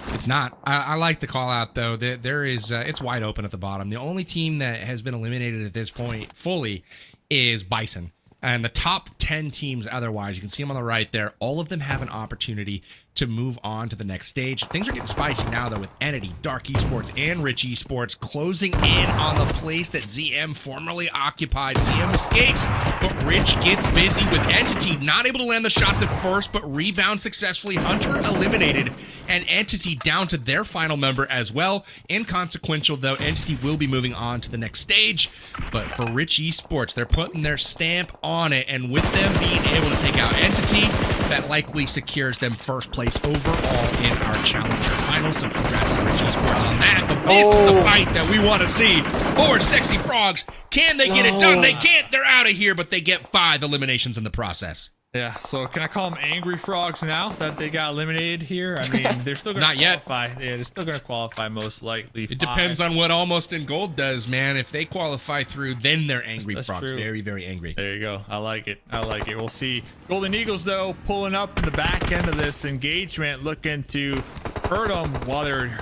It's not. I like the call out, though. There is, it's wide open at the bottom. The only team that has been eliminated at this point fully is BISON. And the top 10 teams otherwise, you can see them on the right there, all of them have an opportunity to move on to the next stage. Things are getting spicy now, though, with Entity, Dark Esports, and Rich Esports closing in on the place that ZM formerly occupied. ZM escapes, but Rich gets busy with Entity, not able to land the shots at first, but rebound successfully. Hunter eliminated, and Entity down to their final member as well. Inconsequential, though, Entity will be moving on to the next stage, but for Rich Esports, they're putting their stamp on it, and with them being able to take out Entity, that likely secures them first place overall in our Challenger Finals. So congrats to Rich Esports on that. But this is the fight that we want to see for Sexy Frogs. Can they get it done? They can't. They're out of here, but they get 5 eliminations in the process. Yeah, so can I call them angry frogs now that they got eliminated here? I mean, they're still going to qualify. Yeah, they're still going to qualify most likely. It depends on what Almost in Gold does, man. If they qualify through, then they're angry frogs. True. Very, very angry. There you go. I like it. I like it. We'll see. Golden Eagles, though, pulling up in the back end of this engagement, looking to hurt them while they're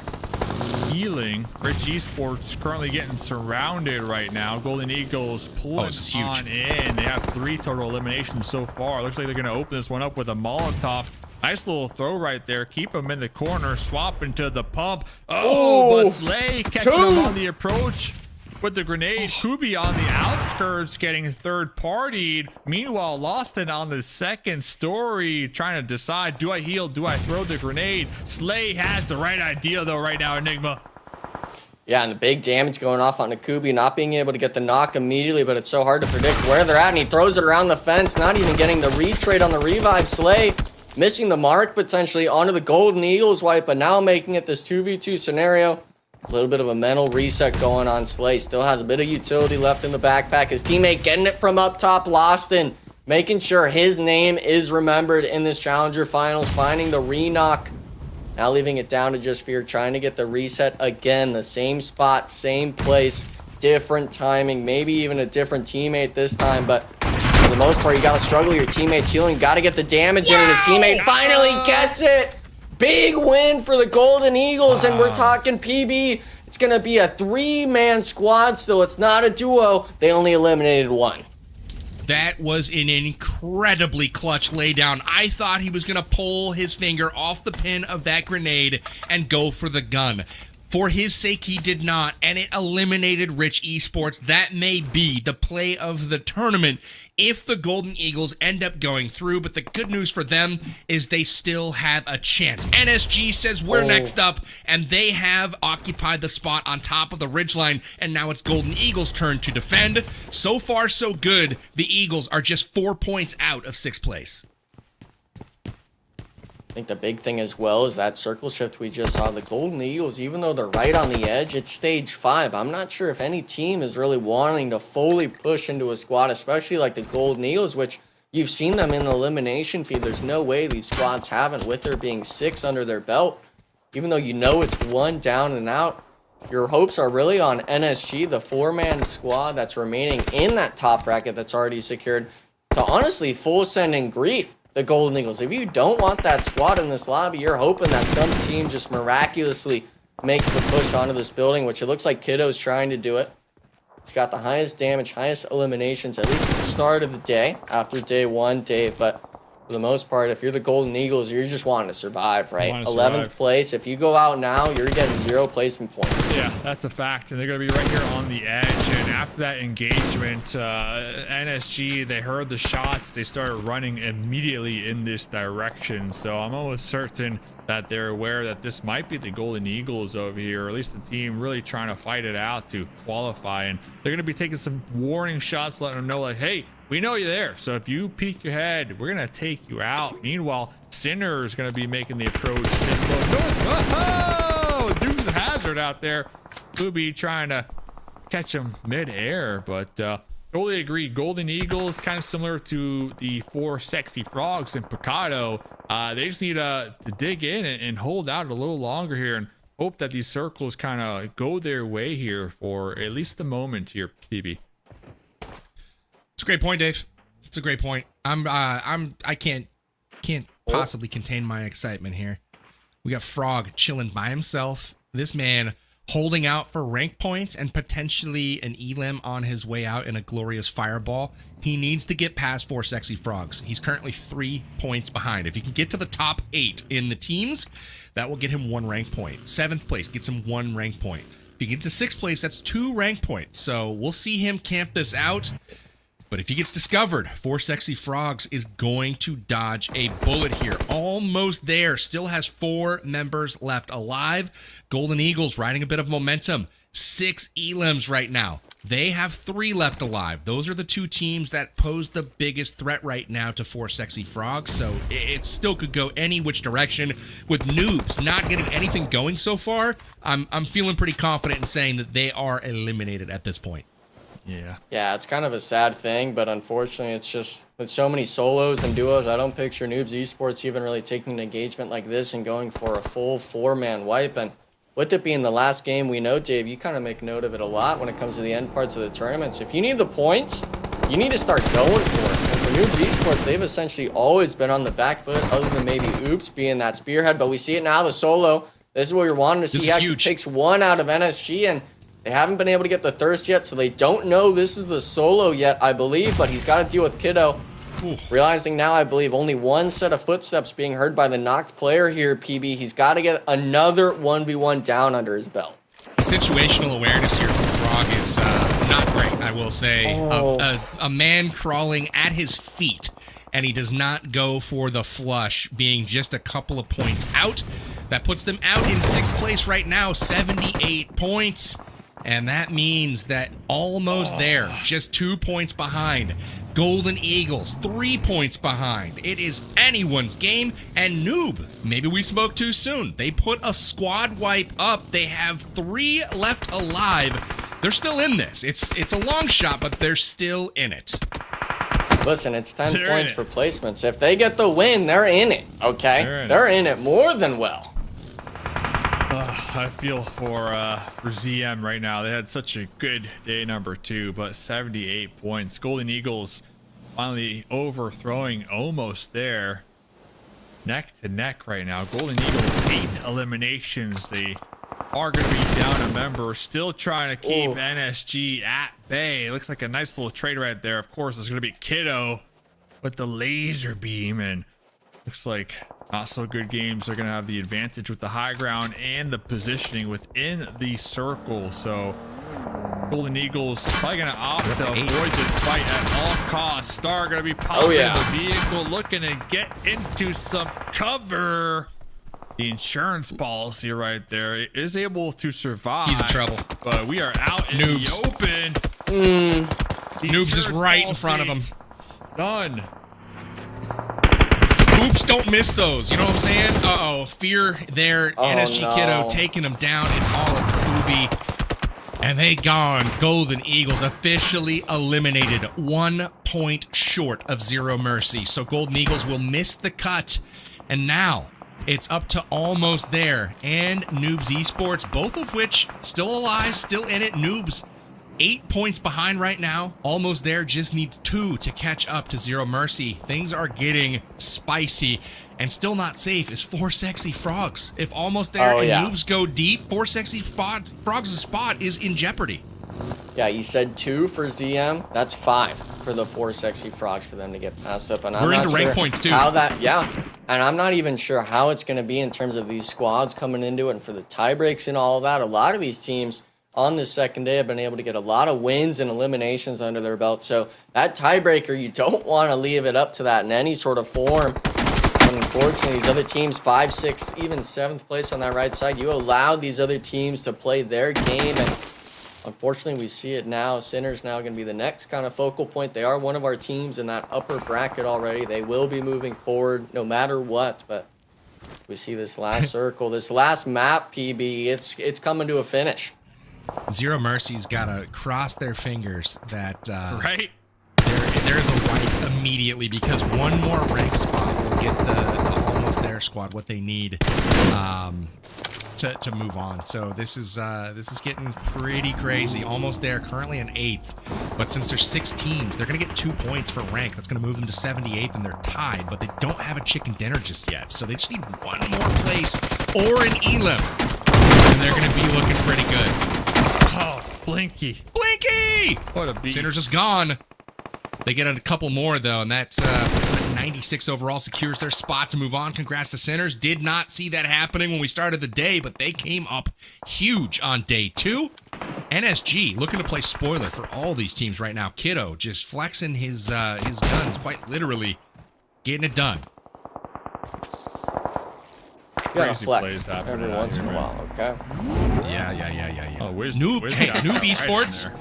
healing. Rich Esports currently getting surrounded right now. Golden Eagles pulling on in. They have 3 total eliminations so far. Looks like they're going to open this one up with a Molotov. Nice little throw right there. Keep him in the corner. Swap into the pump. Oh, but Slay catching him on the approach with the grenade. Kubi on the outskirts getting third-partied. Meanwhile, Loston on the second story trying to decide, do I heal? Do I throw the grenade? Slay has the right idea, though, right now, Enigma. Yeah, and the big damage going off on Kubi, not being able to get the knock immediately, but it's so hard to predict where they're at, and he throws it around the fence, not even getting the retrade on the revive. Slay missing the mark potentially onto the Golden Eagles wipe, but now making it this 2v2 scenario. A little bit of a mental reset going on. Slay still has a bit of utility left in the backpack. His teammate getting it from up top. Loston making sure his name is remembered in this Challenger Finals. Finding the re-knock. Now leaving it down to just Fear. Trying to get the reset again. The same spot, same place, different timing. Maybe even a different teammate this time. But for the most part, you got to struggle. Your teammate's healing. Got to get the damage in. And his teammate finally gets it. Big win for the Golden Eagles, and we're talking PB. It's going to be a 3-man squad still. It's not a duo. They only eliminated 1. That was an incredibly clutch laydown. I thought he was going to pull his finger off the pin of that grenade and go for the gun. For his sake, he did not, and it eliminated Rich Esports. That may be the play of the tournament if the Golden Eagles end up going through, but the good news for them is they still have a chance. NSG says we're next up, and they have occupied the spot on top of the ridgeline, and now it's Golden Eagles' turn to defend. So far, so good. The Eagles are just 4 points out of 6th place. I think the big thing as well is that circle shift we just saw. The Golden Eagles, even though they're right on the edge, it's stage 5. I'm not sure if any team is really wanting to fully push into a squad, especially like the Golden Eagles, which you've seen them in the elimination feed. There's no way these squads haven't, with there being 6 under their belt. Even though you know it's 1 down and out, your hopes are really on NSG, the 4-man squad that's remaining in that top bracket that's already secured, to honestly full send in grief the Golden Eagles. If you don't want that squad in this lobby, you're hoping that some team just miraculously makes the push onto this building, which it looks like Kiddo's trying to do it. He's got the highest damage, highest eliminations, at least at the start of the day, after day 1, Dave. But for the most part, if you're the Golden Eagles, you're just wanting to survive, right? 11th place. If you go out now, you're getting 0 placement points. Yeah, that's a fact. And they're going to be right here on the edge. And after that engagement, NSG, they heard the shots. They started running immediately in this direction. So I'm almost certain that they're aware that this might be the Golden Eagles over here, or at least the team really trying to fight it out to qualify. And they're going to be taking some warning shots, letting them know, like, hey, we know you're there. So if you peek your head, we're going to take you out. Meanwhile, Sinner is going to be making the approach. Oh, Dukes Hazard out there. Will be trying to catch him mid-air, but totally agree. Golden Eagles, kind of similar to the 4 Sexy Frogs in Picado. They just need to dig in and hold out a little longer here and hope that these circles kind of go their way here for at least the moment here, PB. It's a great point, Dave. It's a great point. I can't possibly contain my excitement here. We got Frog chilling by himself. This man holding out for rank points and potentially an elim on his way out in a glorious fireball. He needs to get past 4 Sexy Frogs. He's currently 3 points behind. If he can get to the top 8 in the teams, that will get him 1 rank point. 7th place gets him 1 rank point. If he gets to 6th place, that's 2 rank points. So we'll see him camp this out. But if he gets discovered, 4 Sexy Frogs is going to dodge a bullet here. Almost there. Still has 4 members left alive. Golden Eagles riding a bit of momentum. 6 elims right now. They have 3 left alive. Those are the 2 teams that pose the biggest threat right now to 4 Sexy Frogs. So it still could go any which direction. With Noobs not getting anything going so far, I'm feeling pretty confident in saying that they are eliminated at this point. Yeah, it's kind of a sad thing, but unfortunately, it's just with so many solos and duos, I don't picture Noobs Esports even really taking an engagement like this and going for a full 4-man wipe. And with it being the last game, we know, Dave, you kind of make note of it a lot when it comes to the end parts of the tournaments. If you need the points, you need to start going for it. And for Noobs Esports, they've essentially always been on the back foot, other than maybe Oops being that spearhead. But we see it now, the solo. This is what you're wanting to see. He actually takes 1 out of NSG, and they haven't been able to get the thirst yet, so they don't know this is the solo yet, I believe, but he's got to deal with Kiddo. Ooh. Realizing now, I believe, only 1 set of footsteps being heard by the knocked player here, PB. He's got to get another 1v1 down under his belt. Situational awareness here from Frog is not great, I will say. A man crawling at his feet, and he does not go for the flush, being just a couple of points out. That puts them out in 6th place right now, 78 points. And that means that almost there, just 2 points behind. Golden Eagles, 3 points behind. It is anyone's game. And Noob, maybe we spoke too soon. They put a squad wipe up. They have 3 left alive. They're still in this. It's a long shot, but they're still in it. Listen, it's 10 points for placements. If they get the win, they're in it, okay? They're in it more than well. I feel for ZM right now. They had such a good day number 2, but 78 points. Golden Eagles finally overthrowing, almost there. Neck to neck right now. Golden Eagles 8 eliminations. They are going to be down a member. Still trying to keep NSG at bay. Looks like a nice little trade right there. Of course, it's going to be Kiddo with the laser beam, and looks like not so good games are going to have the advantage with the high ground and the positioning within the circle. So Golden Eagles probably going to opt to avoid this fight at all costs. Star going to be popping the vehicle, looking to get into some cover. The insurance policy right there is able to survive. He's in trouble. But we are out in the open. Noobs is right in front of him. Done. Oops, don't miss those. You know what I'm saying? Uh-oh. Fear there. NSG Kiddo taking him down. It's all up to Kubi. And they gone. Golden Eagles officially eliminated. 1 point short of Zero Mercy. So Golden Eagles will miss the cut. And now it's up to almost there. And Noobs Esports, both of which still alive, still in it. Noobs 8 points behind right now. Almost there, just needs 2 to catch up to Zero Mercy. Things are getting spicy, and still not safe is 4 Sexy Frogs. If almost there and Noobs go deep, 4 Sexy Frogs' spot is in jeopardy. Yeah, you said 2 for ZM. That's 5 for the 4 Sexy Frogs for them to get passed up. And We're I'm into not rank sure points too. how that, yeah. And I'm not even sure how it's going to be in terms of these squads coming into it and for the tie breaks and all of that. A lot of these teams on this second day have been able to get a lot of wins and eliminations under their belt. So that tiebreaker, you don't want to leave it up to that in any sort of form. Unfortunately, these other teams, 5, 6, even 7th place on that right side, you allowed these other teams to play their game, and unfortunately, we see it now. Sinner's now going to be the next kind of focal point. They are one of our teams in that upper bracket already. They will be moving forward no matter what, but we see this last circle, this last map, PB, it's coming to a finish. Zero Mercy's got to cross their fingers that Right? there is a wipe immediately, because one more rank spot will get the almost there squad what they need to move on. So this is getting pretty crazy. Almost there, currently in 8th, but since there's 6 teams, they're gonna get 2 points for rank. That's gonna move them to 78th, and they're tied. But they don't have a chicken dinner just yet, so they just need one more place or an elim, and they're gonna be looking pretty good. Oh, Blinky. Blinky! What a beast. Sinner's just gone. They get a couple more, though, and that's puts them at 96 overall, secures their spot to move on. Congrats to Sinners. Did not see that happening when we started the day, but they came up huge on day 2. NSG looking to play spoiler for all these teams right now. Kiddo just flexing his guns, quite literally getting it done. You gotta Crazy flex plays happening every out once here, in a man. while, okay? Yeah. Oh, where's Noob right Esports. in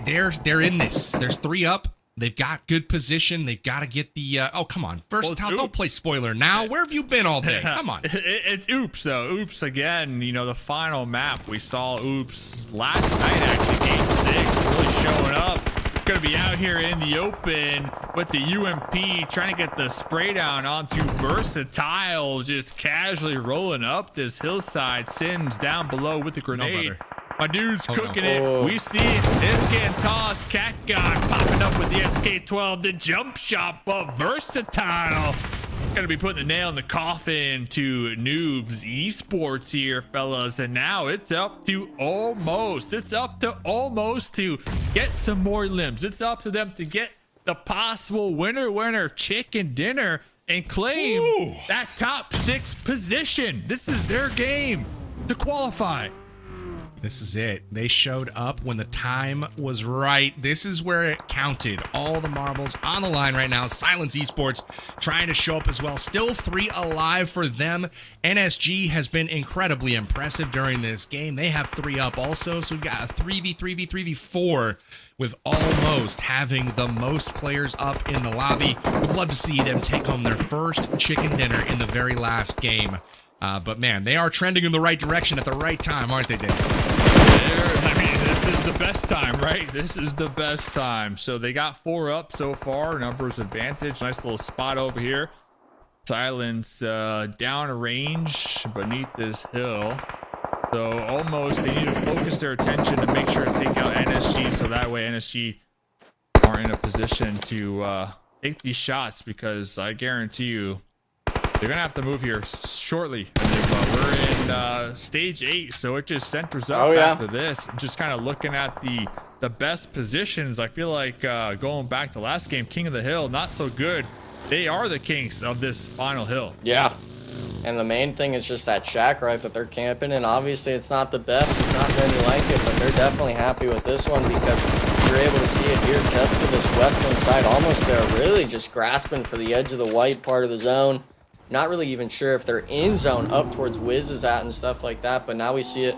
there? They're in this. There's 3 up. They've got good position. They've got to get the oh, come on, Versatile, Well, don't play spoiler now. Where have you been all day? Come on. It's Oops, though. Oops again. You know, the final map, we saw Oops last night, actually, game 6, really showing up. Gonna be out here in the open with the UMP, trying to get the spray down onto Versatile, just casually rolling up this hillside. Sims down below with the grenade. brother. My dude's Oh, cooking no. it. We see it. It's getting tossed. Cat God popping up with the SK-12. The jump shot, but Versatile gonna be putting the nail in the coffin to Noobs Esports here, fellas. And now it's up to almost to get some more limbs. It's up to them to get the possible winner chicken dinner and claim that top 6 position. This is their game to qualify. This is it. They showed up when the time was right. This is where it counted. All the marbles on the line right now. Silence Esports trying to show up as well. Still 3 alive for them. NSG has been incredibly impressive during this game. They have 3 up also, so we've got a 3v4 with almost having the most players up in the lobby. Would love to see them take home their first chicken dinner in the very last game. But man, they are trending in the right direction at the right time, aren't they, Dave? I mean, this is the best time, right? This is the best time. So they got 4 up so far. Numbers advantage. Nice little spot over here. Silence down range beneath this hill. So almost they need to focus their attention to make sure to take out NSG, so that way NSG aren't in a position to take these shots, because I guarantee you they're gonna have to move here shortly. We're in stage 8, so it just centers up after this. Just kind of looking at the best positions. I feel like going back to last game, King of the Hill, not so good. They are the kings of this final hill. Yeah. And the main thing is just that shack right that they're camping, and obviously it's not the best, it's not many like it, but they're definitely happy with this one, because you're able to see it here just to this western side, almost there, really just grasping for the edge of the white part of the zone. Not really even sure if they're in zone up towards Wiz is at and stuff like that, but now we see it.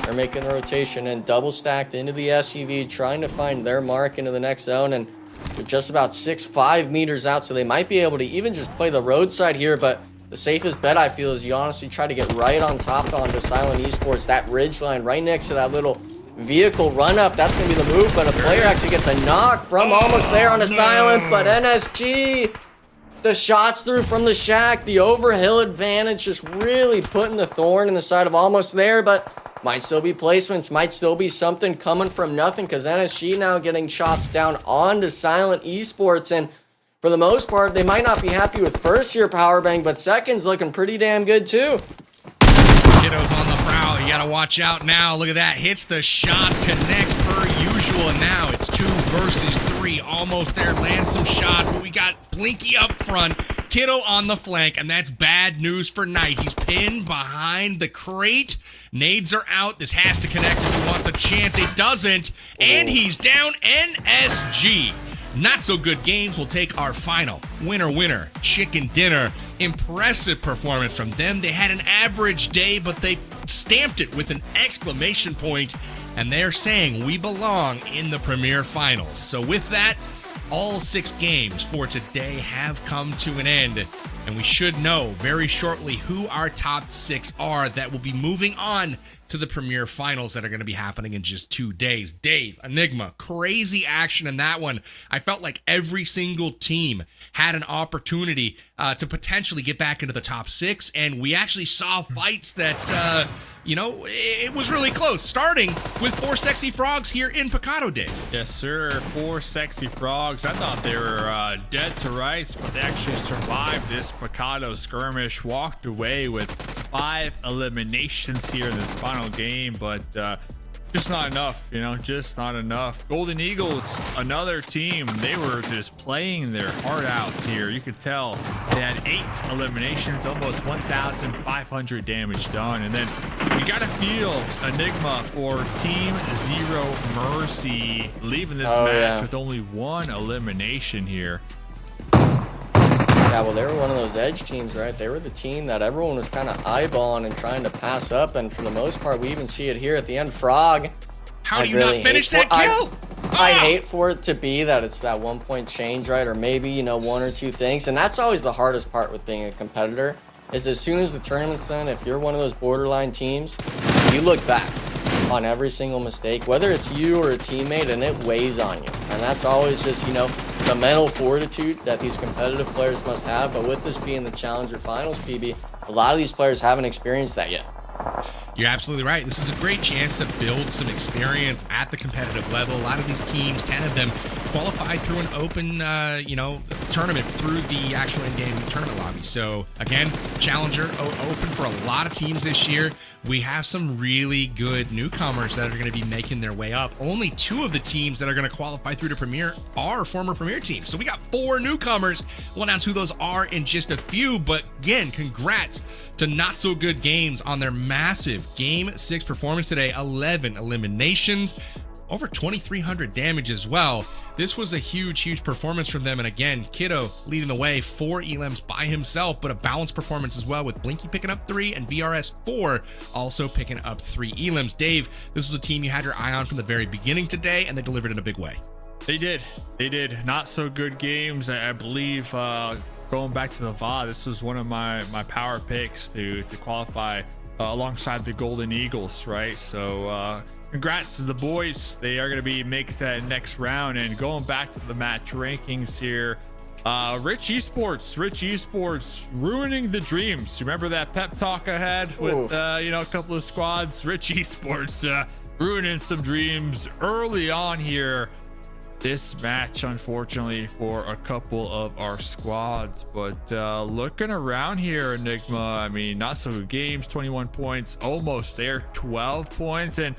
They're making the rotation and double stacked into the SUV, trying to find their mark into the next zone, and they're just about 5 meters out, so they might be able to even just play the roadside here, but the safest bet, I feel, is you honestly try to get right on top onto Silent Esports, that ridge line right next to that little vehicle run up. That's going to be the move, but a player actually gets a knock from almost there on the Silent, but NSG, the shots through from the shack, the overhill advantage, just really putting the thorn in the side of almost there, but might still be placements, might still be something coming from nothing, because NSG now getting shots down onto Silent Esports, and for the most part, they might not be happy with first year power bang, but second's looking pretty damn good too. Kiddo's on the prowl. you gotta watch out now. Look at that. Hits the shots, connects per usual, and now it's 2 versus 3. Almost there. Lands some shots, but we got Blinky up front, Kiddo on the flank, and that's bad news for Knight. He's pinned behind the crate. Nades are out. This has to connect if he wants a chance. It doesn't, and he's down. NSG. Not so good games will take our final. Winner, chicken dinner. Impressive performance from them. They had an average day, but they stamped it with an exclamation point, and they're saying we belong in the Premier Finals. So with that, all 6 games for today have come to an end, and we should know very shortly who our top 6 are that will be moving on to the Premier Finals that are going to be happening in just 2 days. Dave, Enigma, crazy action in that one. I felt like every single team had an opportunity to potentially get back into the top 6, and we actually saw fights that, it was really close, starting with 4 Sexy Frogs here in Picado, Dave. Yes, sir. 4 Sexy Frogs. I thought they were dead to rights, but they actually survived this Picado skirmish, walked away with 5 eliminations here in this final game, but just not enough, just not enough. Golden Eagles, another team, they were just playing their heart out here. You could tell they had 8 eliminations, almost 1,500 damage done. And then you gotta feel Enigma or Team Zero Mercy leaving this match with only 1 elimination here. Yeah, well, they were one of those edge teams, right? They were the team that everyone was kind of eyeballing and trying to pass up, and for the most part, we even see it here at the end. Frog. How do you not finish that kill? I'd hate for it to be that it's that 1-point change, right? Or maybe, 1 or 2 things. And that's always the hardest part with being a competitor, is as soon as the tournament's done, if you're one of those borderline teams, you look back on every single mistake, whether it's you or a teammate, and it weighs on you. And that's always just, the mental fortitude that these competitive players must have. But with this being the Challenger Finals, PB, a lot of these players haven't experienced that yet. You're absolutely right. This is a great chance to build some experience at the competitive level. A lot of these teams, 10 of them, qualified through an open, tournament through the actual in-game tournament lobby. So again, Challenger open for a lot of teams this year. We have some really good newcomers that are going to be making their way up. Only 2 of the teams that are going to qualify through to Premier are former Premier teams. So we got 4 newcomers. We'll announce who those are in just a few. But again, congrats to Not So Good Games on their massive Game 6 performance today. 11 eliminations, over 2,300 damage as well. This was a huge performance from them. And again, Kiddo leading the way, 4 elims by himself, but a balanced performance as well, with Blinky picking up 3 and VRS4 also picking up 3 elims. Dave, this was a team you had your eye on from the very beginning today, and they delivered in a big way. They did. Not So Good Games. I believe going back to the VOD, this was one of my power picks to qualify alongside the Golden Eagles, right? So congrats to the boys. They are going to be make that next round. And going back to the match rankings here, Rich Esports ruining the dreams. Remember that pep talk I had with a couple of squads? Rich Esports ruining some dreams early on here. This match, unfortunately, for a couple of our squads. But looking around here, Enigma, I mean, Not So Good Games, 21 points, almost there, 12 points. And,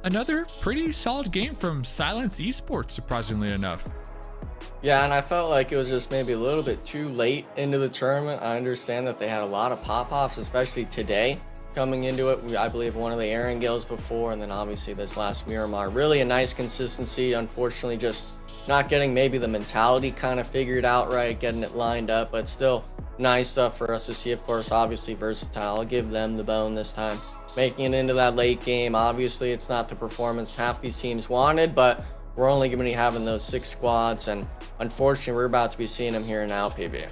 another pretty solid game from Silence Esports, surprisingly enough. Yeah, and I felt like it was just maybe a little bit too late into the tournament. I understand that they had a lot of pop-offs, especially today. Coming into it, I believe one of the Aaron Gills before, and then obviously this last Miramar. Really a nice consistency. Unfortunately, just not getting maybe the mentality kind of figured out right, getting it lined up, but still nice stuff for us to see. Of course, obviously versatile. I'll give them the bone this time. Making it into that late game. Obviously, it's not the performance half these teams wanted, but we're only going to be having those 6 squads, and unfortunately, we're about to be seeing them here now, PB.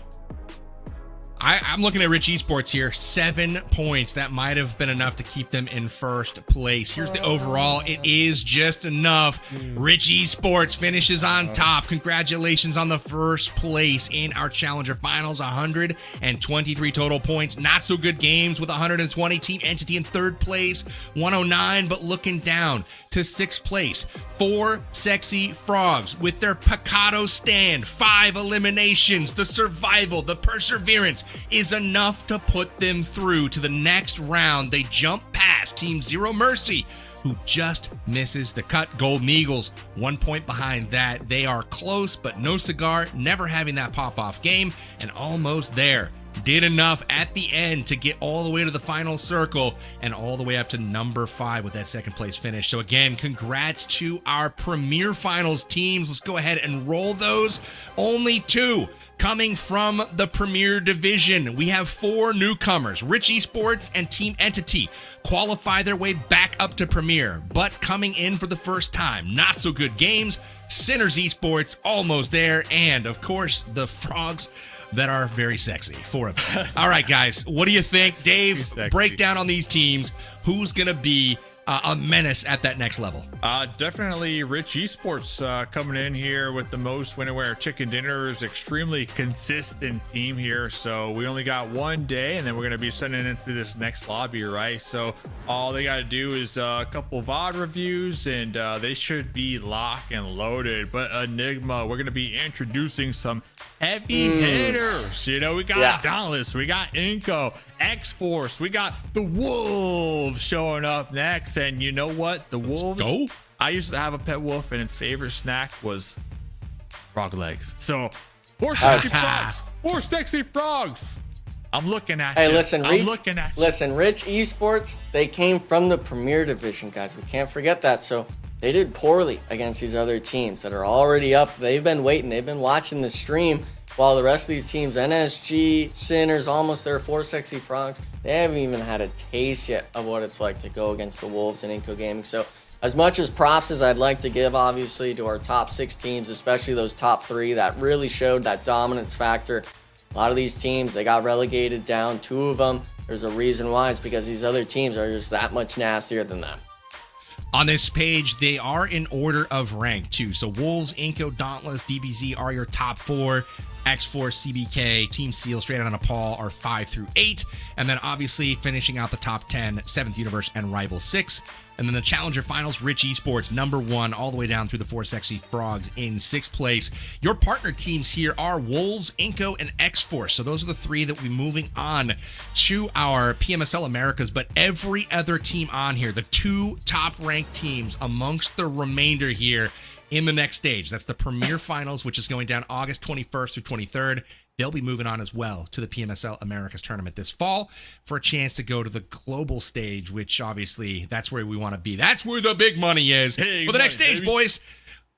I'm looking at Rich Esports here, 7 points. That might have been enough to keep them in first place. Here's the overall. It is just enough. Rich Esports finishes on top. Congratulations on the first place in our Challenger Finals. 123 total points. Not So Good Games with 120. Team Entity in third place, 109, but looking down to 6th place. 4 Sexy Frogs with their Picado stand. 5 eliminations. The survival, the perseverance is enough to put them through to the next round. They jump past last team, Zero Mercy, who just misses the cut. Golden Eagles, 1 point behind that. They are close, but no cigar, never having that pop-off game, and almost there. Did enough at the end to get all the way to the final circle and all the way up to number 5 with that second place finish. So again, congrats to our Premier Finals teams. Let's go ahead and roll those. Only 2 coming from the Premier Division. We have 4 newcomers. Rich Esports and Team Entity qualify their way back up to Premier, but coming in for the first time. Not so good games. Sinners Esports almost there, and of course the Frogs that are very sexy, 4 of them. All right, guys, what do you think? Dave, break down on these teams. Who's going to be a menace at that next level? Definitely Rich Esports coming in here with the most Winterwear Chicken Dinners. Extremely consistent team here. So we only got 1 day, and then we're going to be sending into this next lobby, right? So all they got to do is a couple VOD reviews, and they should be locked and loaded. But Enigma, we're going to be introducing some heavy hitters. You know, we got Dauntless, we got Inco, X-Force, we got the Wolves showing up next. And you know what? The Wolves, go. I used to have a pet wolf, and its favorite snack was frog legs. So 4 sexy frogs, 4 sexy frogs. I'm looking at you. Listen, I'm looking at you. Listen, Rich Esports, they came from the Premier Division, guys. We can't forget that. So they did poorly against these other teams that are already up. They've been waiting. They've been watching the stream, while the rest of these teams, NSG, Sinners, almost there, 4 sexy frogs, they haven't even had a taste yet of what it's like to go against the Wolves in Inco Gaming. So as much as props as I'd like to give, obviously, to our top 6 teams, especially those top 3 that really showed that dominance factor, a lot of these teams, they got relegated down. 2 of them, there's a reason why. It's because these other teams are just that much nastier than them. On this page, they are in order of rank too. So Wolves, Inco, Dauntless, DBZ are your top 4. X-Force, CBK, Team Seal, Straight Out on a Paul are 5 through 8. And then obviously finishing out the top 10, 7th Universe and Rival 6. And then the Challenger Finals, Rich Esports, number 1, all the way down through the 4 sexy frogs in 6th place. Your partner teams here are Wolves, Inco, and X-Force. So those are the 3 that will be moving on to our PMSL Americas. But every other team on here, the 2 top-ranked teams amongst the remainder here in the next stage. That's the Premier Finals, which is going down August 21st through 23rd. They'll be moving on as well to the PMSL Americas tournament this fall for a chance to go to the global stage, which obviously that's where we want to be. That's where the big money is. Well, the next stage, boys,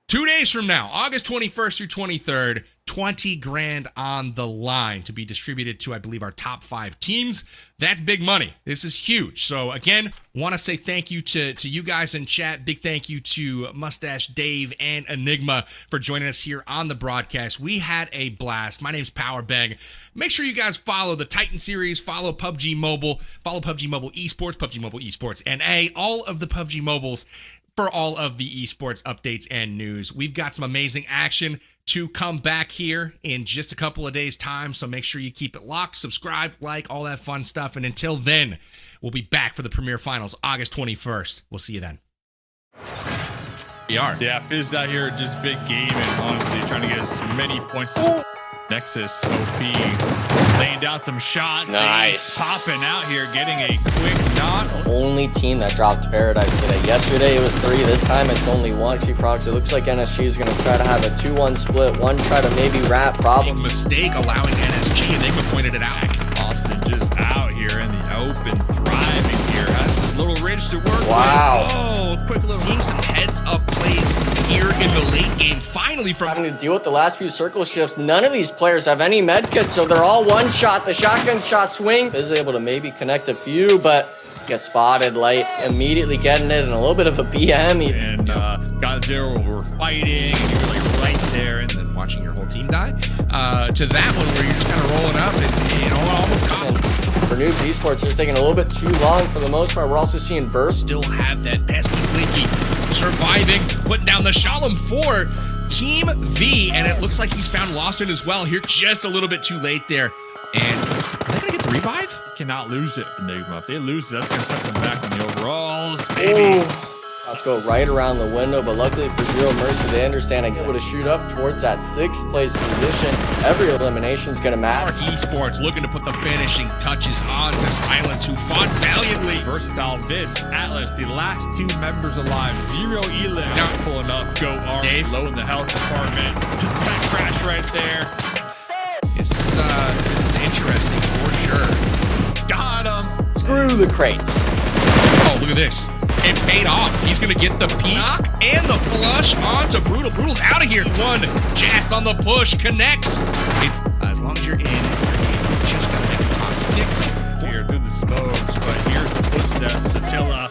2 days from now, August 21st through 23rd, 20 grand on the line to be distributed to, I believe, our top 5 teams. That's big money. This is huge. So again, want to say thank you to you guys in chat. Big thank you to Mustache Dave and Enigma for joining us here on the broadcast. We had a blast. My name's Powerbang. Make sure you guys follow the Titan series, follow PUBG Mobile, follow PUBG Mobile Esports, PUBG Mobile Esports NA, all of the PUBG Mobiles for all of the esports updates and news. We've got some amazing action to come back here in just a couple of days' time, so make sure you keep it locked, subscribe, like, all that fun stuff. And until then, we'll be back for the Premier Finals, August 21st. We'll see you then. We are. Yeah, Fizz out here just big game, and honestly trying to get as many points as Nexus. OP laying down some shots. Nice. Popping out here, getting a quick knock. Only team that dropped Paradise today. Yesterday it was 3. This time it's only 1. Frogs. It looks like NSG is going to try to have a 2-1 split. One try to maybe wrap problem. Big mistake allowing NSG. Enigma pointed it out. Austin just out here in the open, thriving here. Has a little ridge to work Wow. with. Oh, quick little. Seeing some heads-up plays here in the late game. Finally from Having to deal with the last few circle shifts. None of these players have any med kits, so they're all one shot. The shotgun shot swing is able to maybe connect a few, but gets spotted. Light immediately getting it, and a little bit of a BM. And Godzilla were fighting, and you're really right there. And then watching your whole team die. To that one where you're just kind of rolling up and you know, almost caught. For Noobs Esports, they're taking a little bit too long for the most part. We're also seeing Burst still have that pesky Blinky surviving, putting down the Shalom for Team V, and it looks like he's found Lawson as well here just a little bit too late there. And are they gonna get the revive? Cannot lose it, Enigma. If they lose it, that's gonna set them back on the overalls. Baby. Let's go right around the window, but luckily for Zero Mercy, they understand able to shoot up towards that 6th place position. Every elimination is going to matter. Esports looking to put the finishing touches on to Silence, who fought valiantly. Versatile Vis, Atlas, the last 2 members alive. Zero Elim Now, pulling up. Go Arm, Dave. low in the health department. Just gonna crash right there. This is interesting for sure. Got him. Screw the crates. Oh, look at this. It paid off. He's going to get the knock and the flush onto Brutal. Brutal's out of here. One. Jazz on the push. Connects. It's as long as you're in, you're just got to make the top 6. Here through the smokes, but here's the footsteps. Attila,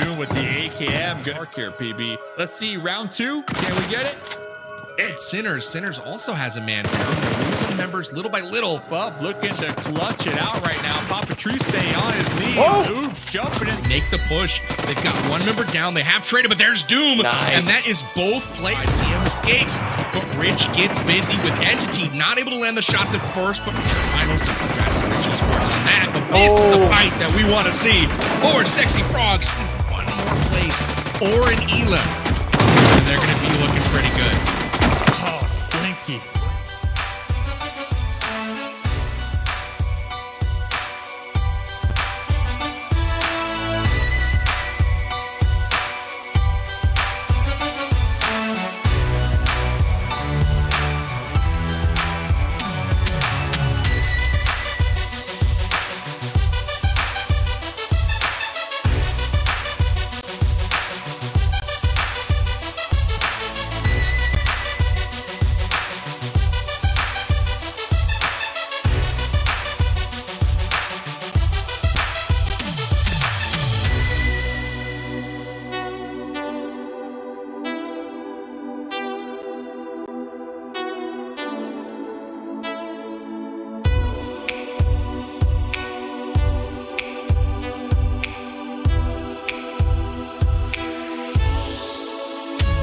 Doom with the AKM. Good mark here, PB. Let's see, round 2. Can we get it? It's Sinners also has a man down. They're losing members little by little. Bub looking to clutch it out right now. Papa True staying on his knee. Oh! Oops, jumping it. Make the push. They've got 1 member down. They have traded, but there's Doom. Nice. And that is both players. CM escapes, but Rich gets busy with Entity. Not able to land the shots at first, but finals. Congrats to Rich Esports on that. But this is the fight that we want to see. 4 Sexy Frogs in 1 more place or an Elim. And they're going to be looking pretty good.